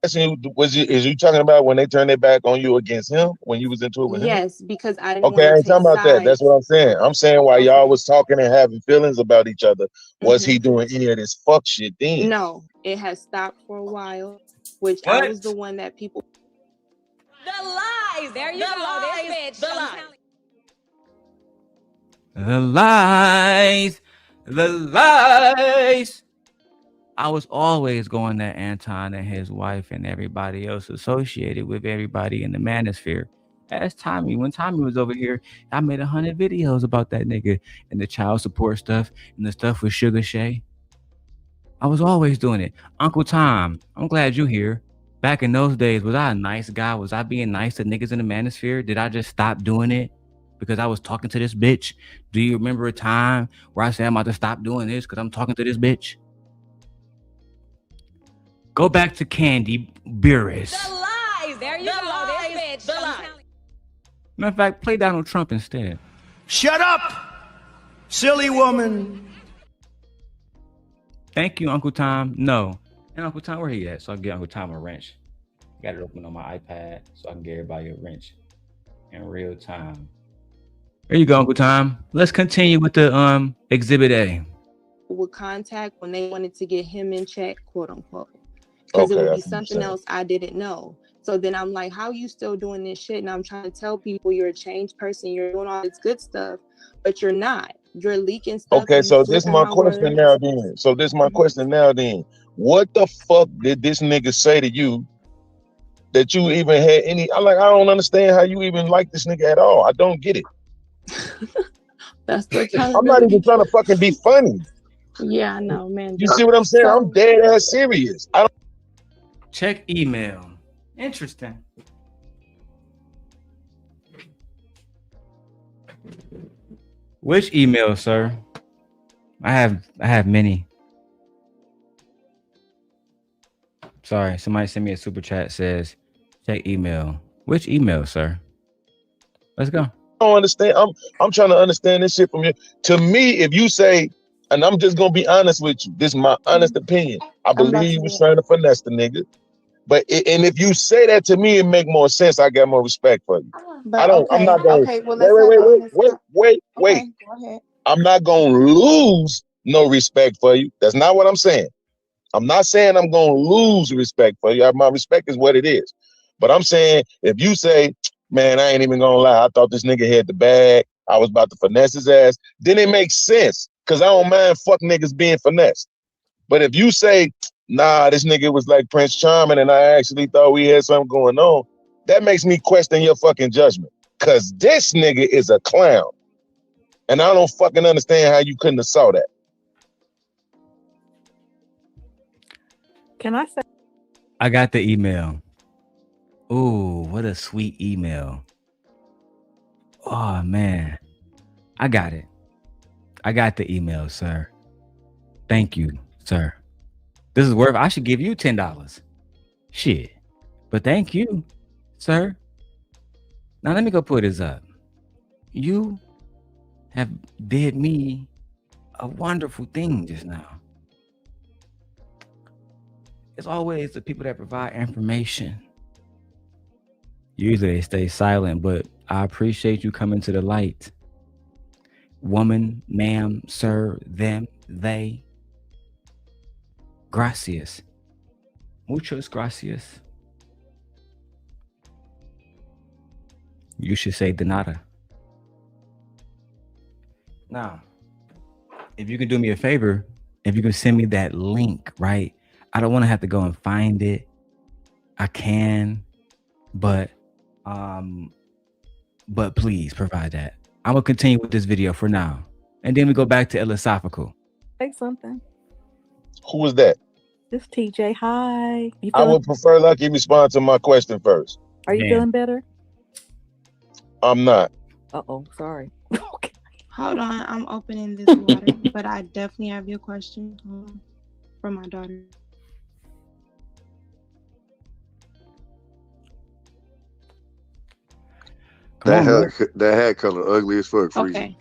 Is you talking about when they turned their back on you against him when you was into it with him? Yes, because I didn't Okay, I ain't talking about that. That's what I'm saying. I'm saying while y'all was talking and having feelings about each other, was he doing any of this fuck shit then? No, it has stopped for a while, which I was the one that people. The lies. There you go. This bitch. The lies. The lies. The lies. I was always going at Anton and his wife and everybody else associated with everybody in the manosphere. Ask Tommy. When Tommy was over here, I made 100 videos about that nigga and the child support stuff and the stuff with Sugar Shay. I was always doing it. Uncle Tom, I'm glad you here. Back in those days, was I a nice guy? Was I being nice to niggas in the manosphere? Did I just stop doing it because I was talking to this bitch? Do you remember a time where I said I'm about to stop doing this because I'm talking to this bitch? Go back to Candy Burris. The lies. There you go. This bitch. The lies. Matter of fact, play Donald Trump instead. Shut up, silly woman. Thank you, Uncle Tom. No. And Uncle Tom, where he at? So I can get Uncle Tom a wrench. Got it open on my iPad so I can get everybody a wrench in real time. There you go, Uncle Tom. Let's continue with the Exhibit A. Would contact when they wanted to get him in check, quote unquote, because it would be something else I didn't know. So then I'm like, how you still doing this shit? And I'm trying to tell people you're a changed person, you're doing all this good stuff, but you're not. You're leaking stuff. Okay, so this is my question now then. What the fuck did this nigga say to you that you even had any? I don't understand how you even like this nigga at all. I don't get it. That's the I'm not even trying to fucking be funny. Yeah, I know, man. You see what I'm saying? I'm dead ass serious. I don't check email. Interesting. Which email, sir? I have many. Sorry, somebody sent me a super chat says check email. Which email, sir? Let's go. understand. I'm trying to understand this shit from you. To me, if you say and I'm just gonna be honest with you. This is my honest opinion. I believe you was trying to finesse the nigga. But and if you say that to me, it make more sense. I got more respect for you. But I'm not gonna well, let's have an honest wait. Okay, go ahead. I'm not gonna lose no respect for you. That's not what I'm saying. I'm not saying I'm gonna lose respect for you. My respect is what it is. But I'm saying if you say, man, I ain't even gonna lie, I thought this nigga had the bag, I was about to finesse his ass, then it makes sense. Cause I don't mind fuck niggas being finessed. But if you say, nah, this nigga was like Prince Charming and I actually thought we had something going on, that makes me question your fucking judgment. Cause this nigga is a clown. And I don't fucking understand how you couldn't have saw that. Can I say? I got the email. Ooh, what a sweet email. Oh, man. I got it. I got the email, sir. Thank you, sir. This is worth, I should give you $10. Shit. But thank you, sir. Now let me go put this up. You have did me a wonderful thing just now. It's always the people that provide information. Usually they stay silent, but I appreciate you coming to the light. Woman, ma'am, sir, them, they. Gracias. Muchas gracias. You should say de nada. Now, if you can do me a favor, if you can send me that link, right? I don't want to have to go and find it. I can, but please provide that. I'm gonna continue with this video for now, and then we go back to iLLAa Sophical. Say something. Who was that? This TJ. Hi. You I would prefer Lucki respond to my question first. Are you feeling better? I'm not. Uh-oh, sorry. Hold on, I'm opening this water, but I definitely have your question from my daughter. That hat color ugly as fuck. Freezing. Okay,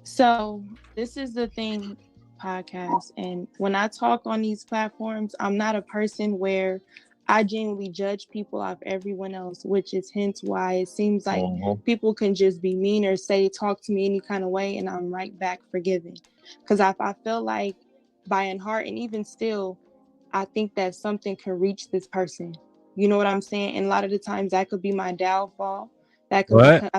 so this is the thing, podcast, and when I talk on these platforms, I'm not a person where I genuinely judge people off everyone else, which is hence why it seems like people can just be mean or talk to me any kind of way, and I'm right back forgiving. Because I feel like by in heart, and even still, I think that something can reach this person. You know what I'm saying? And a lot of the times that could be my downfall. That could be,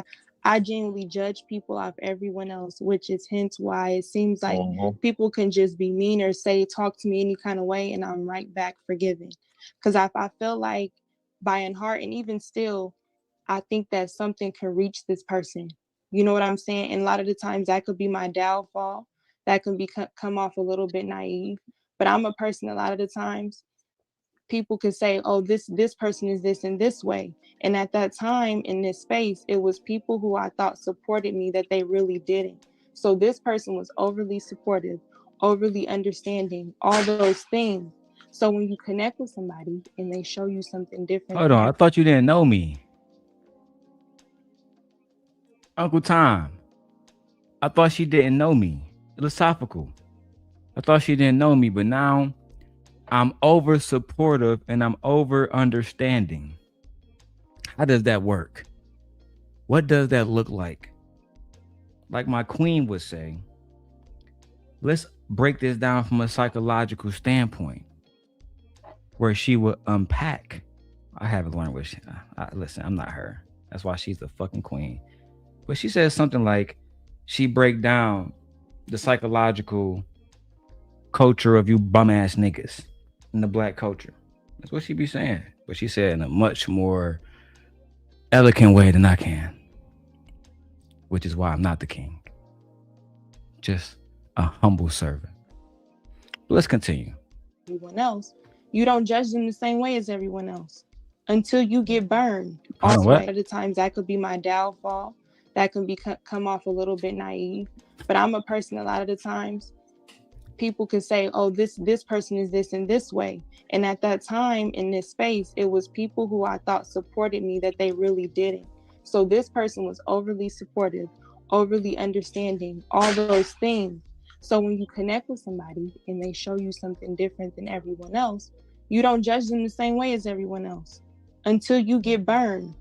I genuinely judge people off everyone else, which is hence why it seems like people can just be mean or talk to me any kind of way, and I'm right back forgiving. Because I feel like by in heart, and even still, I think that something can reach this person. You know what I'm saying? And a lot of the times that could be my downfall. That can be come off a little bit naive. But I'm a person a lot of the times, people could say, oh, this person is this in this way. And at that time in this space, it was people who I thought supported me that they really didn't. So this person was overly supportive, overly understanding, all those things. So when you connect with somebody and they show you something different. Hold on, I thought you didn't know me. Uncle Tom. I thought she didn't know me. iLLAa Sophical. I thought she didn't know me, but now I'm over supportive and I'm over understanding. How does that work? What does that look like? Like my queen would say, let's break this down from a psychological standpoint, where she would unpack. I haven't learned what listen, I'm not her. That's why she's the fucking queen. But she says something like, she break down the psychological culture of you bum ass niggas in the black culture. That's what she be saying. But she said in a much more elegant way than I can, which is why I'm not the king. Just a humble servant. But let's continue. Everyone else, you don't judge them the same way as everyone else until you get burned. Also, at the times that could be my downfall. That can be come off a little bit naive. But I'm a person a lot of the times, people can say, oh, this person is this in this way. And at that time in this space, it was people who I thought supported me that they really didn't. So this person was overly supportive, overly understanding, all those things. So when you connect with somebody and they show you something different than everyone else, you don't judge them the same way as everyone else until you get burned.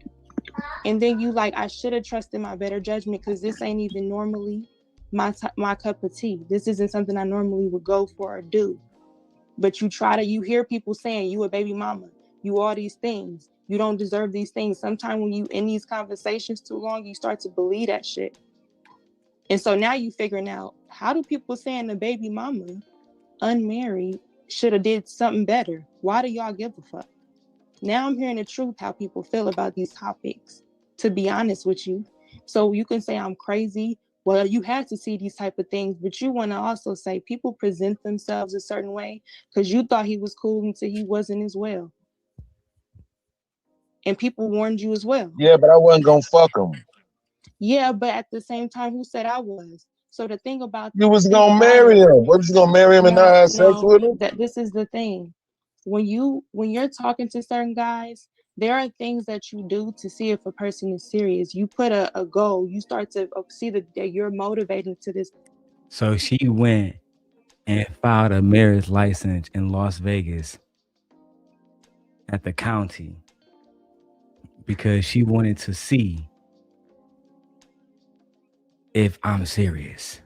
And then you like, I should have trusted my better judgment because this ain't even normally my cup of tea. This isn't something I normally would go for or do. But you hear people saying you a baby mama, you all these things, you don't deserve these things. Sometimes when you in these conversations too long, you start to believe that shit. And so now you figuring out, how do people saying the baby mama, unmarried, should have did something better? Why do y'all give a fuck? Now I'm hearing the truth, how people feel about these topics, to be honest with you. So you can say I'm crazy. Well, you had to see these type of things, but you want to also say people present themselves a certain way because you thought he was cool until he wasn't as well. And people warned you as well. Yeah, but I wasn't gonna fuck him. Yeah, but at the same time, who said I was? So the thing about You was gonna marry him. What, you gonna marry him and not have sex with him? This is the thing. When you're talking to certain guys, there are things that you do to see if a person is serious. You put a goal. You start to see that you're motivating to this. So she went and filed a marriage license in Las Vegas at the county because she wanted to see if I'm serious.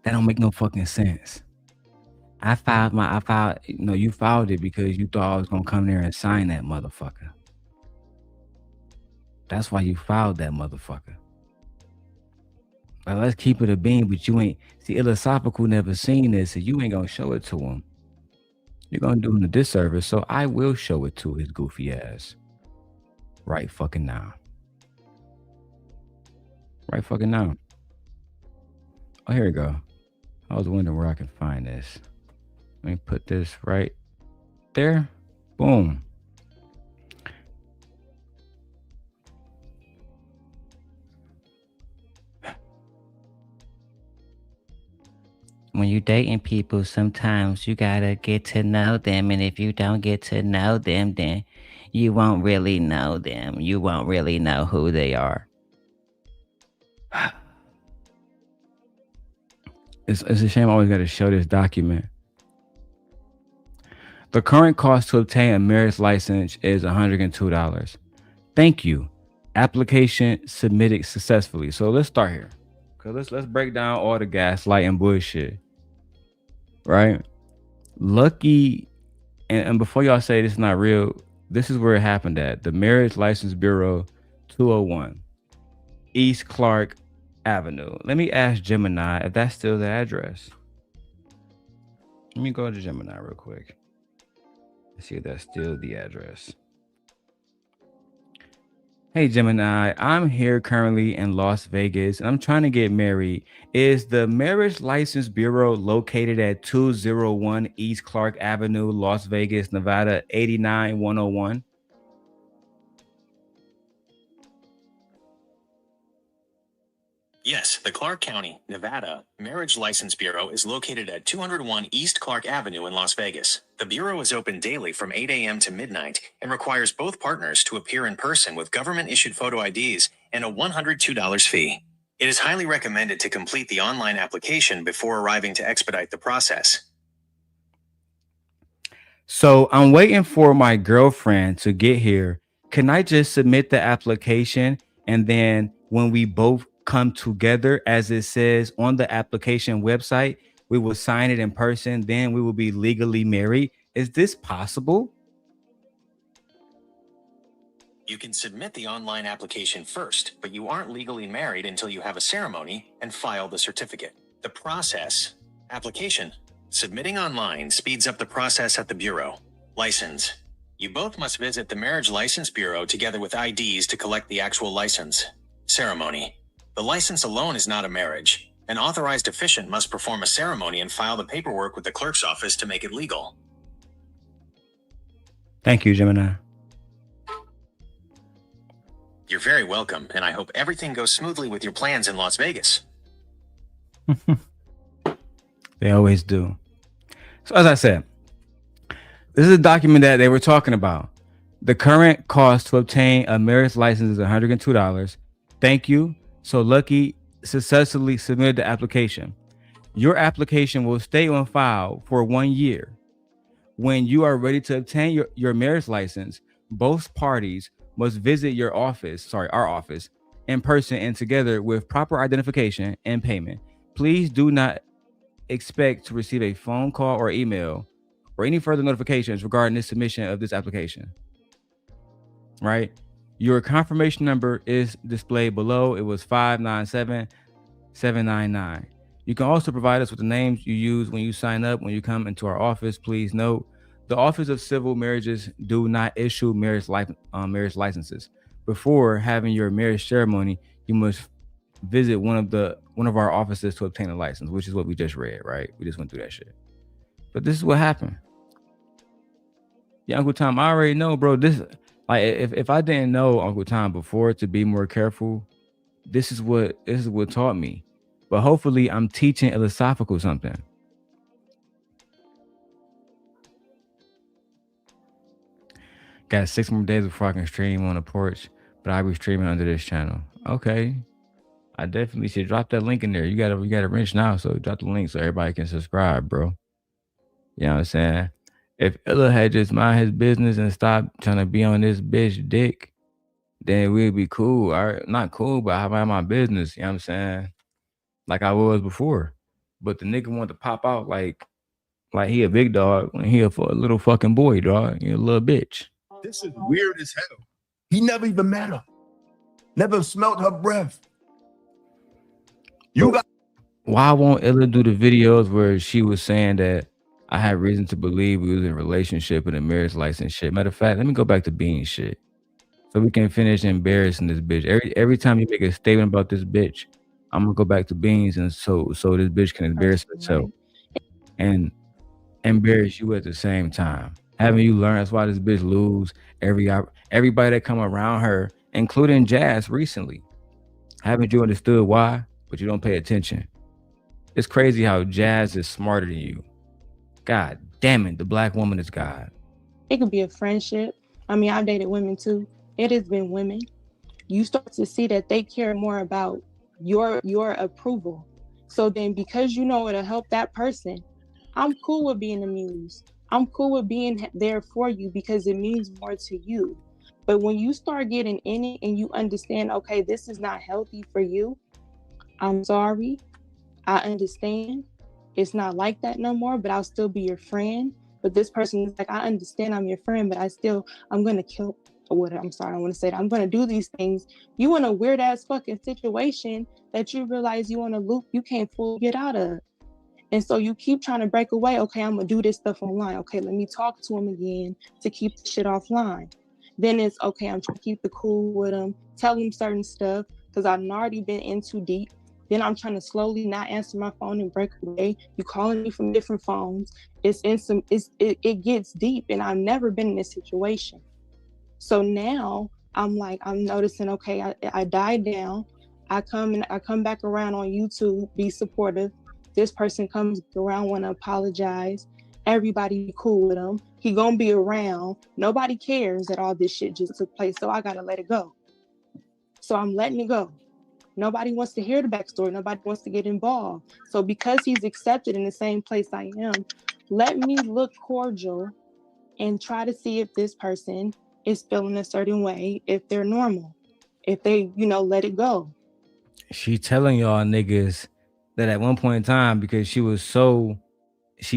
That don't make no fucking sense. You filed it because you thought I was gonna come there and sign that motherfucker. That's why you filed that motherfucker. Like, let's keep it a bean, but you ain't, see, iLLAa Sophical never seen this, so you ain't gonna show it to him. You're gonna do him a disservice, so I will show it to his goofy ass. Right fucking now. Right fucking now. Oh, here we go. I was wondering where I can find this. Let me put this right there. Boom. When you dating people, sometimes you gotta get to know them, and if you don't get to know them, then you won't really know them. You won't really know who they are. It's a shame I always got to show this document. The current cost to obtain a marriage license is $102. Thank you. Application submitted successfully. So let's start here. Cause let's break down all the gaslight and bullshit. Right? Lucki, and before y'all say this is not real, this is where it happened at. The Marriage License Bureau, 201 East Clark Avenue. Let me ask Gemini if that's still the address. Let me go to Gemini real quick. Let's see if that's still the address. Hey Gemini, I'm here currently in Las Vegas and I'm trying to get married. Is the Marriage License Bureau located at 201 East Clark Avenue, Las Vegas, Nevada, 89101? Yes, the Clark County, Nevada Marriage License Bureau is located at 201 East Clark Avenue in Las Vegas. The Bureau is open daily from 8 a.m. to midnight and requires both partners to appear in person with government-issued photo IDs and a $102 fee. It is highly recommended to complete the online application before arriving to expedite the process. So I'm waiting for my girlfriend to get here. Can I just submit the application and then when we both come together, as it says on the application website, we will sign it in person, then we will be legally married? Is this possible? You can submit the online application first, but you aren't legally married until you have a ceremony and file the certificate. The process, application, submitting online speeds up the process at the Bureau. License. You both must visit the Marriage License Bureau together with IDs to collect the actual license. Ceremony. The license alone is not a marriage. An authorized officiant must perform a ceremony and file the paperwork with the clerk's office to make it legal. Thank you, Gemini. You're very welcome, and I hope everything goes smoothly with your plans in Las Vegas. They always do. So as I said, this is a document that they were talking about. The current cost to obtain a marriage license is $102. Thank you. So Lucki, successfully submitted the application. Your application will stay on file for 1 year. When you are ready to obtain your marriage license, both parties must visit our office, in person and together with proper identification and payment. Please do not expect to receive a phone call or email or any further notifications regarding the submission of this application. Right? Your confirmation number is displayed below. It was 597799. You can also provide us with the names you use when you sign up, when you come into our office. Please note, the Office of Civil Marriages do not issue marriage licenses. Before having your marriage ceremony, you must visit one of our offices to obtain a license, which is what we just read, right? We just went through that shit. But this is what happened. Yeah, Uncle Tom, I already know, bro. This, like, if I didn't know Uncle Tom before to be more careful, this is what taught me. But hopefully I'm teaching iLLAa Sophical something. Got 6 more days before I can stream on the porch, but I'll be streaming under this channel. Okay. I definitely should drop that link in there. You got a wrench now, so drop the link so everybody can subscribe, bro. You know what I'm saying? If iLLAa had just mind his business and stopped trying to be on this bitch dick, then we'd be cool. Not cool, but I have my business, you know what I'm saying? Like I was before. But the nigga wanted to pop out like he a big dog when he a little fucking boy, dog. He a little bitch. This is weird as hell. He never even met her. Never smelled her breath. Why won't iLLAa do the videos where she was saying that I had reason to believe we was in a relationship and a marriage license shit? Matter of fact, let me go back to being shit so we can finish embarrassing this bitch. Every time you make a statement about this bitch, I'm gonna go back to beans, and so this bitch can embarrass herself and embarrass you at the same time. Haven't you learned that's why this bitch lose everybody that come around her, including Jazz recently? Haven't you understood why? But you don't pay attention. It's crazy how Jazz is smarter than you. God damn it, the black woman is God. It could be a friendship. I mean, I've dated women too. It has been women. You start to see that they care more about your approval. So then because you know it'll help that person, I'm cool with being amused. I'm cool with being there for you because it means more to you. But when you start getting in it and you understand, okay, this is not healthy for you, I'm sorry. I understand. It's not like that no more, but I'll still be your friend. But this person is like, I understand I'm your friend, but I'm going to kill, or what, I'm sorry, I want to say that I'm going to do these things. You in a weird ass fucking situation that you realize you in a loop you can't fully get out of. And so you keep trying to break away. Okay, I'm going to do this stuff online. Okay, let me talk to him again to keep the shit offline. Then it's, okay, I'm trying to keep the cool with him, tell him certain stuff because I've already been in too deep. Then I'm trying to slowly not answer my phone and break away. You calling me from different phones. It gets deep, and I've never been in this situation. So now I'm noticing, okay, I died down. I come back around on YouTube, be supportive. This person comes around, want to apologize. Everybody be cool with him. He gonna be around. Nobody cares that all this shit just took place. So I gotta let it go. So I'm letting it go. Nobody wants to hear the backstory. Nobody wants to get involved. So because he's accepted in the same place I am, let me look cordial and try to see if this person is feeling a certain way, if they're normal, if they, let it go. She telling y'all niggas that at one point in time, because she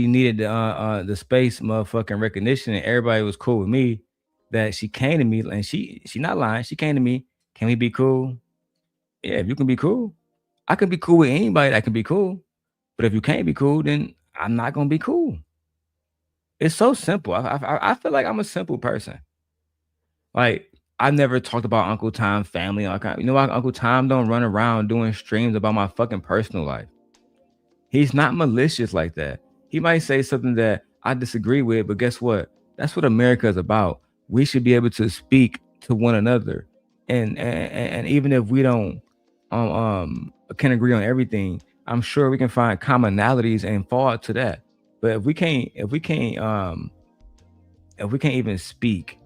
needed the space motherfucking recognition and everybody was cool with me, that she came to me and she not lying. She came to me. Can we be cool? Yeah, if you can be cool, I can be cool with anybody that can be cool. But if you can't be cool, then I'm not gonna be cool. It's so simple. I feel like I'm a simple person. Like, I never talked about Uncle Tom's family. Like, why Uncle Tom don't run around doing streams about my fucking personal life? He's not malicious like that. He might say something that I disagree with, but guess what? That's what America is about. We should be able to speak to one another, and even if we don't can agree on everything, I'm sure we can find commonalities and fall to that. But if we can't even speak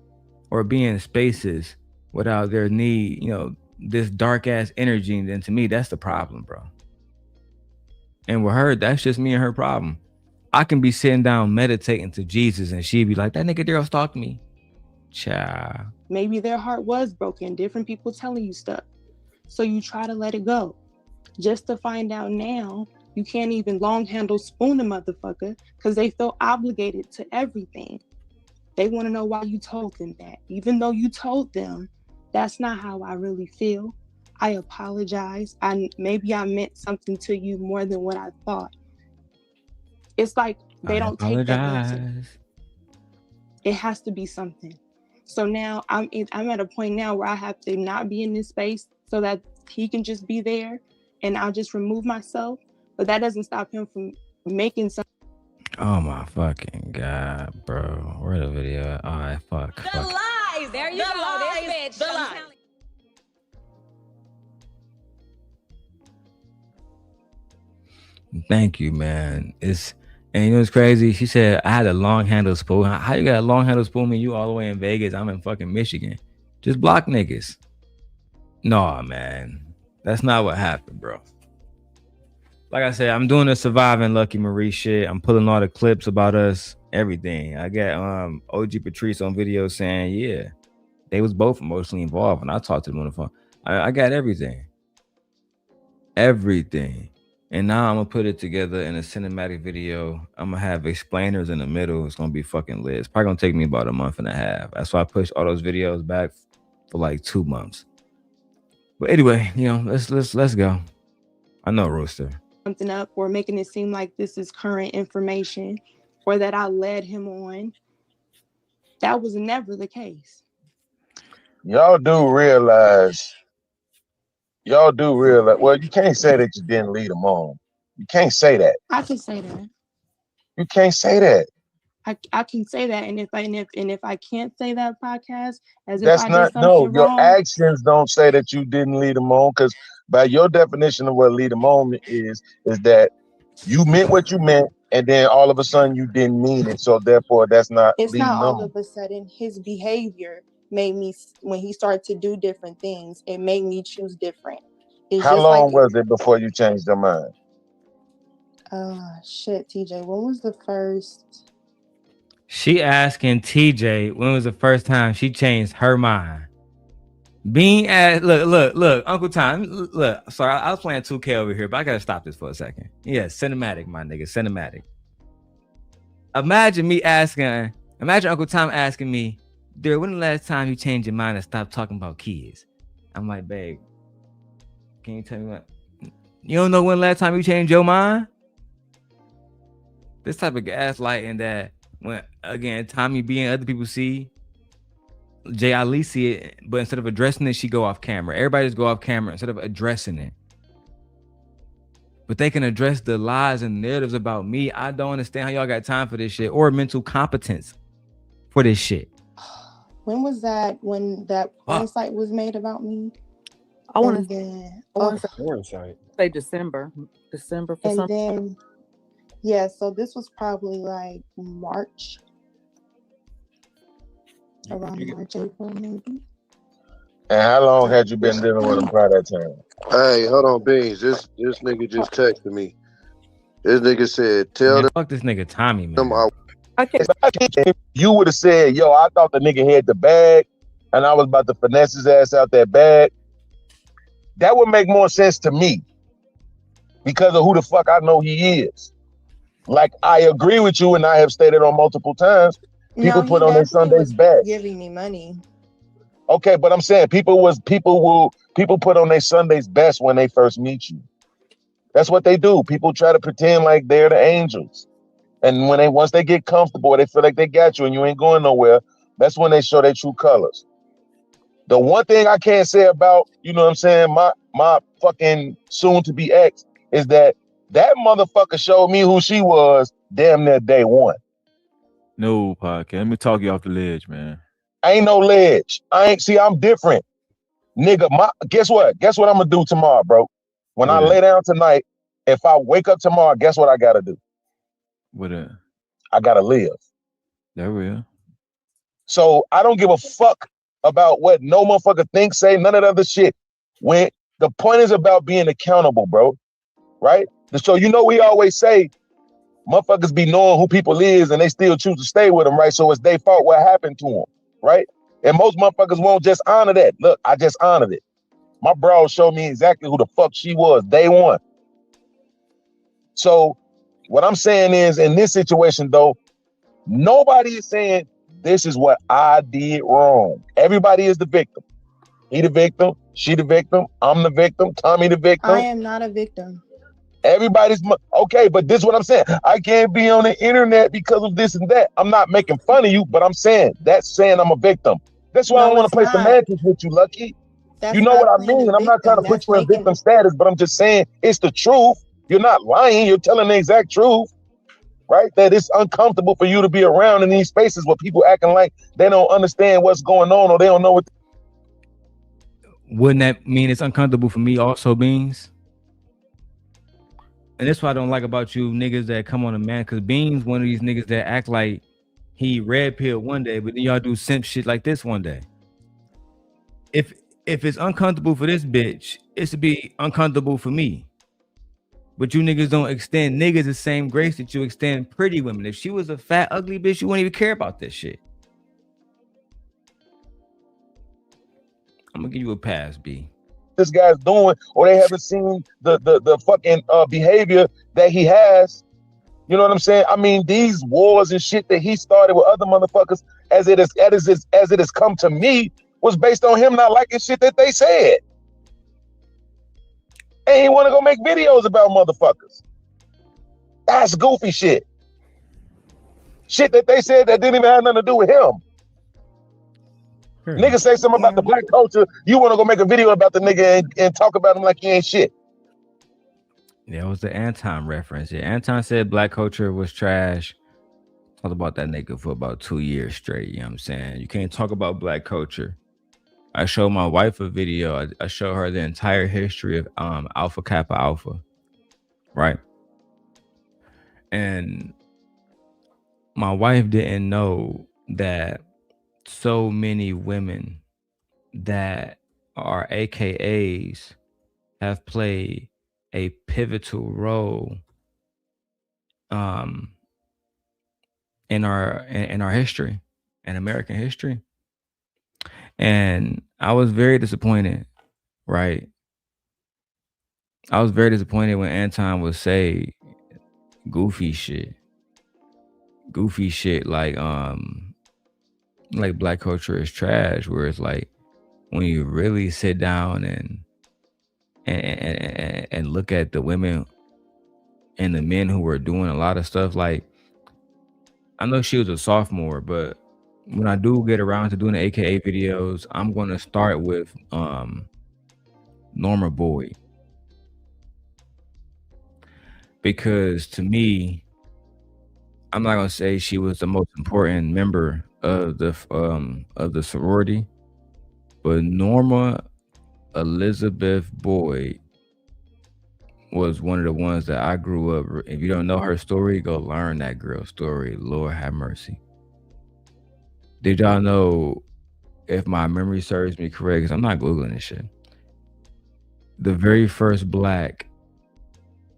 or be in spaces without their need, this dark ass energy, and then to me, that's the problem, bro. And with her, that's just me and her problem. I can be sitting down meditating to Jesus, and she'd be like, "That nigga Darrel stalked me." Child. Maybe their heart was broken. Different people telling you stuff, so you try to let it go, just to find out now you can't even long handle spoon a motherfucker because they feel obligated to everything. They want to know why you told them that, even though you told them that's not how I really feel. I apologize. Maybe I meant something to you more than what I thought. It's like they don't take that answer. It has to be something. So now I'm at a point now where I have to not be in this space so that he can just be there, and I'll just remove myself. But that doesn't stop him from making something. Oh my fucking God, bro. Where the video? All right, fuck. The lies. There you go. This bitch. The lies. Thank you, man. And you know what's crazy? She said I had a long handle spoon. How you got a long handle spoon when you all the way in Vegas? I'm in fucking Michigan. Just block niggas. No, man. That's not what happened, bro. Like I said, I'm doing the surviving Lucki Maree shit. I'm pulling all the clips about us, everything. I got OG Patrice on video saying, yeah, they was both emotionally involved, and I talked to them on the phone. I got everything. Everything. And now I'm gonna put it together in a cinematic video. I'm gonna have explainers in the middle. It's gonna be fucking lit. It's probably gonna take me about a month and a half. That's why I pushed all those videos back for like 2 months. But anyway, you know, let's go. I know, Rooster. Something up or making it seem like this is current information or that I led him on. That was never the case. Y'all do realize, well, you can't say that you didn't lead them on. You can't say that. I can say that. You can't say that. I can say that, and if I can't say that podcast, as That's if I not did something your wrong, actions don't say that you didn't lead them on, because by your definition of what lead them on is that you meant what you meant, and then all of a sudden you didn't mean it. So therefore, that's not It's leading not all on. of a sudden his behavior made me, when he started to do different things, it made me choose different. It's How just long like was it before you changed your mind? Shit, TJ, when was the first? She asking TJ when was the first time she changed her mind. Being at look, Uncle Tom, look. Sorry, I was playing 2K over here, but I gotta stop this for a second. Yeah, cinematic, my nigga, cinematic. Imagine Uncle Tom asking me, "Dude, when the last time you changed your mind and stopped talking about kids?" I'm like, babe, can you tell me what? You don't know when the last time you changed your mind? This type of gaslighting that when again Tommy B and other people see, iLLAA see it, but instead of addressing it, she go off camera. Everybody just go off camera instead of addressing it. But they can address the lies and narratives about me. I don't understand how y'all got time for this shit or mental competence for this shit. When was that? When that porn site was made about me? I want to say December for and some. then yeah, so this was probably like March, around March, April, maybe. And how long had you been dealing with him prior to that time? Hey, hold on, Beans. This nigga just texted me. This nigga said, "Tell them." Fuck this nigga Tommy, man. You would have said, "Yo, I thought the nigga had the bag, and I was about to finesse his ass out that bag." That would make more sense to me because of who the fuck I know he is. Like, I agree with you, and I have stated on multiple times, people put on their Sundays best. Giving me money. Okay, but I'm saying people put on their Sundays best when they first meet you. That's what they do. People try to pretend like they're the angels. And once they get comfortable, they feel like they got you and you ain't going nowhere, that's when they show their true colors. The one thing I can't say about, you know what I'm saying, my fucking soon-to-be ex is that motherfucker showed me who she was damn near day one. No, podcast. Let me talk you off the ledge, man. Ain't no ledge. I'm different. Nigga, guess what? Guess what I'm gonna do tomorrow, bro? When I lay down tonight, if I wake up tomorrow, guess what I gotta do? I gotta live. That real. So I don't give a fuck about what no motherfucker thinks, say, none of that other shit. when the point is about being accountable, bro, right? So we always say motherfuckers be knowing who people is and they still choose to stay with them, right? So it's their fault what happened to them, right? And most motherfuckers won't just honor that. Look, I just honored it. My bro showed me exactly who the fuck she was day one. So what I'm saying is, in this situation though, nobody is saying this is what I did wrong. Everybody is the victim. He the victim, she the victim, I'm the victim, Tommy the victim. I am not a victim. Everybody's okay, but this is what I'm saying. I can't be on the internet because of this and that. I'm not making fun of you, but I'm saying I'm a victim. That's why I don't want to play semantics with you, Lucki. You know what I mean? I'm not trying to put you in victim status, but I'm just saying it's the truth. You're not lying. You're telling the exact truth, right? That it's uncomfortable for you to be around in these spaces where people acting like they don't understand what's going on or they don't know what. Wouldn't that mean it's uncomfortable for me also, Beans? And that's what I don't like about you niggas that come on the man, because Beans one of these niggas that act like he red pill one day, but then y'all do simp shit like this one day. If it's uncomfortable for this bitch, it's to be uncomfortable for me. But you niggas don't extend niggas the same grace that you extend pretty women. If she was a fat, ugly bitch, you wouldn't even care about this shit. I'm gonna give you a pass, B. This guy's doing, or they haven't seen the fucking behavior that he has. You know what I'm saying? I mean, these wars and shit that he started with other motherfuckers, as it has come to me, was based on him not liking shit that they said. And he want to go make videos about motherfuckers. That's goofy shit. Shit that they said that didn't even have nothing to do with him. Niggas say something about the black culture, you want to go make a video about the nigga and talk about him like he ain't shit. Yeah, it was the Anton reference. Yeah, Anton said black culture was trash. Talked about that nigga for about 2 years straight. You know what I'm saying? You can't talk about black culture. I showed my wife a video. I showed her the entire history of Alpha Kappa Alpha. Right? And my wife didn't know that so many women that are AKAs have played a pivotal role in our history, in American history. And I was very disappointed, right? I was very disappointed when Anton would say goofy shit like black culture is trash, where it's like when you really sit down and look at the women and the men who were doing a lot of stuff. Like, I know she was a sophomore, but when I do get around to doing the AKA videos, I'm going to start with Norma Boyd, because to me, I'm not going to say she was the most important member of the sorority, but Norma Elizabeth Boyd was one of the ones that I grew up. If you don't know her story, go learn that girl's story. Lord have mercy. Did y'all know, if my memory serves me correct, because I'm not Googling this shit, the very first black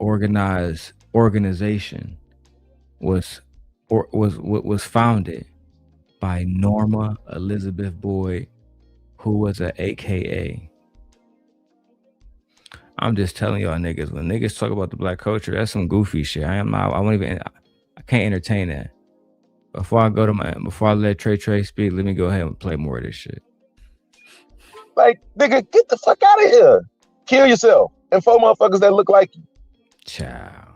organization was founded by Norma Elizabeth Boyd, who was an AKA. I'm just telling y'all niggas, when niggas talk about the black culture, that's some goofy shit. I can't entertain that. Before I let Trey speak, let me go ahead and play more of this shit. Like, nigga, get the fuck out of here. Kill yourself. And 4 motherfuckers that look like you. Ciao.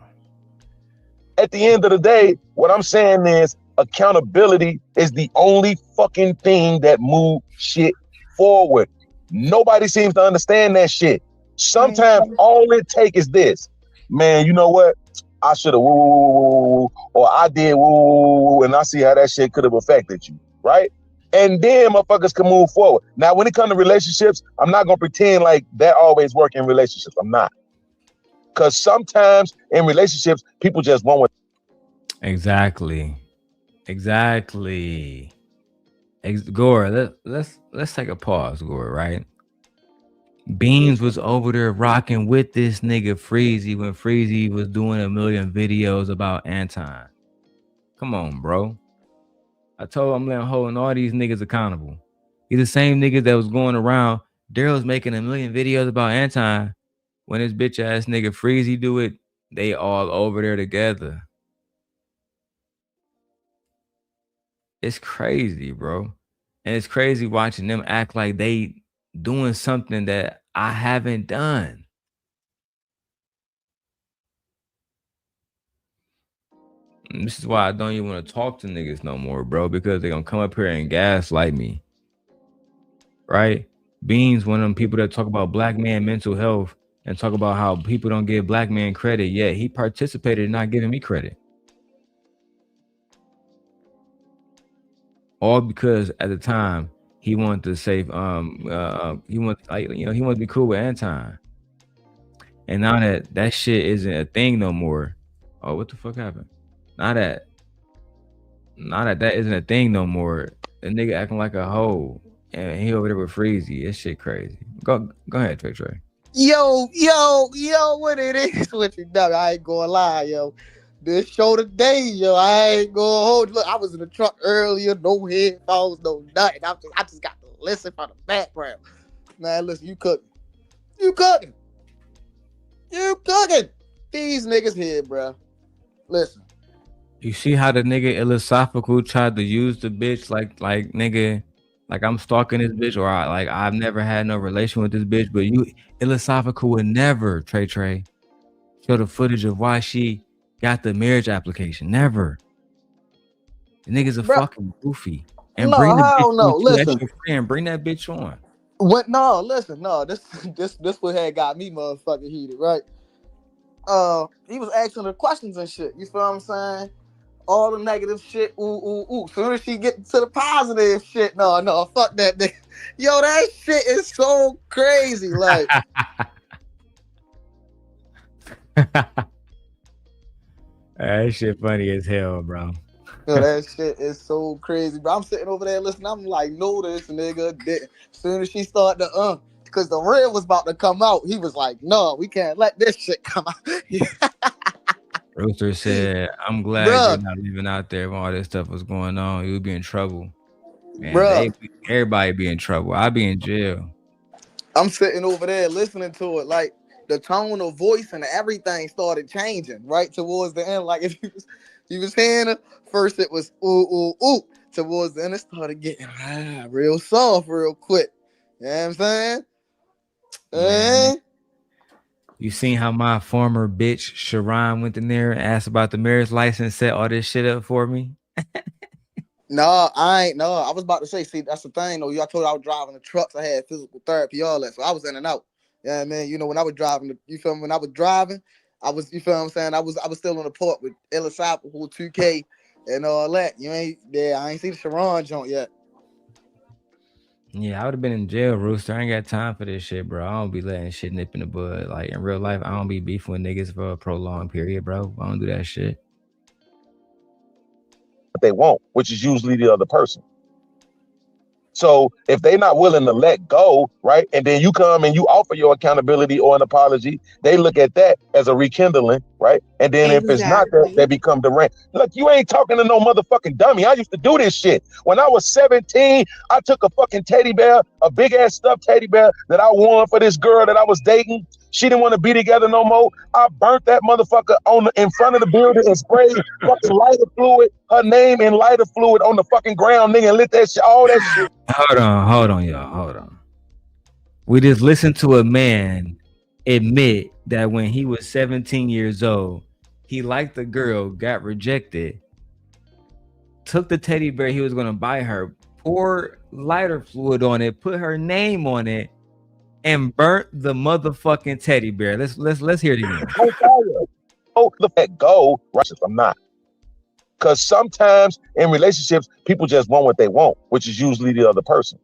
At the end of the day, what I'm saying is accountability is the only fucking thing that moves shit forward. Nobody seems to understand that shit. Sometimes all it takes is this. Man, you know what? I should have or I did and I see how that shit could have affected you, right? And then motherfuckers can move forward. Now, when it comes to relationships, I'm not gonna pretend like that always work in relationships. I'm not. Because sometimes in relationships, people just want what. Exactly. Gore, let's take a pause, Gore, right? Beans was over there rocking with this nigga Freezy when Freezy was doing a million videos about Anton. Come on, bro. I told him I'm holding all these niggas accountable. He's the same niggas that was going around. Darrel's making a million videos about Anton. When this bitch ass nigga Freezy do it, they all over there together. It's crazy, bro. And it's crazy watching them act like they doing something that I haven't done. And this is why I don't even want to talk to niggas no more, bro, because they're going to come up here and gaslight me. Right? Beans, one of them people that talk about black man mental health and talk about how people don't give black men credit, yet he participated in not giving me credit. All because at the time he wanted to save he wanted to be cool with Anton. And now that shit isn't a thing no more. Oh, what the fuck happened? Now that isn't a thing no more. The nigga acting like a hoe. And he over there with Freezy. This shit crazy. Go ahead, Trey. Yo, what it is with you, dog? I ain't gonna lie, yo. This show today, yo, I ain't gonna hold you. Look, I was in the truck earlier, no headphones, no nothing. I just got to listen from the background. Man, listen, you cooking. These niggas here, bro. Listen. You see how the nigga iLLAsophical tried to use the bitch like nigga, like I'm stalking this bitch, or like I've never had no relation with this bitch, but you iLLAsophical would never, Trey, show the footage of why she got the marriage application. Never. The nigga's a fucking goofy. And bring the bitch friend, bring that bitch on. What? No, listen, no. This what had got me motherfucking heated, right? He was asking the questions and shit. You feel what I'm saying? All the negative shit. Ooh. Soon as she get to the positive shit, no, fuck that nigga. Yo, that shit is so crazy. Like, that shit funny as hell, bro. Yo, that shit is so crazy, bro. I'm sitting over there listening. I'm like, no, this nigga didn't. As soon as she started to because the real was about to come out, he was like, no, we can't let this shit come out. Rooster said, I'm glad you're not living out there when all this stuff was going on. You would be in trouble. Man, everybody be in trouble. I'd be in jail. I'm sitting over there listening to it. Like, the tone of voice and everything started changing right towards the end. Like, if you was hearing it, first it was ooh. Towards the end, it started getting real soft real quick. You know what I'm saying? You seen how my former bitch Sharon went in there and asked about the marriage license, set all this shit up for me? No, I ain't. No, I was about to say, see, that's the thing, though. I told you I was driving the trucks. I had physical therapy, all that. So I was in and out. Yeah, I mean, when I was driving, you feel me? When I was driving, I was, you feel what I'm saying? I was still on the port with iLLAsophical 2K and all that. I ain't see the Sharon joint yet. Yeah, I would have been in jail, Rooster. I ain't got time for this shit, bro. I don't be letting shit nip in the bud. Like, in real life, I don't be beefing with niggas for a prolonged period, bro. I don't do that shit. But they won't, which is usually the other person. So if they're not willing to let go, right, and then you come and you offer your accountability or an apology, they look at that as a rekindling, right? And then if it's not that, they become deranged. Look, you ain't talking to no motherfucking dummy. I used to do this shit. When I was 17, I took a fucking teddy bear, a big ass stuffed teddy bear that I won for this girl that I was dating. She didn't want to be together no more. I burnt that motherfucker in front of the building and sprayed fucking lighter fluid, her name in lighter fluid on the fucking ground, nigga, and lit that shit, all that shit. Hold on, y'all. Hold on. We just listened to a man admit that when he was 17 years old, he liked the girl, got rejected, took the teddy bear he was going to buy her, poured lighter fluid on it, put her name on it, and burnt the motherfucking teddy bear. Let's hear it again. Let go, righteous. I'm not. Because sometimes in relationships, people just want what they want, which is usually the other person.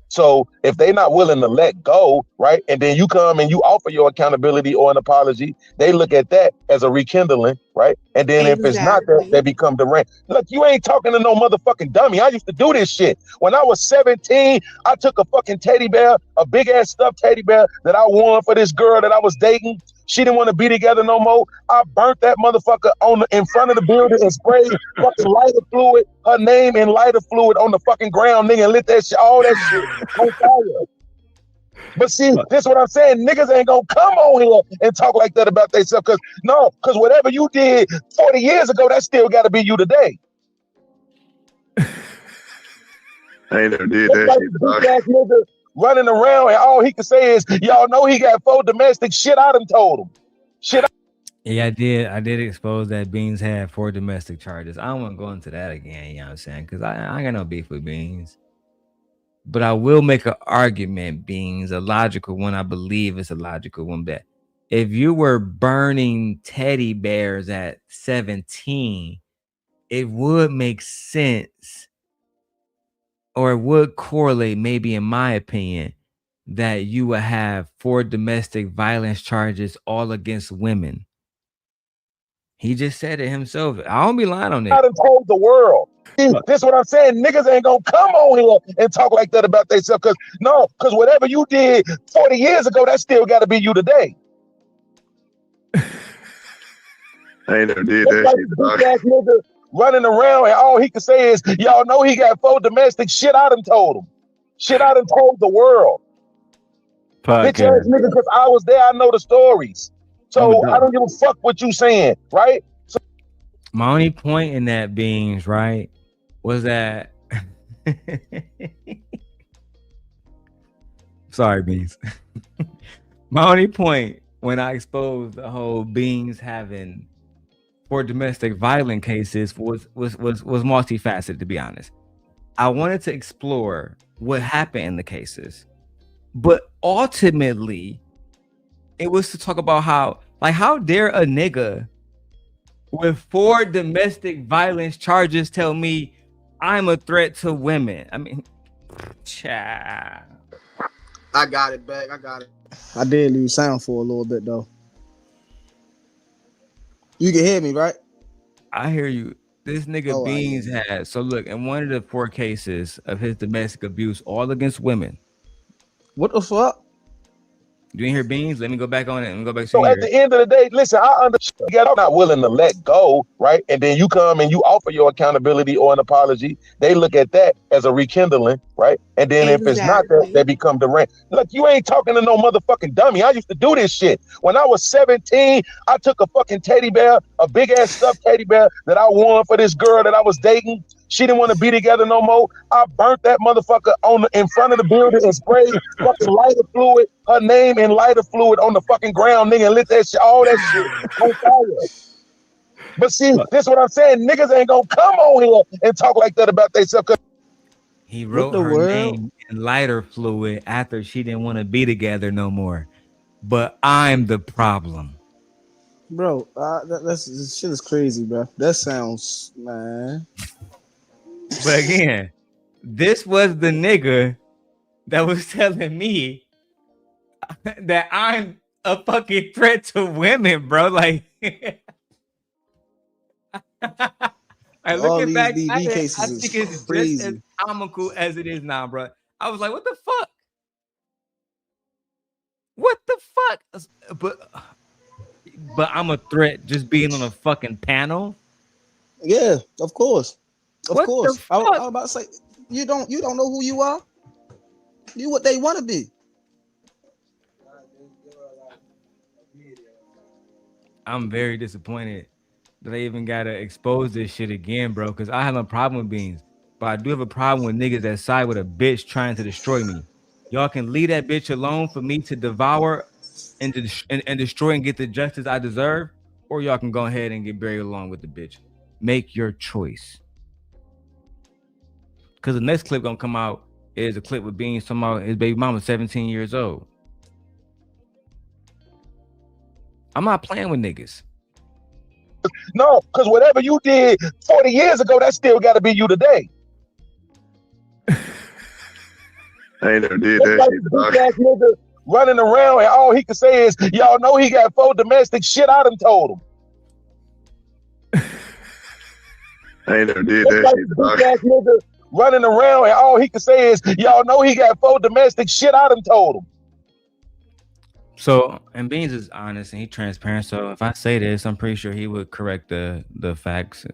So if they're not willing to let go, right, and then you come and you offer your accountability or an apology, they look at that as a rekindling, right? And then if it's not that, they become deranged. Look, you ain't talking to no motherfucking dummy. I used to do this shit. When I was 17, I took a fucking teddy bear, a big ass stuffed teddy bear that I won for this girl that I was dating. She didn't want to be together no more. I burnt that motherfucker in front of the building and sprayed fucking lighter fluid, her name in lighter fluid on the fucking ground, nigga, and lit that shit, all that shit on fire. But see, this is what I'm saying. Niggas ain't gonna come on here and talk like that about themselves. Cause whatever you did 40 years ago, that still gotta be you today. I ain't never did that shit. Big ass nigga running around and all he can say is, y'all know he got 4 domestic shit. I done told him. Yeah, I did expose that Beans had 4 domestic charges. I don't want to go into that again, you know what I'm saying? Because I ain't got no beef with Beans. But I will make an argument, Beans, a logical one. I believe it's a logical one, that if you were burning teddy bears at 17, it would make sense, or it would correlate, maybe in my opinion, that you would have 4 domestic violence charges all against women. He just said it himself. I don't be lying on this. I done told the world. This is what I'm saying. Niggas ain't gonna come on here and talk like that about themselves. Cause whatever you did 40 years ago, that still gotta be you today. I ain't never did that shit. Big ass nigga running around and all he can say is, y'all know he got 4 domestic shit. I done told him. Shit, I done told the world. Bitch ass nigga, cause I was there, I know the stories. So I don't give a fuck what you saying, right? So my only point in that, Beans, right, was that sorry, Beans. My only point when I exposed the whole Beans having 4 domestic violent cases was multifaceted, to be honest. I wanted to explore what happened in the cases, but ultimately it was to talk about how dare a nigga with 4 domestic violence charges tell me I'm a threat to women. I mean, child. I got it back. I got it. I did lose sound for a little bit though. You can hear me, right? I hear you. This nigga Beans had, so look, in one of the 4 cases of his domestic abuse, all against women. What the fuck? You didn't hear Beans? Let me go back on it and go back to So at the end of the day, listen, I understand you're not willing to let go, right? And then you come and you offer your accountability or an apology. They look at that as a rekindling, right? And then if it's not that, they become deranged. Look, you ain't talking to no motherfucking dummy. I used to do this shit. When I was 17, I took a fucking teddy bear, a big ass stuffed teddy bear that I won for this girl that I was dating. She didn't want to be together no more. I burnt that motherfucker in front of the building and sprayed fucking lighter fluid, her name in lighter fluid on the fucking ground, nigga, and lit that shit, all that shit on fire. But see, this is what I'm saying. Niggas ain't gonna come on here and talk like that about themselves. He wrote her name in lighter fluid after she didn't want to be together no more. But I'm the problem. Bro, this shit is crazy, bro. That sounds, man. But again, this was the nigga that was telling me that I'm a fucking threat to women, bro. Like, I looking back, I think it's crazy. Just as comical as it is now, bro. I was like, what the fuck? What the fuck? But I'm a threat just being on a fucking panel. Yeah, of course. Of What course. the I fuck? was about to say, you don't know who you are. You what they want to be. I'm very disappointed that I even gotta expose this shit again, bro. Because I have no problem with Beans, but I do have a problem with niggas that side with a bitch trying to destroy me. Y'all can leave that bitch alone for me to devour and destroy and get the justice I deserve, or y'all can go ahead and get buried along with the bitch. Make your choice. Because the next clip gonna come out is a clip with Beans talking about his baby mama 17 years old. I'm not playing with niggas. No, because whatever you did 40 years ago, that still got to be you today. I ain't never did that shit. Big ass nigga running around and all he can say is, y'all know he got 4 domestic shit. I done told him. I ain't never did It's that like shit, the dog. bitch ass nigga running around and all he can say is, y'all know he got 4 domestic shit. I done told him. So, and Beans is honest and he transparent. So if I say this, I'm pretty sure he would correct the facts.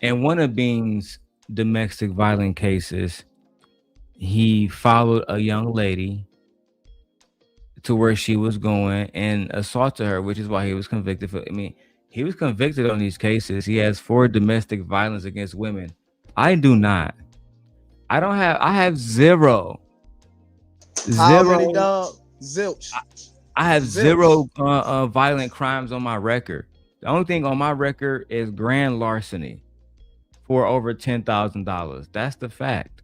And one of Beans' domestic violent cases, he followed a young lady to where she was going and assaulted her, which is why he was convicted for. I mean, he was convicted on these cases. He has 4 domestic violence against women. I do not. I don't have. I have 0. How many, 0. dog? Zilch. I have Zilch. 0 violent crimes on my record. The only thing on my record is grand larceny for over $10,000. That's the fact.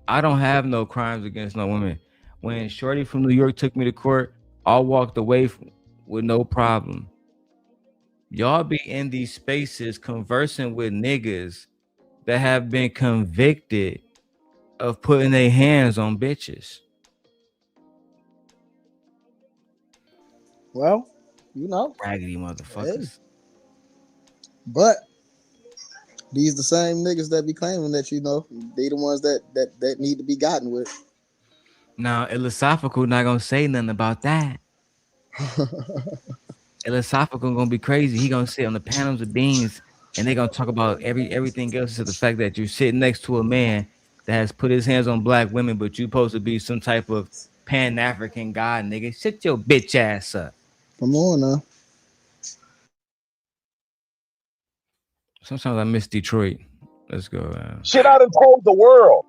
I don't have no crimes against no women. When Shorty from New York took me to court, I walked away with no problem. Y'all be in these spaces conversing with niggas that have been convicted of putting their hands on bitches. Well, you know, raggedy motherfuckers. Hey. But these the same niggas that be claiming that, you know, they the ones that need to be gotten with. Now, iLLAsophical not gonna say nothing about that. iLLAsophical gonna be crazy. He gonna sit on the panels of Beans and they gonna talk about everything else to the fact that you're sitting next to a man that has put his hands on black women, but you supposed to be some type of Pan-African god, nigga. Shut your bitch ass up. Come on now. Sometimes I miss Detroit. Let's go. Shit I done told the world.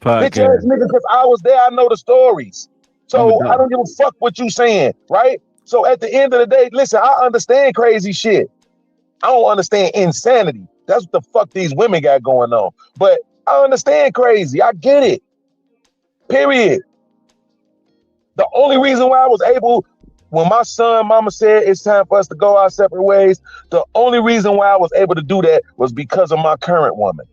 Bitch ass nigga, because I was there, I know the stories. So I don't give a fuck what you saying, right? So at the end of the day, listen, I understand crazy shit. I don't understand insanity. That's what the fuck these women got going on. But I understand crazy. I get it. Period. The only reason why I was able, when my son mama said it's time for us to go our separate ways, the only reason why I was able to do that was because of my current woman.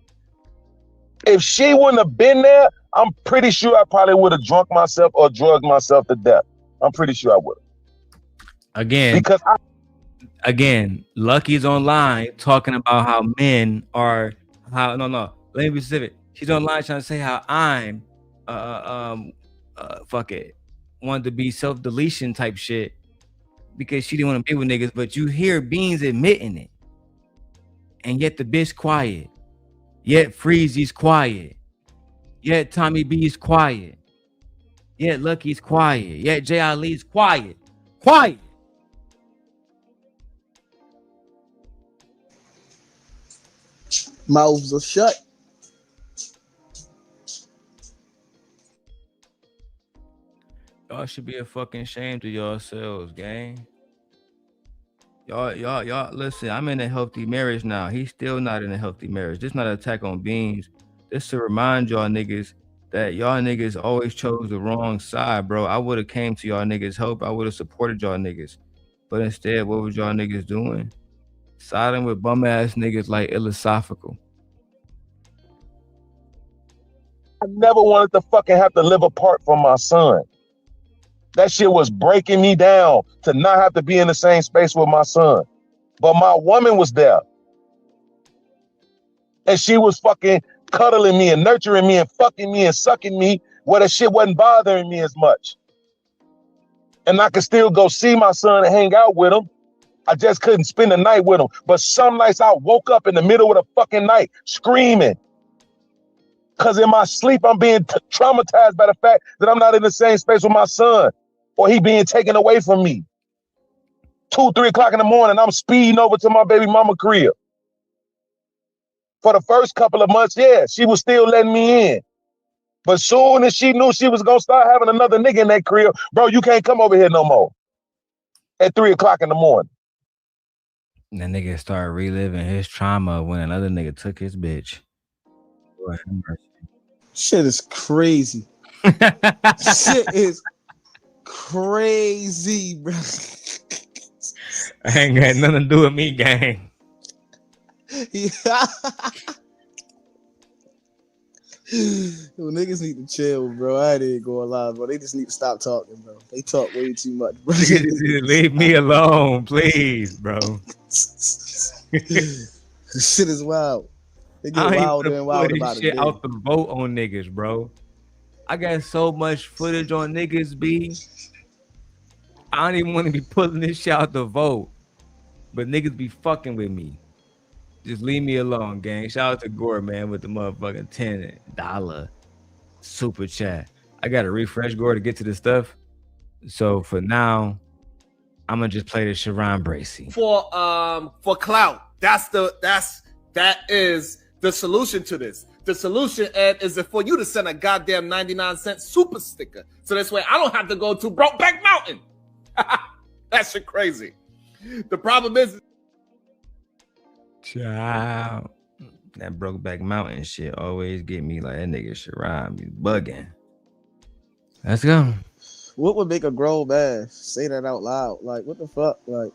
If she wouldn't have been there, I'm pretty sure I probably would have drunk myself or drugged myself to death. I'm pretty sure I would have. Again, because Lucki's online talking about how men are let me be specific. She's online trying to say how I'm fuck it, wanted to be self-deletion type shit because she didn't want to be with niggas, but you hear Beans admitting it. And yet the bitch quiet. Yet Freezy's quiet. Yet Tommy B's quiet. Yet Lucky's quiet. Yet J. Ali's quiet. Quiet. Mouths are shut. Y'all should be a fucking shame to yourselves, gang. Y'all, listen, I'm in a healthy marriage now. He's still not in a healthy marriage. This is not an attack on Beans. This to remind y'all niggas that y'all niggas always chose the wrong side, bro. I would have came to y'all niggas' help. I would have supported y'all niggas. But instead, what was y'all niggas doing? Siding with bum ass niggas like iLLAsophical. I never wanted to fucking have to live apart from my son. That shit was breaking me down to not have to be in the same space with my son. But my woman was there. And she was fucking cuddling me and nurturing me and fucking me and sucking me where that shit wasn't bothering me as much. And I could still go see my son and hang out with him. I just couldn't spend the night with him. But some nights I woke up in the middle of the fucking night screaming. Because in my sleep, I'm being traumatized by the fact that I'm not in the same space with my son. Or he being taken away from me. 2, 3 o'clock in the morning, I'm speeding over to my baby mama crib. For the first couple of months, yeah, she was still letting me in. But soon as she knew she was gonna start having another nigga in that crib, bro, you can't come over here no more. At 3 o'clock in the morning. That nigga started reliving his trauma when another nigga took his bitch. Shit is crazy. Shit is crazy, bro. I ain't got nothing to do with me, gang. Yeah. Yo, niggas need to chill, bro. I ain't going live, bro. They just need to stop talking, bro. They talk way too much, bro. Leave me alone, please, bro. Shit is wild. They I get don't even wilder wanna and pull wilder this by the shit day. out the vote on niggas, bro. I got so much footage on niggas, B. I don't even want to be pulling this shit out the vote. But niggas be fucking with me. Just leave me alone, gang. Shout out to Gore, man, with the motherfucking $10 super chat. I gotta refresh Gore to get to the stuff. So for now, I'm gonna just play the Sharon Bracey. For clout. That is the solution to this. The solution, Ed, is for you to send a goddamn 99-cent super sticker. So this way I don't have to go to Brokeback Mountain. That shit crazy. The problem is, Child. That Brokeback Mountain shit always get me like that nigga Sharon be bugging. Let's go. What would make a grown man say that out loud? Like, what the fuck? Like,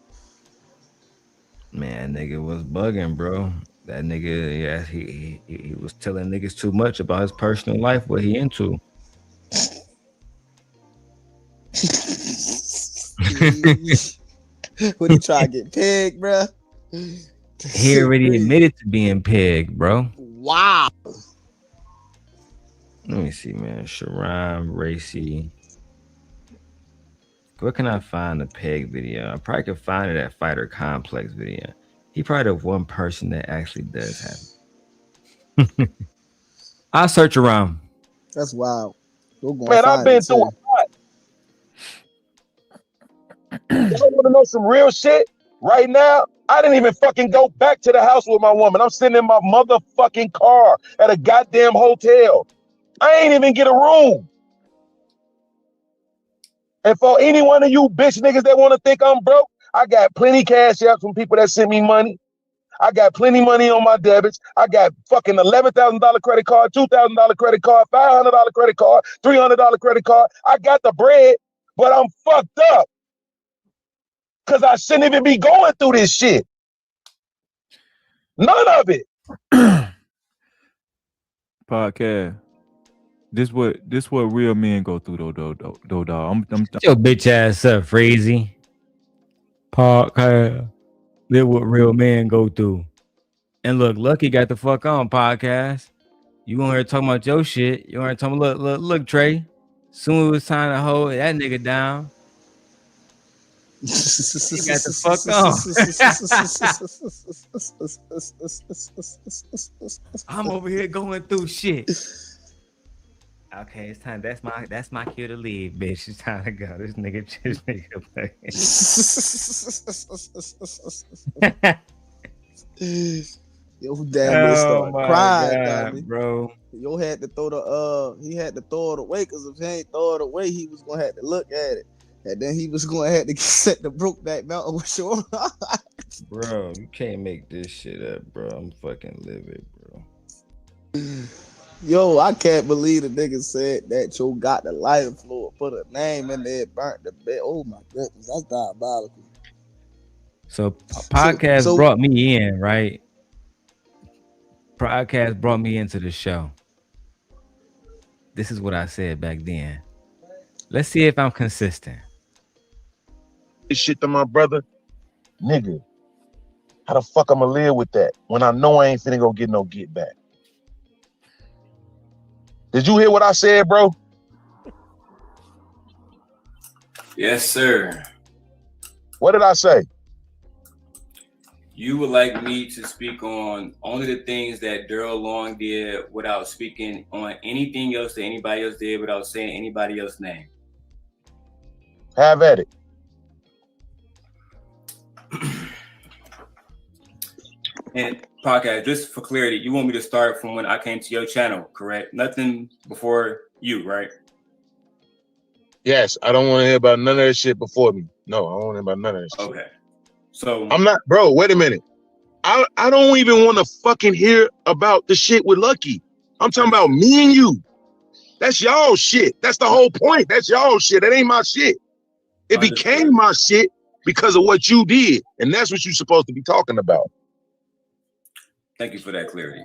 man, nigga was bugging, bro. That nigga, yeah, he was telling niggas too much about his personal life, what he into. Would he try to get pegged, bro? He already admitted to being pegged, bro. Wow. Let me see, man. Sharon Bracey. Where can I find the peg video? I probably could find it at Fighter Complex video. He probably the one person that actually does have it. I'll search around. That's wild. Man, I've been through a lot. Y'all want to know some real shit? Right now, I didn't even fucking go back to the house with my woman. I'm sitting in my motherfucking car at a goddamn hotel. I ain't even get a room. And for any one of you bitch niggas that want to think I'm broke, I got plenty cash out from people that send me money. I got plenty money on my debits. I got fucking $11,000 credit card, $2,000 credit card, $500 credit card, $300 credit card. I got the bread, but I'm fucked up. Because I shouldn't even be going through this shit. None of it. Podcast. This what real men go through though, dog. I'm your bitch ass up, Freezy. Podcast. Live what real men go through. And look, Lucki got the fuck on podcast. You want her talking about your shit. You want her talking about look, Trey. Soon it was time to hold that nigga down. He got the fuck on. I'm over here going through shit. Okay, it's time. That's my cue to leave, bitch. It's time to go. This nigga Yo, damn, start crying, God, bro. Yo had to throw he had to throw it away because if he ain't throw it away, he was gonna have to look at it. And then he was going to have to set the Brokeback Mountain with your Bro, you can't make this shit up, bro. I'm fucking livid, bro. Yo, I can't believe the nigga said that Joe got the lighter fluid, put a name in there, burnt the bed. Oh my goodness, that's diabolical. So podcast brought me in, right? Podcast brought me into the show. This is what I said back then. Let's see if I'm consistent. This shit to my brother, nigga, how the fuck I'ma live with that when I know I ain't finna go get no get back? Did you hear what I said, bro? Yes, sir. What did I say? You would like me to speak on only the things that Darrel Long did without speaking on anything else that anybody else did without saying anybody else's name. Have at it. And podcast, just for clarity, you want me to start from when I came to your channel, correct? Nothing before you, right? Yes, I don't want to hear about none of that shit before me. No, I don't want to hear about none of that shit. Okay. So I'm not, bro, wait a minute. I don't even want to fucking hear about the shit with Lucki. I'm talking about me and you. That's y'all shit. That's the whole point. That's y'all shit. That ain't my shit. It became my shit because of what you did. And that's what you're supposed to be talking about. Thank you for that clarity.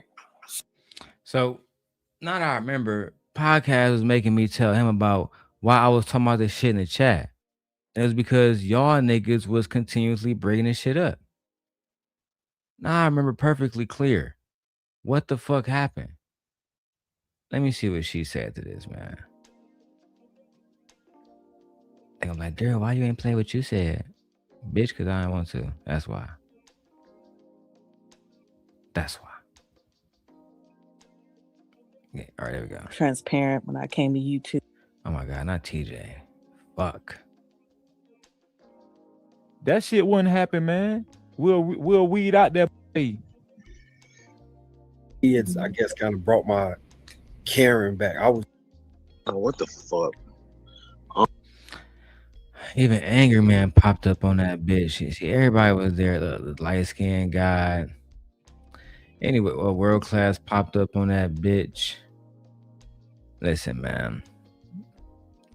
So Now that I remember, podcast was making me tell him about why I was talking about this shit in the chat. And it was because y'all niggas was continuously bringing this shit up. Now I remember perfectly clear. What the fuck happened? Let me see what she said to this, man. I'm like, Darrel, why you ain't play what you said? Bitch, because I didn't want to. That's why. That's why. Yeah, all right, there we go. Transparent when I came to YouTube. Oh my God, not TJ. Fuck. That shit wouldn't happen, man. We'll weed out that. Kids, I guess, kind of brought my Karen back. I was. Oh, what the fuck? Even Angry Man popped up on that bitch. See, everybody was there. The light skinned guy. Anyway, World Class popped up on that bitch. Listen, man.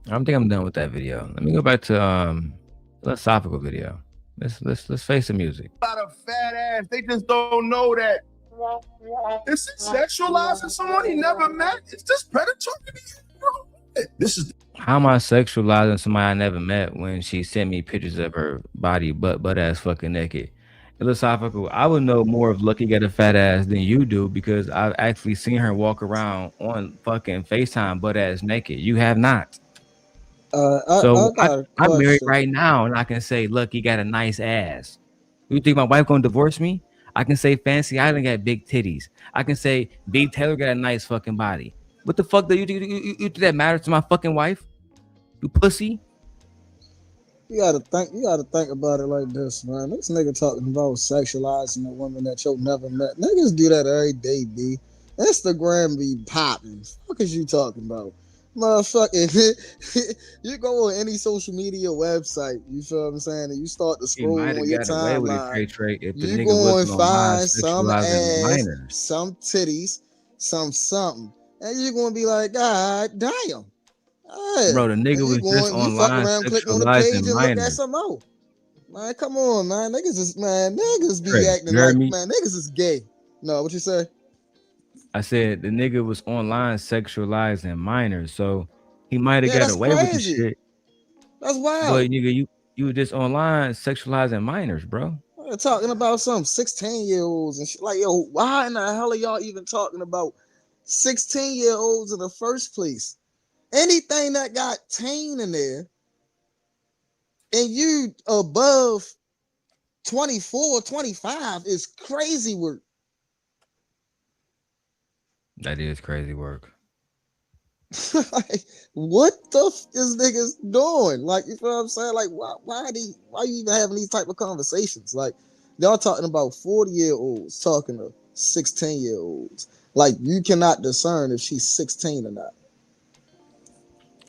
I think I'm done with that video. Let me go back to iLLAa Sophical video. Let's face the music. A lot of fat ass. They just don't know that. Is it sexualizing someone he never met? It's just predatory behavior. This is How am I sexualizing somebody I never met when she sent me pictures of her body butt ass fucking naked? iLLAa Sophical, I would know more of Lucki got a fat ass than you do because I've actually seen her walk around on fucking FaceTime butt ass naked. You have not. So I'm married right now and I can say, look, he got a nice ass. You think my wife gonna divorce me? I can say Fancy Island got big titties. I can say Big Taylor got a nice fucking body. What the fuck do you think that matters to my fucking wife? You pussy. You gotta think about it like this, man. This nigga talking about sexualizing a woman that you never met. Niggas do that every day, B. Instagram be popping. What is you talking about? Motherfucker, you go on any social media website, you feel what I'm saying, and you start to scroll on your timeline. You go and find some ass, some titties, some something, and you're gonna be like, God damn. Hey, bro, the nigga was just online sexualizing minors. Man, come on, man. Niggas be acting like, man, niggas is gay. No, what you say? I said the nigga was online sexualizing minors, so he might have got away with the shit. That's wild. But nigga, you were just online sexualizing minors, bro. We're talking about some 16-year-olds and shit. Like, yo, why in the hell are y'all even talking about 16-year-olds in the first place? Anything that got teen in there and you above 24, 25 is crazy work. That is crazy work. Like, what the f is niggas doing? Like, you know what I'm saying? Like, why you even having these type of conversations? Like, y'all talking about 40-year-olds talking to 16-year-olds. Like, you cannot discern if she's 16 or not.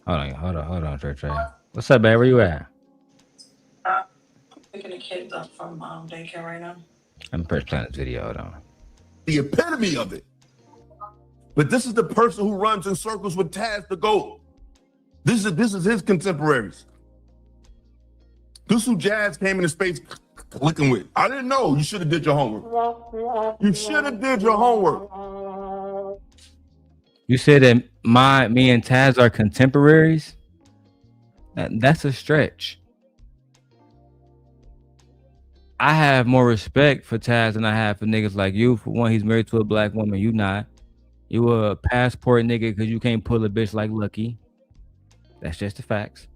Hold on, Trey. What's up, babe? Where you at? Picking the kids up from daycare right now. I'm first playing this video. Hold on. the epitome of it. But this is the person who runs in circles with Taz the GOAT. This is his contemporaries. This who Jazz came into space clicking with. I didn't know. You should have did your homework. You should have did your homework. You said that me and Taz are contemporaries? That's a stretch. I have more respect for Taz than I have for niggas like you. For one, he's married to a black woman. You not. You a passport nigga because you can't pull a bitch like Lucki. That's just the facts.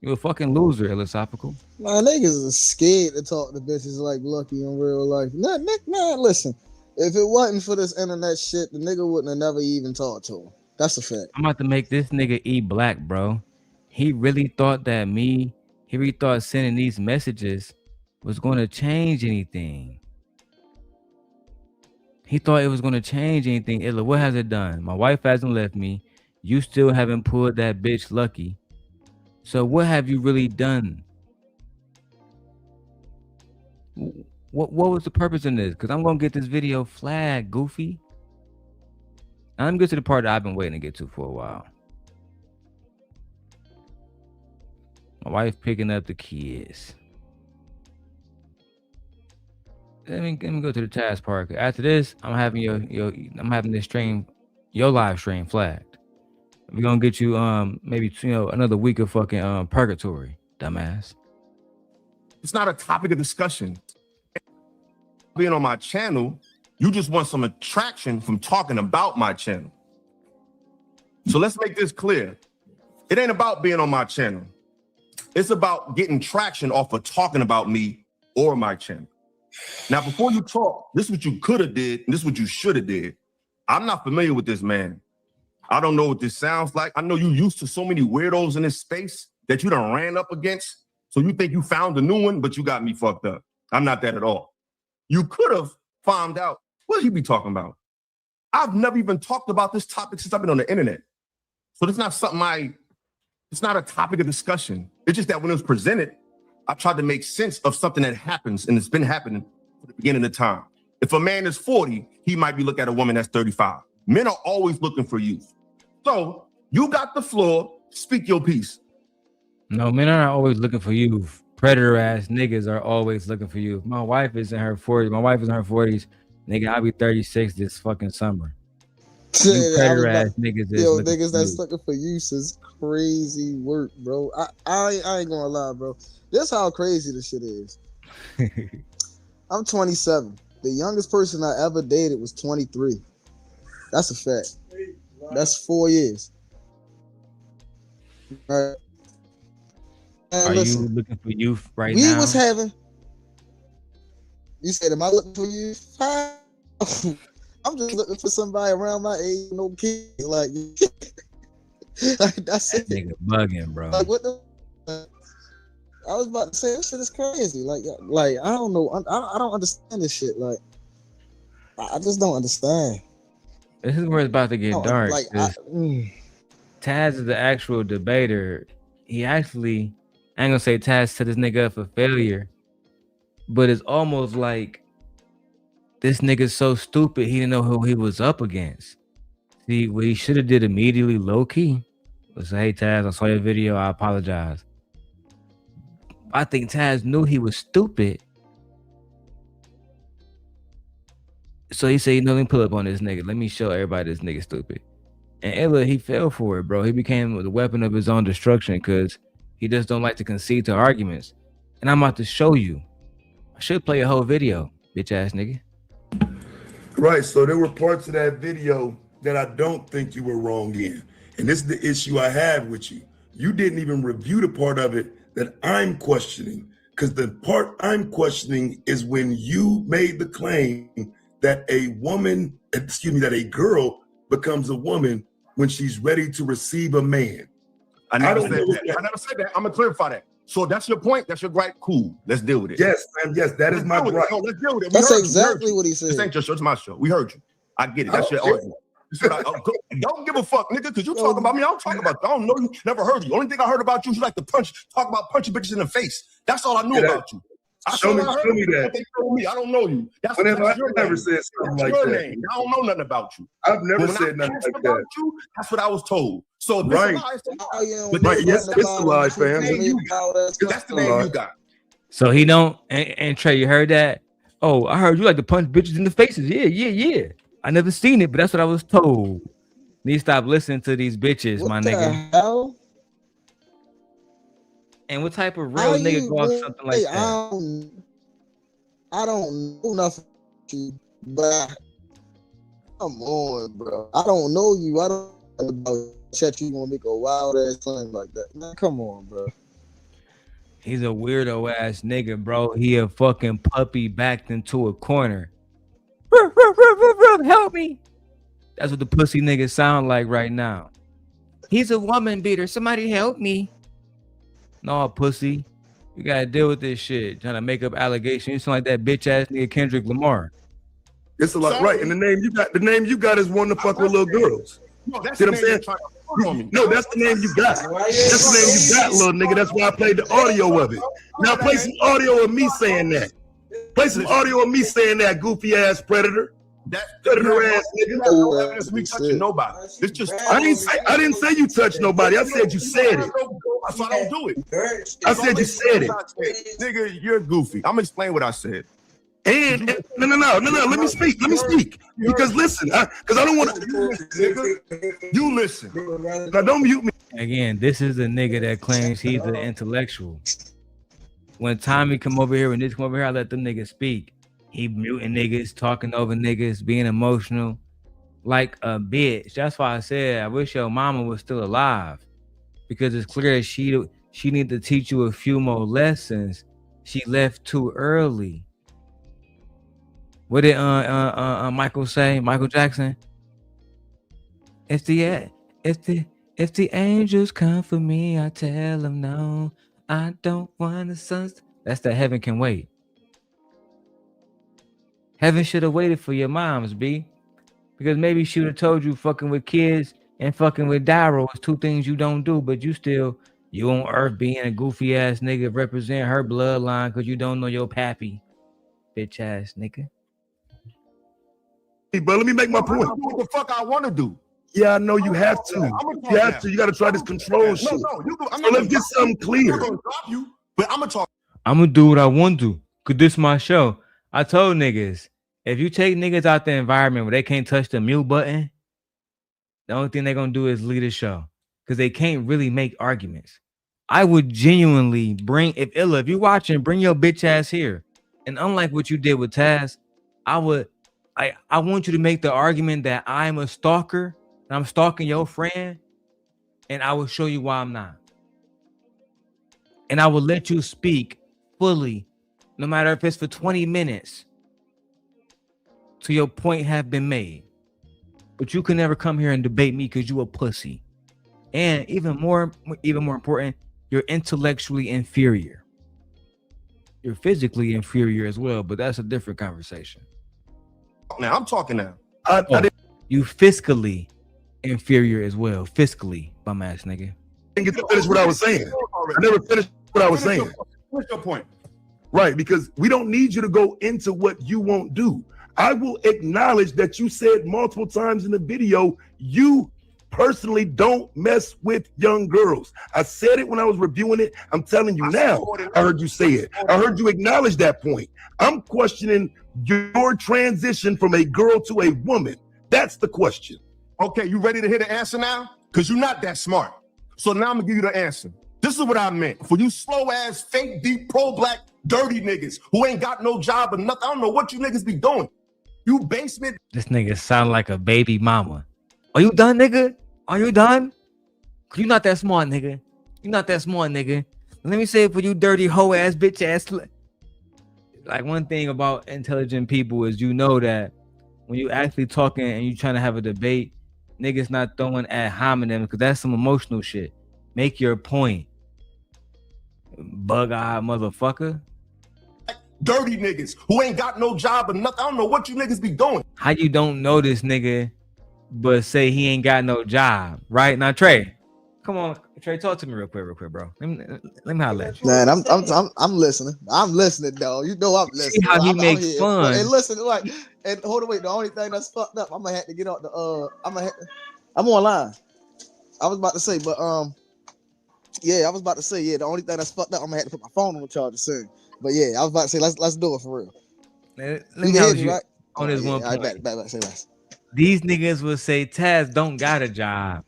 You a fucking loser, iLLAa Sophical. Man, niggas are scared to talk to bitches like Lucki in real life. Man, listen. If it wasn't for this internet shit, the nigga wouldn't have never even talked to him. That's a fact. I'm about to make this nigga eat black, bro. He really thought that he really thought sending these messages was going to change anything. He thought it was going to change anything. iLLAa, what has it done? My wife hasn't left me. You still haven't pulled that bitch Lucki. So what have you really done? What was the purpose in this? Because I'm going to get this video flagged, goofy. Now, let me get to the part that I've been waiting to get to for a while. My wife picking up the kids. Let me go to the task part. After this, I'm having I'm having this stream Your live stream flagged. We're gonna get you maybe another week of fucking purgatory, dumbass. It's not a topic of discussion. Being on my channel, you just want some attraction from talking about my channel. So let's make this clear. It ain't about being on my channel. It's about getting traction off of talking about me or my channel. Now, before you talk, this is what you could have did, and this is what you should have did. I'm not familiar with this man. I don't know what this sounds like. I know you used to so many weirdos in this space that you done ran up against. So you think you found a new one, but you got me fucked up. I'm not that at all. You could have found out what he be talking about. I've never even talked about this topic since I've been on the internet. So it's not something it's not a topic of discussion. It's just that when it was presented, I tried to make sense of something that happens and it's been happening from the beginning of time. If a man is 40, he might be looking at a woman that's 35. Men are always looking for youth. So you got the floor, speak your piece. No, men are not always looking for you. Predator ass niggas are always looking for you. My wife is in her 40s. My wife is in her 40s. Nigga, I'll be 36 this fucking summer. You predator ass niggas is yo, niggas that's looking for you is crazy work, bro. I ain't gonna lie, bro. This how crazy this shit is. I'm 27. The youngest person I ever dated was 23. That's a fact. That's 4 years. All right. Are you looking for youth right now? We was having. You said, am I looking for youth? I'm just looking for somebody around my age, no kids. Like, that's it. Nigga bugging, bro. Like, what the? I was about to say, this shit is crazy. Like I don't know. I don't understand this shit. Like, I just don't understand. This is where it's about to get dark. Like, Taz is the actual debater. He actually, I ain't gonna say Taz set this nigga up for failure, but it's almost like this nigga's so stupid he didn't know who he was up against. See, what he should have did immediately, low key, was say, "Hey Taz, I saw your video. I apologize." I think Taz knew he was stupid, so he said, "You know, let me pull up on this nigga. Let me show everybody this nigga stupid." And iLLA, he fell for it, bro. He became the weapon of his own destruction because he just don't like to concede to arguments. And I'm about to show you. I should play a whole video, bitch ass nigga. Right, so there were parts of that video that I don't think you were wrong in. And this is the issue I have with you. You didn't even review the part of it that I'm questioning, because the part I'm questioning is when you made the claim that a girl becomes a woman when she's ready to receive a man. I never said that. I'm gonna clarify that. So that's your point. That's your gripe. Cool. Let's deal with it. Yes, man. Yes, that is my gripe. No, let's deal with it. That's exactly what he said. This ain't your show. It's my show. We heard you. I get it. That's your argument. Don't give a fuck, nigga, because you talking about me. I don't talk about you. I don't know you. Never heard you. Only thing I heard about you is you like to talk about punching bitches in the face. That's all I knew about you. Show me that. They told me. I don't know you. That's Whenever that's I never said something like that. Name. I don't know nothing about you. I've never said nothing like that. You, that's what I was told. So if right. Yes, it's a lie, fam. That's the name you got. So he don't, and Trey, you heard that? Oh, I heard you like to punch bitches in the faces. Yeah. I never seen it, but that's what I was told. Need to stop listening to these bitches, my nigga. Hell? And what type of real nigga go off something like that? I don't know nothing about you, but come on, bro. I don't know you. I don't know about chat. You gonna make a wild ass claim like that? Man, come on, bro. He's a weirdo ass nigga, bro. He a fucking puppy backed into a corner. Help me. That's what the pussy niggas sound like right now. He's a woman beater. Somebody help me. No, pussy. You gotta deal with this shit. Trying to make up allegations. You sound like that bitch ass nigga Kendrick Lamar. It's a lot, right? And the name you got is one to fuck with little girls. No, that's what I'm saying? No, that's the name you got. That's the name you got, little nigga. That's why I played the audio of it. Now play some audio of me saying that. Play some audio of me saying that, goofy ass predator. That predator ass nigga. That's me touching nobody. It's just I didn't say you touched nobody. I said you said it. So I don't do it. I said you said it. Nigga, you're goofy. I'm gonna explain what I said. And no. Let me speak. Because listen, because I don't want to. You listen. Now don't mute me. Again, this is a nigga that claims he's an intellectual. When Tommy come over here, when this come over here, I let them niggas speak. He muting niggas, talking over niggas, being emotional like a bitch. That's why I said I wish your mama was still alive, because it's clear that she need to teach you a few more lessons. She left too early. What did Michael say? Michael Jackson? If the angels come for me, I tell them no. I don't want the sons. That's the Heaven Can Wait. Heaven should have waited for your moms, B. Because maybe she would have told you fucking with kids and fucking with Darrel is two things you don't do, but you on earth being a goofy ass nigga represent her bloodline because you don't know your pappy. Bitch ass nigga. Hey, bro, let me make my point. What the fuck I want to do? Yeah, I know you have to. You have to. You got to try this control shit. So let's get something clear. I'm gonna drop you, but I'm gonna talk. I'm gonna do what I want to, cause this is my show. I told niggas, if you take niggas out the environment where they can't touch the mute button, the only thing they're gonna do is lead a show, because they can't really make arguments. I would genuinely bring, if you're watching, bring your bitch ass here. And unlike what you did with Taz, I want you to make the argument that I'm a stalker and I'm stalking your friend, and I will show you why I'm not. And I will let you speak fully, no matter if it's for 20 minutes, till your point have been made. But you can never come here and debate me because you a pussy. And even more important, you're intellectually inferior. You're physically inferior as well, but that's a different conversation. Now I'm talking now. You fiscally inferior as well. Fiscally, bum ass nigga. I didn't get to finish what I was saying. I never finished what I was saying. What's your point? Right, because we don't need you to go into what you won't do. I will acknowledge that you said multiple times in the video, you personally don't mess with young girls. I said it when I was reviewing it. I'm telling you now, I heard you say it. I heard you acknowledge that point. I'm questioning your transition from a girl to a woman. That's the question. Okay, you ready to hear the answer now? Because you're not that smart. So now I'm gonna give you the answer. This is what I meant. For you slow ass, fake, deep, pro-black, dirty niggas who ain't got no job or nothing. I don't know what you niggas be doing. You basement. This nigga sound like a baby mama. Are you done, nigga? Are you done? You not that smart, nigga. You not that smart, nigga. Let me say it for you dirty hoe ass bitch ass. Like, one thing about intelligent people is, you know, that when you actually talking and you trying to have a debate, niggas not throwing ad hominem, because that's some emotional shit. Make your point, bug-eyed motherfucker. Dirty niggas who ain't got no job or nothing. I don't know what you niggas be doing. How you don't know this nigga but say he ain't got no job, right? Now, Trey, come on, Trey, talk to me real quick, bro. Let me holler at you. Man, I'm listening. I'm listening, dog. You know I'm listening. See how he makes fun. And listen, like, and hold on, wait. The only thing that's fucked up, I'm gonna have to get out the I'm online. I was about to say, but yeah, the only thing that's fucked up, I'm gonna have to put my phone on the charger soon. But yeah, I was about to say, let's do it for real. Let me help you right? On this one point. Back, say less. These niggas will say Taz don't got a job,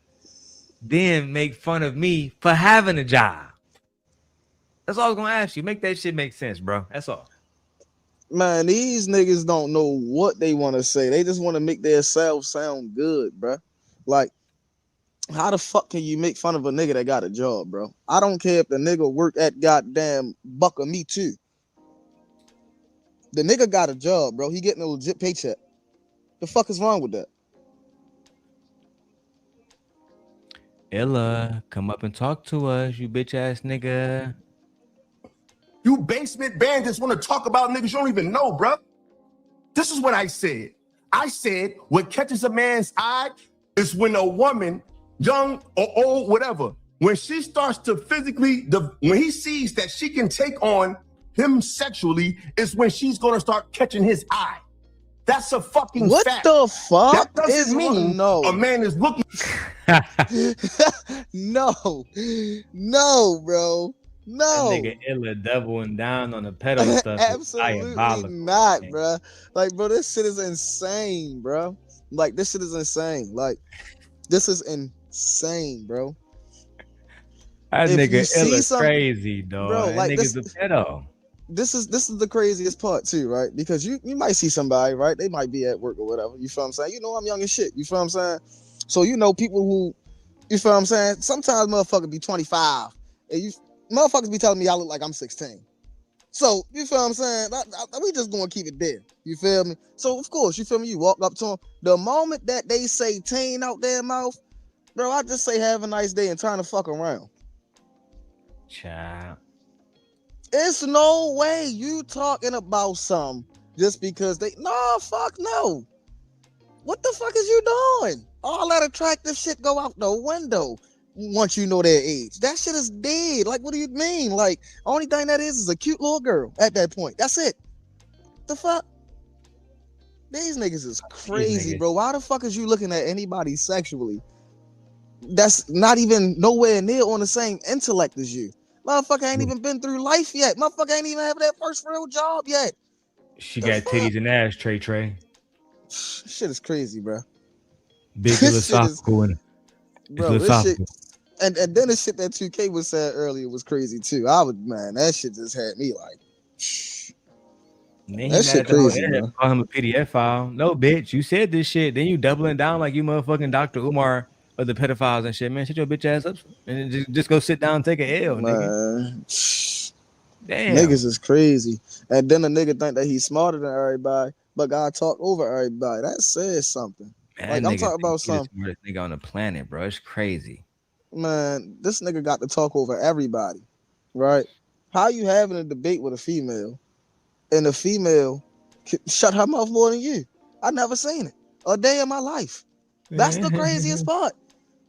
then make fun of me for having a job. That's all I was gonna ask you. Make that shit make sense, bro. That's all. Man, these niggas don't know what they want to say. They just want to make themselves sound good, bro. Like, how the fuck can you make fun of a nigga that got a job, bro? I don't care if the nigga work at goddamn Buck or Me Too. The nigga got a job, bro. He getting a legit paycheck. The fuck is wrong with that? iLLAA, come up and talk to us, you bitch ass nigga. You basement bandits want to talk about niggas you don't even know, bro. This is what I said. I said what catches a man's eye is when a woman, young or old, whatever, when she starts to physically, when he sees that she can take on him sexually, is when she's gonna start catching his eye. That's a fucking fact. What the fuck? That doesn't mean no. A man is looking. No, bro. No, nigga iLLA doubling down on the pedo stuff. absolutely not, bro. Like, bro, this shit is insane, bro. Like, this shit is insane. Like, this is insane, bro. That If you nigga see iLLA some, crazy, dog. bro, That like nigga's a pedo. this is the craziest part too, right? Because you might see somebody, right? They might be at work or whatever. You feel what I'm saying? You know, I'm young as shit. You feel what I'm saying? So you know, people who, you feel what I'm saying? Sometimes motherfuckers be 25, and you motherfuckers be telling me I look like I'm 16. So you feel what I'm saying? We just gonna keep it there. You feel me? So of course, you feel me? You walk up to them. The moment that they say teen out their mouth, bro, I just say have a nice day and turn the fuck around. Child. It's no way you talking about something just because they fuck no. What the fuck is you doing? All that attractive shit go out the window once you know their age. That shit is dead. Like, what do you mean? Like, only thing that is a cute little girl at that point. That's it. The fuck? These niggas is crazy, bro. Why the fuck is you looking at anybody sexually that's not even nowhere near on the same intellect as you? Motherfucker ain't even been through life yet. Motherfucker ain't even have that first real job yet. She got titties and ass, Trey. Shit is crazy, bro. Big philosophical and bro, this shit, and then the shit that 2K was said earlier was crazy too. That shit just had me like, that shit crazy, bro. Call him a PDF file. No, bitch, you said this shit. Then you doubling down like you motherfucking Dr. Umar of the pedophiles and shit, man. Shut your bitch ass up and just go sit down and take a L, nigga. Damn. Niggas is crazy. And then the nigga think that he's smarter than everybody, but God talk over everybody. That says something. Man, like, I'm talking about something. The smartest nigga on the planet, bro. It's crazy. Man, this nigga got to talk over everybody, right? How you having a debate with a female and the female shut her mouth more than you? I never seen it a day in my life. That's the craziest part.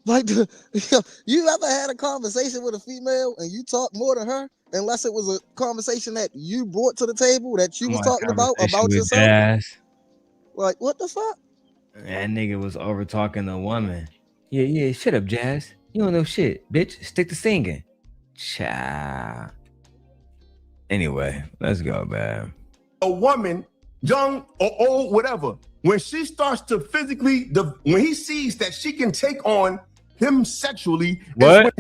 Like, you ever had a conversation with a female and you talk more than her, unless it was a conversation that you brought to the table that you was talking about yourself? Jazz. Like, what the fuck? That nigga was over talking to a woman. Yeah, shut up, Jazz. You don't know shit, bitch. Stick to singing. Child. Anyway, let's go, man. A woman, young or old, whatever, when she starts to physically, when he sees that she can take on him sexually, what?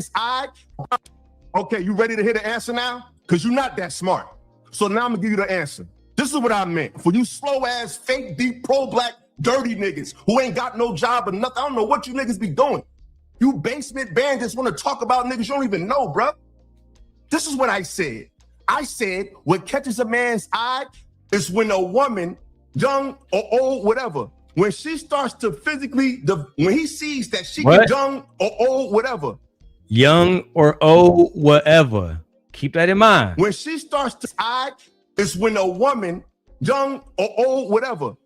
Okay, you ready to hear the answer now? Because you're not that smart. So now I'm gonna give you the answer. This is what I meant. For you slow ass, fake, deep, pro-black, dirty niggas who ain't got no job or nothing. I don't know what you niggas be doing. You basement bandits want to talk about niggas you don't even know, bruh. This is what I said. I said what catches a man's eye is when a woman, young or old, whatever, when she starts to physically, when he sees that she can young or old, whatever. Young or old, whatever. Keep that in mind. When she starts to eye is when a woman, young or old, whatever.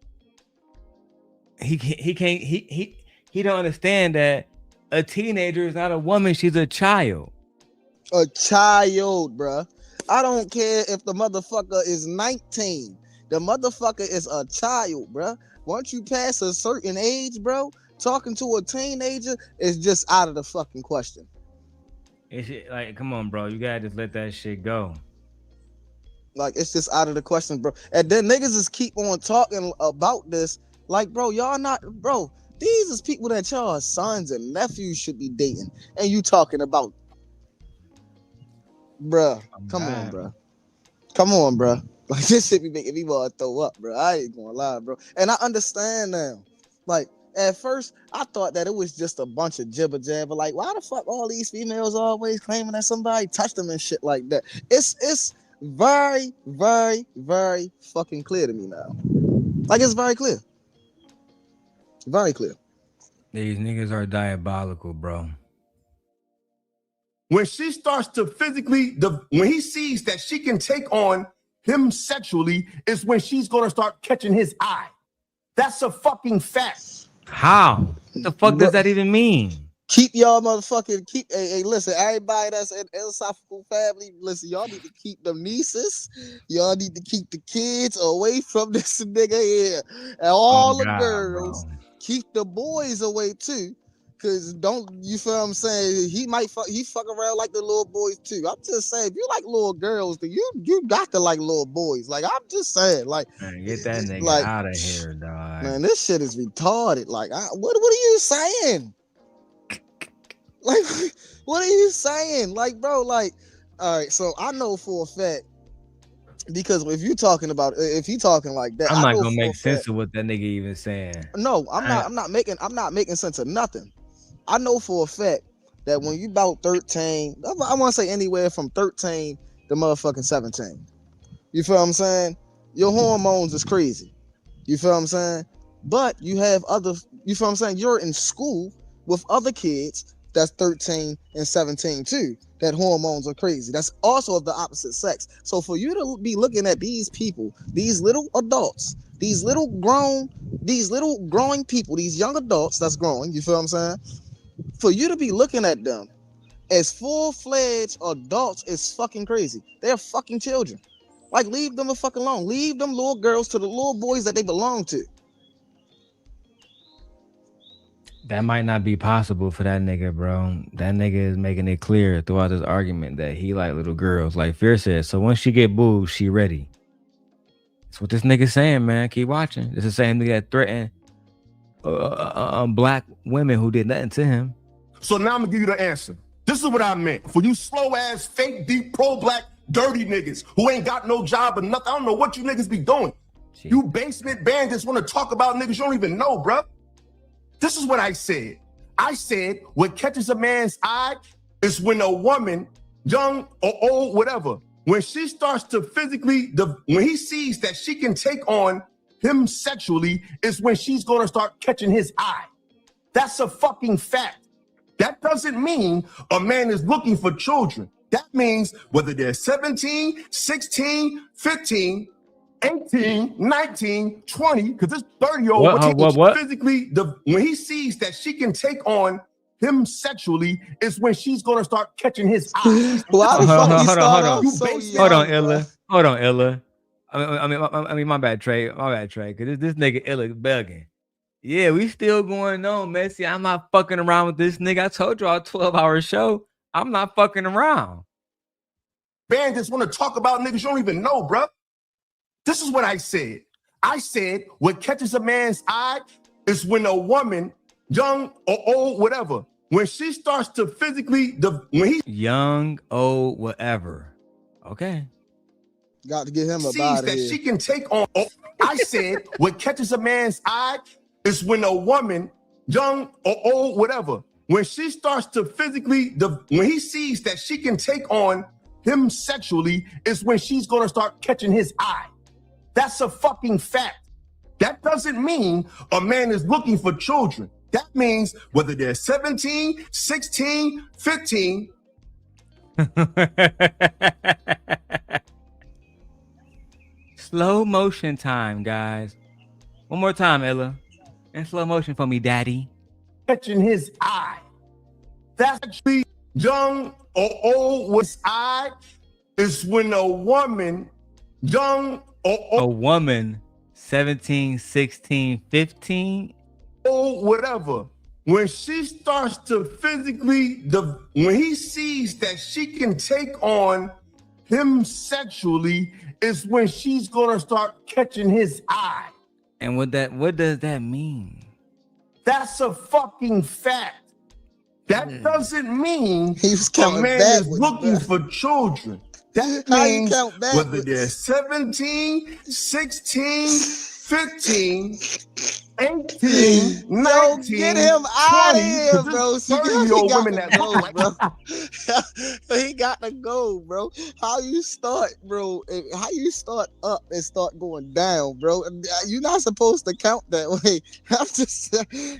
He don't understand that a teenager is not a woman, she's a child. A child, bruh. I don't care if the motherfucker is 19. The motherfucker is a child, bruh. Once you pass a certain age, bro, talking to a teenager is just out of the fucking question. It's like, come on, bro. You gotta just let that shit go. Like, it's just out of the question, bro. And then niggas just keep on talking about this. Like, bro, y'all not, bro, these is people that y'all sons and nephews should be dating. And you talking about, bruh, come on, bruh. Come on, bruh. Like, this shit be making me want to throw up, bro. I ain't gonna lie, bro. And I understand now. Like, at first, I thought that it was just a bunch of jibber jabber. Like, why the fuck all these females always claiming that somebody touched them and shit like that? It's very, very, very fucking clear to me now. Like, it's very clear. Very clear. These niggas are diabolical, bro. When she starts to physically, when he sees that she can take on him sexually, is when she's gonna start catching his eye. That's a fucking fact. How? What the fuck does that even mean? Keep y'all motherfucking hey, listen, everybody that's in iLLAA Sophical family, listen, y'all need to keep them nieces, y'all need to keep the kids away from this nigga here. And all the girls, bro. Keep the boys away too. Cause don't you feel what I'm saying? He fuck around like the little boys too. I'm just saying, if you like little girls, then you got to like little boys. Like I'm just saying, like Man, get that nigga like out of here, dog. man, this shit is retarded. Like what are you saying? Like what are you saying? Like bro, like all right. So I know for a fact because if you talking like that, I'm I not know gonna for make a sense fact. of what that nigga even saying. No, I'm not making sense of nothing. I know for a fact that when you about 13, I want to say anywhere from 13 to motherfucking 17. You feel what I'm saying? Your hormones is crazy. You feel what I'm saying? But you have you feel what I'm saying? You're in school with other kids that's 13 and 17 too. That hormones are crazy. That's also of the opposite sex. So for you to be looking at these people, these little adults, these little growing people, these young adults that's growing, you feel what I'm saying? For you to be looking at them as full-fledged adults is fucking crazy. They're fucking children. Like, leave them the fuck alone. Leave them little girls to the little boys that they belong to. That might not be possible for that nigga, bro. That nigga is making it clear throughout this argument that he like little girls. Like Fear said, so once she get booed, she ready. That's what this nigga saying, man. Keep watching. This is the same nigga that threatened black women who did nothing to him. So now I'm gonna give you the answer. This is what I meant. For you slow ass, fake, deep, pro-black, dirty niggas who ain't got no job or nothing. I don't know what you niggas be doing. Jeez. You basement bandits want to talk about niggas you don't even know, bro. This is what I said. I said what catches a man's eye is when a woman, young or old, whatever, when she starts to physically, when he sees that she can take on him sexually, is when she's gonna start catching his eye. That's a fucking fact. That doesn't mean a man is looking for children. That means whether they're 17, 16, 15, 18, 19, 20, because this 30-year-old physically, when he sees that she can take on him sexually, is when she's gonna start catching his eye. Hold on, Illa. I mean, my bad, Trey. Because this nigga Illa bugging. Yeah, we still going on, Messi. I'm not fucking around with this nigga. I told you all 12-hour show. I'm not fucking around. Bandits want to talk about niggas you don't even know, bro. This is what I said. I said what catches a man's eye is when a woman, young or old, whatever, when she starts to physically, young, old, whatever. Okay. Got to get him sees about that here. she can take on. I said what catches a man's eye is when a woman, young or old, whatever, when she starts to physically, when he sees that she can take on him sexually, is when she's gonna start catching his eye. That's a fucking fact. That doesn't mean a man is looking for children. That means whether they're 17, 16, 15. Slow motion time, guys. One more time, Ella. In slow motion for me, daddy. Catching his eye. That's actually young or old with his eye is when a woman, young or old. A woman, 17, 16, 15. Old, whatever. When she starts to physically, when he sees that she can take on him sexually, is when she's gonna start catching his eye. And what does that mean? That's a fucking fact. That doesn't mean a man is looking for children. That means whether they're 17, 16, 15, 18, 19, Yo, get him out of here, bro. He got to go, bro. How you start, bro? How you start up and start going down, bro? You're not supposed to count that way. I'm just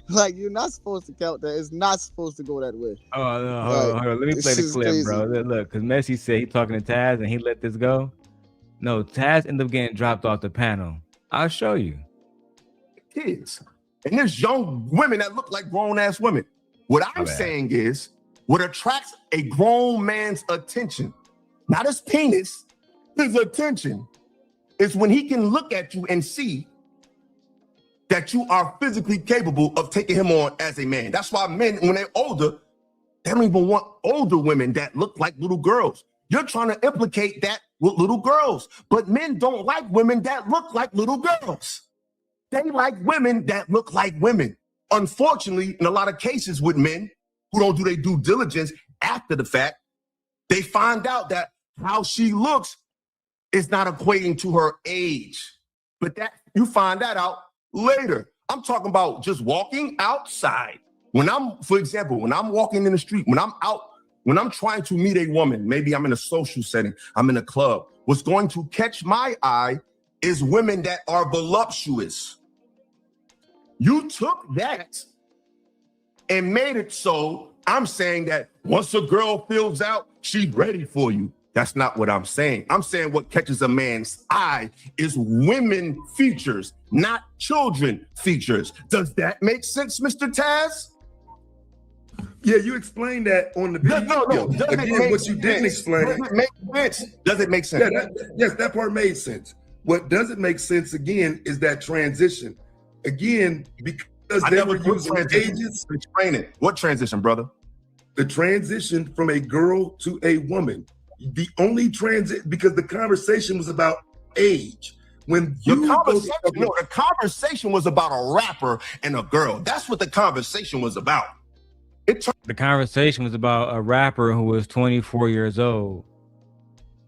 like, you're not supposed to count that. It's not supposed to go that way. Oh, no, hold on. Let me play the clip, crazy, bro. Look, because Messi said he talking to Taz and he let this go. No, Taz ended up getting dropped off the panel. I'll show you. Kids. And there's young women that look like grown-ass women. What I'm saying is, what attracts a grown man's attention, not his penis, his attention, is when he can look at you and see that you are physically capable of taking him on as a man. That's why men, when they're older, they don't even want older women that look like little girls. You're trying to implicate that with little girls, but men don't like women that look like little girls. They like women that look like women. Unfortunately, in a lot of cases with men who don't do their due diligence after the fact, they find out that how she looks is not equating to her age. But that you find that out later. I'm talking about just walking outside. For example, when I'm walking in the street, when I'm trying to meet a woman, maybe I'm in a social setting, I'm in a club, what's going to catch my eye is women that are voluptuous. You took that and made it so I'm saying that once a girl fills out, she's ready for you. That's not what I'm saying. I'm saying what catches a man's eye is women features, not children features. Does that make sense, Mr. Taz? Yeah, you explained that on the video. No. Again, what you didn't explain. Does it make sense? Does it make sense? Yeah, yes, that part made sense. What doesn't make sense, again, is that transition. Again, because they were using ages. Explain it. What transition, brother? The transition from a girl to a woman. The only transit, because the conversation was about age. When the conversation was about a rapper and a girl. That's what the conversation was about. The conversation was about a rapper who was 24 years old,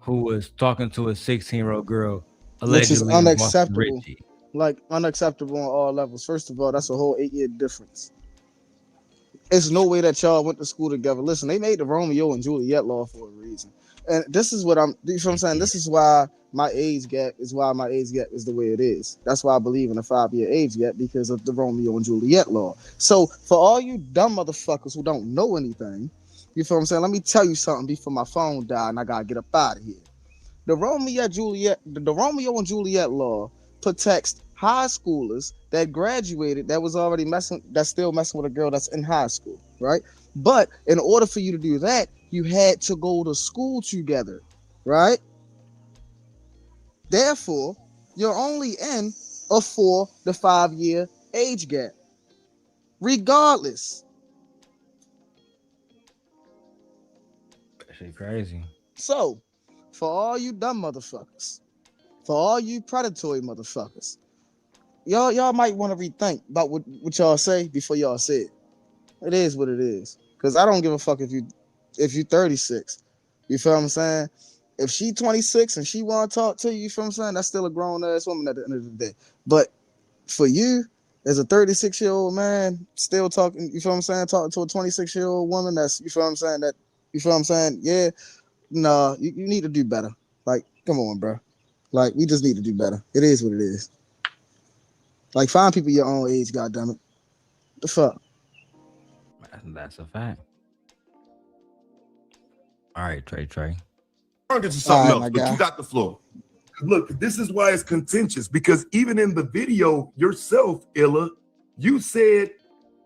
who was talking to a 16-year-old girl, which is allegedly unacceptable. Like unacceptable on all levels. First of all, that's a whole 8-year difference. It's no way that y'all went to school together. Listen, they made the Romeo and Juliet law for a reason. And this is what you know what I'm saying? This is why my age gap is the way it is. That's why I believe in a 5-year age gap, because of the Romeo and Juliet law. So for all you dumb motherfuckers who don't know anything, you feel what I'm saying? Let me tell you something before my phone died and I gotta get up out of here. The Romeo and Juliet law protects high schoolers that graduated that still messing with a girl that's in high school, right? But in order for you to do that, you had to go to school together, right? Therefore, you're only in a 4 to 5 year age gap, regardless. That shit crazy. So, for all you dumb motherfuckers, for all you predatory motherfuckers, y'all might want to rethink about what y'all say before y'all say it. It is what it is. Because I don't give a fuck if you 36. You feel what I'm saying? If she 26 and she want to talk to you, you feel what I'm saying? That's still a grown ass woman at the end of the day. But for you, as a 36-year-old man, still talking, you feel what I'm saying? Talking to a 26-year-old woman, that's, you feel what I'm saying? You feel what I'm saying? Yeah, no, you need to do better. Like, come on, bro. Like, we just need to do better. It is what it is. Like, find people your own age, goddammit. The fuck? That's a fact. All right, Trey. Turn into something else, but you got the floor. Look, this is why it's contentious, because even in the video yourself, iLLA, you said,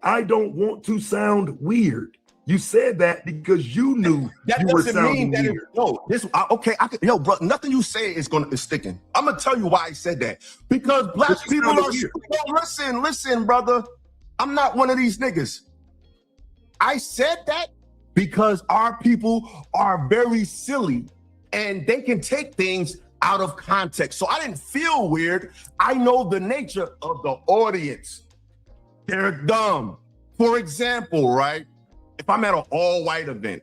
I don't want to sound weird. You said that because you knew that you were doesn't sounding mean that weird. bro, nothing you say is sticking. I'm gonna tell you why I said that. Because black people are listen, brother. I'm not one of these niggas. I said that because our people are very silly and they can take things out of context. So I didn't feel weird. I know the nature of the audience. They're dumb. For example, right? If I'm at an all-white event,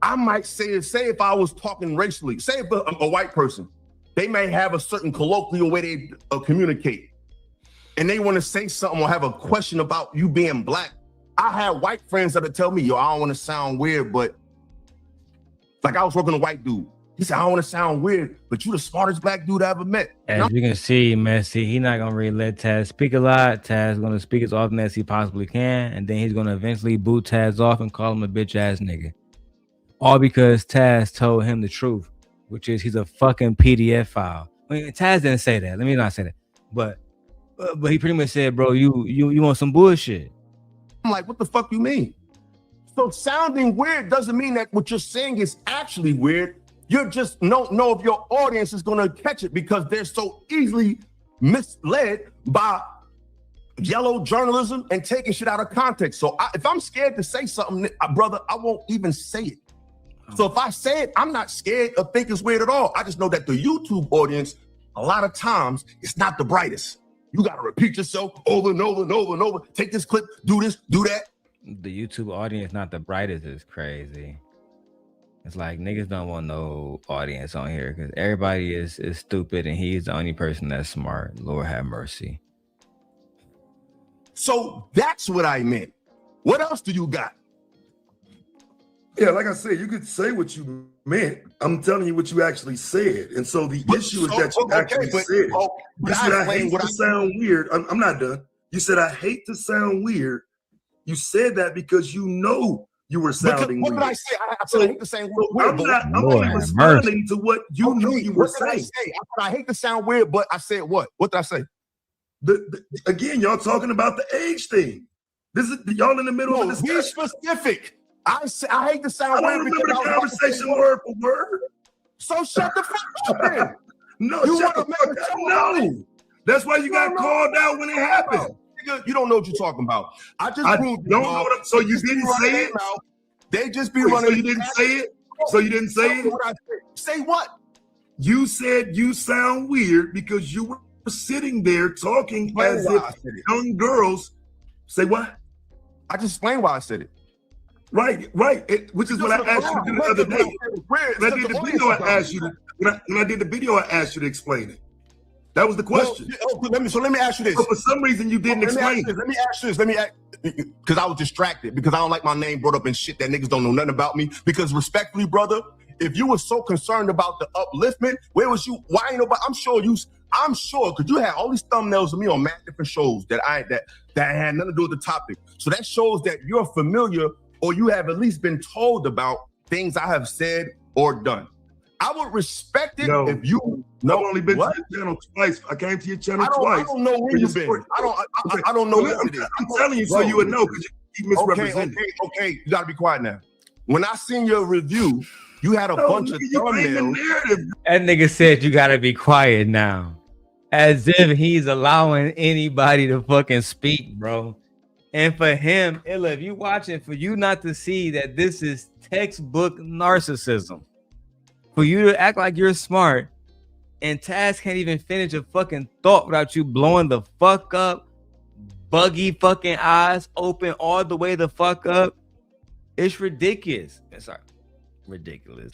I might say if I was talking racially, say if a white person, they may have a certain colloquial way they communicate, and they want to say something or have a question about you being black. I have white friends that'll tell me, yo, I don't want to sound weird, but like I was working with a white dude. He said, I don't want to sound weird, but you the smartest black dude I ever met. As you can see, Messi, he's not going to really let Taz speak a lot. Taz is going to speak as often as he possibly can, and then he's going to eventually boot Taz off and call him a bitch-ass nigga. All because Taz told him the truth, which is he's a fucking PDF file. I mean, Taz didn't say that. Let me not say that. But he pretty much said, bro, you want some bullshit. I'm like, what the fuck you mean? So sounding weird doesn't mean that what you're saying is actually weird. You just don't know if your audience is going to catch it because they're so easily misled by yellow journalism and taking shit out of context. So if I'm scared to say something, brother, I won't even say it. So if I say it, I'm not scared or think it's weird at all. I just know that the YouTube audience, a lot of times, it's not the brightest. You got to repeat yourself over and over and over and over. Take this clip, do this, do that. The YouTube audience not the brightest is crazy. It's like niggas don't want no audience on here because everybody is stupid and he's the only person that's smart. Lord have mercy. So that's what I meant. What else do you got? Yeah, like I said, you could say what you meant. I'm telling you what you actually said. And so the issue is that you actually said. You said, I hate to sound weird. I'm not done. You said, I hate to sound weird. You said that because you know you were sounding weird. What did I say? I said I hate to sound weird. I'm only responding to what you knew you were saying. I said I hate to sound weird, but I said what? What did I say? Again, y'all talking about the age thing. This is y'all in the middle of the discussion. Be specific. I hate to sound weird. I don't remember the conversation word for word. So shut the fuck up then. No, shut the fuck up. No. That's why you got called out when it happened. You don't know what you're talking about. I just proved don't know what so you didn't say it? They just be running. So you didn't say it? So you didn't say it? Say what? You said you sound weird because you were sitting there talking as if young girls say what? I just explained why I said it. Right. Which is what I asked you to do the other day. When I did the video, I asked you to. When I did the video, I asked you to explain it. That was the question. Let me ask you this. But for some reason, you didn't explain it. Let me ask you this. Because I was distracted because I don't like my name brought up in shit that niggas don't know nothing about me. Because respectfully, brother, if you were so concerned about the upliftment, where was you? Why ain't nobody? I'm sure because you had all these thumbnails of me on mad different shows that had nothing to do with the topic. So that shows that you're familiar or you have at least been told about things I have said or done. I would respect it if you. I've only been to your channel twice. I came to your channel twice. I don't know where you've been. I don't know what it is. I'm telling you so you would know because you keep misrepresenting. Okay, you gotta be quiet now. When I seen your review, you had a bunch of thumbnails. That nigga said you gotta be quiet now. As if he's allowing anybody to fucking speak, bro. And for him, iLLA, if you watching, for you not to see that this is textbook narcissism. For you to act like you're smart and Taz can't even finish a fucking thought without you blowing the fuck up, buggy fucking eyes open all the way the fuck up. It's ridiculous. Sorry. Ridiculous.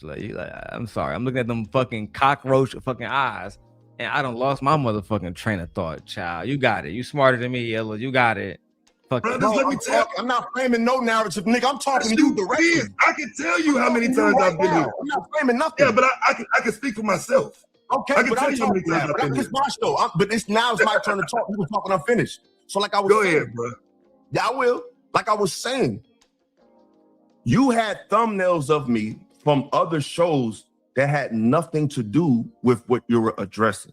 I'm sorry. I'm looking at them fucking cockroach fucking eyes and I done lost my motherfucking train of thought, child. You got it. You smarter than me, iLLA. You got it. I'm not framing no narrative, nigga. I'm talking to you directly. I can tell you how many times I've been here. I'm not framing nothing. Yeah, but I can speak for myself. Okay, I can tell you how many times I've been here. It's my show. But now it's my turn to talk. You were talking unfinished. So like I was saying, ahead, bro. Yeah, I will. Like I was saying, you had thumbnails of me from other shows that had nothing to do with what you were addressing.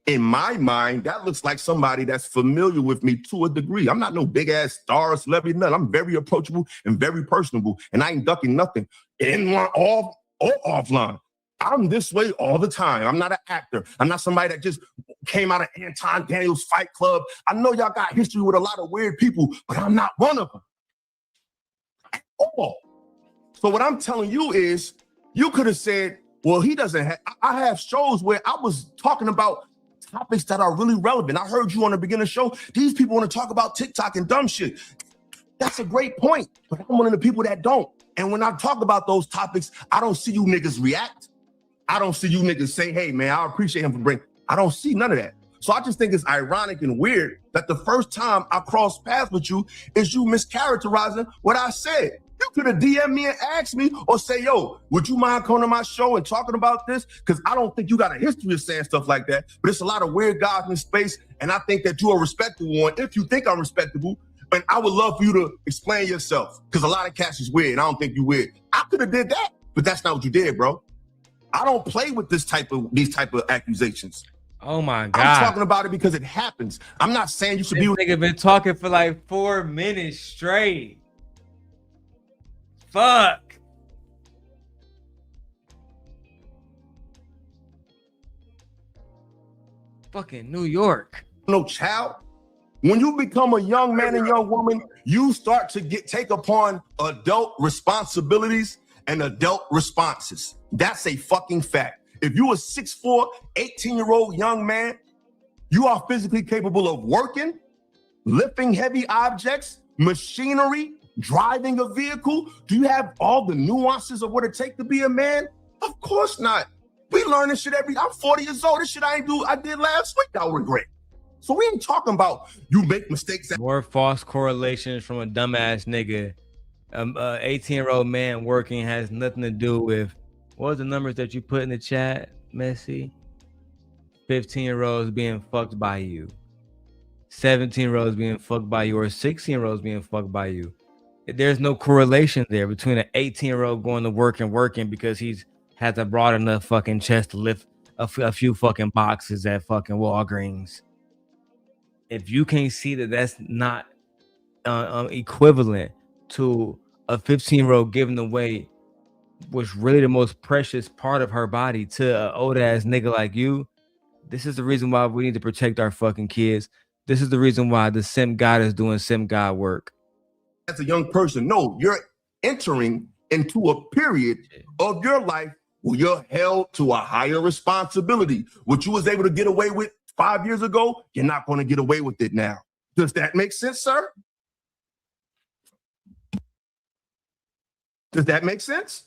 In my mind, that looks like somebody that's familiar with me to a degree. I'm not no big ass star or celebrity, nothing. I'm very approachable and very personable, and I ain't ducking nothing in line or offline. I'm this way all the time. I'm not an actor. I'm not somebody that just came out of Anton Daniels Fight Club. I know y'all got history with a lot of weird people, but I'm not one of them. Oh. So what I'm telling you is, you could have said, well, he doesn't have, I have shows where I was talking about topics that are really relevant. I heard you on the beginning of the show. These people want to talk about TikTok and dumb shit. That's a great point, but I'm one of the people that don't. And when I talk about those topics, I don't see you niggas react. I don't see you niggas say, hey, man, I appreciate him for bringing. I don't see none of that. So I just think it's ironic and weird that the first time I crossed paths with you is you mischaracterizing what I said. You could have DM'd me and asked me or say, yo, would you mind coming to my show and talking about this? Because I don't think you got a history of saying stuff like that, but it's a lot of weird guys in space, and I think that you're a respectable one if you think I'm respectable, and I would love for you to explain yourself because a lot of cats is weird, and I don't think you weird. I could have did that, but that's not what you did, bro. I don't play with these type of accusations. Oh my God. I'm talking about it because it happens. I'm not saying you should this nigga been talking for like 4 minutes straight. Fuck. fucking New York. No child. When you become a young man and young woman, you start to take upon adult responsibilities and adult responses. That's a fucking fact. If you a 6'4", 18-year-old young man, you are physically capable of working, lifting heavy objects, machinery, driving a vehicle. Do you have all the nuances of what it takes to be a man? Of course not. We learn this shit I'm 40 years old. This shit I did last week, I'll regret. So we ain't talking about you make mistakes. More false correlations from a dumbass nigga. 18-year-old man working has nothing to do with, what was the numbers that you put in the chat, Messi? 15-year-olds being fucked by you. 17-year-olds being fucked by you, or 16-year-olds being fucked by you. There's no correlation there between an 18-year-old going to work and working because he's has a broad enough fucking chest to lift a few fucking boxes at fucking Walgreens. If you can't see that that's not equivalent to a 15-year-old giving away what's really the most precious part of her body to an old ass nigga like you, this is the reason why we need to protect our fucking kids. This is the reason why the Simp God is doing Simp God work. As a young person, no, you're entering into a period of your life where you're held to a higher responsibility. What you was able to get away with 5 years ago, you're not going to get away with it now. Does that make sense, sir? Does that make sense?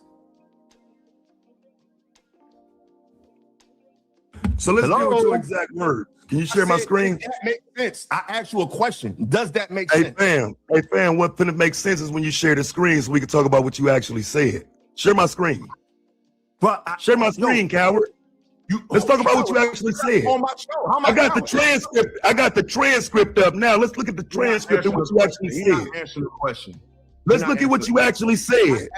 So let's deal with your exact words. Can you share my screen? Does that make sense? I asked you a question. Does that make sense? Hey fam, what finna make sense is when you share the screen so we can talk about what you actually said. Share my screen. Share my screen, coward. Let's talk about what you actually said. On my show. I got the transcript. I got the transcript up now. Let's look at the transcript of what you actually said. Answer the question. Let's look at what you actually said.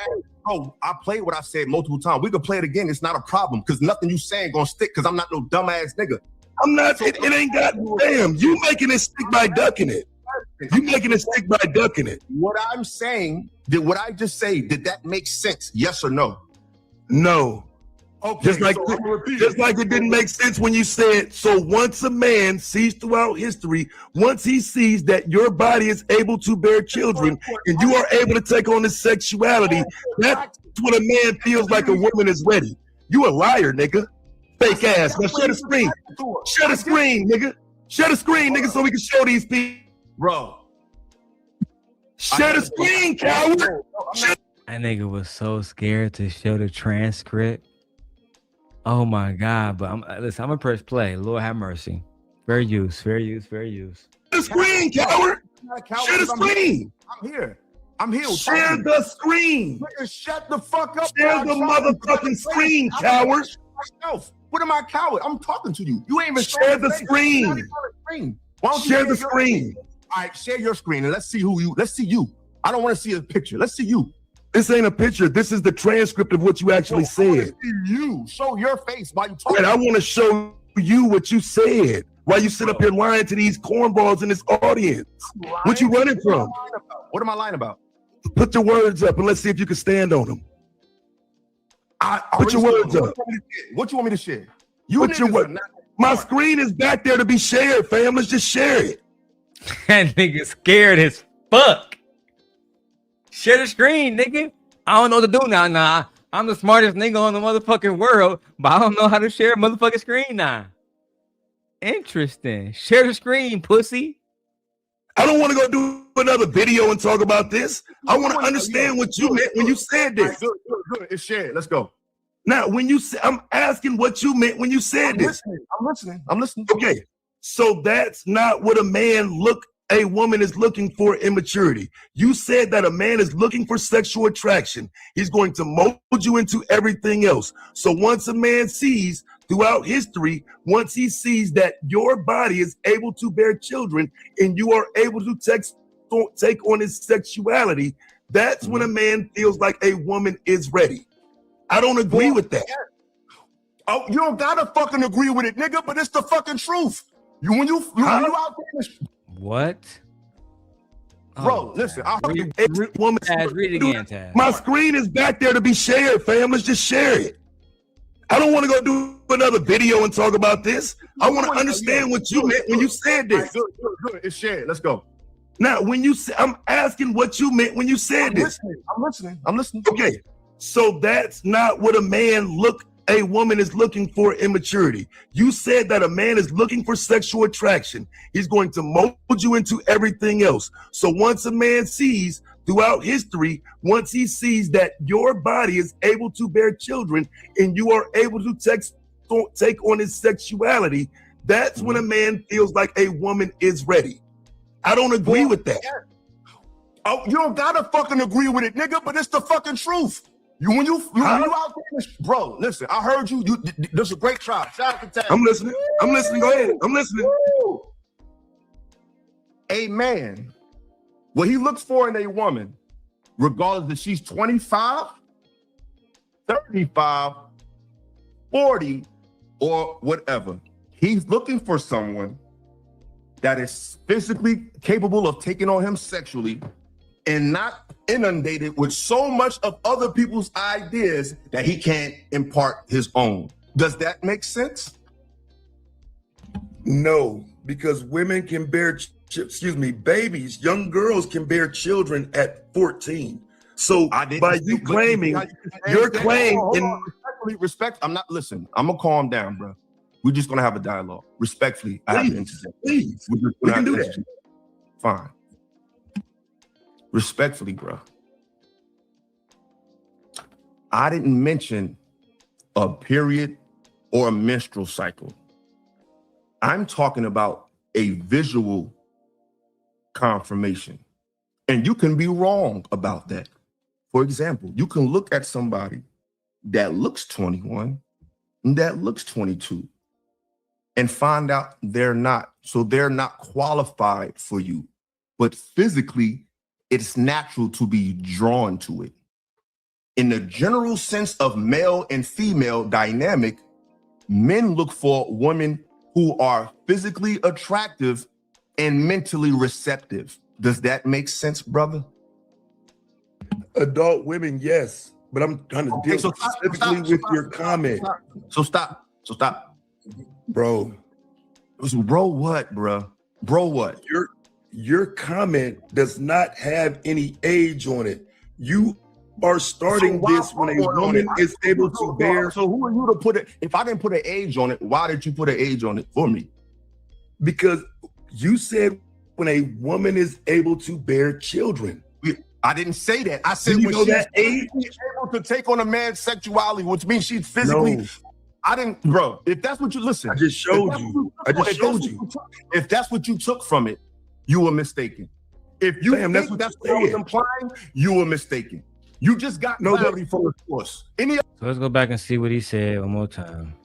Oh, I played what I said multiple times. We could play it again. It's not a problem because nothing you saying gonna stick because I'm not no dumbass nigga. I'm not. It ain't got damn. You making it stick by ducking it. You making it stick by ducking it. What I'm saying, what I just say, did that make sense? Yes or no? No. Okay, just like it didn't make sense when you said, so once a man sees throughout history, once he sees that your body is able to bear children and you are able to take on this sexuality, that's when a man feels like a woman is ready. You a liar, nigga. Fake ass. Now share the screen. Share the screen, nigga. Share the screen, nigga, so we can show these people. Bro. Share the screen, coward. That nigga was so scared to show the transcript. Oh my God, but listen, I'm gonna press play. Lord have mercy. Fair use, fair use, fair use. Share the screen, coward. Share the screen. I'm here. I'm here. Share the screen. Shut the fuck up. Share the motherfucking screen, coward. What am I, coward? I'm talking to you. You ain't even share the screen. Why don't you share the screen? All right, share your screen and let's see Let's see you. I don't want to see a picture. Let's see you. This ain't a picture. This is the transcript of what you actually said. You show your face while you talking. And I want to show you what you said while you sit up here lying to these cornballs in this audience. What you running from? What am I lying about? Put your words up and let's see if you can stand on them. Put your words up. What you want me to share? Put your words. My screen is back there to be shared, fam. Let's just share it. That nigga scared as fuck. Share the screen, nigga. I don't know what to do now. Nah, I'm the smartest nigga on the motherfucking world, but I don't know how to share a motherfucking screen now. Interesting. Share the screen, pussy. I don't want to go do another video and talk about this. I want to understand what you meant when you said this. Good. It's shared. Let's go. Now, when you say, I'm asking what you meant when you said this. I'm listening. Okay, so that's not what a woman is looking for in maturity. You said that a man is looking for sexual attraction. He's going to mold you into everything else. So once a man sees throughout history, once he sees that your body is able to bear children and you are able to take on his sexuality, that's when a man feels like a woman is ready. I don't agree with that. Oh, you don't gotta fucking agree with it, nigga, but it's the fucking truth. When you out there. What? Bro, listen. Read it again, Taz. My screen is back there to be shared, fam. Let's just share it. I don't want to go do another video and talk about this. I want to understand what you meant when you said this. Good. It's shared. Let's go. Now, when you say, I'm asking what you meant when you said this. I'm listening. Okay, so that's not what a woman is looking for in maturity. You said that a man is looking for sexual attraction. He's going to mold you into everything else. So once a man sees throughout history, once he sees that your body is able to bear children and you are able to take on his sexuality, that's when a man feels like a woman is ready. I don't agree with that. Oh, you don't gotta fucking agree with it, nigga, but it's the fucking truth. When you out there, bro, listen, I heard you. This is a great try. Shout out to Taz. I'm listening. Go ahead. I'm listening. A man, what he looks for in a woman, regardless if she's 25, 35, 40, or whatever, he's looking for someone that is physically capable of taking on him sexually and not inundated with so much of other people's ideas that he can't impart his own. Does that make sense? No, because women can bear, babies, young girls can bear children at 14. So by you claiming, your claim respect, I'm not, listen, I'm gonna calm down, bro. We're just gonna have a dialogue. Respectfully, please. We can do that. Fine. Respectfully, bro. I didn't mention a period or a menstrual cycle. I'm talking about a visual confirmation. And you can be wrong about that. For example, you can look at somebody that looks 21 and that looks 22 and find out they're not. So they're not qualified for you. But physically, it's natural to be drawn to it. In the general sense of male and female dynamic, men look for women who are physically attractive and mentally receptive. Does that make sense, brother? Adult women, yes. But I'm trying to deal specifically with your comment. So stop. Bro. Bro what, bro? Bro what? Your comment does not have any age on it. You are starting this when a woman is able to bear. So who are you to put it? If I didn't put an age on it, why did you put an age on it for me? Because you said when a woman is able to bear children. I didn't say that. I said when she's able to take on a man's sexuality, which means she's physically. No. I didn't, bro. If that's what you listen, I just showed you. If that's what you took from it, you were mistaken. If you think that's what I was implying, you were mistaken. You just got clarity from the source. So let's go back and see what he said one more time.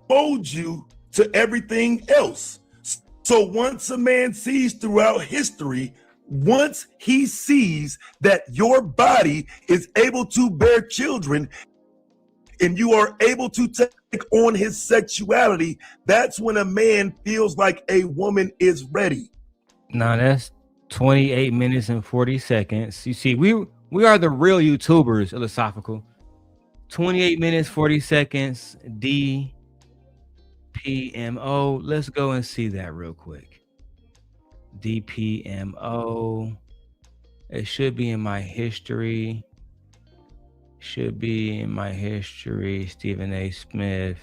Hold you to everything else. So once a man sees throughout history, once he sees that your body is able to bear children and you are able to take on his sexuality, that's when a man feels like a woman is ready. Now that's 28 minutes and 40 seconds. You see, we are the real YouTubers, iLLAa Sophical. 28 minutes, 40 seconds, DPMO. Let's go and see that real quick. DPMO. It should be in my history. Should be in my history. Stephen A. Smith.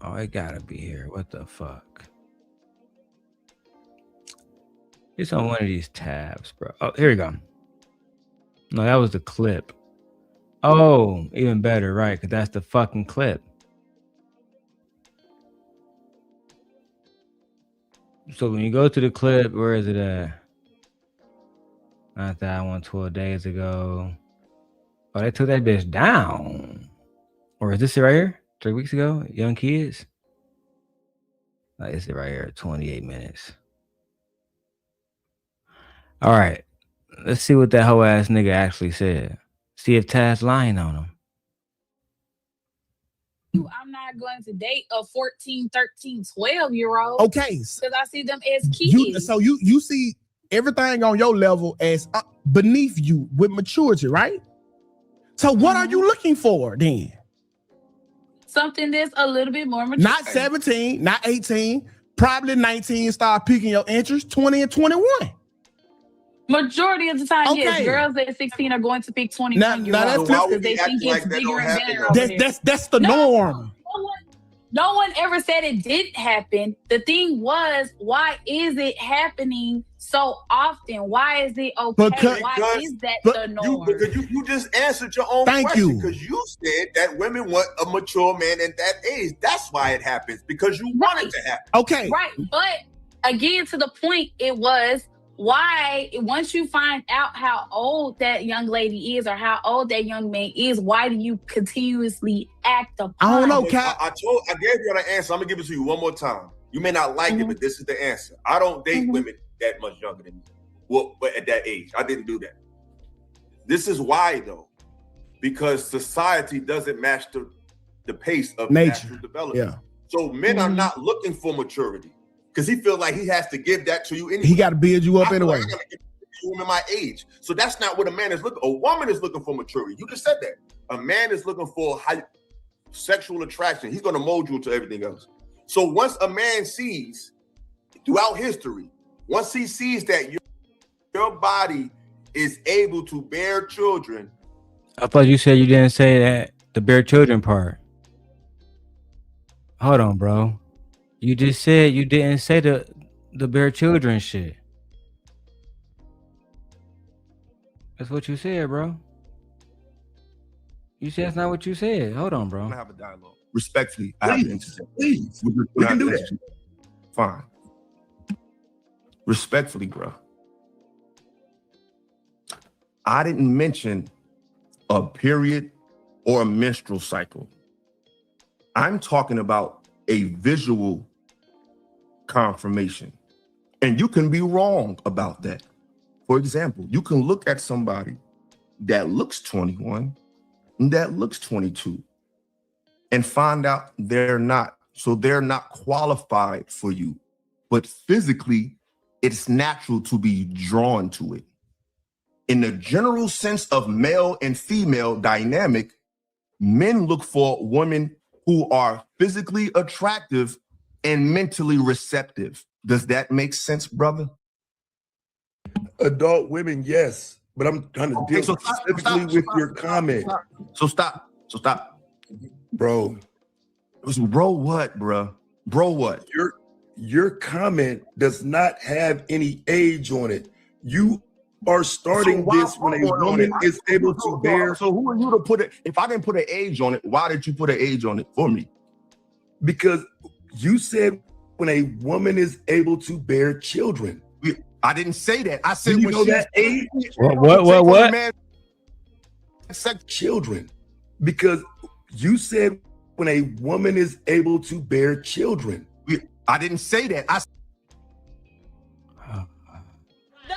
Oh, it gotta be here. What the fuck? It's on one of these tabs, bro. Oh, here we go. No, that was the clip. Oh, even better, right? Because that's the fucking clip. So when you go to the clip, where is it at? Not that one, 12 days ago. Oh, they took that bitch down. Or is this it right here? 3 weeks ago? Young kids? Oh, it's it right here, 28 minutes. All right. Let's see what that whole ass nigga actually said. See if Taz lying on him. I'm not going to date a 14, 13, 12-year-old. Okay. Because I see them as kids. So you see everything on your level as beneath you with maturity, right? So what are you looking for then? Something that's a little bit more mature. Not 17, not 18, probably 19, start piquing your interest, 20 and 21. Majority of the time, Okay. yes, girls at 16 are going to pick 21 year olds because they think it's bigger and better over there. That's the norm. No one ever said it didn't happen. The thing was, why is it happening so often? Why is it okay? Why is that the norm? Because you just answered your own question. Because you said that women want a mature man at that age. That's why it happens. Because you want it to happen. Okay. Right. But again, to the point, it was why, once you find out how old that young lady is or how old that young man is, why do you continuously act upon I don't know, it? I gave you the answer. I'm gonna give it to you one more time. You may not like it, but this is the answer. I don't date women that much younger than me. Well, but at that age, I didn't do that. This is why though, because society doesn't match the pace of natural development. Yeah. So men are not looking for maturity. Because he feels like he has to give that to you anyway. He got to build you up anyway. I gotta give it to you in my age. So that's not what a man is looking. A woman is looking for maturity. You just said that. A man is looking for sexual attraction. He's going to mold you into everything else. So once a man sees throughout history, once he sees that your body is able to bear children. I thought you said you didn't say that the bear children part. Hold on, bro. You just said you didn't say the bear children shit. That's what you said, bro. You said that's not what you said. Hold on, bro. I'm gonna have a dialogue. Respectfully, Please. We can do that. Fine. Respectfully, bro. I didn't mention a period or a menstrual cycle. I'm talking about a visual confirmation. And you can be wrong about that. For example, you can look at somebody that looks 21 and that looks 22 and find out they're not. So they're not qualified for you. But physically, it's natural to be drawn to it. In the general sense of male and female dynamic, men look for women who are physically attractive and mentally receptive. Does that make sense, brother? Adult women, yes. But I'm trying to deal specifically with your comment. So stop. Bro. Bro what, bro? Bro what? Your comment does not have any age on it. You are starting this when a woman is able to bear. So who are you to put it? If I didn't put an age on it, why did you put an age on it for me? Because you said when a woman is able to bear children. I didn't say that. I said you when know that age. What? Children. Because you said when a woman is able to bear children. I didn't say that. The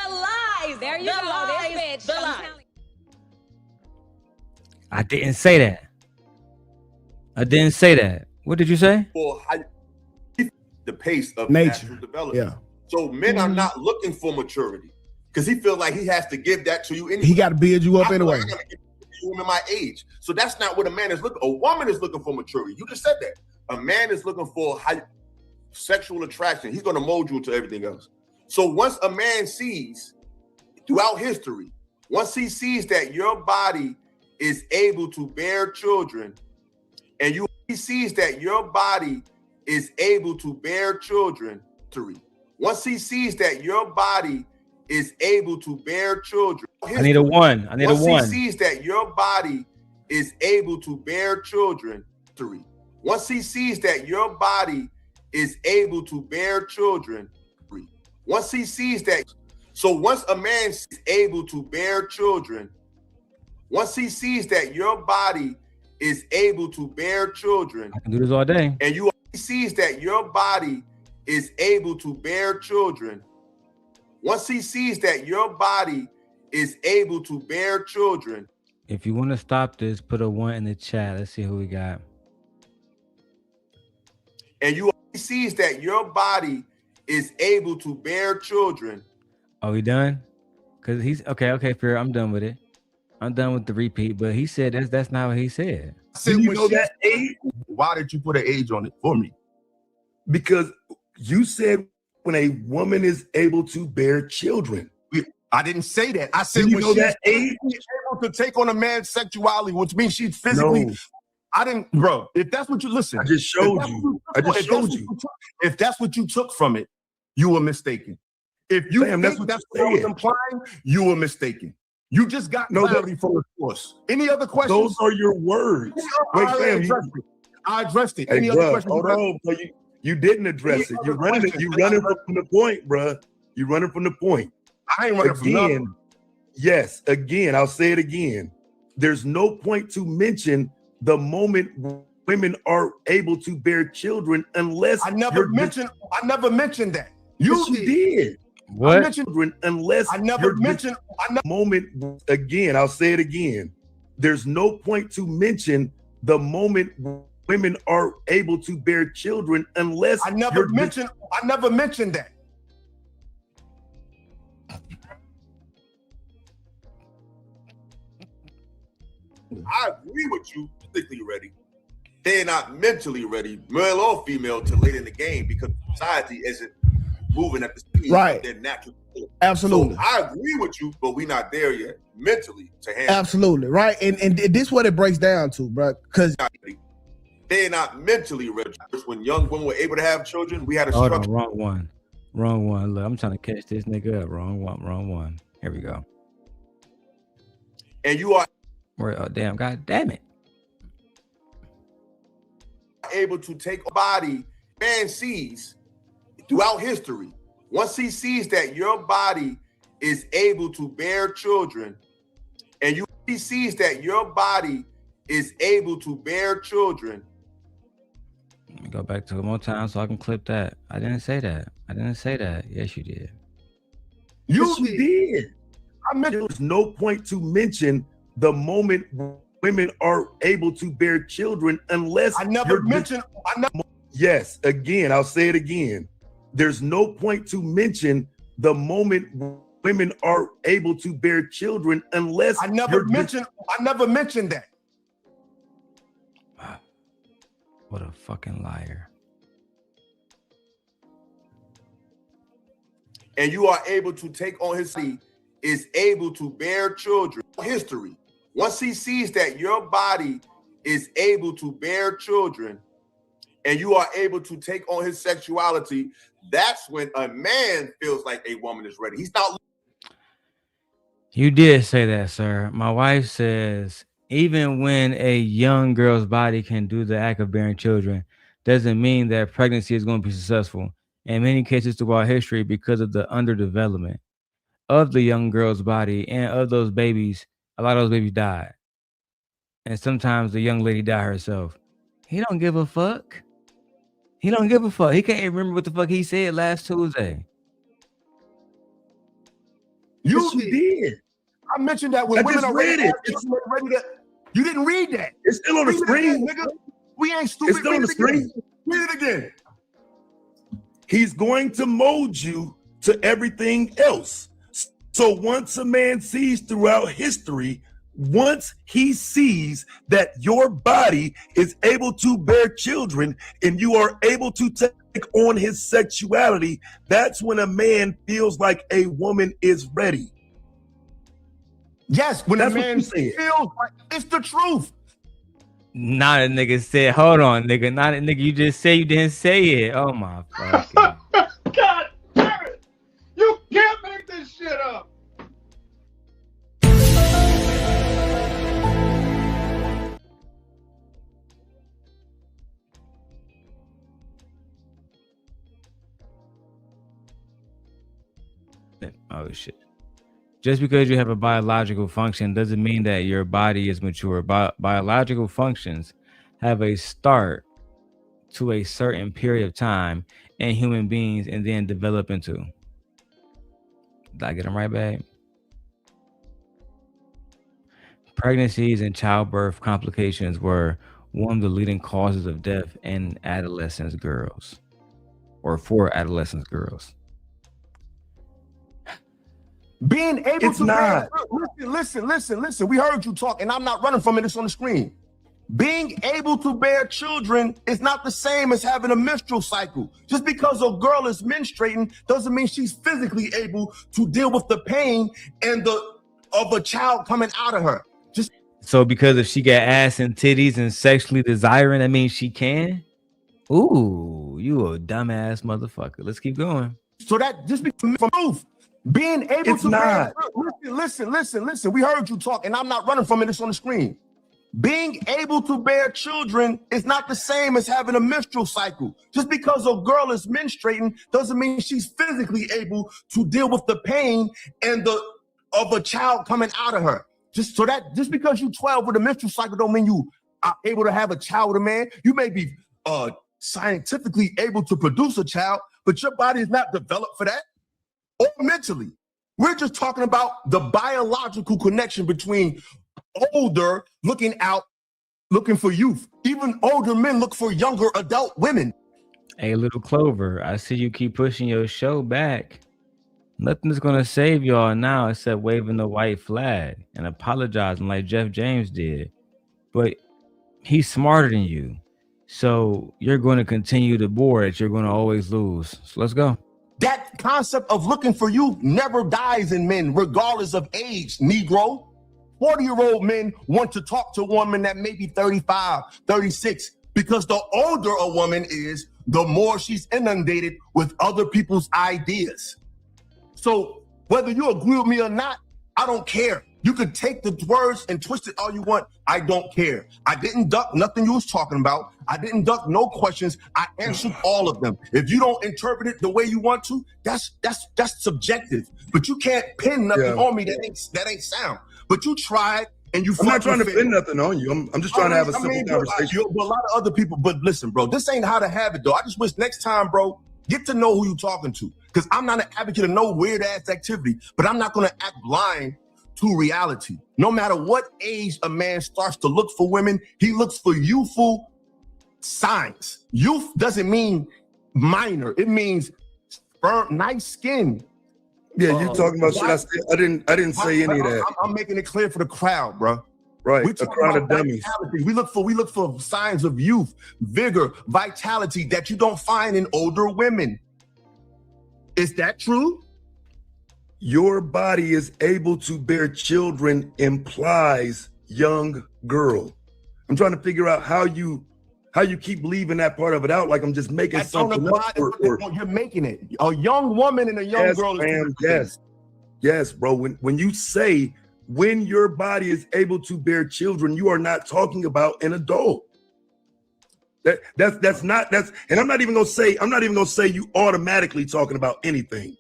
lies. There you go. This bitch. The lies. I didn't say that. I didn't say that. What did you say? For the pace of nature natural development. Yeah. So men are not looking for maturity because he feels like he has to give that to you anyway. He got to build you up anyway. I gotta give it to you in my age. So that's not what a man is looking. A woman is looking for maturity. You just said that. A man is looking for sexual attraction. He's going to mold you into everything else. So once a man sees throughout history, once he sees that your body is able to bear children, and he sees that your body is able to bear children, once he sees that your body is able to bear children, I need a one. Once he sees that your body is able to bear children, once he sees that your body is able to bear children, once he sees that, so once a man is able to bear children, once he sees that your body is able to bear children, I can do this all day. And he sees that your body is able to bear children, once he sees that your body is able to bear children. If you want to stop this, put a 1 in the chat. Let's see who we got. And he sees that your body is able to bear children. Are we done? Because he's okay, fair. I'm done with it. I'm done with the repeat, but he said that's not what he said. Do you know that age? Why did you put an age on it for me? Because you said when a woman is able to bear children. I didn't say that. I said you when know she's that age? able to take on a man's sexuality, which means she's physically. No. I didn't, bro. If that's what you listen, I just showed you. If that's what you took from it, you were mistaken. If you Sam, think that's what I was implying, you were mistaken. You just got clarity from the source. Any other questions? Those are your words. Wait, Sam, I addressed it. Hey, Any bruh, other questions? hold on, bro. You didn't address it. You're running from the point, bruh. You're running from the point. I ain't running from nothing. Yes, again, I'll say it again. There's no point to mention the moment women are able to bear children unless I never mentioned that. You did. What? I mentioned unless I never mentioned moment again. I'll say it again. There's no point to mention the moment women are able to bear children unless I never mentioned that. I agree with you, physically ready. They're not mentally ready, male or female, to late in the game because society isn't moving at the speed of their natural. Absolutely. So I agree with you, but we're not there yet mentally to handle. Absolutely, right? And this is what it breaks down to, bro. Because they're not mentally ready. When young women were able to have children, we had a Hold on, structure. wrong one. Look, I'm trying to catch this nigga up. Wrong one. Here we go. And you are Oh, damn, god damn it. Able to take a body, man sees throughout history. Once he sees that your body is able to bear children, and he sees that your body is able to bear children. Let me go back to it one more time so I can clip that. I didn't say that. Yes, you did. You did. I meant there's no point to mention the moment women are able to bear children unless Yes, again, I'll say it again. There's no point to mention the moment women are able to bear children unless I never mentioned that. What a fucking liar. And you are able to take on his seed, is able to bear children. History. Once he sees that your body is able to bear children, and you are able to take on his sexuality, that's when a man feels like a woman is ready. He's not. You did say that, sir. My wife says even when a young girl's body can do the act of bearing children, doesn't mean that pregnancy is going to be successful. In many cases throughout history, because of the underdevelopment of the young girl's body and of those babies, a lot of those babies died. And sometimes the young lady died herself. He don't give a fuck. He don't give a fuck. He can't even remember what the fuck he said last Tuesday. You did. I mentioned that when women are ready to have children, ready to. You didn't read that. It's still on the screen, nigga. We ain't stupid. It's still on the screen. Read it again. He's going to mold you to everything else. So once a man sees throughout history, once he sees that your body is able to bear children and you are able to take on his sexuality, that's when a man feels like a woman is ready. Yes, when a man feels like it's the truth. Not a nigga said, hold on, nigga. Not a nigga. You just say you didn't say it. Oh my fucking. God damn it. You can't make this shit up. Oh shit. Just because you have a biological function doesn't mean that your body is mature. Biological functions have a start to a certain period of time in human beings and then develop into. Did I get them right, babe? Pregnancies and childbirth complications were one of the leading causes of death in adolescent girls, or for adolescent girls. Being able It's to not. listen. We heard you talk, and I'm not running from it. It's on the screen. Being able to bear children is not the same as having a menstrual cycle. Just because a girl is menstruating doesn't mean she's physically able to deal with the pain and of a child coming out of her. Just So because if she got ass and titties and sexually desiring, that means she can? Ooh, you a dumbass motherfucker. Let's keep going. so that just from proof. Being able It's to not. bear, listen. We heard you talk, and I'm not running from it. It's on the screen. Being able to bear children is not the same as having a menstrual cycle. Just because a girl is menstruating doesn't mean she's physically able to deal with the pain and of a child coming out of her. Just because you 12 with a menstrual cycle don't mean you are able to have a child with a man. You may be scientifically able to produce a child, but your body is not developed for that, or mentally. We're just talking about the biological connection between older looking for youth. Even older men look for younger adult women. Hey, little Clover, I see you keep pushing your show back. Nothing's gonna save y'all now except waving the white flag and apologizing like Jeff James did. But he's smarter than you. So you're going to continue to bore it. You're going to always lose. So let's go. That concept of looking for youth never dies in men, regardless of age, Negro. 40-year-old men want to talk to a woman that may be 35, 36, because the older a woman is, the more she's inundated with other people's ideas. So whether you agree with me or not, I don't care. You could take the words and twist it all you want. I don't care. I didn't duck nothing you was talking about. I didn't duck no questions. I answered all of them. If you don't interpret it the way you want to, that's subjective. But you can't pin nothing on me that ain't sound. But you tried and you. I'm not trying to pin nothing on you. I'm just trying to have a simple conversation. But a lot of other people. But listen, bro, this ain't how to have it though. I just wish next time, bro, get to know who you talking to. Because I'm not an advocate of no weird ass activity, but I'm not gonna act blind to reality. No matter what age a man starts to look for women, he looks for youthful signs. Youth doesn't mean minor. It means firm, nice skin. Yeah, you talking about shit. I didn't say any of that. I'm making it clear for the crowd, bro. Right, We a crowd of dummies. We look for signs of youth, vigor, vitality that you don't find in older women. Is that true? Your body is able to bear children implies young girl. I'm trying to figure out how you keep leaving that part of it out, like I'm just making something up. You're making it. A young woman and a young girl. Yes, bro. When you say when your body is able to bear children, you are not talking about an adult. And I'm not even gonna say you automatically talking about anything.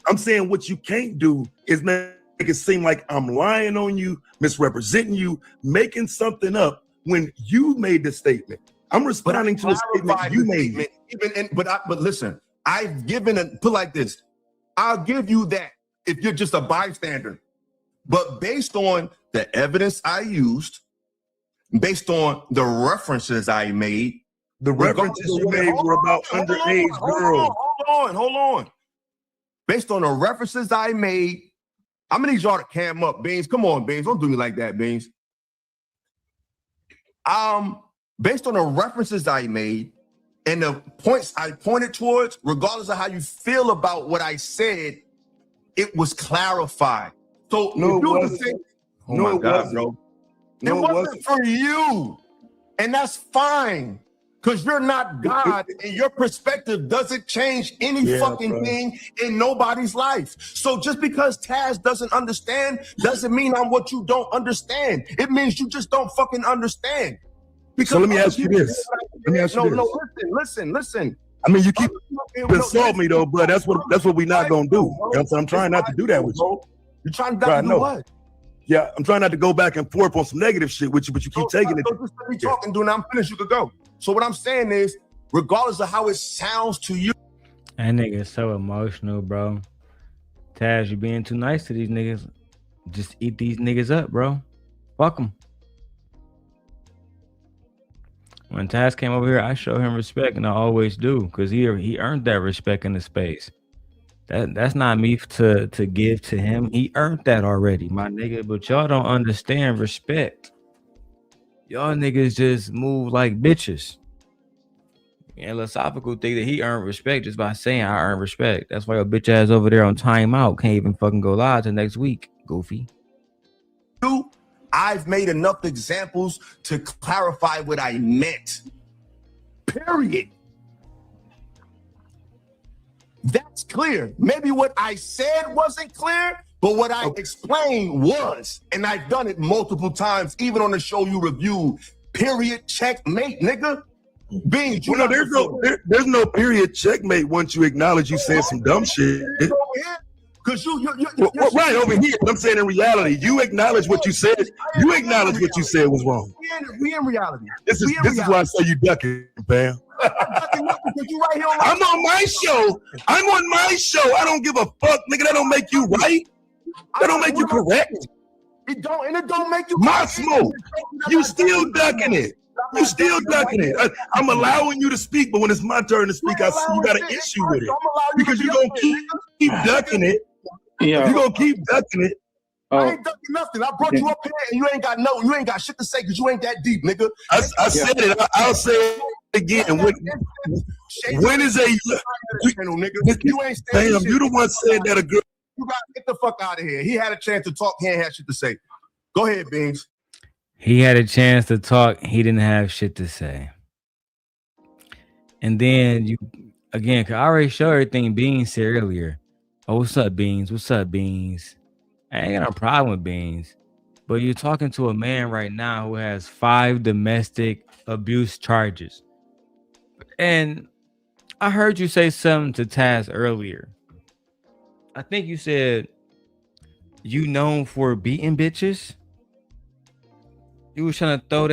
I'm saying what you can't do is make it seem like I'm lying on you, misrepresenting you, making something up when you made the statement. I'm responding to a statement you made. But listen, I've given put like this. I'll give you that if you're just a bystander. But based on the evidence I used, based on the references I made, the references you made were about underage girls. Hold on. Based on the references I made, I'm gonna need y'all to cam up, Beans. Come on, Beans. Don't do me like that, Beans. Based on the references I made and the points I pointed towards, regardless of how you feel about what I said, it was clarified. So no, if you were to say, oh my God, bro. It wasn't for you. And that's fine. Because you're not God and your perspective doesn't change any thing in nobody's life. So just because Taz doesn't understand doesn't mean I'm what you don't understand. It means you just don't fucking understand. Because so let me ask you this. Listen. I mean, you keep insult me though, but that's what we're not gonna do. You know what I'm saying? I'm trying not to do that with you. You're trying to do what? Yeah, I'm trying not to go back and forth on some negative shit with you, but you keep taking it. Just let me talk and do now. I'm finished. You could go. So what I'm saying is, regardless of how it sounds to you, that nigga is so emotional, bro. Taz, you being too nice to these niggas. Just eat these niggas up, bro. Fuck them. When Taz came over here, I show him respect, and I always do, because he earned that respect in the space. That's not me to give to him. He earned that already, my nigga. But y'all don't understand respect. Y'all niggas just move like bitches. And Philosophical think that he earned respect just by saying I earn respect. That's why your bitch ass over there on timeout can't even fucking go live till next week, goofy. I've made enough examples to clarify what I meant. Period. That's clear. Maybe what I said wasn't clear, but what I explained was. And I've done it multiple times, even on the show you reviewed. Period, checkmate, nigga. Being well, no, there's no period checkmate once you acknowledge you said some dumb shit. Because right over here, but I'm saying in reality, you acknowledge what you said. You acknowledge what you said was wrong. We in reality. This is why I say you ducking, Bam. I'm on my show. I'm on my show. I don't give a fuck, nigga. That don't make you right. That don't make you correct. It don't, and it don't make you. My smoke. You still ducking it. You still ducking it. I'm allowing you to speak, but when it's my turn to speak, I see you got an issue with it because you're gonna keep ducking it. Yeah. You're gonna keep ducking it. I ain't ducking nothing. I brought you up here and you ain't got shit to say because you ain't that deep, nigga. I said it. I'll say it again. When is a you ain't damn, you the one said that a girl. You gotta get the fuck out of here. He had a chance to talk, he ain't had shit to say. Go ahead, Beans. He had a chance to talk, he didn't have shit to say. And then you again, cause I already showed everything Beans said earlier. Oh, what's up, Beans? What's up, Beans? I ain't got no problem with Beans. But you're talking to a man right now who has 5 domestic abuse charges. And I heard you say something to Taz earlier. I think you said you known for beating bitches. You was trying to throw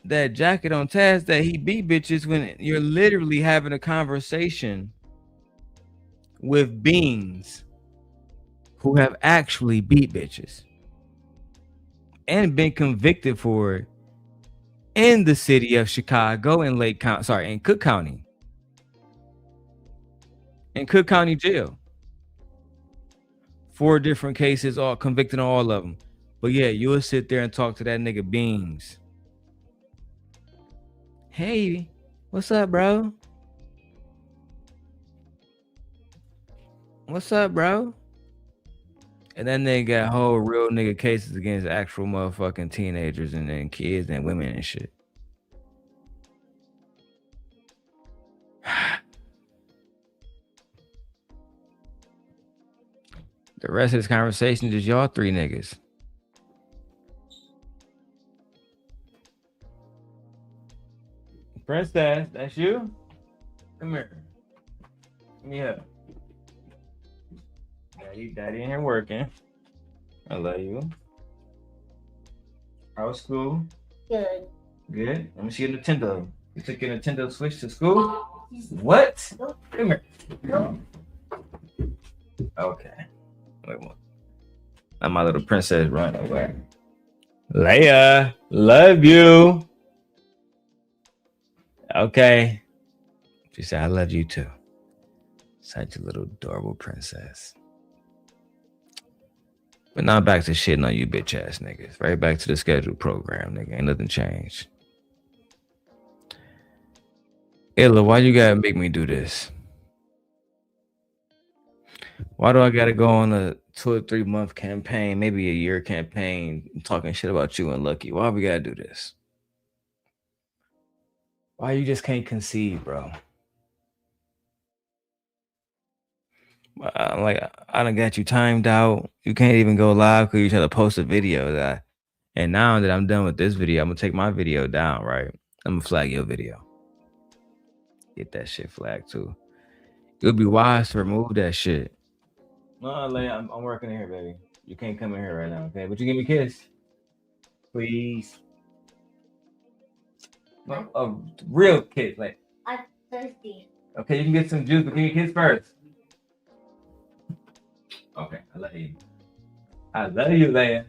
that jacket on Taz that he beat bitches when you're literally having a conversation with beings who have actually beat bitches and been convicted for it in the city of Chicago in in Cook County. In Cook County jail. 4 different cases, all convicted on all of them. But yeah, you will sit there and talk to that nigga Beans. Hey, what's up, bro? What's up, bro? And that nigga got whole real nigga cases against actual motherfucking teenagers and then kids and women and shit. The rest of this conversation is y'all 3 niggas. Princess, that's you? Come here. Give me up. Daddy in here working. I love you. How was school? Good. Good. Let me see your Nintendo. You took your Nintendo Switch to school? What? Come here. Okay. Wait one. Now my little princess run away. Leia, love you. Okay. She said, I love you too. Such a little adorable princess. But now back to shitting on you bitch ass niggas. Right back to the scheduled program, nigga. Ain't nothing changed. iLLAA, why you gotta make me do this? Why do I gotta go on a 2 or 3 month campaign, maybe a year campaign, talking shit about you and Lucki? Why we gotta do this? Why you just can't concede, bro? Like, I done got you timed out. You can't even go live because you try to post a video. And now that I'm done with this video, I'm gonna take my video down, right? I'm gonna flag your video. Get that shit flagged too. It would be wise to remove that shit. No, Leia, I'm working in here, baby. You can't come in here right now, okay? But you give me a kiss, please. No, a real kiss, like. I'm thirsty. Okay, you can get some juice, but give me a kiss first. Okay, I love you. I love you, Leia.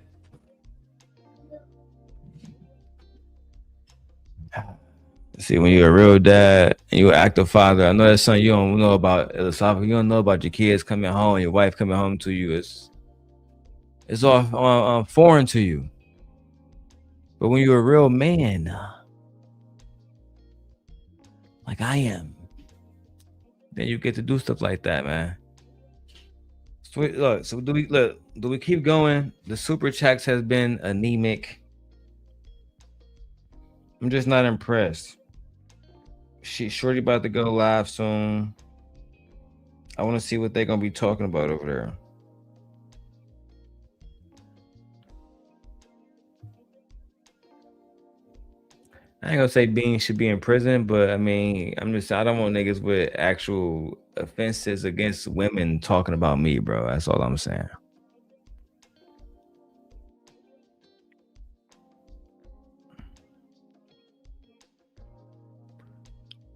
See, when you're a real dad and you're an active father, I know that's something you don't know about iLLAa Sophical. You don't know about your kids coming home, your wife coming home to you. It's all foreign to you. But when you're a real man, like I am, then you get to do stuff like that, man. So look, do we keep going? The super chats has been anemic. I'm just not impressed. Shorty about to go live soon. I want to see what they're gonna be talking about over there. I ain't gonna say Bean should be in prison, but I mean, I don't want niggas with actual offenses against women talking about me, bro. That's all I'm saying.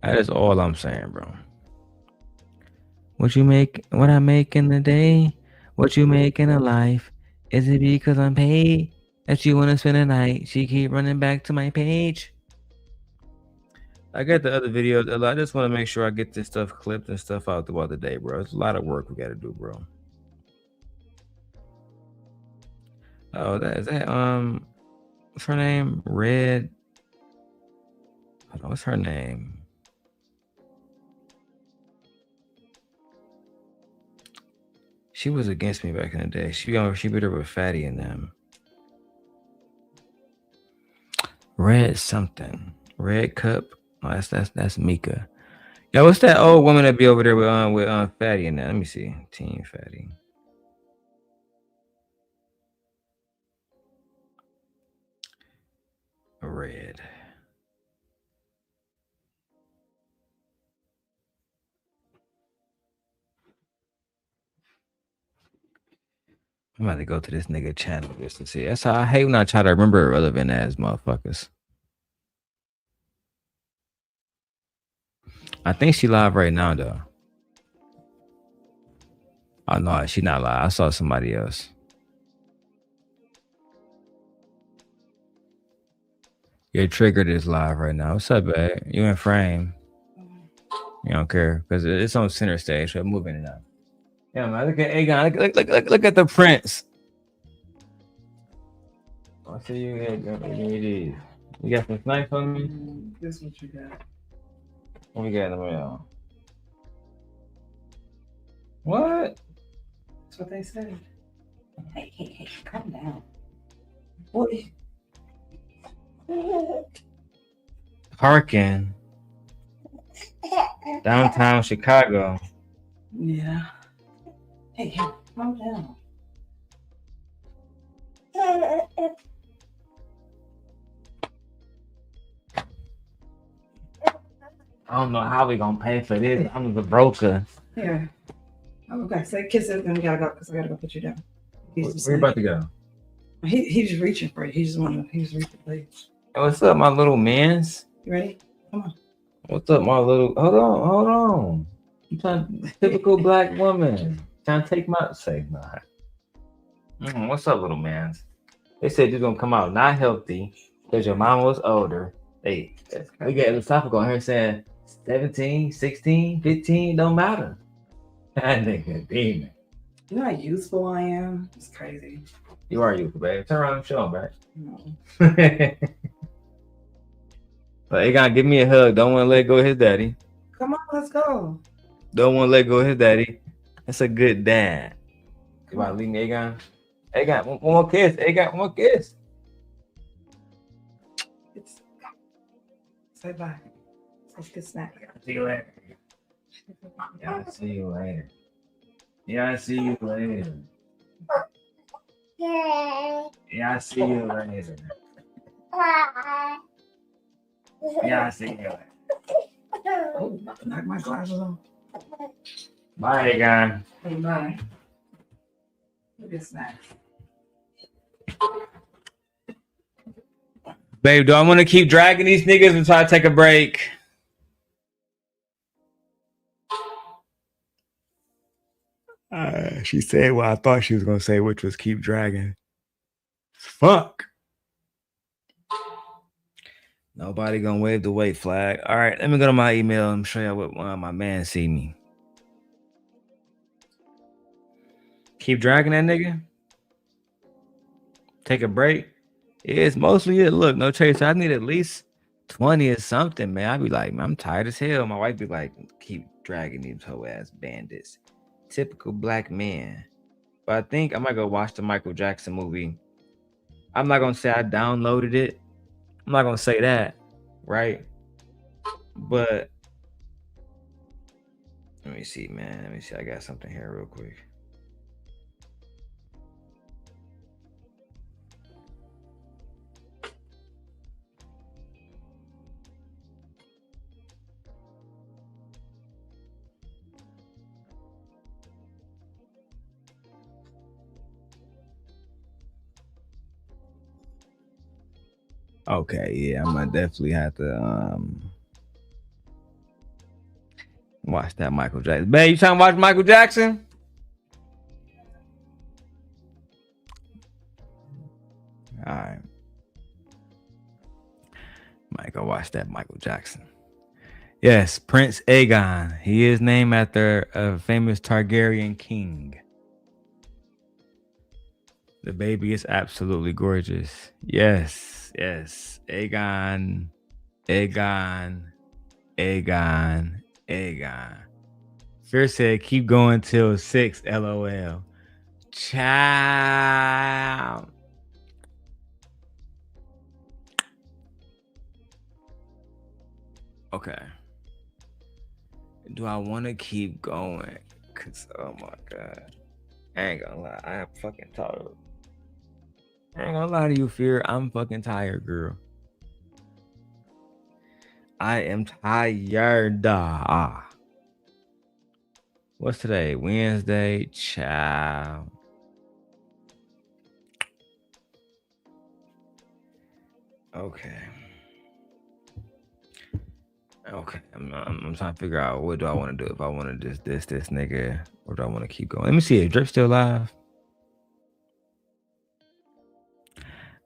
That is all I'm saying, bro. What I make in the day, what you make in a life, is it because I'm paid that you want to spend a night? She keep running back to my page. I got the other videos. I just want to make sure I get this stuff clipped and stuff out throughout the day, bro. It's a lot of work we got to do, bro. Oh, is that what's her name? Red. What's her name? She was against me back in the day. She beat her with Fatty and them. Red something. Red Cup. Oh, that's Mika. Yo, what's that old woman that be over there with Fatty and that? Let me see. Team Fatty. Red. I'm about to go to this nigga channel just to see. That's how I hate when I try to remember irrelevant ass motherfuckers. I think she live right now though. Oh no, she not live. I saw somebody else. Your triggered is live right now. What's up, babe? You in frame? You don't care because it's on center stage. So I'm moving it out. Yeah, man. Look at Aegon. Look at the prince. I see you. You got some snipes on me. This what you got. What we got in the mail? What? That's what they said. Hey, calm down. Boy. Parking. Downtown Chicago. Yeah. Hey, calm down. I don't know how we gonna pay for this. I'm the broker. Here. Okay, say kiss it, then we gotta go because I gotta go put you down. Where you about to go? He's just reaching for you. He's reaching for you. Hey, what's up, my little mans? You ready? Come on. What's up, my little? Hold on. You trying typical black woman trying to take my say not. What's up, little mans? They said you're gonna come out not healthy because your mama was older. Hey, we got iLLAa Sophical on here saying 17, 16, 15, don't matter. That nigga demon. You know how useful I am? It's crazy. You are useful, babe. Turn around and show him, back. No. But he gotta give me a hug. Don't want to let go of his daddy. Come on, let's go. Don't want to let go of his daddy. That's a good dad. You want to leave me, Aegon? Aegon, one more kiss. Aegon, one more kiss. Say bye. Let's get snack. See you later. Yeah, see you later. Yeah, I see you later. Yeah, I see you later. Yeah, I see you later. Oh, knock my glasses on. Bye, Aegon. Hey, bye. Look at snacks. Babe, do I want to keep dragging these niggas and try to take a break? She said what I thought she was going to say, which was keep dragging. Fuck. Nobody gonna wave the white flag. All right, let me go to my email and show you what my man see me. Keep dragging that nigga. Take a break. Yeah, it's mostly it. Look, no chase. I need at least 20 or something, man. I'd be like, man, I'm tired as hell. My wife be like, keep dragging these hoe ass bandits. Typical black man. But I think I might go watch the Michael Jackson movie. I'm not gonna say I downloaded it. I'm not gonna say that, right? But let me see, man. Let me see. I got something here real quick. Okay, yeah, I'm gonna definitely have to watch that Michael Jackson. Man, you trying to watch Michael Jackson? All right. Might go watch that Michael Jackson. Yes, Prince Aegon. He is named after a famous Targaryen king. The baby is absolutely gorgeous. Yes, yes. Aegon. Fear said, keep going till 6, LOL. Ciao. Okay. Do I want to keep going? Cause oh my god, I ain't gonna lie, I am fucking tired. I ain't gonna lie to you, Fear. I'm fucking tired, girl. I am tired. What's today? Wednesday. Ciao. Okay. Okay, I'm trying to figure out what do I want to do. If I want to just this nigga, or do I want to keep going? Let me see if Drip's still live.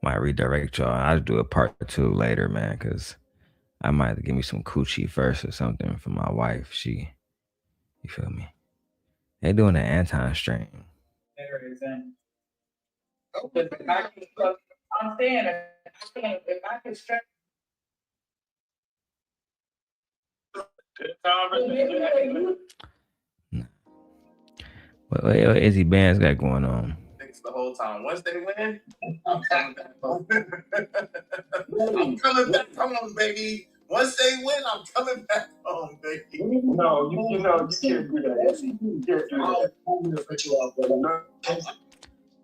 Might redirect y'all. I'll do a part 2 later, man, because I might have to give me some coochie first or something for my wife. You feel me? They doing an Anton stream. There is, and I'm saying if I could stretch. What Izzy Band's got going on? The whole time. Once they win, I'm coming back home. I'm coming back home, baby. Once they win, I'm coming back home, baby. No, you can't do that.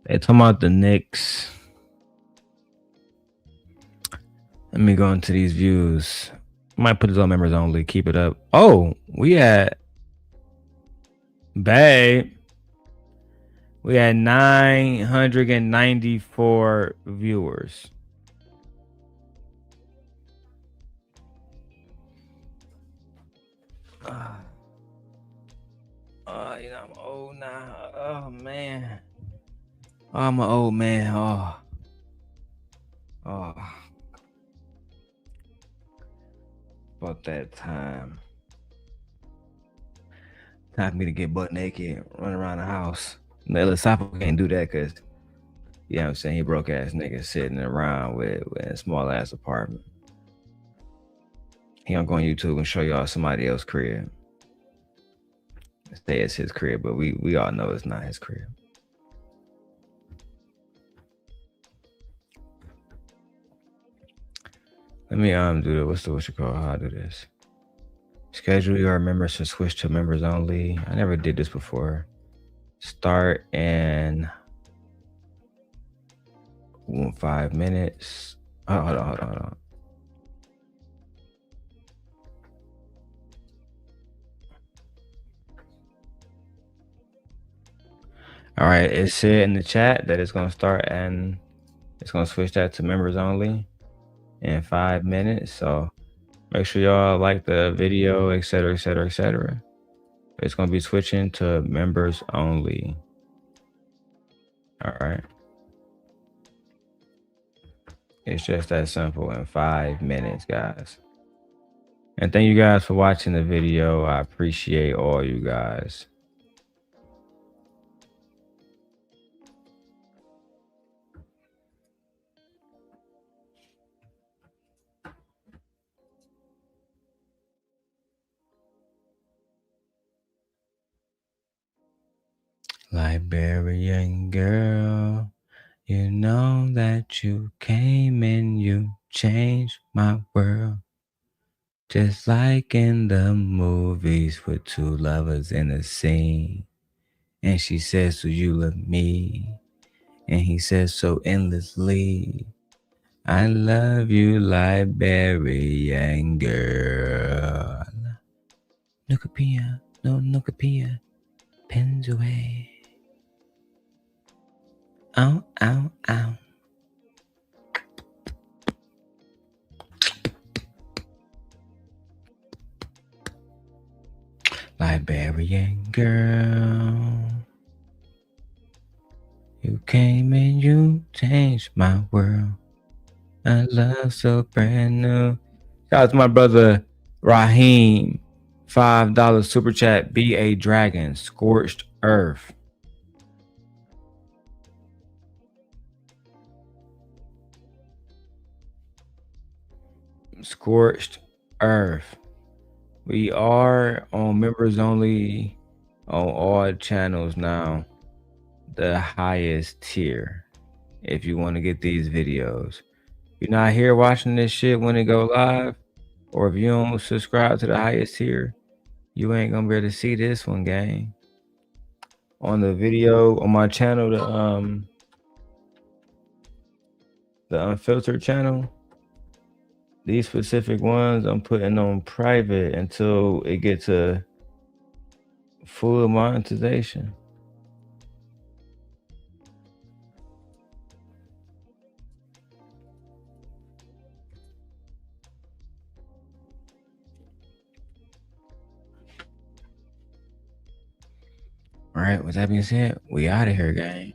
They talking about the Knicks. Let me go into these views. Might put this on members only. Keep it up. Oh, we had babe. We had 994 viewers. You know, I'm old now. Oh man. Oh, I'm an old man. Oh. About that time. Time for me to get butt naked, run around the house. iLLAa Sophical can't do that because, you know what I'm saying, he broke ass nigga sitting around with a small ass apartment. He gonna go on YouTube and show y'all somebody else's crib. Say it's his crib, but we all know it's not his crib. Let me do the what's you call how I do this. Schedule your members to switch to members only. I never did this before. Start in 5 minutes. Hold on. All right, it said in the chat that it's gonna start and it's gonna switch that to members only in 5 minutes. So make sure y'all like the video, etc. It's gonna be switching to members only. All right. It's just that simple in 5 minutes, guys. And thank you guys for watching the video. I appreciate all you guys. Liberian girl, you know that you came and you changed my world. Just like in the movies with two lovers in a scene. And she says, "Do you love me?" And he says so endlessly, "I love you, Liberian girl." Nookapia, no nookapia, pins away. Ow, ow, ow. Liberian girl, you came and you changed my world. I love so brand new. Shout out to my brother Raheem, $5 super chat. Be a dragon, scorched earth. Scorched earth. We are on members only on all channels now. The highest tier. If you want to get these videos, you're not here watching this shit when it go live, or if you don't subscribe to the highest tier, you ain't gonna be able to see this one, gang. On the video on my channel, the unfiltered channel, these specific ones I'm putting on private until it gets a full monetization. All right, with that being said, we out of here, gang.